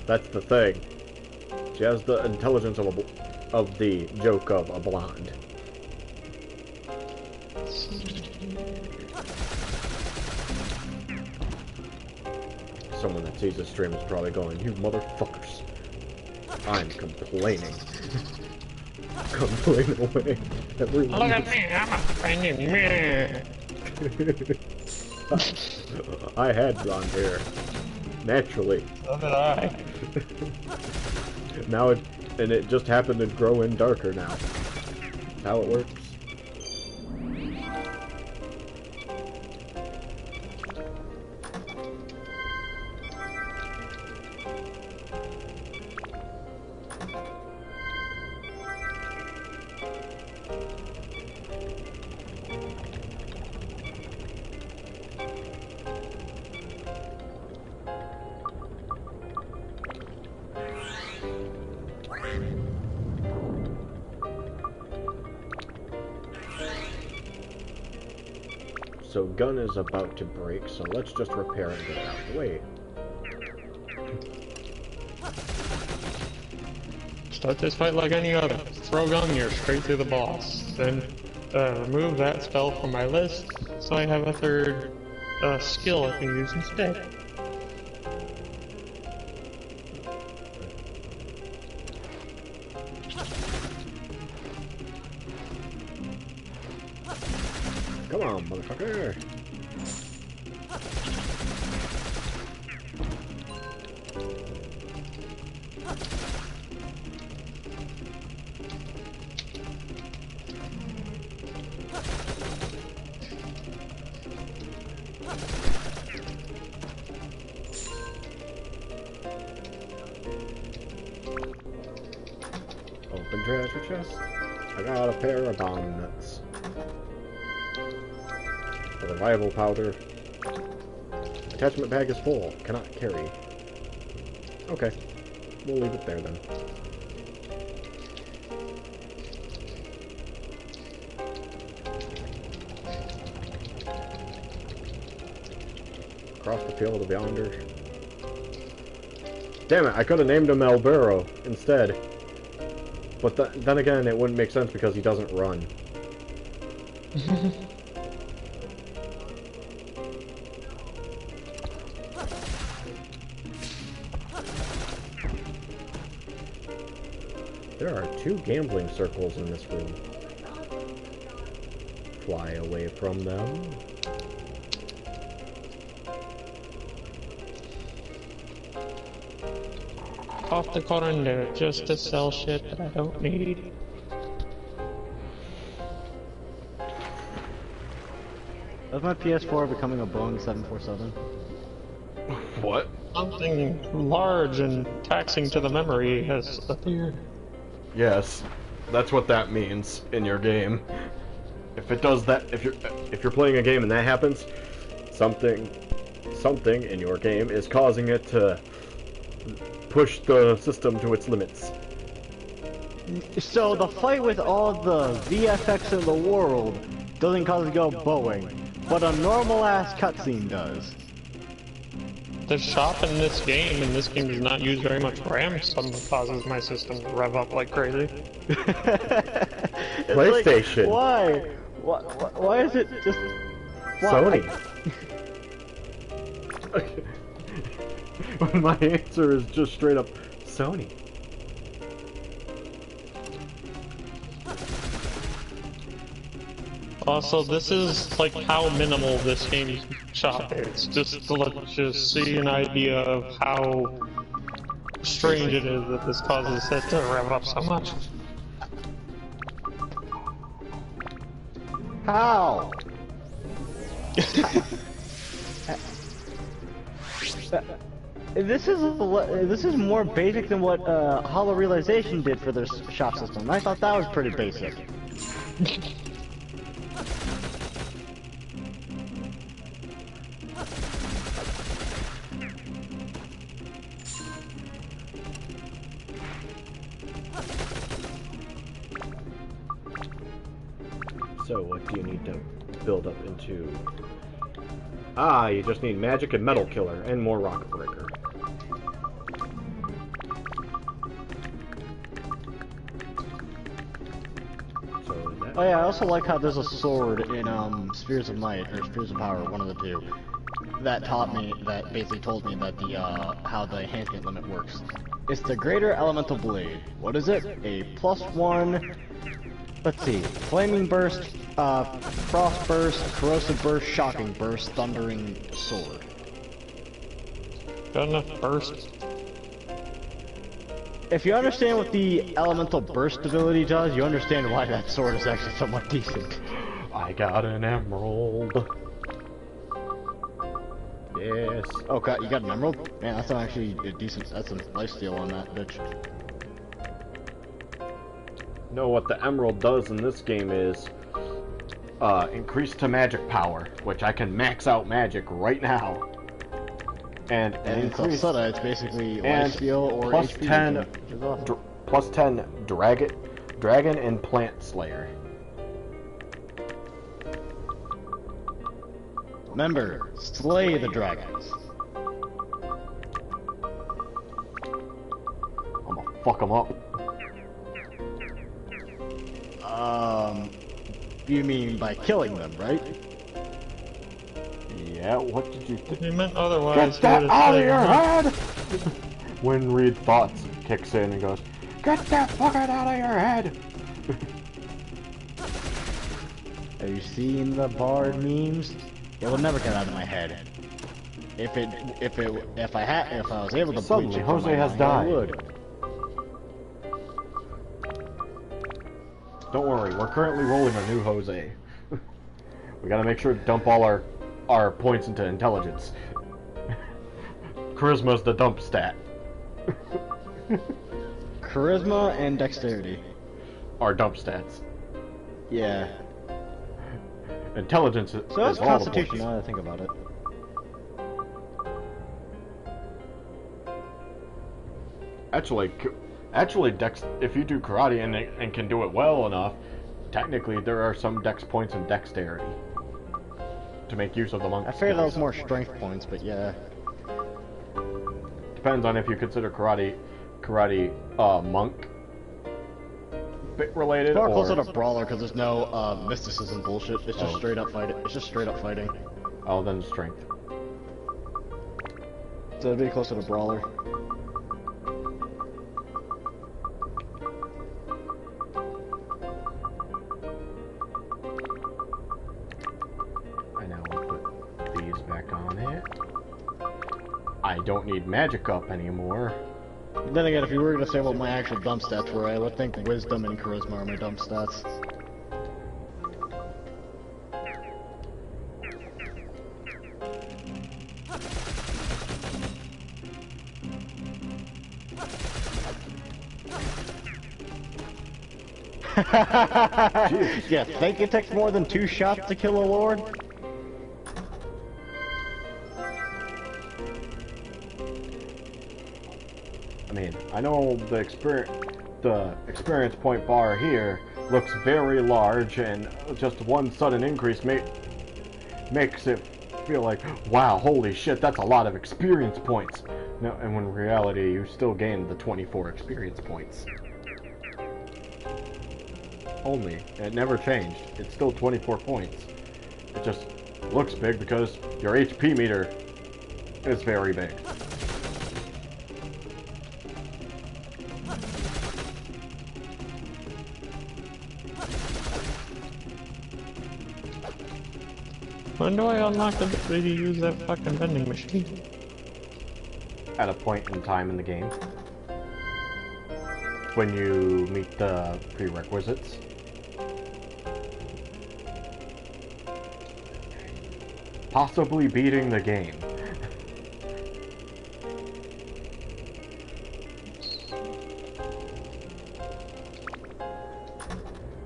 That's the thing. She has the intelligence of the joke of a blonde. Someone that sees the stream is probably going, "You motherfuckers." I'm complaining. Complain away. Everyone. Look at me, I'm a fucking man. I had blonde hair. Naturally. So did I. Now it just happened to grow in darker now. That's how it works. So gun is about to break, so let's just repair and get it out of the way. Start this fight like any other. Throw Gungnir straight through the boss. Then remove that spell from my list, so I have a third skill I can use instead. Come on, motherfucker! Open treasure chest. I got a pair of bomb nuts. Revival powder. Attachment bag is full. Cannot carry. Okay. We'll leave it there then. Across the field of yonder. Damn it, I could have named him Albero instead. But then again, it wouldn't make sense because he doesn't run. There are 2 gambling circles in this room. Fly away from them. Off the corner just to sell shit that I don't need. Is my PS4 becoming a Boeing 747? What? Something large and taxing to the memory has appeared. Yes, that's what that means in your game. If it does that, if you're playing a game and that happens, something in your game is causing it to push the system to its limits. So the fight with all the VFX in the world doesn't cause it to go Boeing, but a normal ass cutscene does. The shop in this game does not use very much RAM, something causes my system to rev up like crazy. PlayStation. Like, why is it just... Sony. When my answer is just straight up Sony. Also, this is like how minimal this game shop is, just to let you see an idea of how strange it is that this causes it to rev up so much. How? This is more basic than what Hollow Realization did for their shop system. I thought that was pretty basic. So what do you need to build up into? Ah, you just need magic and metal killer and more rocket breaker. So is that... Oh yeah, I also like how there's a sword in Spears of Might or Spears of Power, one of the two, that taught me, that basically told me that the how the enhancement limit works. It's the Greater Elemental Blade. What is it? A +1. Let's see. Flaming Burst, Frost Burst, Corrosive Burst, Shocking Burst, Thundering Sword. Got enough burst? If you understand what the Elemental Burst ability does, you understand why that sword is actually somewhat decent. I got an emerald. Yes. Oh god, you got an emerald? Man, that's actually a decent, that's a lifesteal on that bitch. Know what the emerald does in this game is increase to magic power, which I can max out magic right now. And increase. So it's basically lifesteal or plus HP 10, again, which is awesome. plus 10 dragon and plant slayer. Remember, slay the dragons. I'm gonna fuck them up. You mean by killing them, right? Yeah, what did you think? You meant otherwise. Get that out of your head! When Reed Thoughts kicks in and goes, get that fucking out of your head! Have you seen the Bard memes? It will never get out of my head. If I was able to Suddenly, bleach it Jose from my has mind, died. I would. Don't worry, we're currently rolling a new Jose. We gotta make sure to dump all our points into intelligence. Charisma's the dump stat. Charisma and dexterity. Our dump stats. Yeah. Intelligence is So that's all the Constitution, points. now that I think about it. Actually, Dex. If you do karate and can do it well enough, technically there are some Dex points in dexterity to make use of the monk. I figured that was more strength points, but yeah. Depends on if you consider karate monk bit related More or closer to brawler because there's no mysticism bullshit. It's just straight up fighting. It's just straight up fighting. oh then strength. So it'd be closer to brawler. I now will put these back on it. I don't need magic up anymore. Then again, if you were gonna say what my actual dump stats were, I would think wisdom and charisma are my dump stats. Yeah, think it takes more than 2 shots to kill a lord? I mean, I know the experience point bar here looks very large, and just one sudden increase makes it feel like, wow, holy shit, that's a lot of experience points. No, and when in reality, you still gain the 24 experience points. Only. It never changed. It's still 24 points. It just looks big because your HP meter is very big. When do I unlock the ability to use that fucking vending machine? At a point in time in the game. When you meet the prerequisites. Possibly beating the game.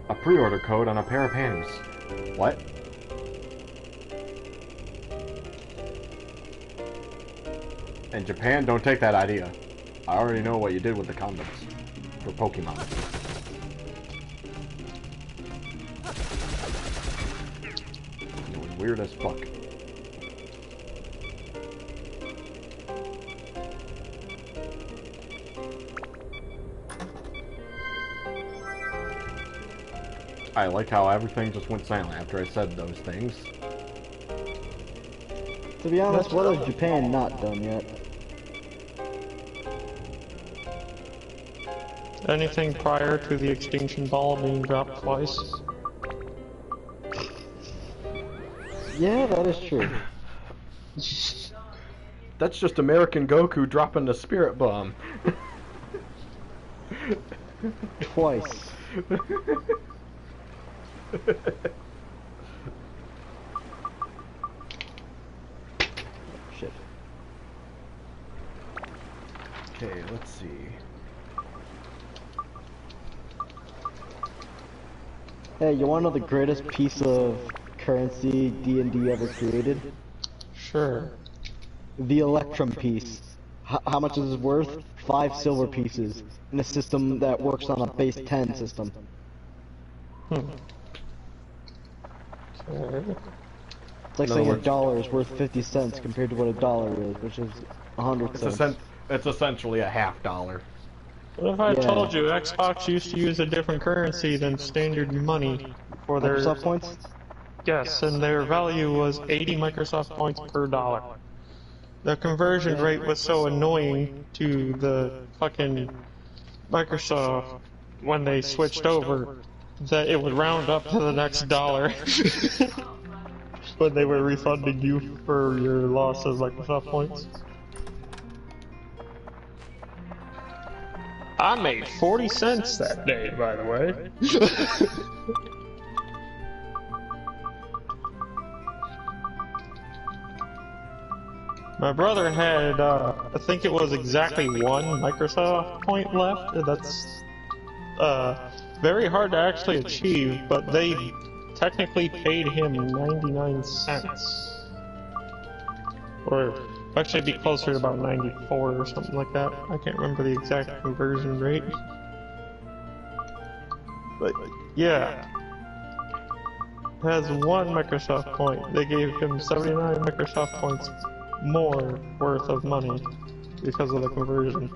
A pre-order code on a pair of panties. What? In Japan, don't take that idea. I already know what you did with the condoms. For Pokemon. weird as fuck. I like how everything just went silent after I said those things. To be honest, what has Japan not done yet? Anything prior to the extinction ball being dropped twice? Yeah, that is true. That's just American Goku dropping the spirit bomb. Twice. Shit. Okay, let's see. Hey, you wanna know the greatest piece of currency D&D ever created? Sure. The Electrum piece. How much is it worth? 5 silver pieces. In a system that works on a base 10 system. Okay. It's like In other saying words- a dollar is worth 50 cents compared to what a dollar is, which is 100 cents. It's essentially a $half. What if I Yeah. told you Xbox used to use a different currency than standard money for their... Microsoft points? Yes, and their value was 80 Microsoft points per dollar. The conversion rate was so annoying to the fucking Microsoft when they switched over that it would round up to the next dollar when they were refunding you for your loss of Microsoft points. I made 40 cents that day, by the way. My brother had, I think it was exactly 1 Microsoft point left. That's, very hard to actually achieve, but they technically paid him 99 cents. Or, actually it'd be closer to about 94 or something like that. I can't remember the exact conversion rate. But, yeah. Has 1 Microsoft point. They gave him 79 Microsoft points more worth of money because of the conversion.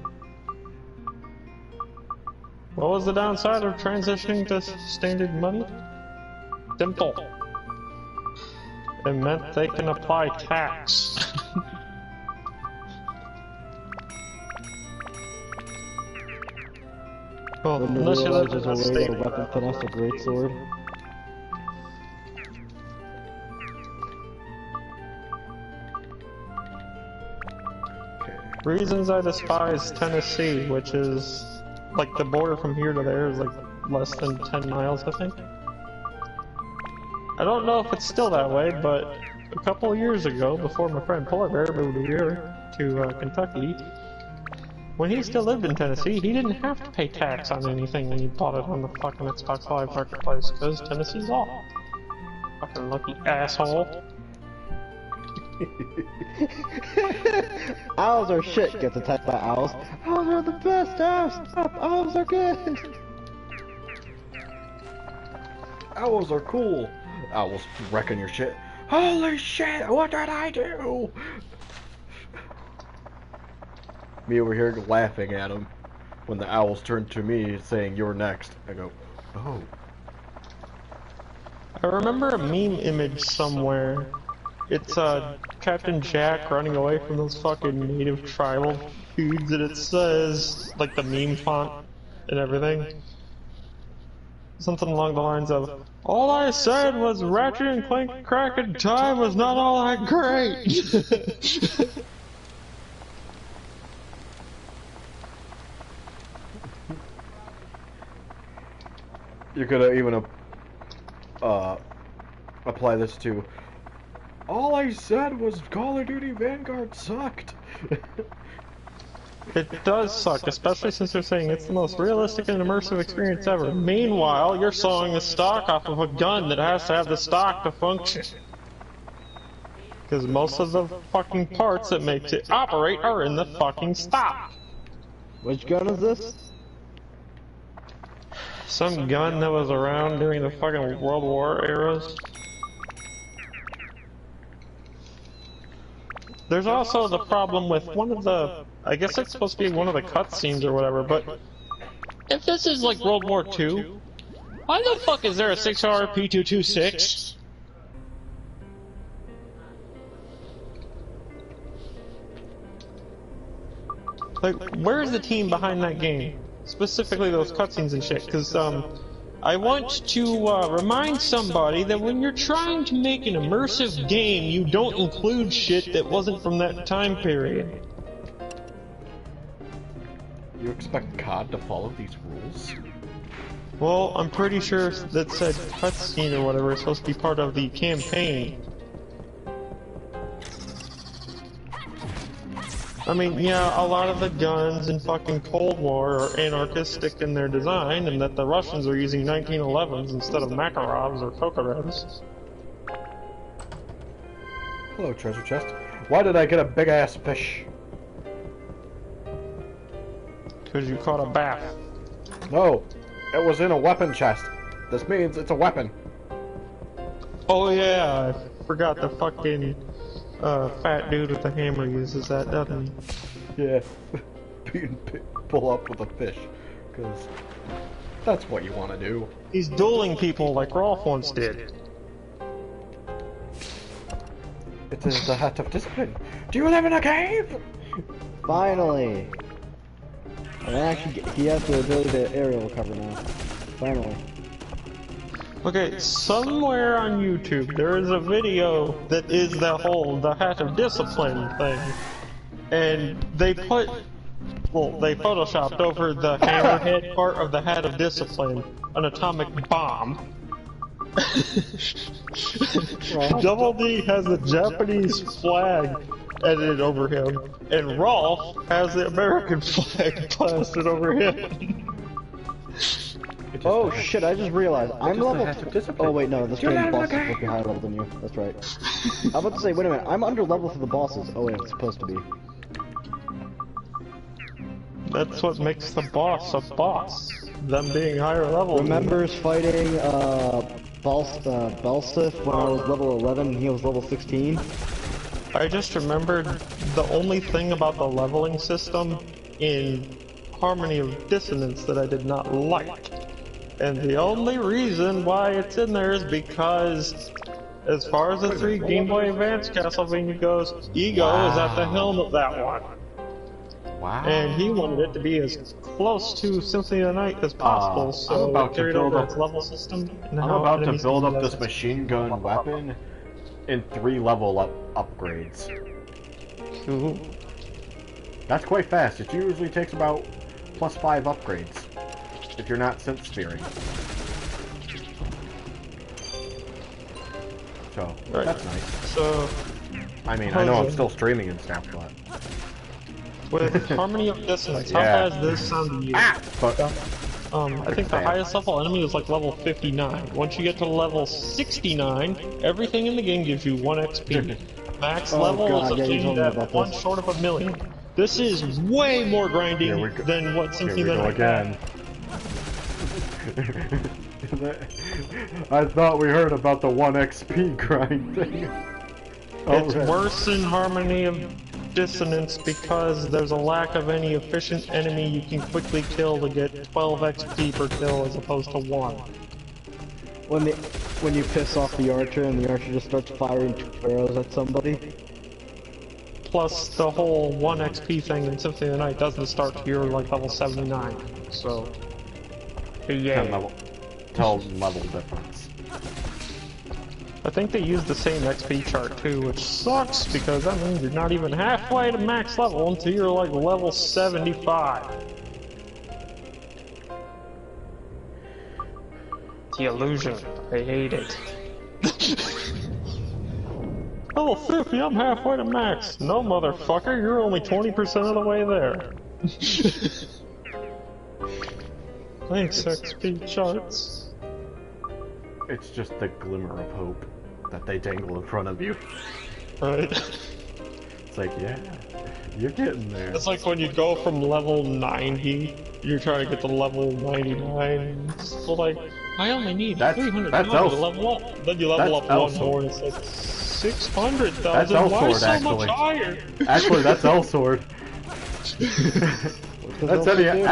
What was the downside of transitioning to standard money? Simple. It meant they can apply tax. Well, Wouldn't unless you live realize in there's a a way state. to weapon finesse a greatsword. Reasons I despise Tennessee, which is like the border from here to there is like less than 10 miles, I think. I don't know if it's still that way, but a couple of years ago, before my friend Polar Bear moved here to Kentucky, when he still lived in Tennessee, he didn't have to pay tax on anything when he bought it on the fucking Xbox Live Marketplace, because Tennessee's law. Fucking lucky asshole. Owls are shit gets attacked by owls. Owls are the best, owls! Stop, owls are good! Owls are cool. Owls wrecking your shit. Holy shit, what did I do? Me over here laughing at him when the owls turn to me saying, "You're next." I go, "Oh." I remember a meme image somewhere. It's Captain Jack running away from those fucking native tribal dudes, and it says, like the meme font and everything, something along the lines of, "All I said was Ratchet and Clank Crack and Time was not all that great." You could even apply this to, all I said was Call of Duty Vanguard sucked. It does suck, especially since they're saying it's the most realistic and immersive experience ever. Meanwhile, you're sawing the stock off of a gun that has to have the stock to function. Because most of the fucking parts that makes it operate are in the fucking stock. Which gun is this? Some gun that was around during the fucking World War eras. there's also the problem with one of the, I guess it's supposed to be one of the cutscenes or whatever, but if this is like World War II, why the fuck is there a 6-hour P226? Like, where's the team behind that game? Specifically those cutscenes and shit, because, I want to, remind somebody that when you're trying to make an immersive game, you don't include shit that wasn't from that time period. You expect COD to follow these rules? Well, I'm pretty sure that said cutscene or whatever is supposed to be part of the campaign. I mean, yeah, a lot of the guns in fucking Cold War are anarchistic in their design, and that the Russians are using 1911s instead of Makarovs or Tokarevs. Hello, treasure chest. Why did I get a big-ass fish? Because you caught a bath. No, it was in a weapon chest. This means it's a weapon. Oh yeah, I forgot the fucking fat dude with the hammer uses that, doesn't he? Yeah, pull up with a fish, because that's what you want to do. He's dueling people like Rolf once did. It is the hat of discipline. Do you live in a cave? Finally! And actually, he has the ability to aerial recover now. Finally. Okay, somewhere on YouTube there is a video that is the hat of discipline thing. And they put, well, they photoshopped over the hammerhead part of the hat of discipline an atomic bomb. Double D has the Japanese flag edited over him, and Rolf has the American flag plastered over him. Oh shit, I just realized. I'm level... Oh wait, no, this game boss is supposed to be higher level than you. That's right. I was about to say, wait a minute, I'm under level for the bosses. Oh wait, it's supposed to be. That's what makes the boss a boss. Them being higher level. Remembers fighting, Balsif when I was level 11 and he was level 16? I just remembered the only thing about the leveling system in Harmony of Dissonance that I did not like. And the only reason why it's in there is because, as far as the 3 Game Boy Advance Castlevania goes, Ego is at the helm of that one. Wow. And he wanted it to be as close to Symphony of the Night as possible, so I'm about to carried build over up- its level system. And I'm how about to enemies build can up do this that. machine gun weapon in 3 level upgrades. Ooh. That's quite fast. It usually takes about +5 upgrades if you're not synth spearing. So, Right. that's nice. So, I mean, I know I'm still streaming and stuff, but... with Harmony of Dissonance, Yeah. how bad does this sound to you? But, I think the highest level enemy was like level 59. Once you get to level 69, everything in the game gives you 1 XP. Max Oh, level God, is yeah, you obtained told me at about 1 this. short of a million. This is way more Here we grinding go. than what here Symphony we of the go Night again. I thought we heard about the 1 XP grind thing. It's Alright. worse in Harmony of Dissonance because there's a lack of any efficient enemy you can quickly kill to get 12 XP per kill as opposed to 1. When you piss off the archer and the archer just starts firing 2 arrows at somebody. Plus, the whole 1 XP thing in Symphony of the Night doesn't start till you're like level 79, so... Yeah. 10 level difference. I think they use the same XP chart too, which sucks because that means you're not even halfway to max level until you're like level 75. The illusion. I hate it. Level 50, I'm halfway to max. No, motherfucker, you're only 20% of the way there. Thanks, XP charts. It's just the glimmer of hope that they dangle in front of you. Right. It's like, yeah, You're getting there. It's like when you go from level 90, you're trying to get to level 99. So like, I only need That's 300,000 to else. level up. Then you level That's up one also. more and it's like 600,000. That's Why L-Sword, so actually. much higher? Actually, that's L-Sword. That's any.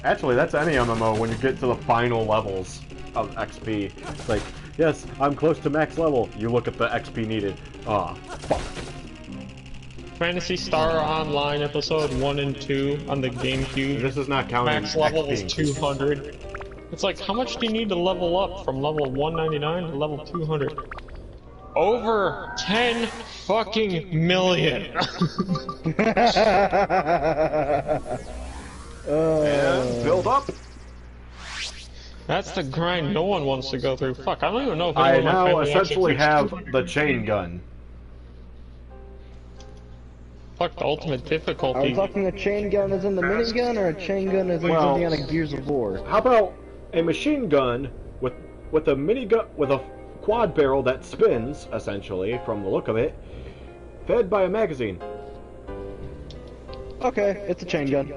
Actually, that's any MMO when you get to the final levels of XP. It's like, yes, I'm close to max level. You look at the XP needed. Ah, fuck. Phantasy Star Online episode 1 and 2 on the GameCube. This is not counting Max level XP. was 200. It's like, how much do you need to level up from level 199 to level 200? Over 10 fucking million. And build up. That's the grind no one wants to go through. Fuck, I don't even know if I anyone in my now family essentially actually have thinks the chain gun. Fuck the ultimate Are we difficulty. talking a chain gun as in the minigun, or a chain gun as in Well- something on a Gears of War? How about a machine gun with a minigun with a quad barrel that spins, essentially, from the look of it, fed by a magazine. Okay, it's a chain gun.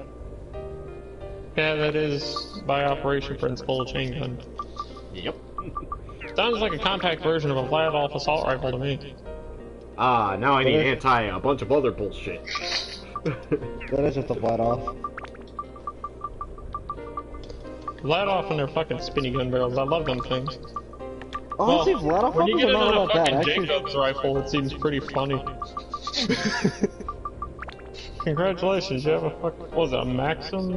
Yeah, that is, by operation principle, a chain gun. Yep. Sounds like a compact version of a flat-off assault rifle to me. Ah, now I need anti a bunch of other bullshit. That is just a flat off. Flat-off and their fucking spinny gun barrels, I love them things. Honestly, flat off when you rifles get are it not on all a that bad. fucking Actually, Jacob's rifle, it seems pretty funny. Congratulations, you have a fucking, what was it, a Maxim?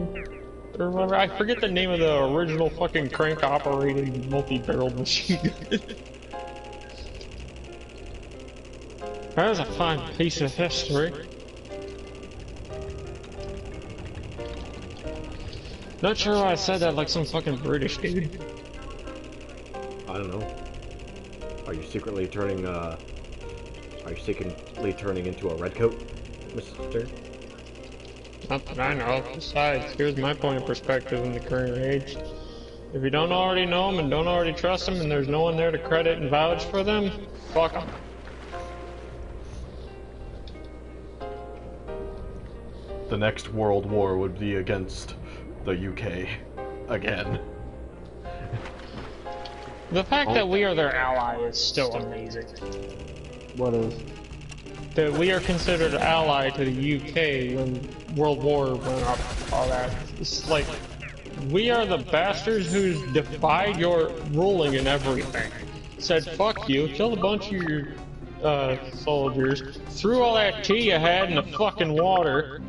Or whatever? I forget the name of the original fucking crank-operated multi-barreled machine gun. That was a fine piece of history. Not sure why I said that like some fucking British dude. I don't know. Are you secretly turning into a redcoat, Mister? Not that I know. Besides, here's my point of perspective in the current age. If you don't already know them and don't already trust them and there's no one there to credit and vouch for them, fuck them. The next world war would be against the UK again. The fact that we are their ally is still amazing. what is? That we are considered ally to the UK when World War went up, all that. It's like, we are the bastards who's defied your ruling and everything. Said, fuck you, killed a bunch of your soldiers, threw all that tea you had in the fucking water,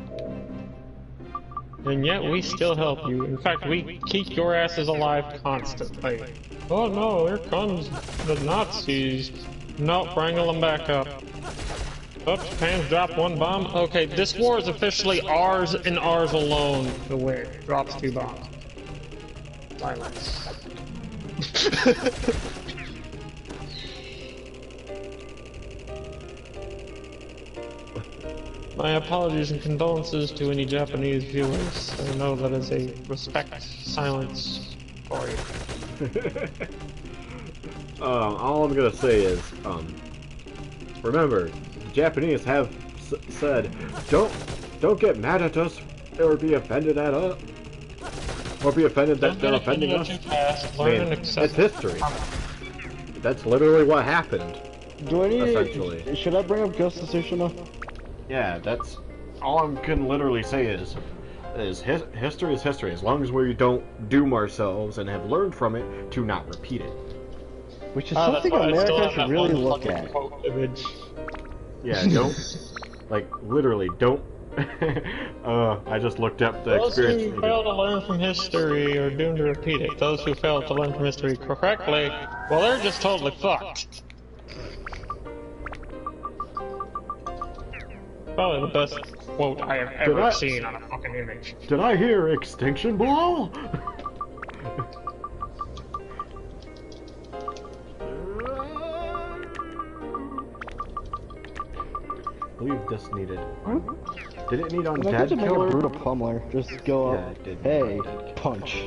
and yet we still help you. In fact, we keep your asses alive constantly. Oh no, here comes the Nazis. Nope, wrangle them back up. Oops, Japan's dropped one bomb. Okay, this war is officially ours and ours alone to win. Drops 2 bombs. Silence. My apologies and condolences to any Japanese viewers. I know that is a respect silence for you. All I'm gonna say is, remember, the Japanese have said, don't get mad at us or be offended at us, or be offended that they're offending us. Man, it's history. That's literally what happened. Do I need? Essentially. Should I bring up Ghost of Tsushima? Yeah, that's all I can literally say is history is history. As long as we don't doom ourselves and have learned from it to not repeat it. Which is something America should really look at. Image. Yeah, don't like literally don't. I just looked up the Those experience. who fail to learn from history are doomed to repeat it. Those who fail to learn from history correctly, well, they're just totally fucked. Probably the best quote I have ever seen on a fucking image. Did I hear extinction blow? I believe this needed. Did it need on I dead could make a killer? brutal pummeler. Just go Yeah, up. it did. Hey, punch.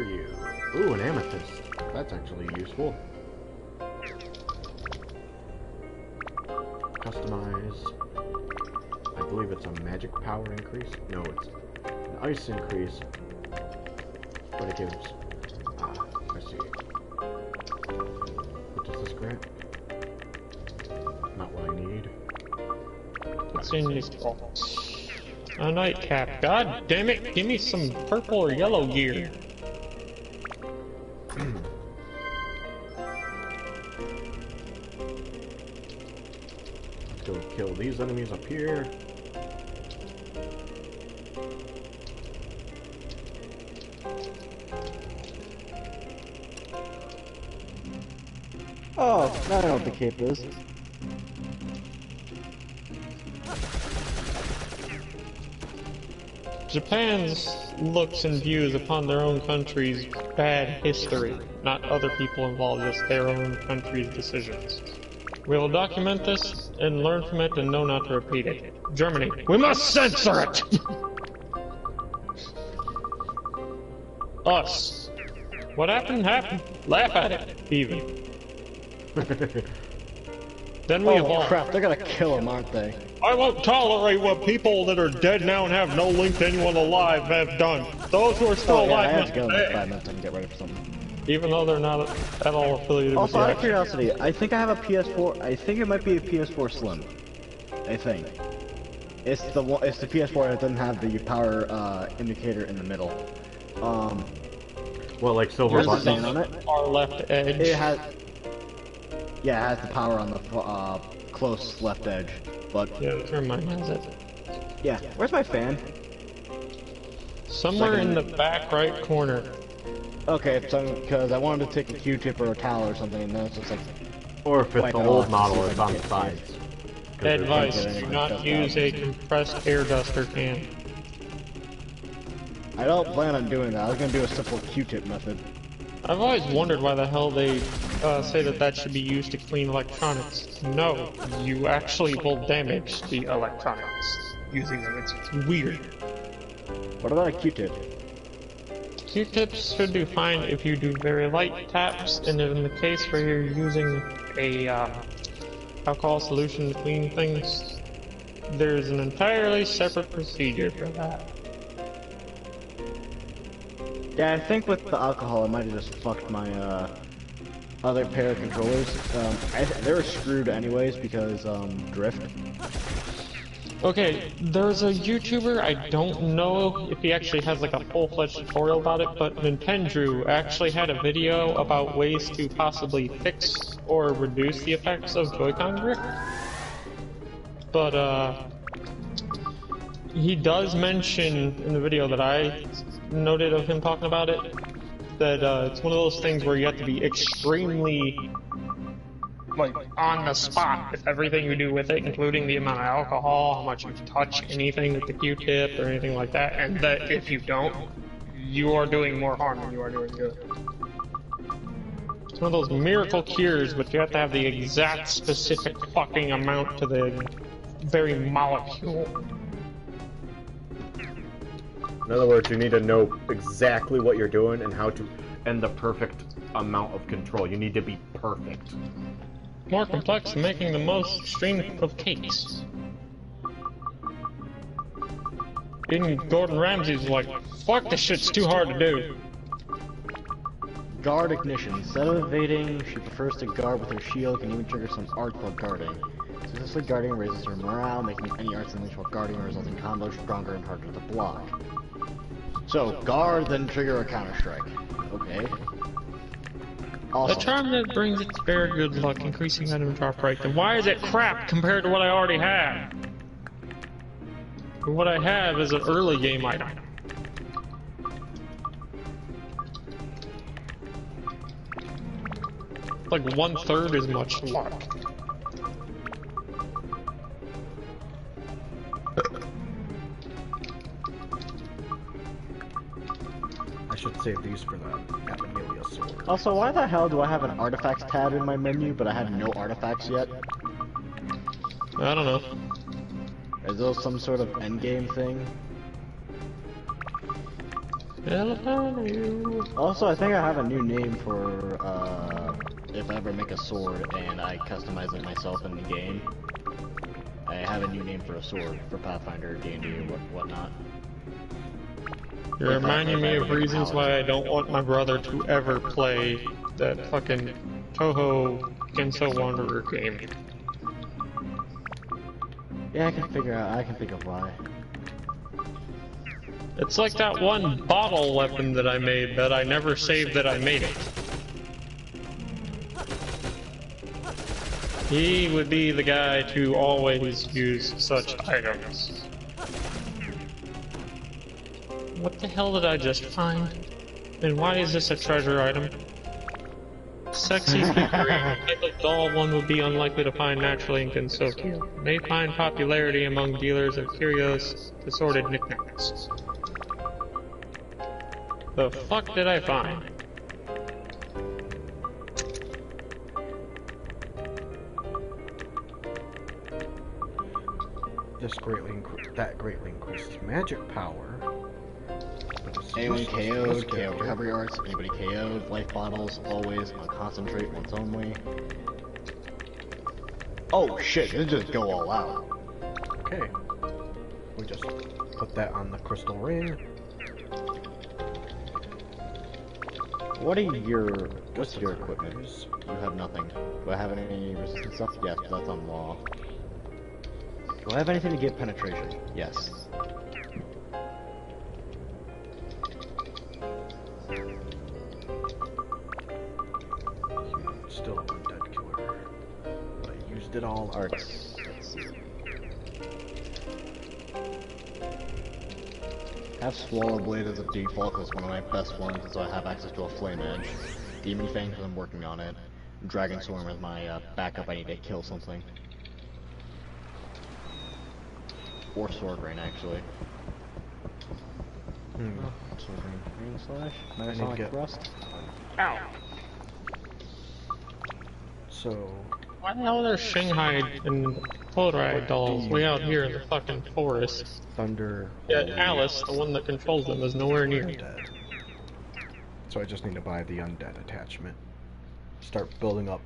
are you? Ooh, an amethyst. That's actually useful. Customize. I believe it's a magic power increase. No, it's an ice increase. But it gives... let's see. What does this grant? Not what I need. What's in this box? A nightcap. God damn it! Give me some purple or yellow gear. Let's go kill these enemies up here. Oh, now I know what the cape is. Japan's looks and views upon their own country's bad history, not other people involved, just their own country's decisions. We will document this and learn from it and know not to repeat it. Germany, we must censor it! Us. What happened, happened. Laugh at it, even. Then we Oh evolve. crap, they're gonna kill him, aren't they? I won't tolerate what people that are dead now and have no link to anyone alive have done. Those who are still Oh, yeah, I alive had to go in like must 5 minutes and get ready for something. even though they're not at all affiliated Also, with out the of curiosity, I think I have a PS4. I think it might be a PS4 Slim. I think it's the one. It's the PS4 that doesn't have the power indicator in the middle. Well, like silver Where's the buttons. sign on it? far left edge. It has. Yeah, it has the power on the close left edge. But Yeah, that's where mine has it. yeah, where's my fan? Somewhere in the back right corner. Okay, because I wanted to take a Q-tip or a towel or something, and then it's just like. Or if it's Wipe the it old off, model, see if it's I on can the get sides. 'Cause there's Advice, get do anything not stuff use out. a compressed air duster can. I don't plan on doing that. I was gonna do a simple Q-tip method. I've always wondered why the hell they say that should be used to clean electronics. No, you actually will damage the electronics using them. It's weird. What about a Q-tip? Q-tips should do fine if you do very light taps, and in the case where you're using a alcohol solution to clean things, there's an entirely separate procedure for that. Yeah, I think with the alcohol, I might have just fucked my other pair of controllers. They were screwed anyways because drift. Okay, there's a YouTuber, I don't know if he actually has like a full-fledged tutorial about it, but Nintendo actually had a video about ways to possibly fix or reduce the effects of Joy-Con drift. But he does mention in the video that I noted of him talking about it, that it's one of those things where you have to be extremely like on the spot with everything you do with it, including the amount of alcohol, how much you touch anything with the Q-tip or anything like that, and that if you don't, you are doing more harm than you are doing good. It's one of those miracle cures, but you have to have the exact specific fucking amount to the very molecule. In other words, you need to know exactly what you're doing and how to, and the perfect amount of control. You need to be perfect. More complex than making the most extreme of cakes. Even Gordon Ramsay's like, fuck, this shit's too hard to do. Guard ignition. Instead of evading, she prefers to guard with her shield, can even trigger some arts while guarding. Successfully guarding raises her morale, making any arts unleashed while guarding a resulting combo stronger and harder to block. So, guard, then trigger a counter-strike. Okay. A Awesome. charm that brings its bare good luck, increasing item drop rate. Then why is it crap compared to what I already have? What I have is an early game item. Like 1/3 as much luck. I should save these for the Abigalia sword. Also, why the hell do I have an artifacts tab in my menu, but I have no artifacts yet? I don't know. Is those some sort of endgame thing? Also, I think I have a new name for, if I ever make a sword and I customize it myself in the game. I have a new name for a sword for Pathfinder, D&D, or whatnot. You're reminding me of reasons why I don't want my brother to ever play that fucking Toho Genso Wanderer game. Yeah, I can think of why. It's like that one bottle weapon that I made that I never saved that I made it. He would be the guy to always use such items. What the hell did I just find? And why is this a treasure item? Sexy figurine, type of doll one would be unlikely to find naturally in Gensokyo. May find popularity among dealers of curious, assorted knickknacks. The fuck did I find? That greatly increases magic power. Anyone KO'd, KO recovery arts, anybody KO'd, life bottles, always, on concentrate once only. Oh shit, this just go all out. Okay. We just put that on the crystal ring. What's your equipment? You have nothing. Do I have any resistance stuff? Yes, that's on law. Do I have anything to get penetration? Yes. Still a undead killer. But I used it all. Alright. Let's see. I have Swallow Blade as a default because one of my best ones, so I have access to a Flame Edge. Demon Fang because I'm working on it. Dragon Swarm is my backup. I need to kill something. Or Sword Rain, actually. Sword Rain. Green Slash. Megasonic Thrust. Ow! So... Why the hell are there Shanghai and Kodai dolls way out here in the fucking forest? Thunder... Yet Alice, the one that controls them, is nowhere near. Undead. So I just need to buy the undead attachment. Start building up...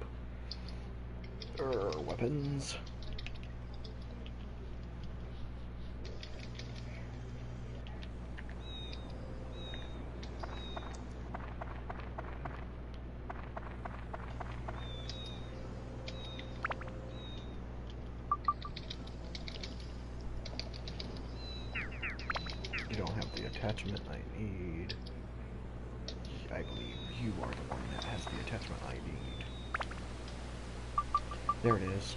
weapons. Attachment I need. I believe you are the one that has the attachment I need. There it is.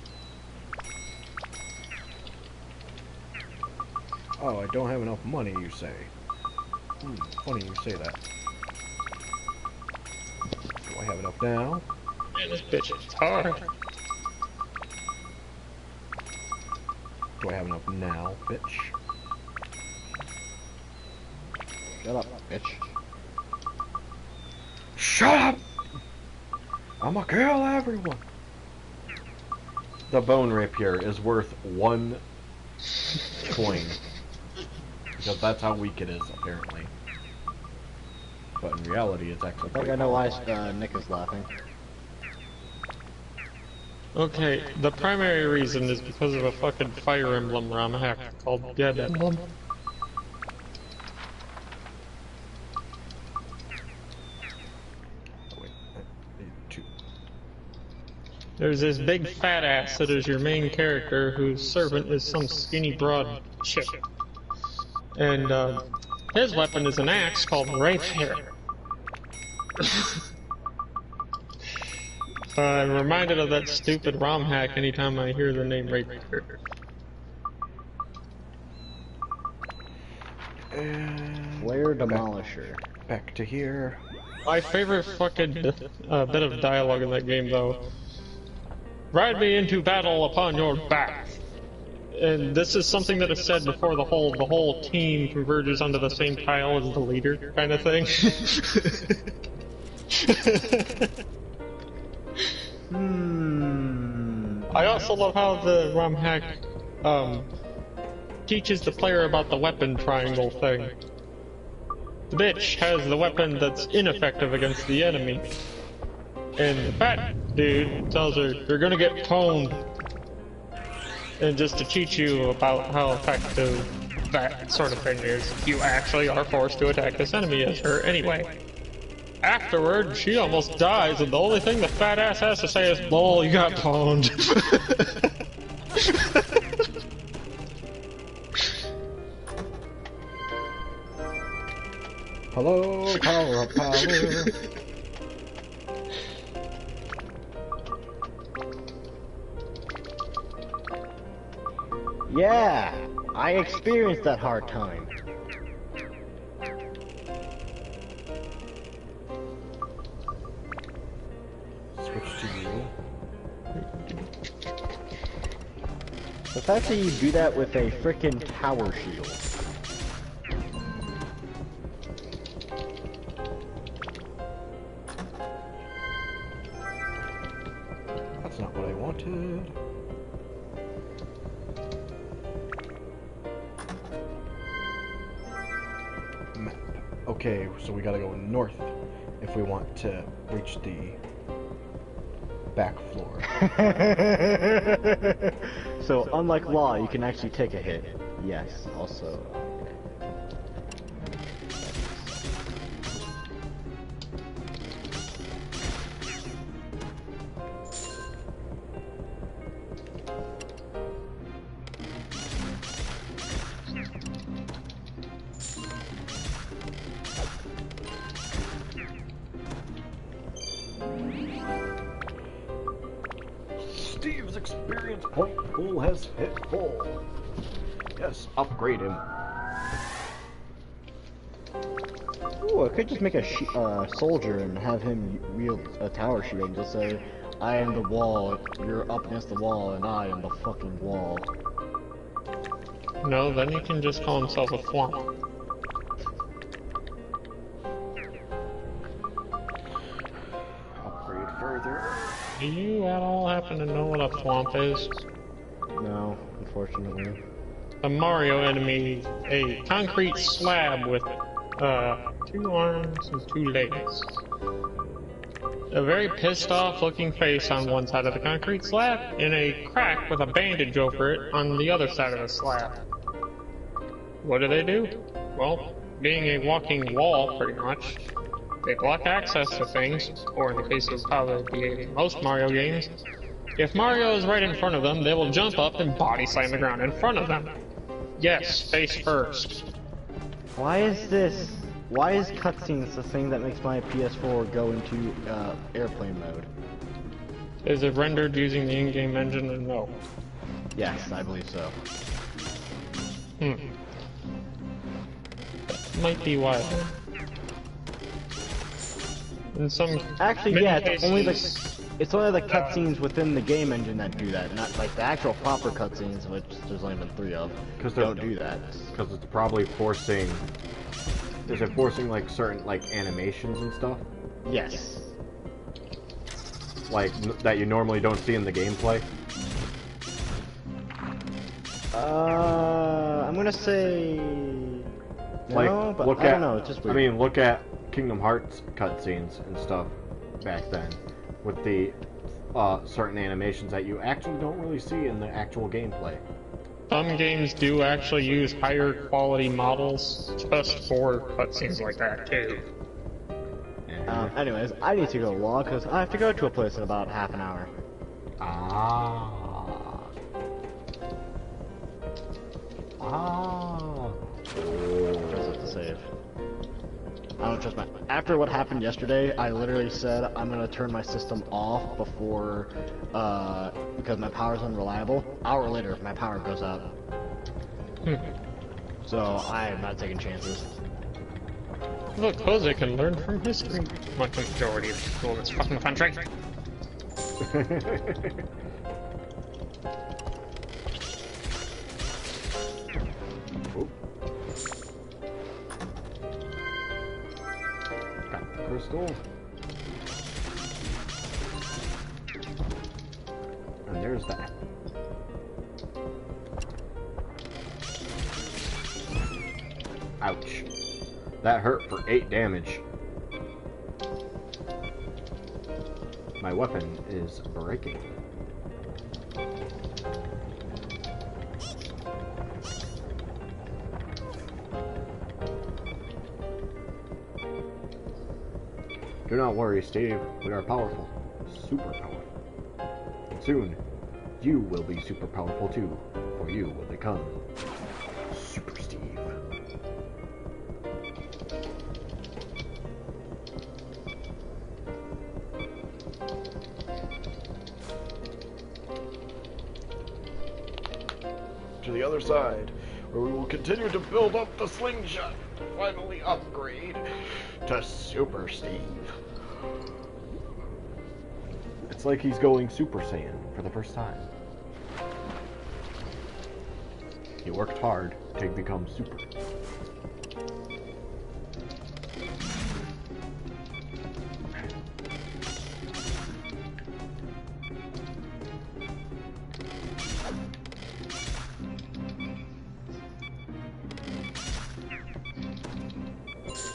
Oh, I don't have enough money, you say. Funny you say that. Do I have enough now? Man, this bitch is hard. Do I have enough now, bitch? Shut up, bitch. Shut up! I'ma kill everyone! The bone rapier is worth 1 coin. Because that's how weak it is, apparently. But in reality, it's actually... I think I know why Nick is laughing. Okay, the primary reason is because of a fucking Fire Emblem ROM hack called Dead Emblem. There's this big fat ass that is your main character whose servant is some skinny broad chick. And his weapon is an axe called Rafe Hair. I'm reminded of that stupid ROM hack anytime I hear the name Rafe Hair. Flare Demolisher. Back to here. My favorite fucking bit of dialogue in that game, though. Ride me into battle upon your back. And this is something that is said before the whole team converges onto the same tile as the leader, kind of thing. I also love how the ROM hack teaches the player about the weapon triangle thing. the bitch has the weapon that's ineffective against the enemy. And the fat dude tells her, you're gonna get pwned. And just to teach you about how effective that sort of thing is, you actually are forced to attack this enemy as her anyway. Afterward, she almost dies, and the only thing the fat ass has to say is, lol, you got pwned. Hello, power, power. Yeah, I experienced that hard time. Switch to you. The fact that you do that with a frickin' tower shield. That's not what I wanted. Map. Okay, so we gotta go north if we want to reach the back floor. So, unlike Law, you can actually take a hit. Yes, also. Steve's experience point pool has hit full. Yes, upgrade him. Ooh, I could just make a soldier and have him wield a tower shield to say, I am the wall, you're up against the wall, and I am the fucking wall. No, then he can just call himself a flump. Upgrade further. Do you at all happen to know what a flump is? No, unfortunately. A Mario enemy, a concrete slab with 2 arms and 2 legs. A very pissed off looking face on one side of the concrete slab, and a crack with a bandage over it on the other side of the slab. What do? Well, being a walking wall, pretty much, they block access to things, or in the case of how they behave in most Mario games, if Mario is right in front of them, they will jump up and body slam the ground in front of them. Yes, face first. Why is cutscenes the thing that makes my PS4 go into airplane mode? Is it rendered using the in-game engine or no? Yes, I believe so. That might be why. In some Actually, yeah, it's only the cases- cutscenes within the game engine that do that, not like the actual proper cutscenes, which there's only been 3 of. Don't do that. Because it's probably forcing. Is it forcing like certain like animations and stuff? Yes. Like that you normally don't see in the gameplay? I'm gonna say Like, no, but look I don't at, know. It's just weird. I mean, look at Kingdom Hearts cutscenes and stuff back then, with the certain animations that you actually don't really see in the actual gameplay. Some games do actually use higher quality models just for cutscenes like that too. Anyways, I need to go log because I have to go to a place in about half an hour. Press it to save. I don't trust my. After what happened yesterday, I literally said I'm gonna turn my system off before, because my power's unreliable. Hour later, my power goes out. So I am not taking chances. Look, Jose can learn from history. Like the majority of people in this fucking country. Got the crystal. And there's that. Ouch. That hurt for 8 damage. My weapon is breaking. Do not worry, Steve. We are powerful. Super powerful. And soon, you will be super powerful too, for you will become Super Steve. To the other side, where we will continue to build up the slingshot to finally upgrade to Super Steve. It's like he's going Super Saiyan for the first time. He worked hard to become super.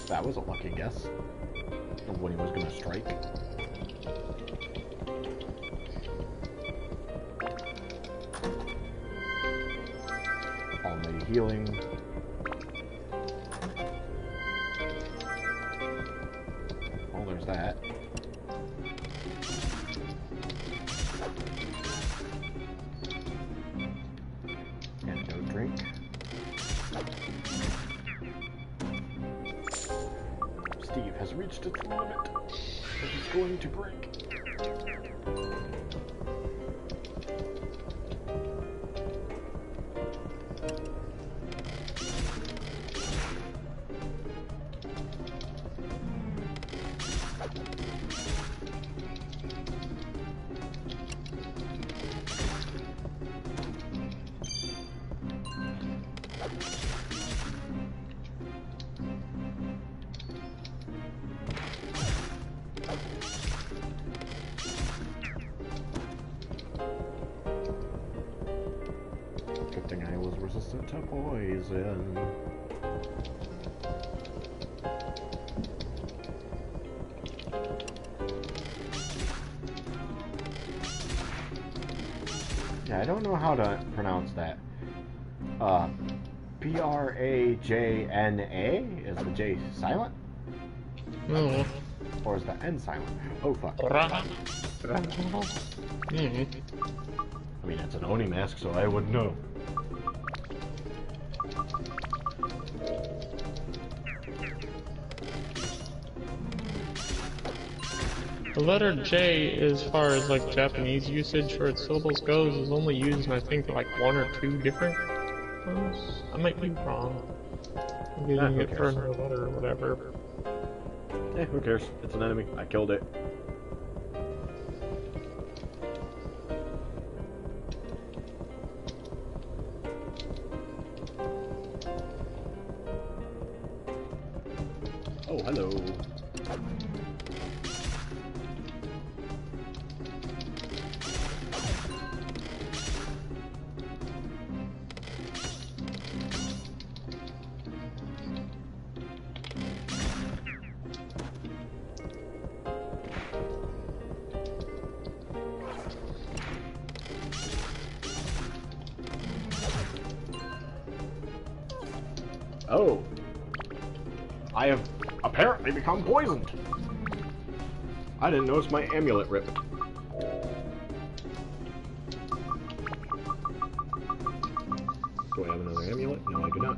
That was a lucky guess of when he was going to strike. Almighty healing. Oh, there's that. Antidote drink. Steve has reached its limit, and he's going to break. Good thing I was resistant to poison. Yeah, I don't know how to pronounce that. P-R-A-J-N-A? Is the J silent? Mm. Or is the N silent? Oh, fuck. Mm. I mean, it's an Oni mask, so I would know. The letter J, as far as like Japanese usage for its syllables goes, is only used in I think like 1 or 2 different ones. I might be wrong. I'm using it for another letter or whatever. Eh, who cares? It's an enemy. I killed it. Oh, hello. Oh. I have apparently become poisoned. I didn't notice my amulet ripped. Do I have another amulet? No, I do not.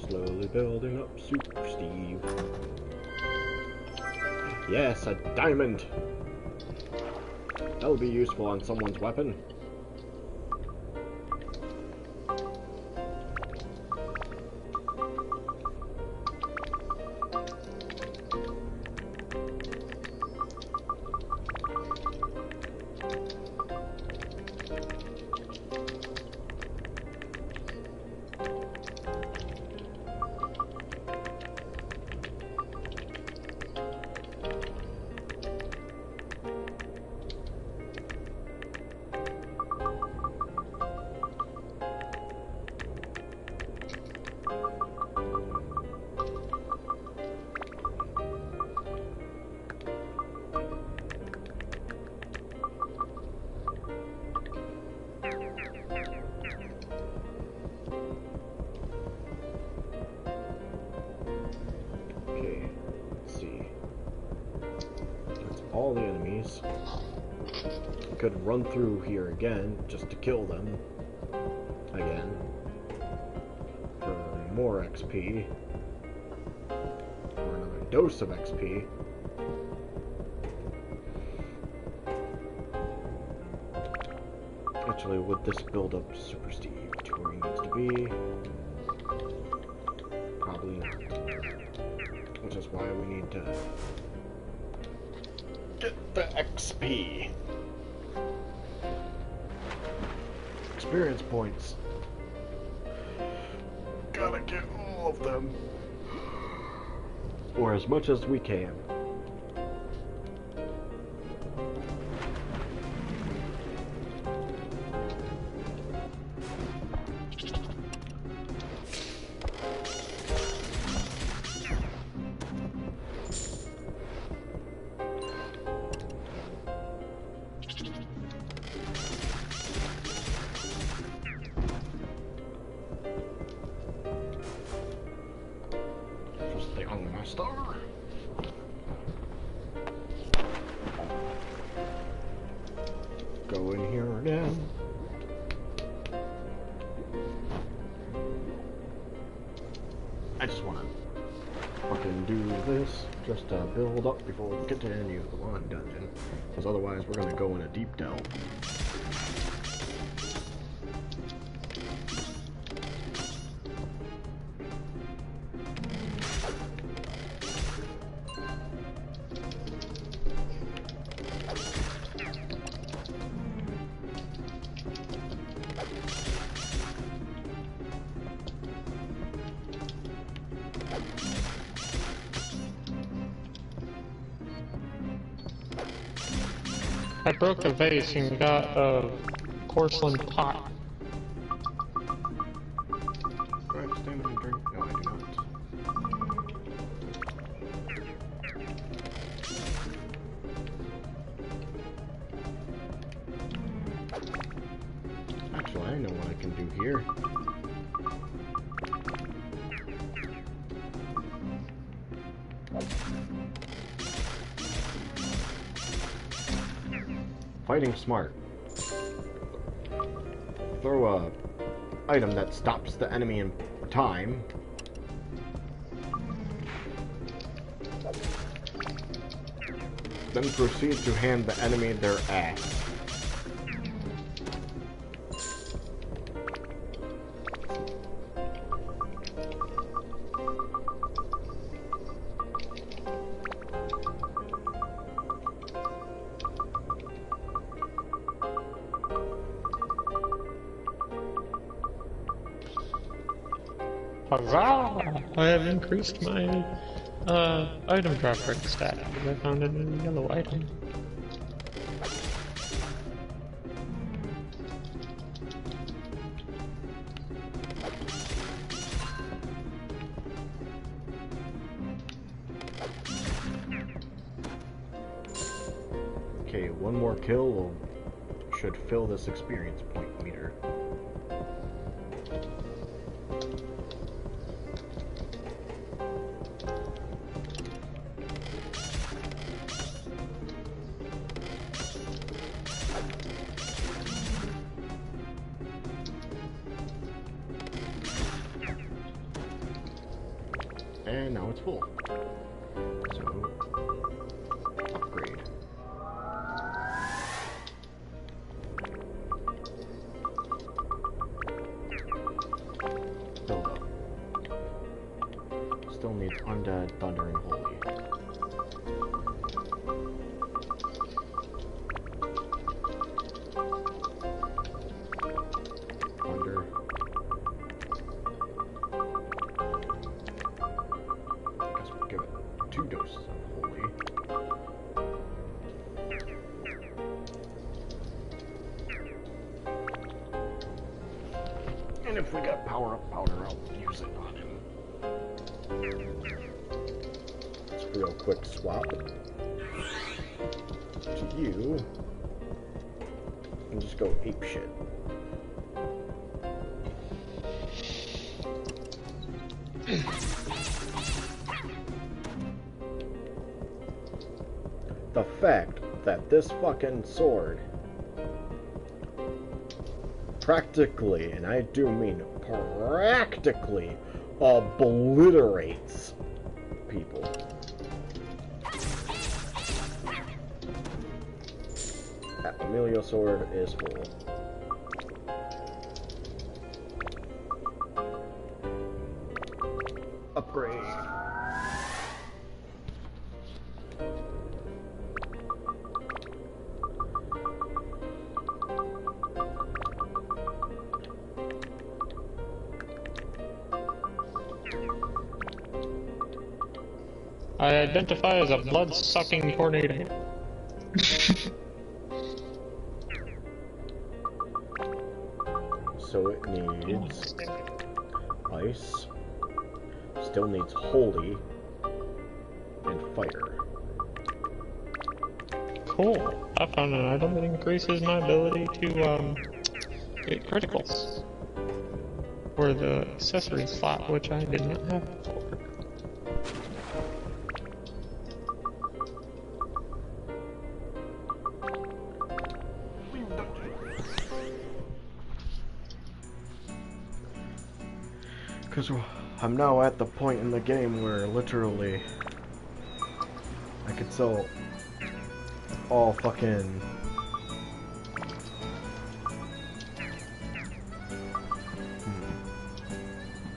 Slowly building up Super Steve. Yes, a diamond! That'll be useful on someone's weapon. all the enemies. Could run through here again just to kill them again for more XP, or another dose of XP. Actually, would this build up Super Steve to where he needs to be? Probably not. Which is why we need to get the XP. Experience points. Gotta get all of them. Or as much as we can. Star. Go in here again. I just want to fucking do this just to build up before we get to any of the one dungeon, because otherwise we're gonna go in a deep delve. I broke a vase and got a porcelain pot. Do I have to stand and drink? No, I do not. Actually, I know what I can do here. Fighting smart. Throw a item that stops the enemy in time. Then proceed to hand the enemy their ass. Huzzah! I have increased my item dropper stat because I found a new yellow item. Okay, one more kill should fill this experience point meter. And now it's full. So, upgrade. Build up. Still needs Undead, Thunder, and Holy. Thunder. Guess we'll give it 2 doses of Holy. And if we got power up powder, I'll use it on him. Let's real quick swap to you and just go ape shit. the fact that this fucking sword practically, and I do mean practically, obliterates people. That Emilio sword is full. Upgrade. I identify as a blood-sucking tornado. So it needs ice, still needs holy, and fire. Cool. I found an item that increases my ability to get criticals for the accessory slot, which I did not have before. Because I'm now at the point in the game where literally I could sell all fucking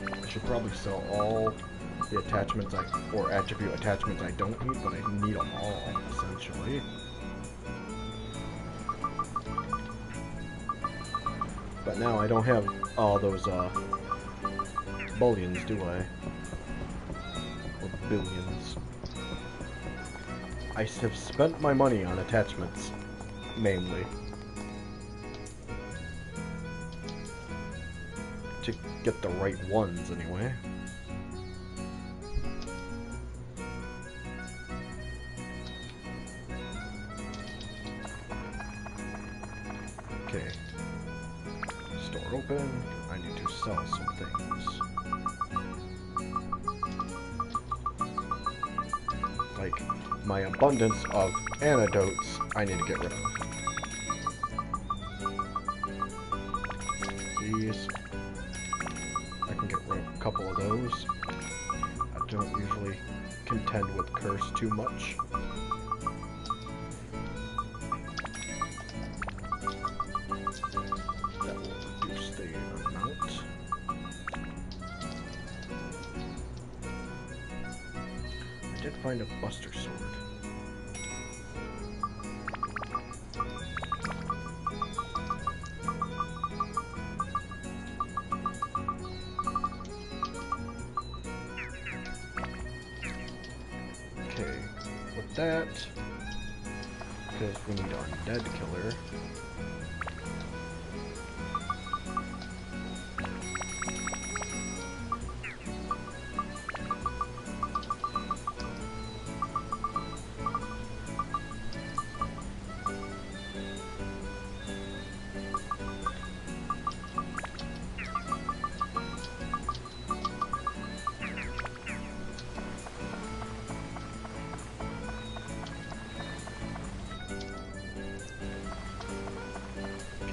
I should probably sell all the attachments or attribute attachments I don't need, but I need them all essentially. But now I don't have all those bullions, do I? Or billions. I have spent my money on attachments, mainly. To get the right ones, anyway. Okay. Store open. I need to sell some things. Like, my abundance of antidotes I need to get rid of. These. I can get rid of a couple of those. I don't usually contend with curse too much. That will reduce the amount. I did find a Buster Sword. Okay, with that, because we need Undead Killer.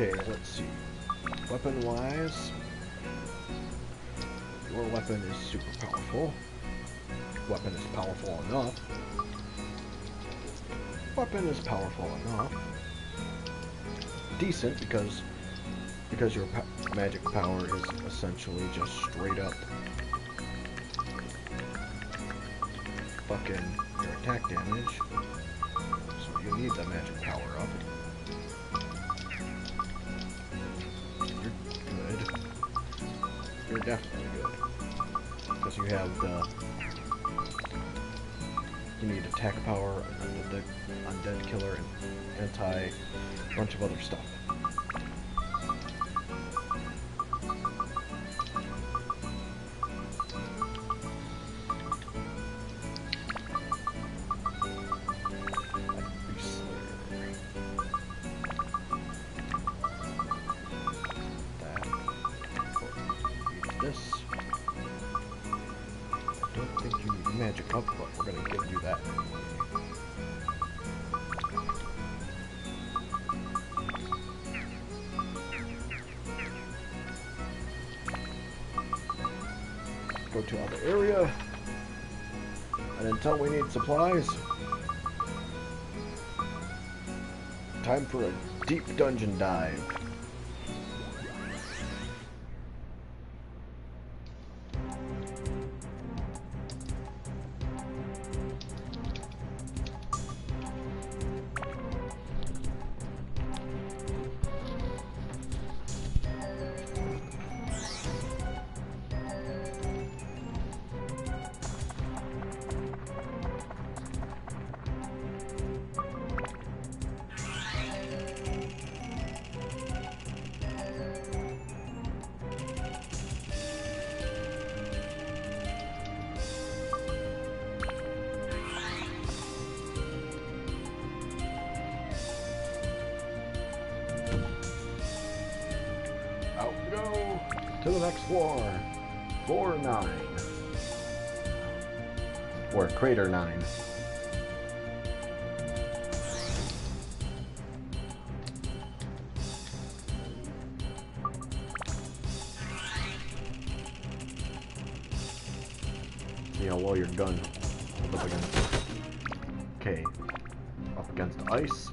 Okay, let's see. Weapon-wise, your weapon is super powerful. Weapon is powerful enough. Weapon is powerful enough. Decent because your magic power is essentially just straight up fucking your attack damage. So you need the magic power up. You're definitely good. Because you have you need attack power, undead killer, and bunch of other stuff. This. I don't think you need magic up, but we're gonna give you that. to other area. And until we need supplies, time for a deep dungeon dive. Out we go to the next floor. Floor 9. Or Crater 9. See how well your gun holds up against. Okay. Up against ice.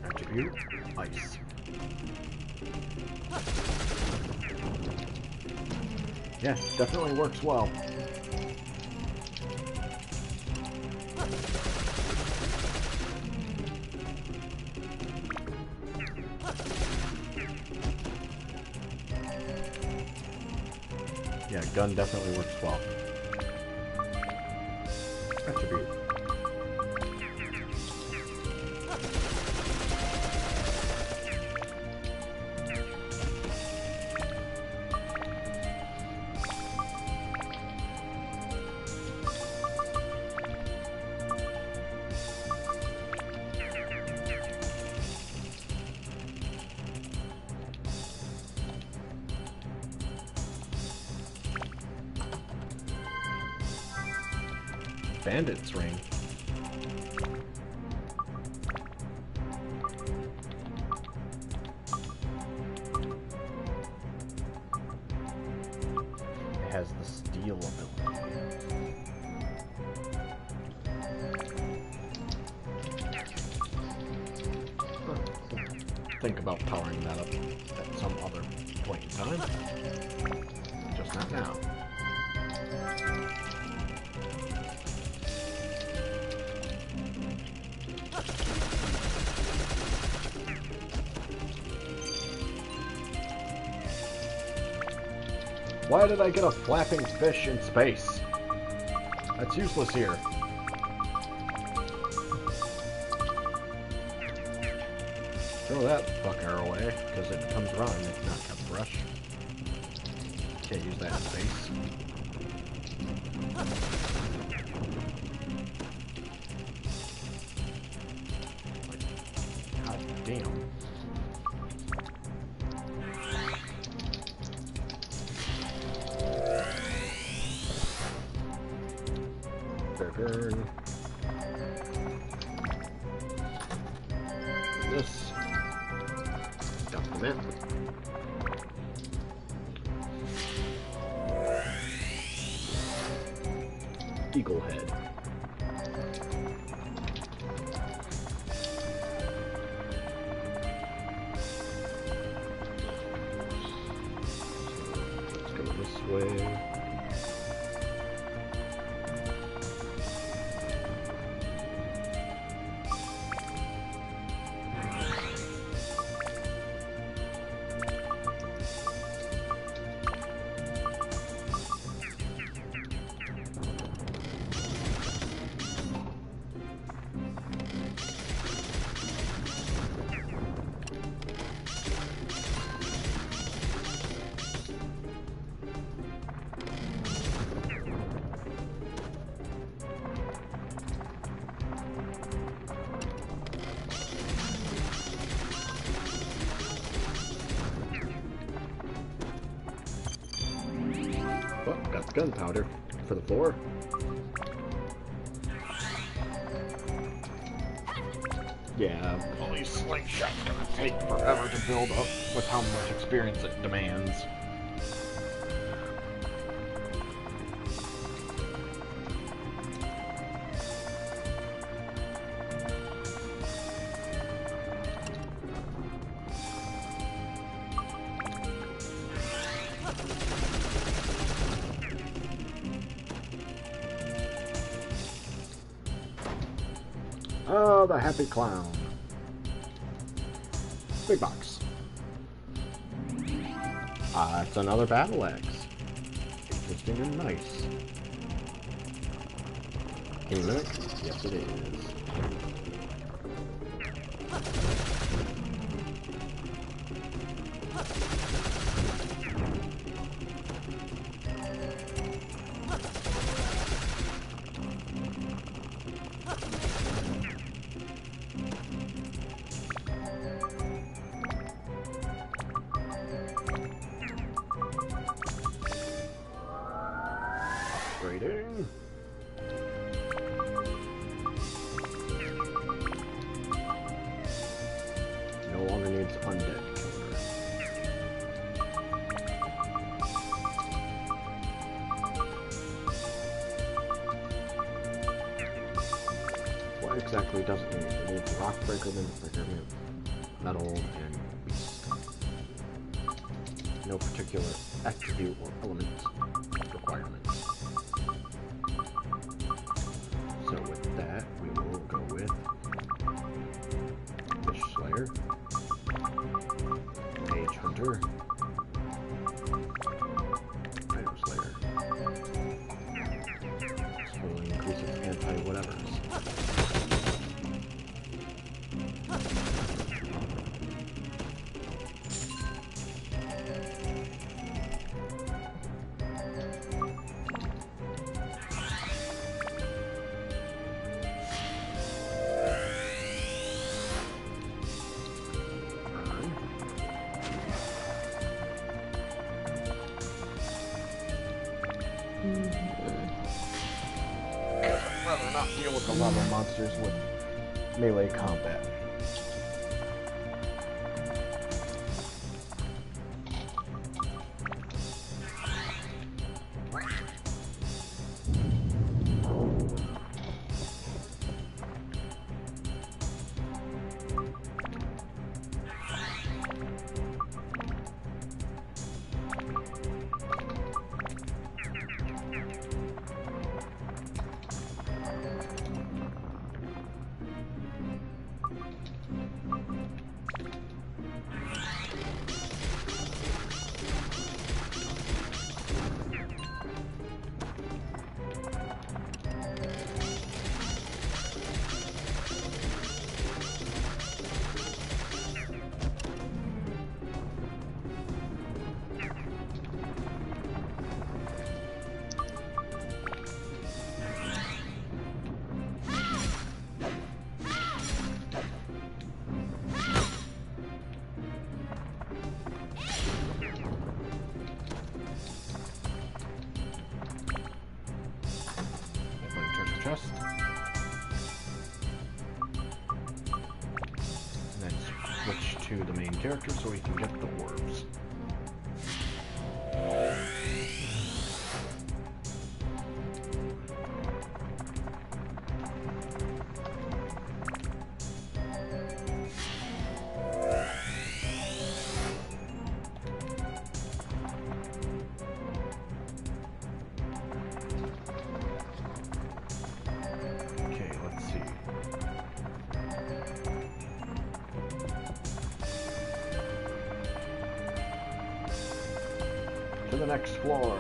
Attribute. Ice. Yeah, definitely works well. Yeah, gun definitely works well. Attribute. Bandit's ring. It has the steel ability. Think about powering that up at some other point in time. Just not now. Why did I get a flapping fish in space? That's useless here. Throw that fucker away, because it comes around and not a brush. Can't use that in space. God damn. Burn. This. Dump them in. Eagle head. Let's go this way. Oh, got the gunpowder for the floor. Yeah, all these slingshots gonna take forever to build up with how much experience it demands. Oh, the happy clown. Big box. It's another battle axe. Interesting and nice. Can you mimic? Yes, it is. Upgrading. No longer needs undead killer. What exactly does it need? It needs rock breaker, metal, and beast. No particular attribute or element requirements. So with that, we will go with Fish Slayer, Mage Hunter, Item Slayer. This will increase its anti-whatevers. Rather not deal with the lava monsters with melee combat. Chest. And then switch to the main character so we can get the orbs. To the next floor.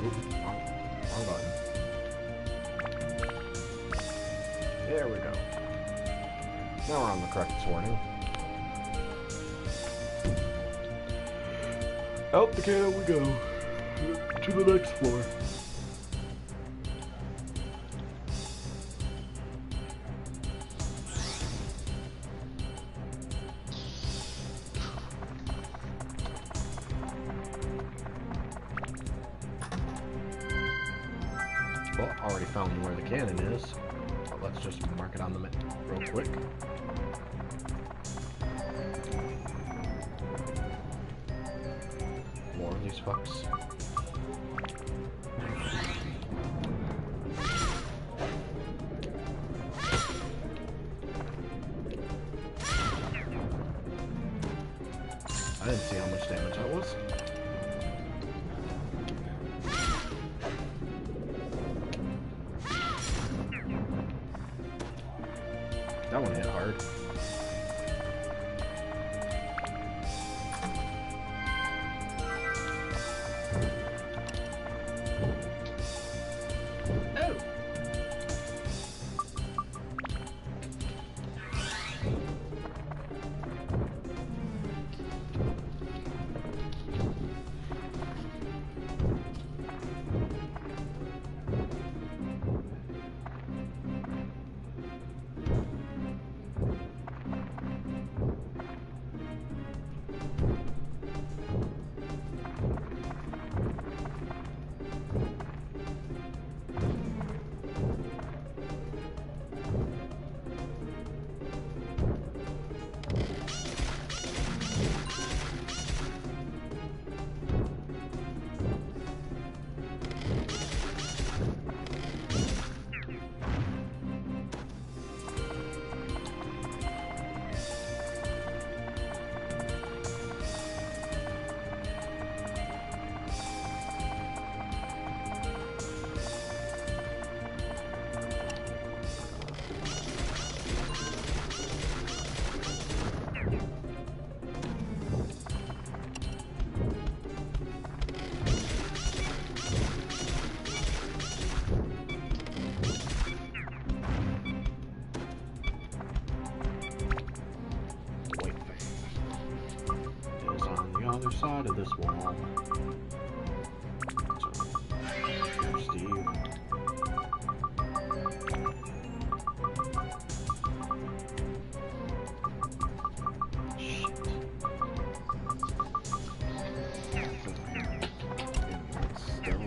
Oops, wrong button. There we go. Now we're on the correct warning. Out the can we go. To the next floor. Well, already found where the cannon is. So let's just mark it on the map real quick. More of these fucks. I didn't see how much damage that was. one hit hard. Oh! White thing is on the other side of this wall. So, here's Steve. Shit. Still.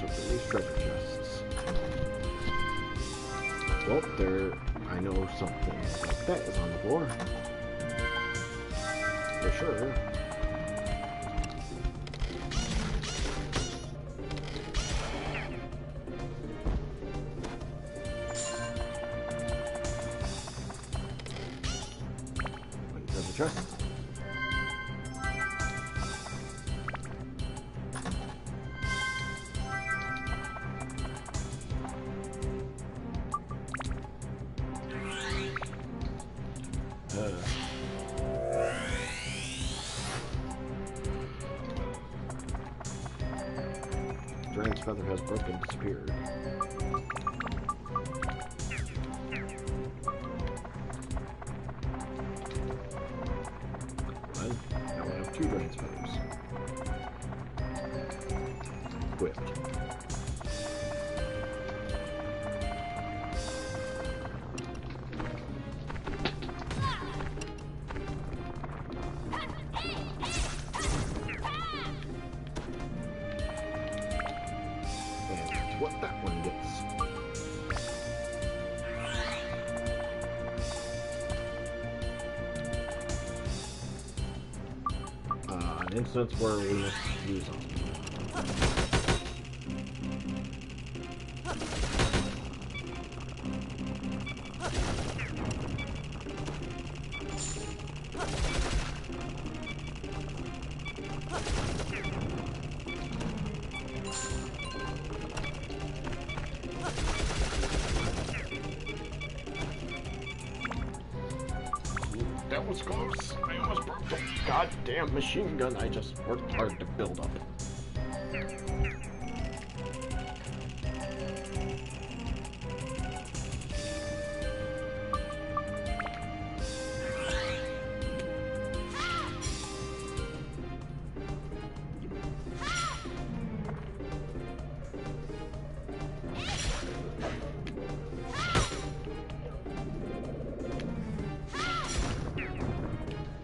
So for these treasure chests. Well, there, I know something like that is on the floor. For sure. Treasure chest. Dragon's feather has broken, disappeared. Well, now we have 2 dragon's feathers. Equipped. And what that one gets. An instance where we must use them. That was close. I almost broke the goddamn machine gun I just worked hard to build up.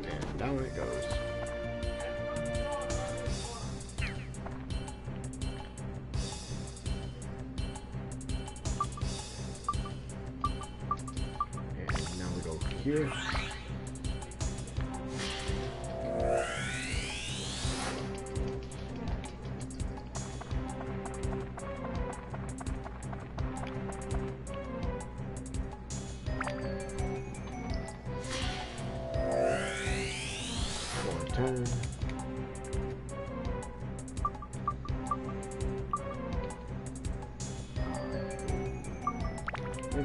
And down it goes. And now we go here. Turn.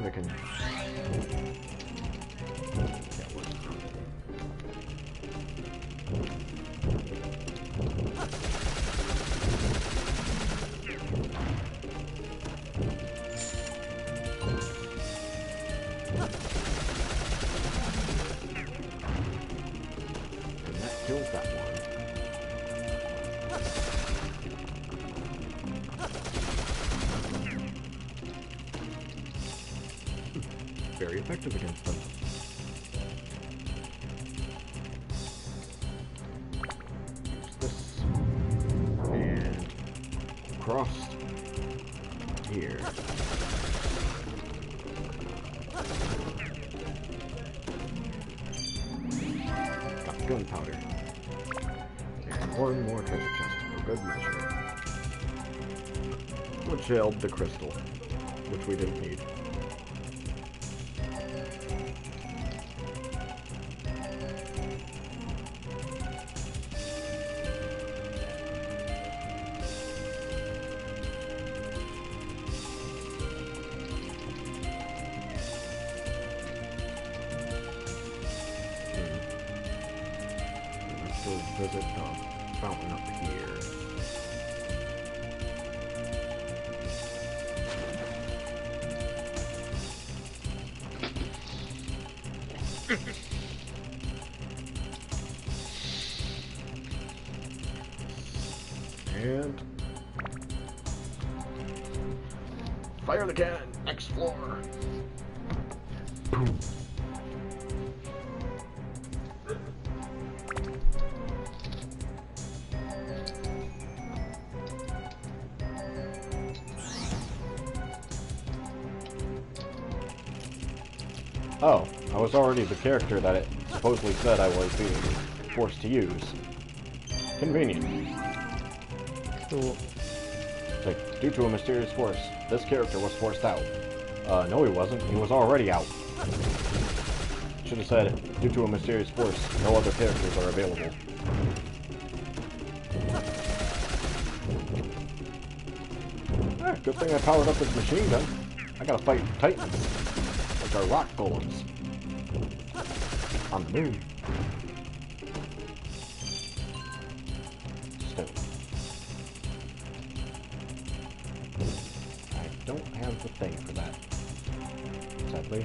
I can... And that kills that one. Very effective against them. Use this. And across here. Got gunpowder. And one more treasure chest for good measure. Which held the crystal, which we didn't need. Let's go visit the fountain up here. And fire the cannon. Next floor. Boom. Oh, I was already the character that it supposedly said I was being forced to use. Convenient. Cool. It's like, due to a mysterious force, this character was forced out. No he wasn't. He was already out. Should have said, due to a mysterious force, no other characters are available. Good thing I powered up his machine gun. I gotta fight titans, which are rock golems. On the moon. Stone. I don't have the thing for that, sadly.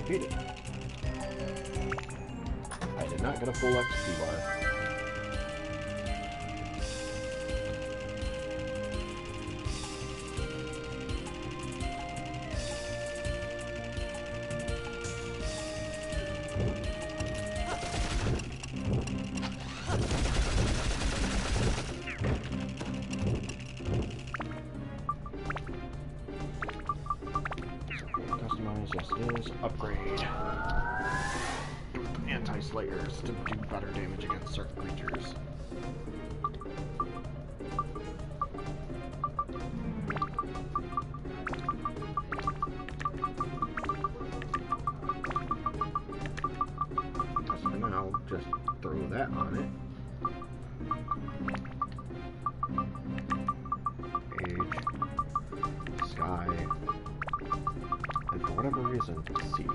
Defeated. I did not get a full XP bar. Customize, yes it is. Upgrade. Anti-slayers to do better damage against certain creatures. So for now, just throw that on it. Age, sky, and for whatever reason, sea.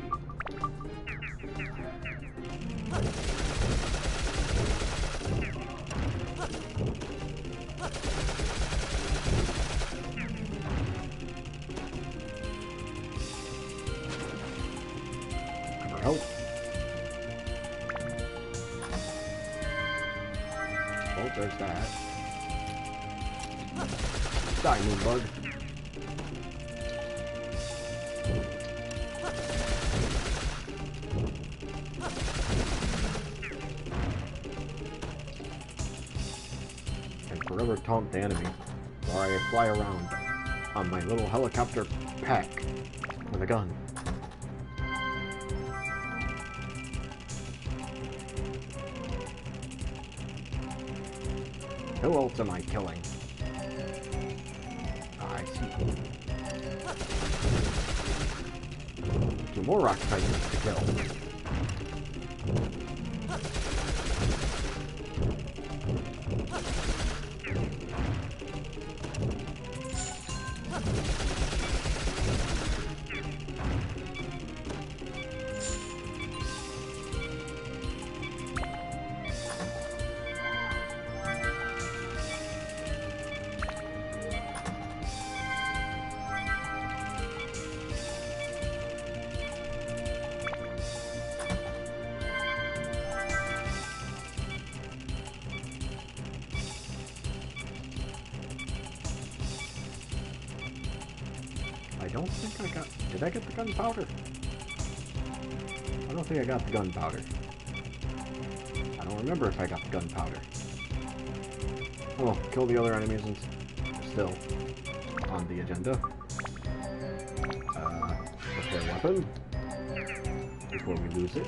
Help. Oh, there's that. Die, Moonbug. And forever taunt the enemy while I fly around on my little helicopter pack with a gun. Who else am I killing? Ah, I see. 2 more rock titans to kill. I don't think I got... Did I get the gunpowder? I don't think I got the gunpowder. I don't remember if I got the gunpowder. Oh, kill the other enemies and still on the agenda. Repair weapon. Before we lose it.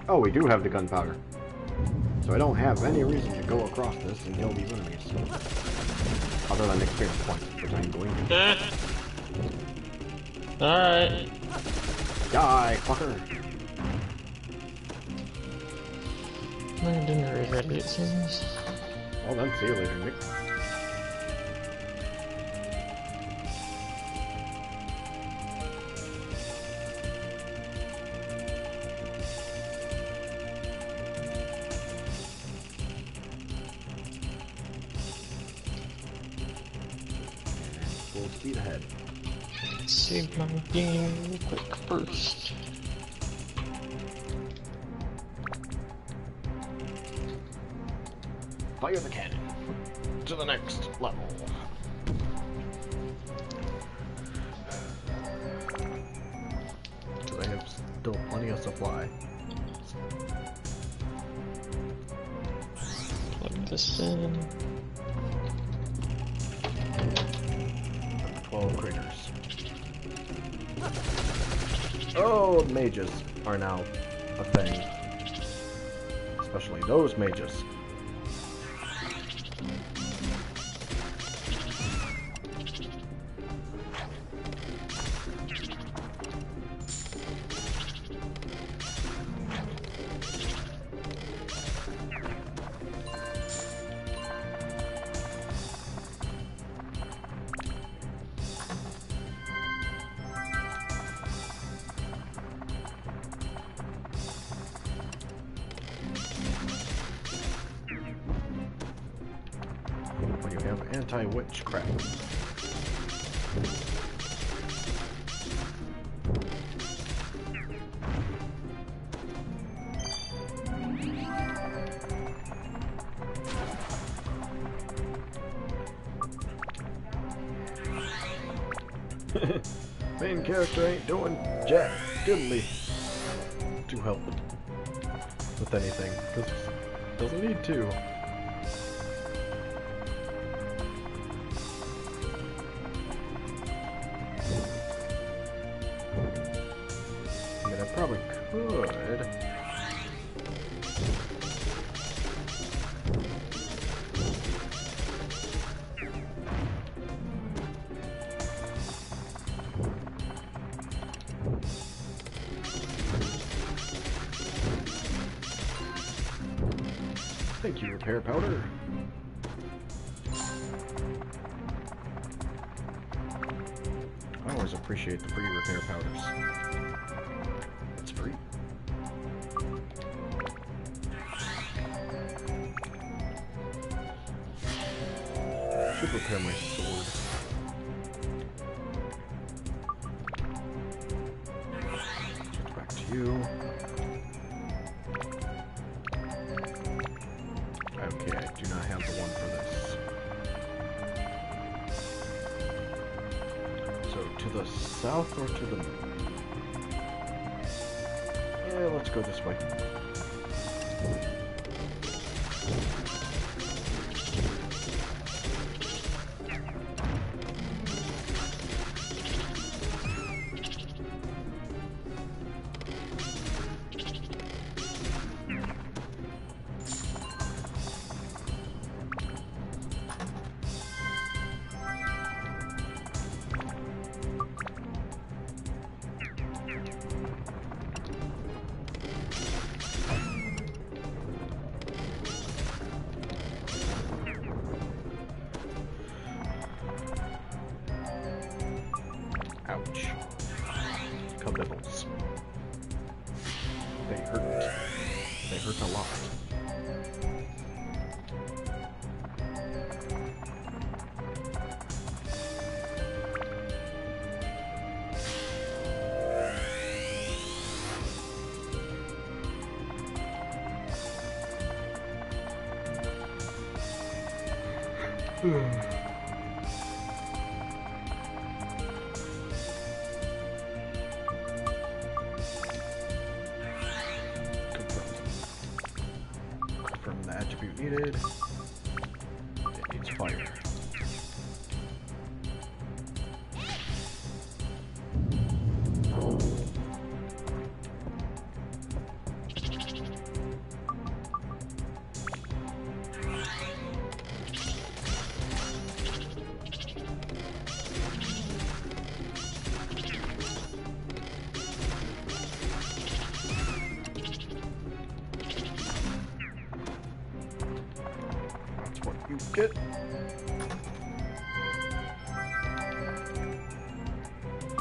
Oh, we do have the gunpowder. So I don't have any reason to go across this and kill these enemies. Other than experience points, which I'm going to. Alright. Die, fucker! My dinner is ready, it seems. Well then, see you later, Nick. Full speed ahead. Save my game real quick first. Fire the cannon to the next level. Do I have still plenty of supply? Plug this in. Number 12 craters. Oh, mages are now a thing. Especially those mages. When you have anti-witchcraft. Main character ain't doing jack diddly to help with anything, because doesn't need to. I mean, I probably could. Thank you, repair powder. I always appreciate the free repair powders. It's free. Should repair my sword. Switch back to you. Okay, I do not have the one for this. So, to the south or to the north? Yeah, let's go this way. Ouch. Kabibbles. They hurt. They hurt a lot. Confirm the attribute needed. It needs fire. That's what you get. I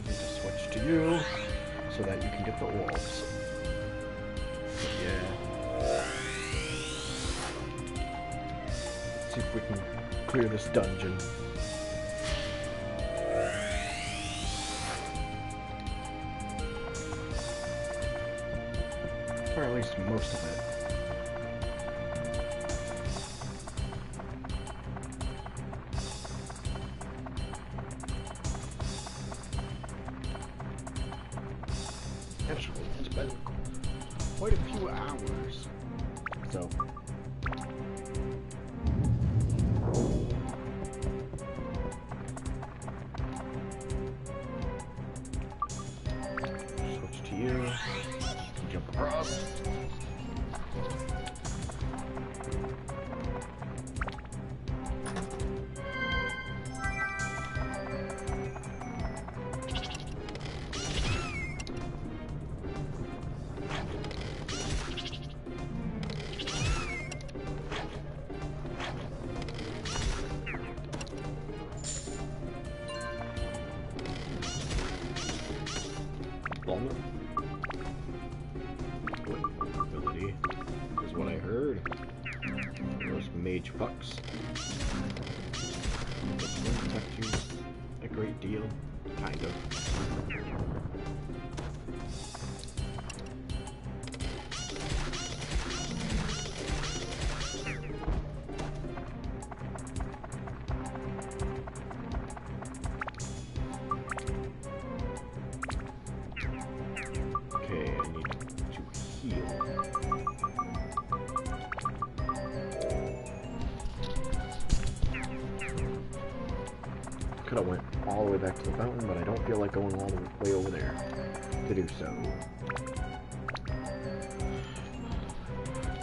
need to switch to you so that you can get the orbs. Yeah. Let's see if we can clear this dungeon. Or at least most of it. Actually, it's been quite a few hours. So. Switch to you. Jump across. Ability is what I heard. Those mage fucks. Does one protect you a great deal? Kind of. Okay, I need to heal. Could have went all the way back to the fountain, but I don't feel like going all the way over there to do so.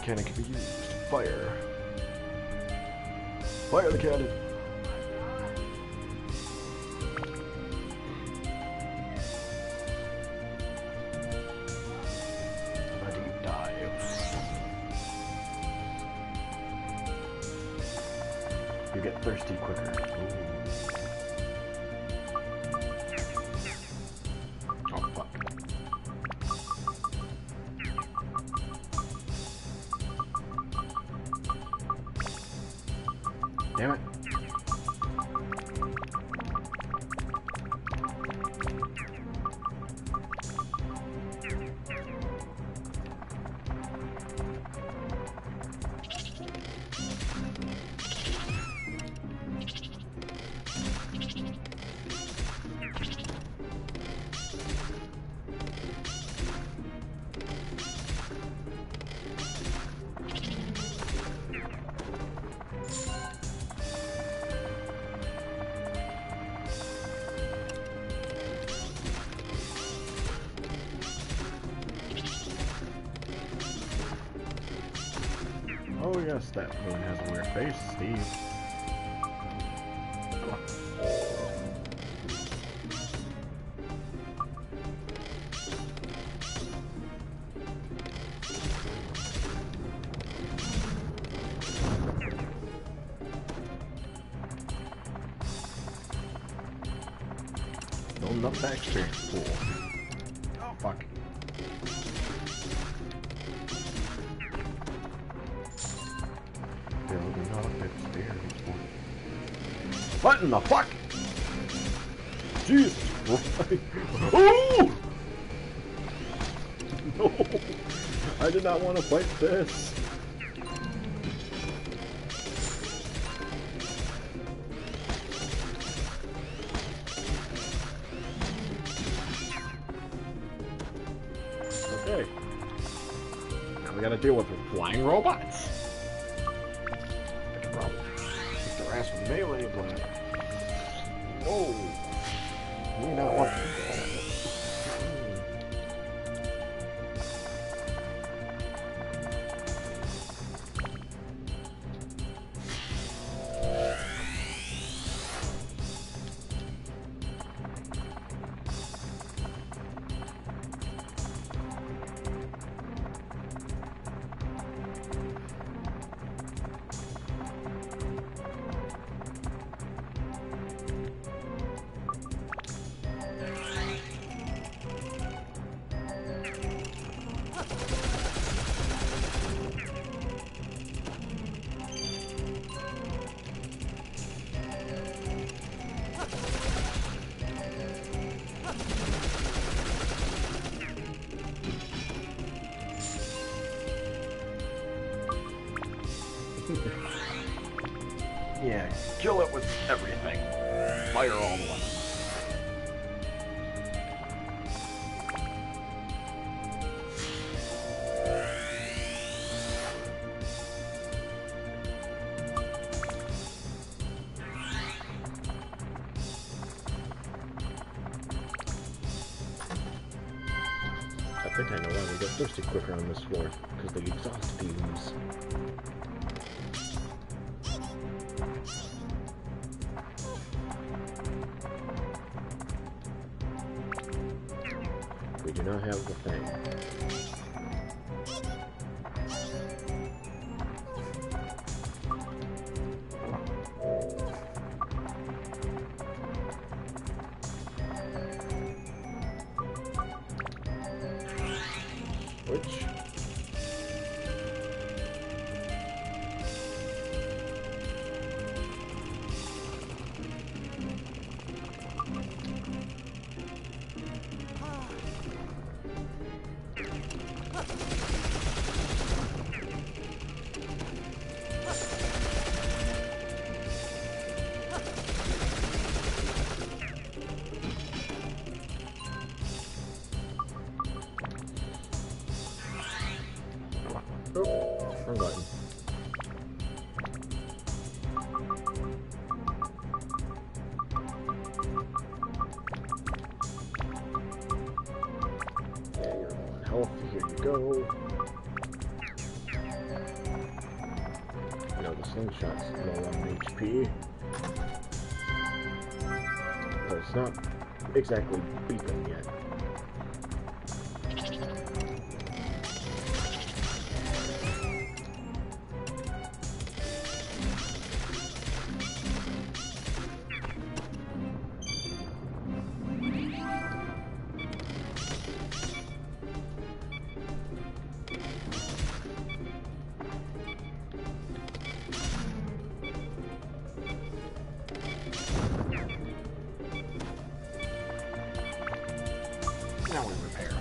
Cannon can be used. Fire. Fire the cannon. A deep dive. You get thirsty quicker. Ooh. Oh, fuck. Damn it. Oh yes, that moon has a weird face, Steve. Filling up that exchange pool. Oh, fuck. Building up experience points. What in the fuck? Jesus Christ. Oh! No! I did not want to fight this. Okay. Now we gotta deal with flying robots. I could probably kick their ass with melee, but... No! You do not want to do that. Yeah, kill it with everything. Fire all the weapons. I think I know why we get thirsty quicker on this floor, because the exhaust fumes. We do not have the thing. Which? Oh, wrong button. Yeah, you're low on health. Here you go. You know, the slingshot's low on HP. But it's not exactly beeping yet. Now we repair.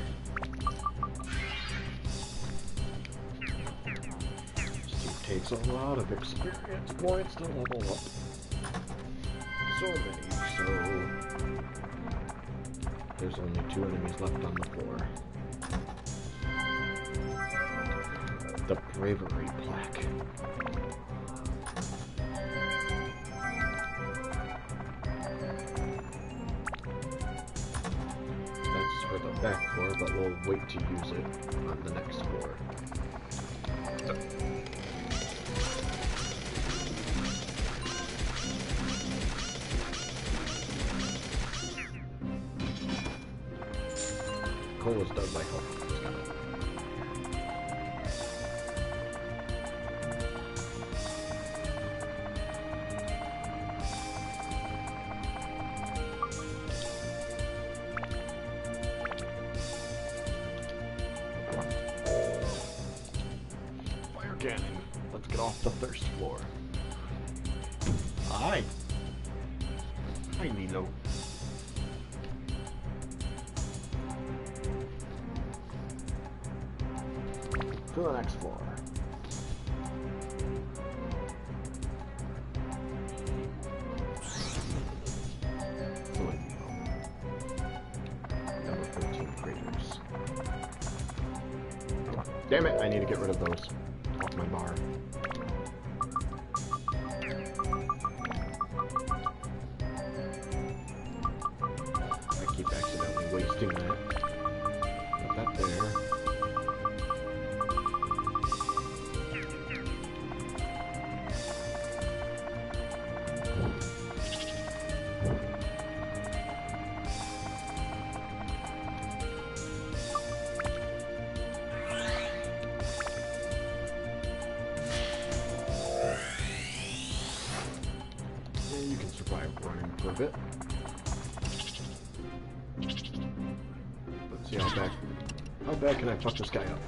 This takes a lot of experience points to level up. So many, so... There's only 2 enemies left on the floor. The bravery plaque. For the back floor, but we'll wait to use it on the next floor. Cole was done by Hulk. floor. Hi. Hi, Lilo. To the next floor. Number 14 craters. Damn it, I need to get rid of those off my bar. I keep accidentally wasting that. Put that there. And you can survive running for a bit. Let's see how bad can I fuck this guy up?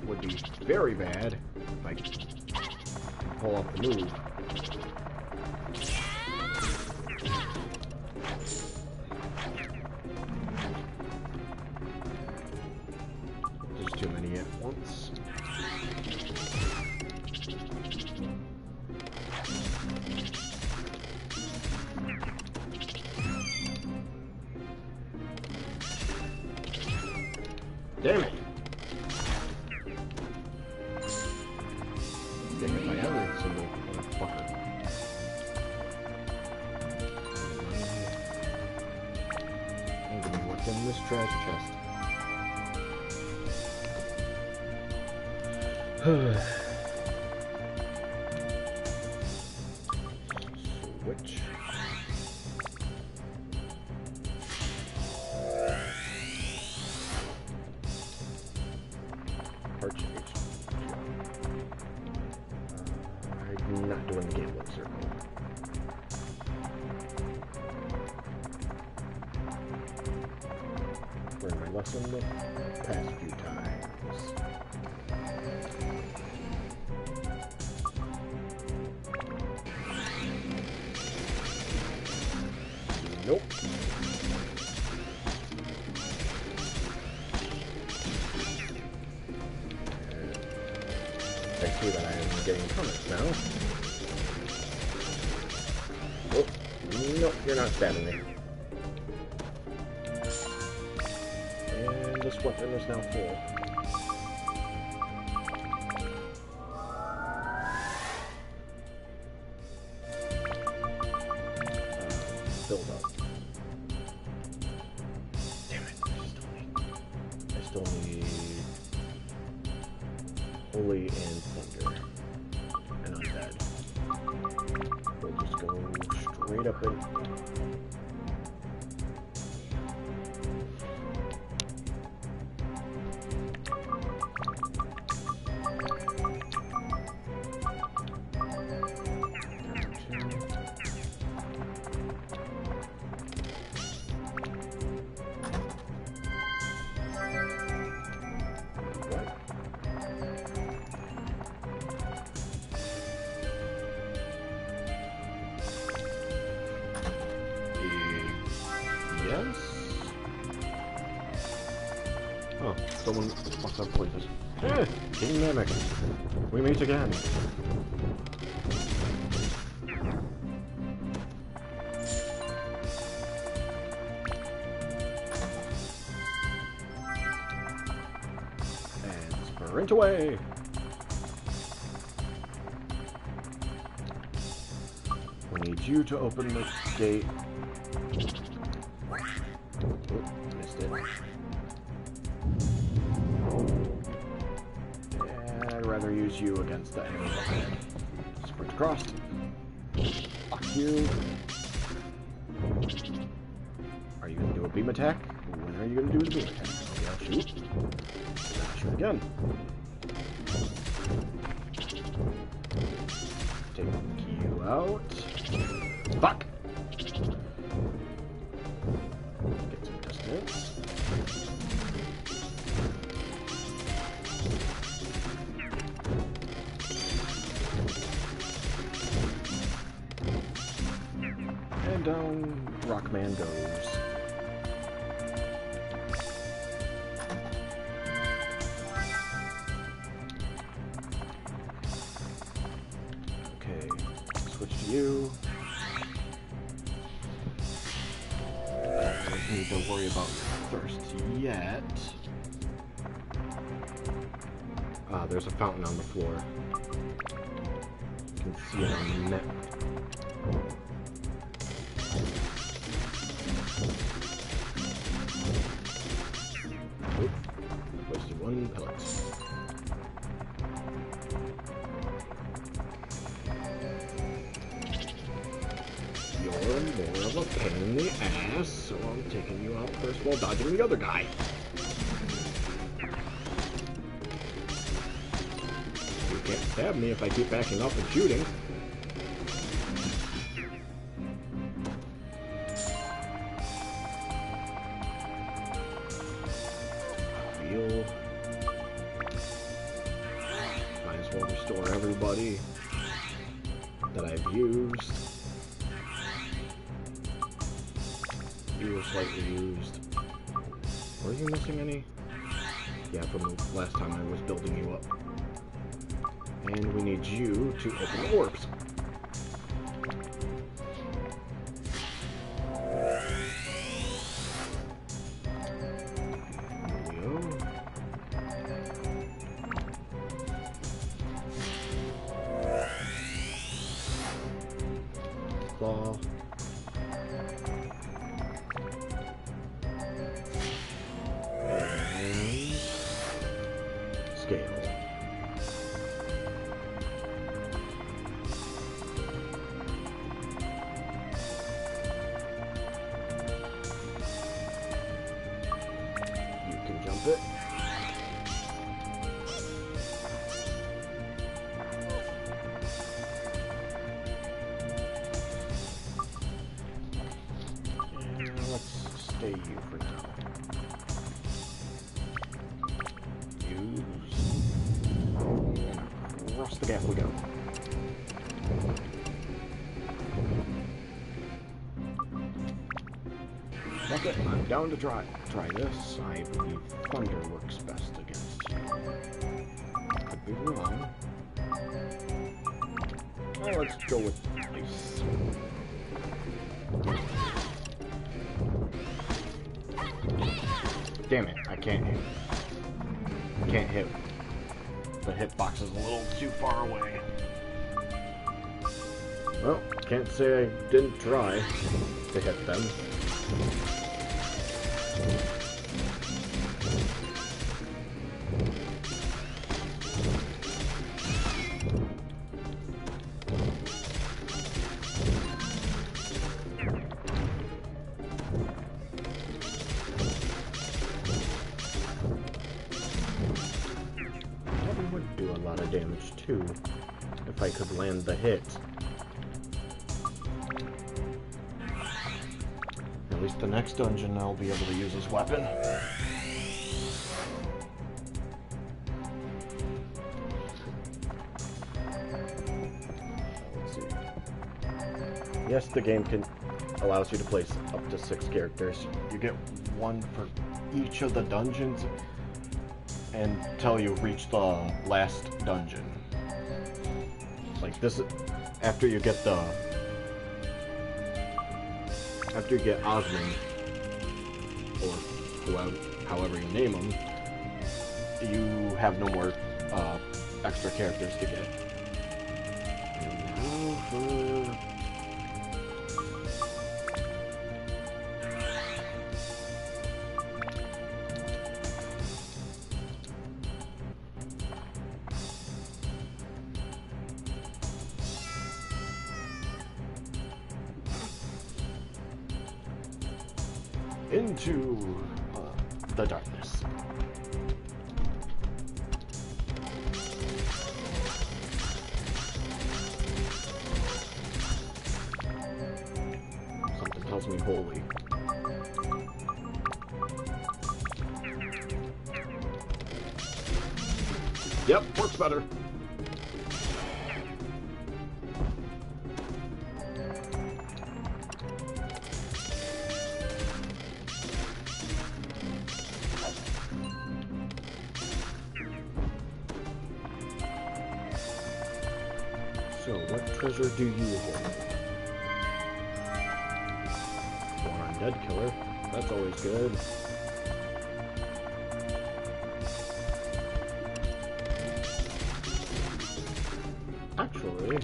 Would be very bad if I pull off the move. There's too many at once. Damn it! Get hit by every single motherfucker. I'm gonna be what's in this treasure chest. Switch. I'm not doing the gambling circle. Learned my lesson the past few times. Nope. I see that I am getting comments now. Oh, nope, you're not stabbing me. And this weapon is now full. Build up. Damn it, I still need Holy and Thunder. And Undead. We'll just go straight up in. Yes? Oh, someone fucked up places. Eh, King Mimic. We meet again. And sprint away! We need you to open the gate. Oh, missed it. And I'd rather use you against the enemy behind. Sprint across. Fuck you. Are you gonna do a beam attack? When are you gonna do the beam attack? Okay, I'll shoot. And I'll shoot again. Take you out. Fuck! Get some distance. down, Rockman goes. Okay, switch to you. Don't need to worry about thirst yet. There's a fountain on the floor. You can see it on the map. Oop, wasted one pellet. You're more of a pain in the ass, so I'm taking you out first while dodging the other guy. You can't stab me if I keep backing up and shooting. Heal. Might as well restore everybody that I've used. You were slightly used. Were you missing any? Yeah, from the last time I was building you up. And we need you to open the orbs. There we go. Claw. Scale. You can jump it. And let's stay you for now. Across the gap we go. Okay, I'm down to try this. I believe thunder works best against you. Could be wrong. Oh, let's go with ice. Damn it, I can't hit. Can't hit. The hitbox is a little too far away. Well, can't say I didn't try to hit them. Do a lot of damage too if I could land the hit. At least the next dungeon I'll be able to use his weapon. Let's see. Yes, the game allows you to place up to 6 characters. You get one for each of the dungeons until you reach the last dungeon. Like this, after you get Osmond, or however you name him, you have no more extra characters to get. Into the darkness. Something tells me holy. Yep, works better. So, what treasure do you hold? More undead killer. That's always good. Actually,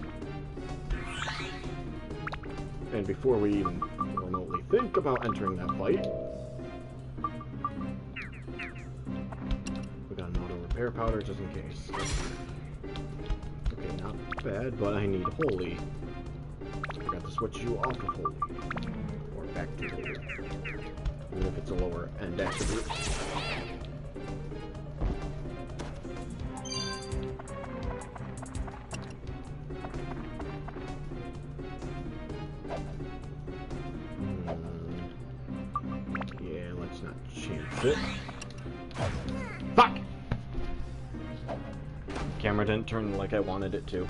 and before we even remotely think about entering that fight, we got an auto repair powder just in case. Okay, not bad, but I need holy. I got to switch you off of holy. Or back to holy. Even if it's a lower end attribute. Yeah, let's not chance it. Fuck! Camera didn't turn like I wanted it to.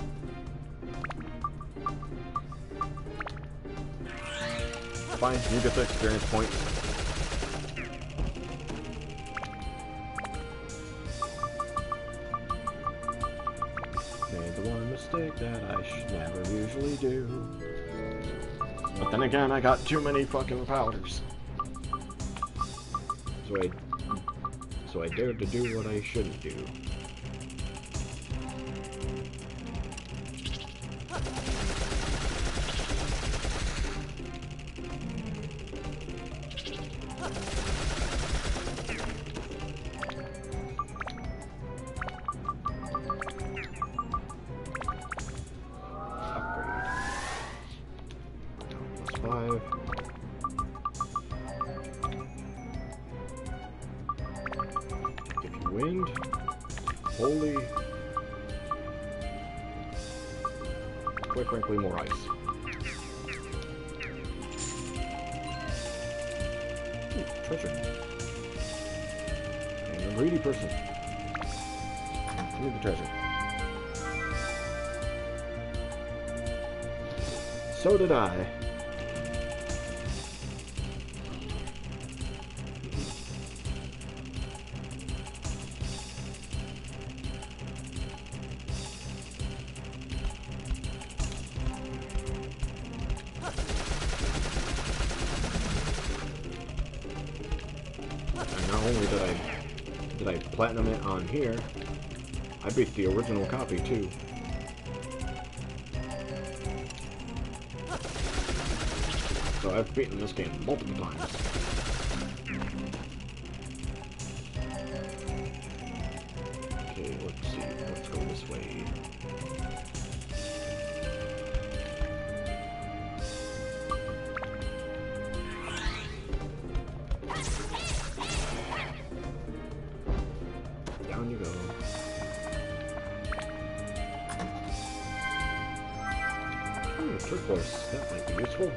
Fine, you get the experience points. Made the one mistake that I should never usually do. But then again, I got too many fucking powders. So I dared to do what I shouldn't do. +5. Give you wind. Holy. Quite frankly, more ice. Ooh, treasure. I'm a greedy person. Give me the treasure. So did I. And not only did I platinum it on here, I beat the original copy too. So I've beaten this game multiple times. Okay, let's see. Let's go this way. Down you go. Turquoise. That might be useful.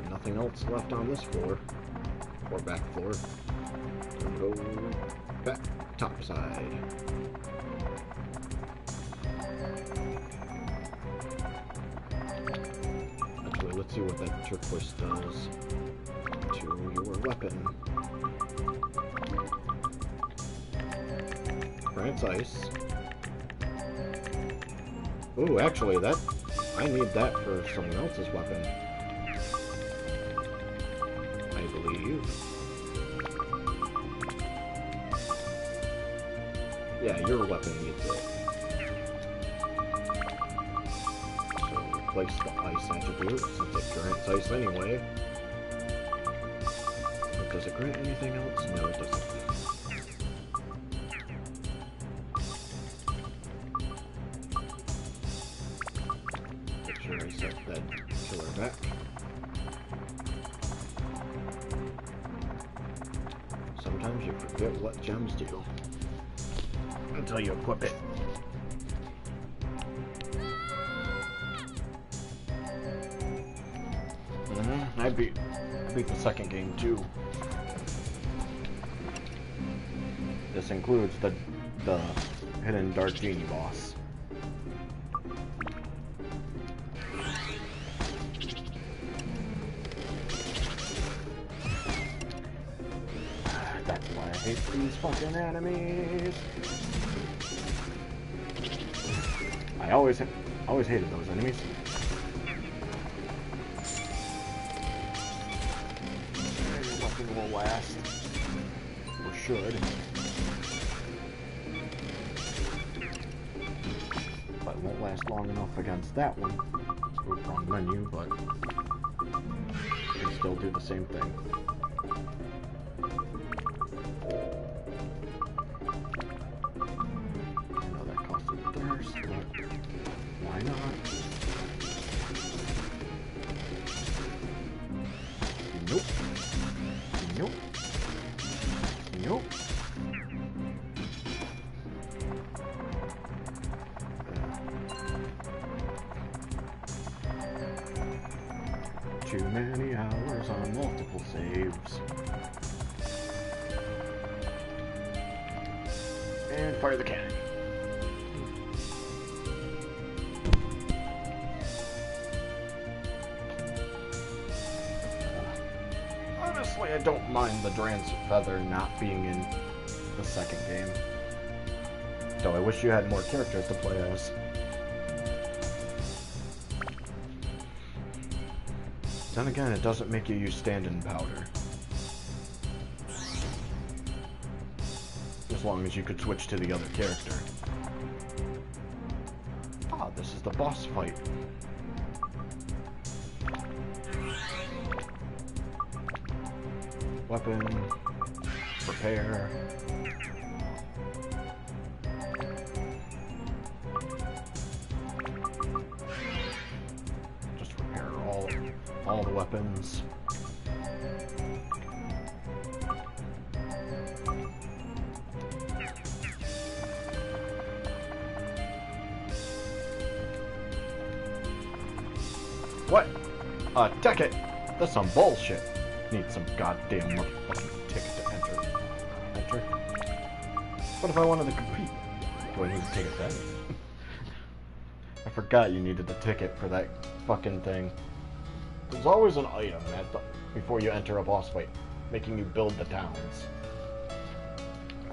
Nothing else left on this floor, or back floor. Go back top side. Actually, let's see what that turquoise does to your weapon. Grants ice. Ooh, actually, I need that for someone else's weapon. I believe. Yeah, your weapon needs it. So replace the ice attribute since it grants ice anyway. But does it grant anything else? No, it doesn't. Make sure I set that killer back. Sometimes you forget what gems do until you equip it. I beat the second game too. This includes the hidden Dark Genie boss. That's why I hate these fucking enemies. I always hated those enemies. Nothing will last. Or should. But it won't last long enough against that one. Oops, wrong menu, but it can still do the same thing. I know that costs a thirst, but why not? Nope. Nope. Nope. Too many hours on multiple saves. And fire the cannon. Honestly, I don't mind the Dran's Feather not being in the second game. Though I wish you had more characters to play as. Then again, it doesn't make you use stand-in powder. As long as you could switch to the other character. Ah, this is the boss fight. Weapon. Prepare. Just repair all the weapons. What? A ticket? That's some bullshit. Need some goddamn motherfucking ticket to enter. Enter? What if I wanted to compete? Do I need a ticket then? I forgot you needed a ticket for that fucking thing. There's always an item before you enter a boss fight, making you build the towns.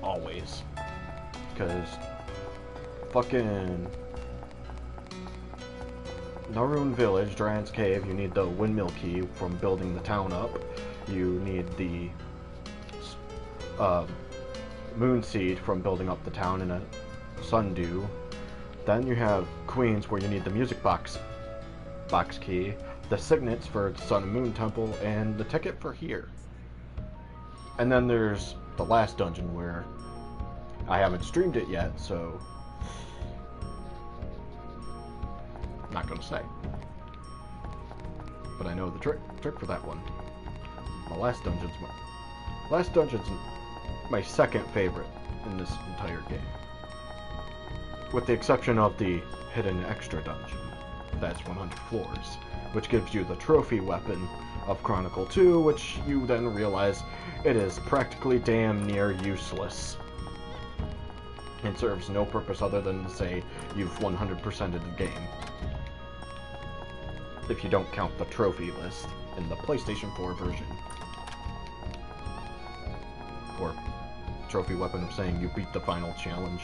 Always. Because fucking Narun Village, Dran's Cave, you need the windmill key from building the town up. You need the moon seed from building up the town in a sundew. Then you have Queens, where you need the music box key, the signets for the Sun and Moon Temple, and the ticket for here. And then there's the last dungeon, where I haven't streamed it yet, so I'm not gonna say. But I know the trick for that one. The last dungeon's my second favorite in this entire game. With the exception of the hidden extra dungeon. That's 100 floors, which gives you the trophy weapon of Chronicle 2, which you then realize it is practically damn near useless. It serves no purpose other than to say you've 100%ed the game. If you don't count the trophy list in the PlayStation 4 version. Or trophy weapon of saying you beat the final challenge.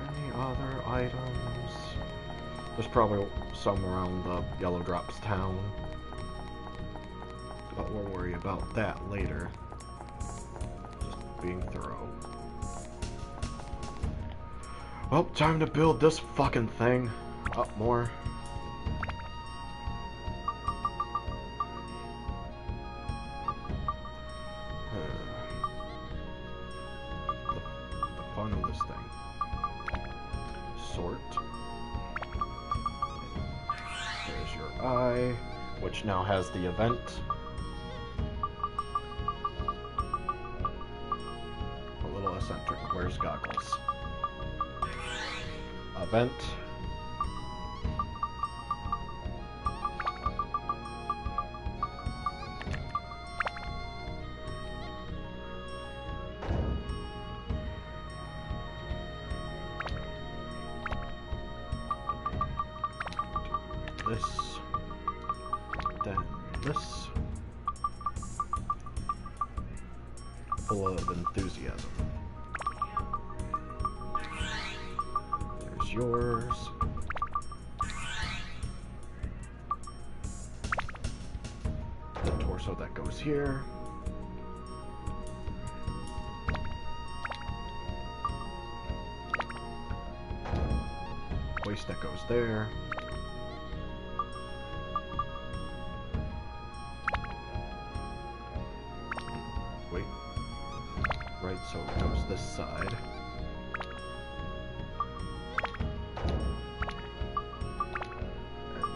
Any other items? There's probably some around the Yellow Drops town. But we'll worry about that later. Just being thorough. Well, time to build this fucking thing up more. The fun of this thing. Sort. There's your eye, which now has the event. A little eccentric. Where's Goggles? Event. this, then this. Full of enthusiasm. There's yours. The torso that goes here. Waist that goes there. Wait. Right, so it goes this side.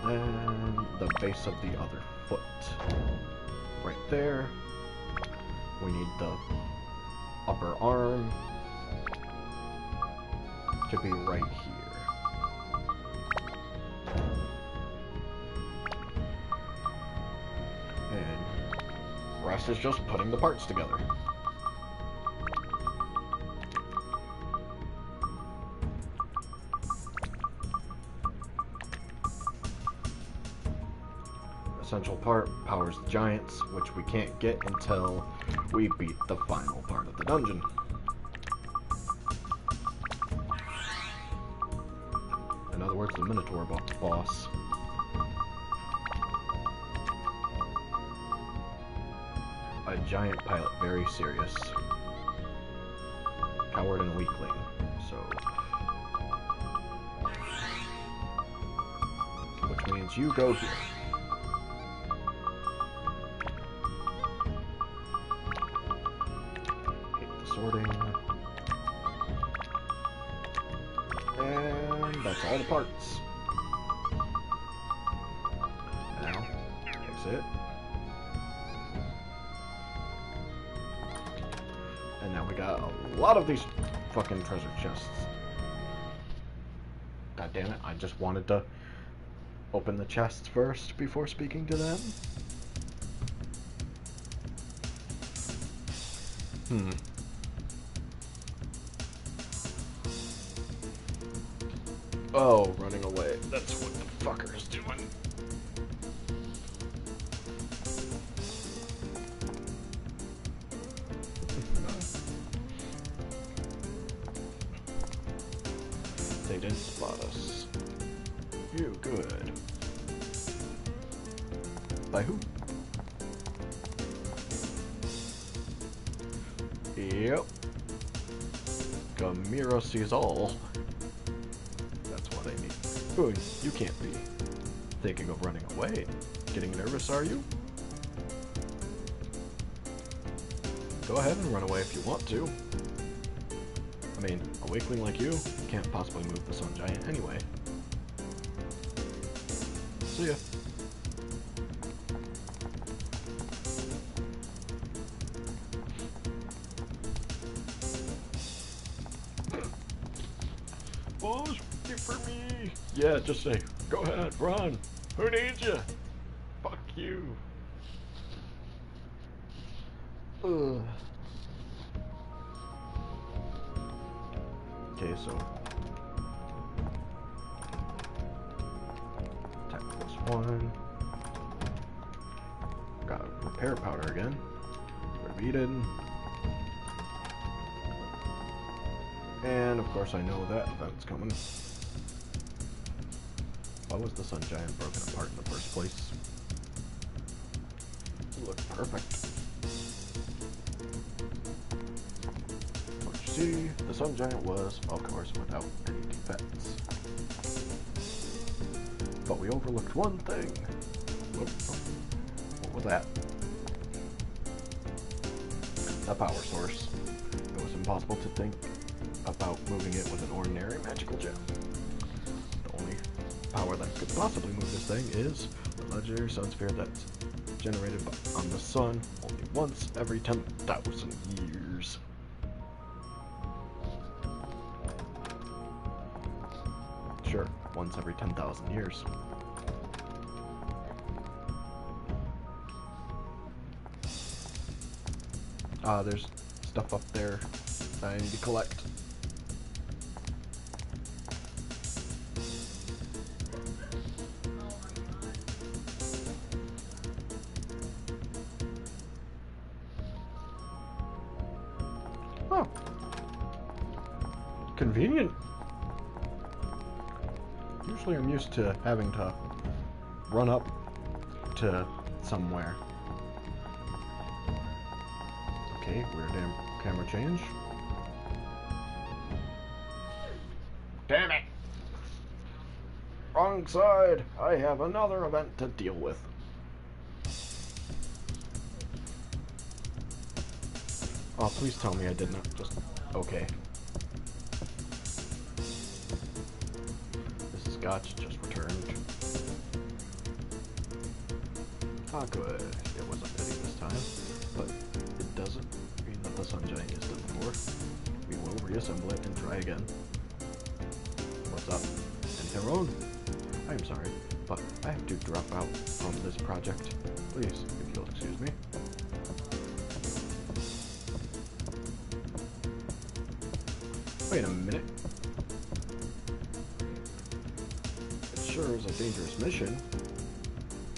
And then the base of the other foot. Right there. We need the upper arm to be right here. And the rest is just putting the parts together. Essential part powers the giants, which we can't get until we beat the final part of the dungeon. In other words, the Minotaur boss. A giant pilot, very serious. Coward and weakling, so... which means you go here. Sorting. And that's all the parts. Now, exit. And now we got a lot of these fucking treasure chests. God damn it, I just wanted to open the chests first before speaking to them. Oh, running away. That's what the fucker's doing. They didn't spot us. You good. By who? Yep. Gamiro sees all. That's what I need. Oh, you can't be thinking of running away. Getting nervous, are you? Go ahead and run away if you want to. I mean, a weakling like you can't possibly move the sun giant anyway. See ya. Bulls, get for me. Yeah, just say, go ahead, run. Who needs you? Fuck you. Ugh. Okay, so attack +1. Got repair powder again. Repeated. And of course I know that event's coming. Why was the sun giant broken apart in the first place? It looked perfect. What you see, the sun giant was, of course, without any defects. But we overlooked one thing. What was that? A power source. It was impossible to think about moving it with an ordinary magical gem. The only power that could possibly move this thing is the legendary sun sphere that's generated on the sun only once every 10,000 years. Sure, once every 10,000 years. There's stuff up there that I need to collect. convenient. Usually I'm used to having to run up to somewhere. Okay, weird damn camera change. Damn it! Wrong side! I have another event to deal with. Oh, please tell me I did not just... Okay. This scotch just returned. Ah, good. It was a pity this time, but it doesn't mean that the sunshine is done for. We will reassemble it and try again. What's up? Anything wrong? I am sorry, but I have to drop out from this project. Please, if you'll excuse me. Wait a minute. It sure is a dangerous mission.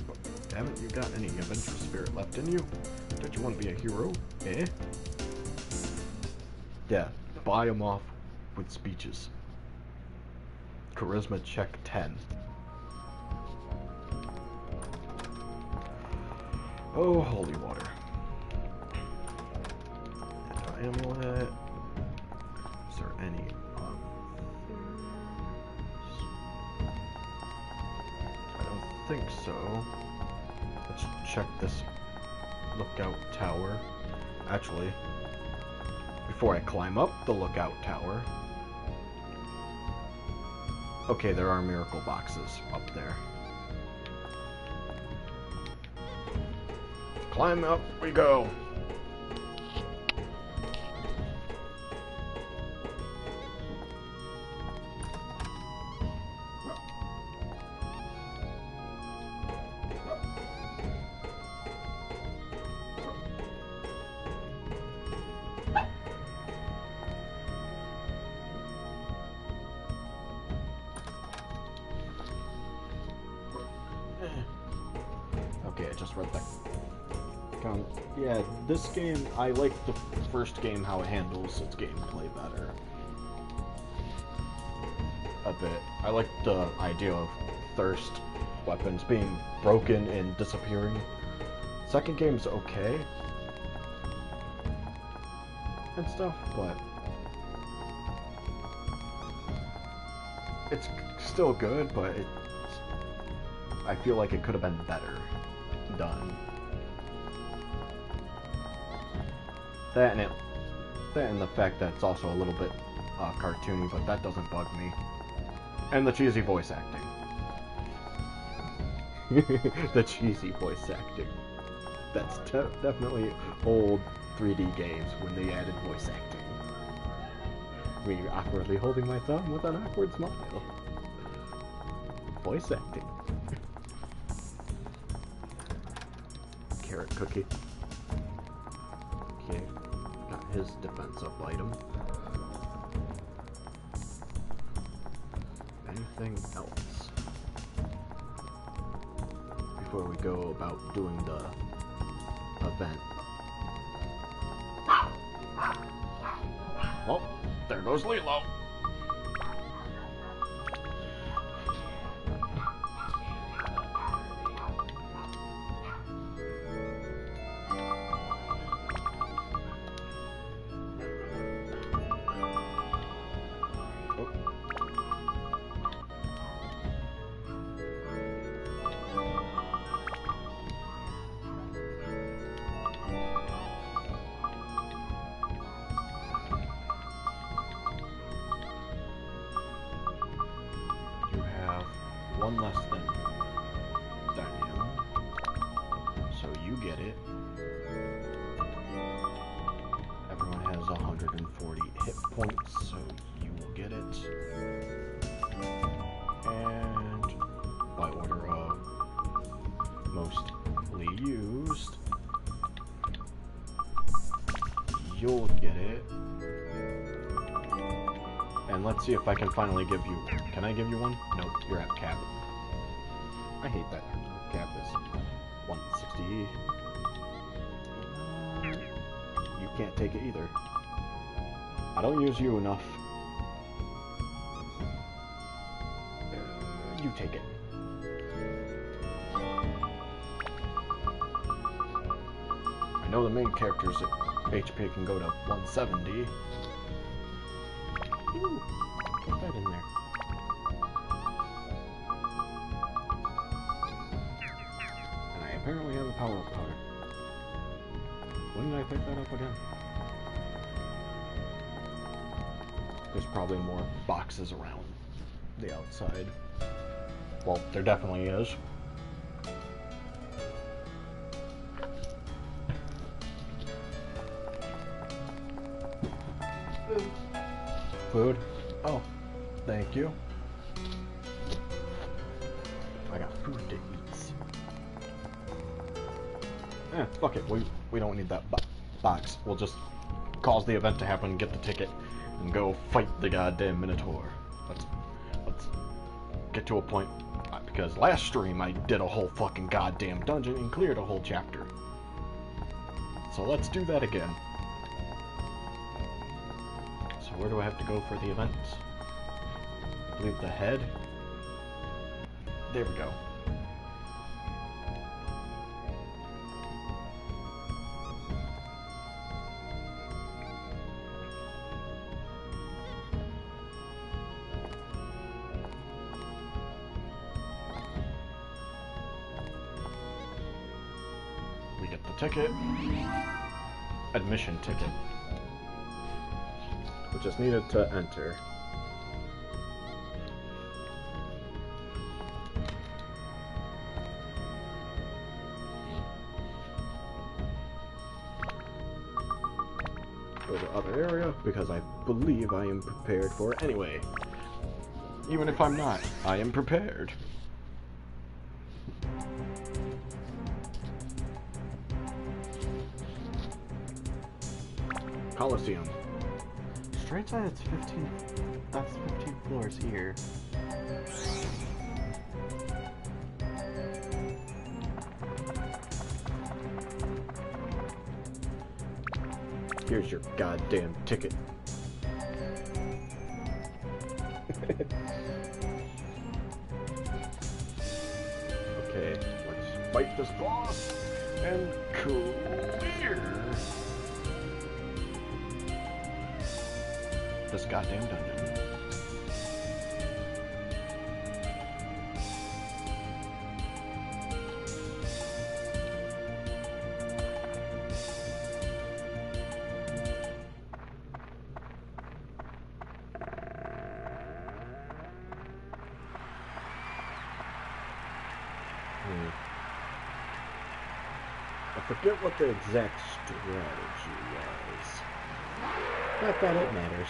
But haven't you got any adventurous spirit left in you? Don't you want to be a hero, eh? Yeah, buy him off with speeches. Charisma check 10. Oh, holy water. Amulet. Is there any others? I don't think so. Let's check this lookout tower. Actually, before I climb up the lookout tower. Okay, there are miracle boxes up there. Climb up we go. Okay, I just read that. Yeah, this game, I like the first game, how it handles its gameplay better. A bit. I like the idea of thirst weapons being broken and disappearing. Second game's okay. And stuff, but it's still good, but I feel like it could have been better done. That and the fact that it's also a little bit cartoony, but that doesn't bug me. And the cheesy voice acting. The cheesy voice acting. That's definitely old 3D games when they added voice acting. Me awkwardly holding my thumb with an awkward smile. Voice acting. Carrot cookie. Okay, got his defense up item. Anything else? Before we go about doing the event. Oh, there goes Lilo. One less thing. Damn. So you get it. Everyone has 140 hit points, so you will get it. And by order of mostly used, you'll get it. And let's see if I can finally give you... Can I give you one? Nope, you're at cap. I hate that. Cap is 160. You can't take it either. I don't use you enough. You take it. I know the main character's HP can go to 170. Ooh, put that in there. And I apparently have a power-up powder. When did I pick that up again? There's probably more boxes around the outside. Well, there definitely is. Food? Oh, thank you. I got food to eat. Fuck it. We don't need that box. We'll just cause the event to happen, get the ticket, and go fight the goddamn Minotaur. Let's get to a point. Because last stream I did a whole fucking goddamn dungeon and cleared a whole chapter. So let's do that again. So where do I have to go for the events? I believe the head. There we go. We get the ticket. Admission ticket. We just needed to enter. Go to other area, because I believe I am prepared for it anyway. Even if I'm not, I am prepared. Coliseum. Straight side, it's 15. That's 15 floors here. Here's your goddamn ticket. Okay, let's fight this boss and clear this goddamn dungeon. I forget what the exact strategy was. Not that it matters.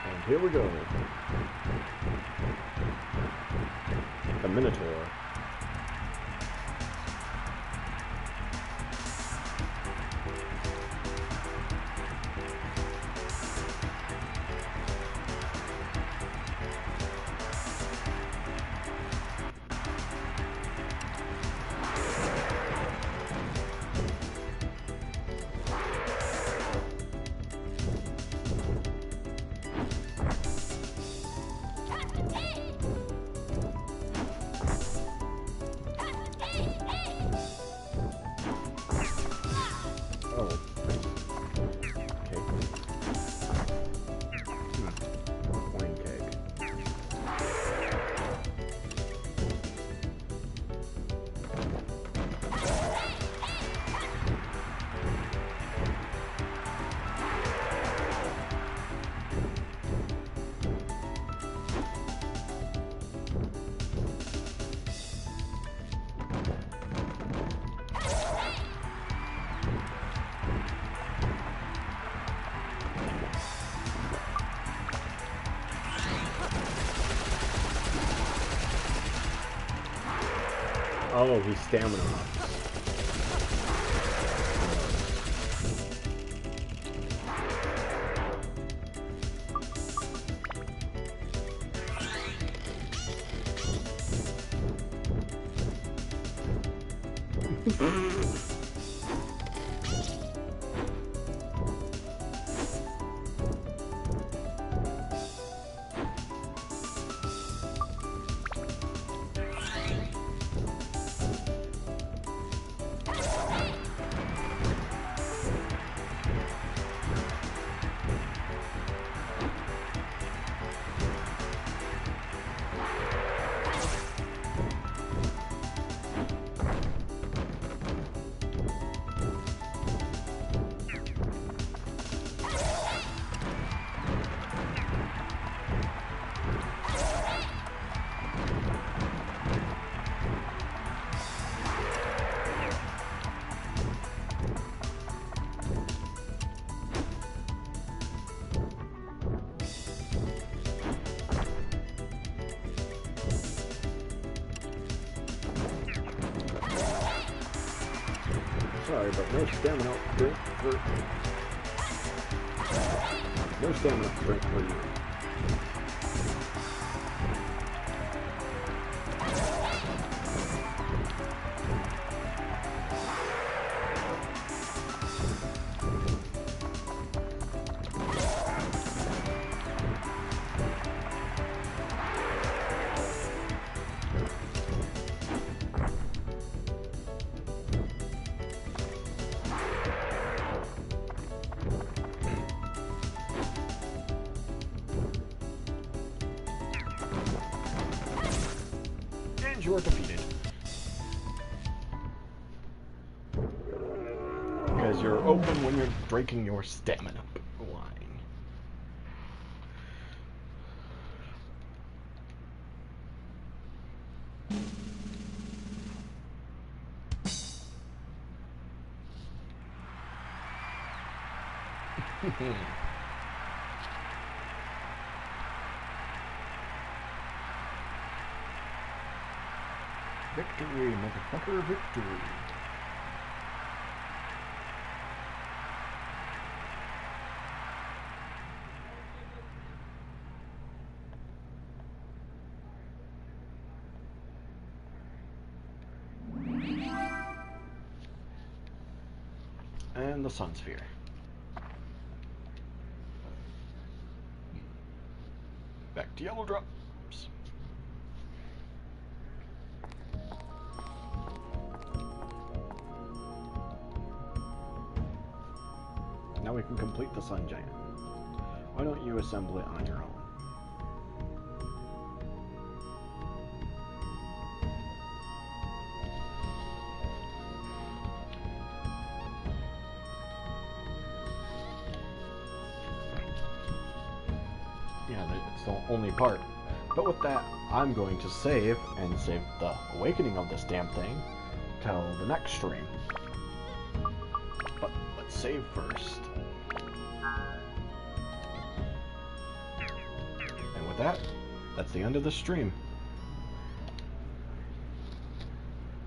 And here we go. The Minotaur. Oh, he's stamina ups. Sorry, but no stamina drink for... No stamina drink for you. You are defeated. Because you're open when you're breaking your stamina line. Victory, motherfucker, victory. And the sun sphere. Back to yellow drops. Now we can complete the Sun Giant. Why don't you assemble it on your own? Yeah, that's the only part. But with that, I'm going to save, and save the awakening of this damn thing till the next stream. But let's save first. And with that, that's the end of the stream.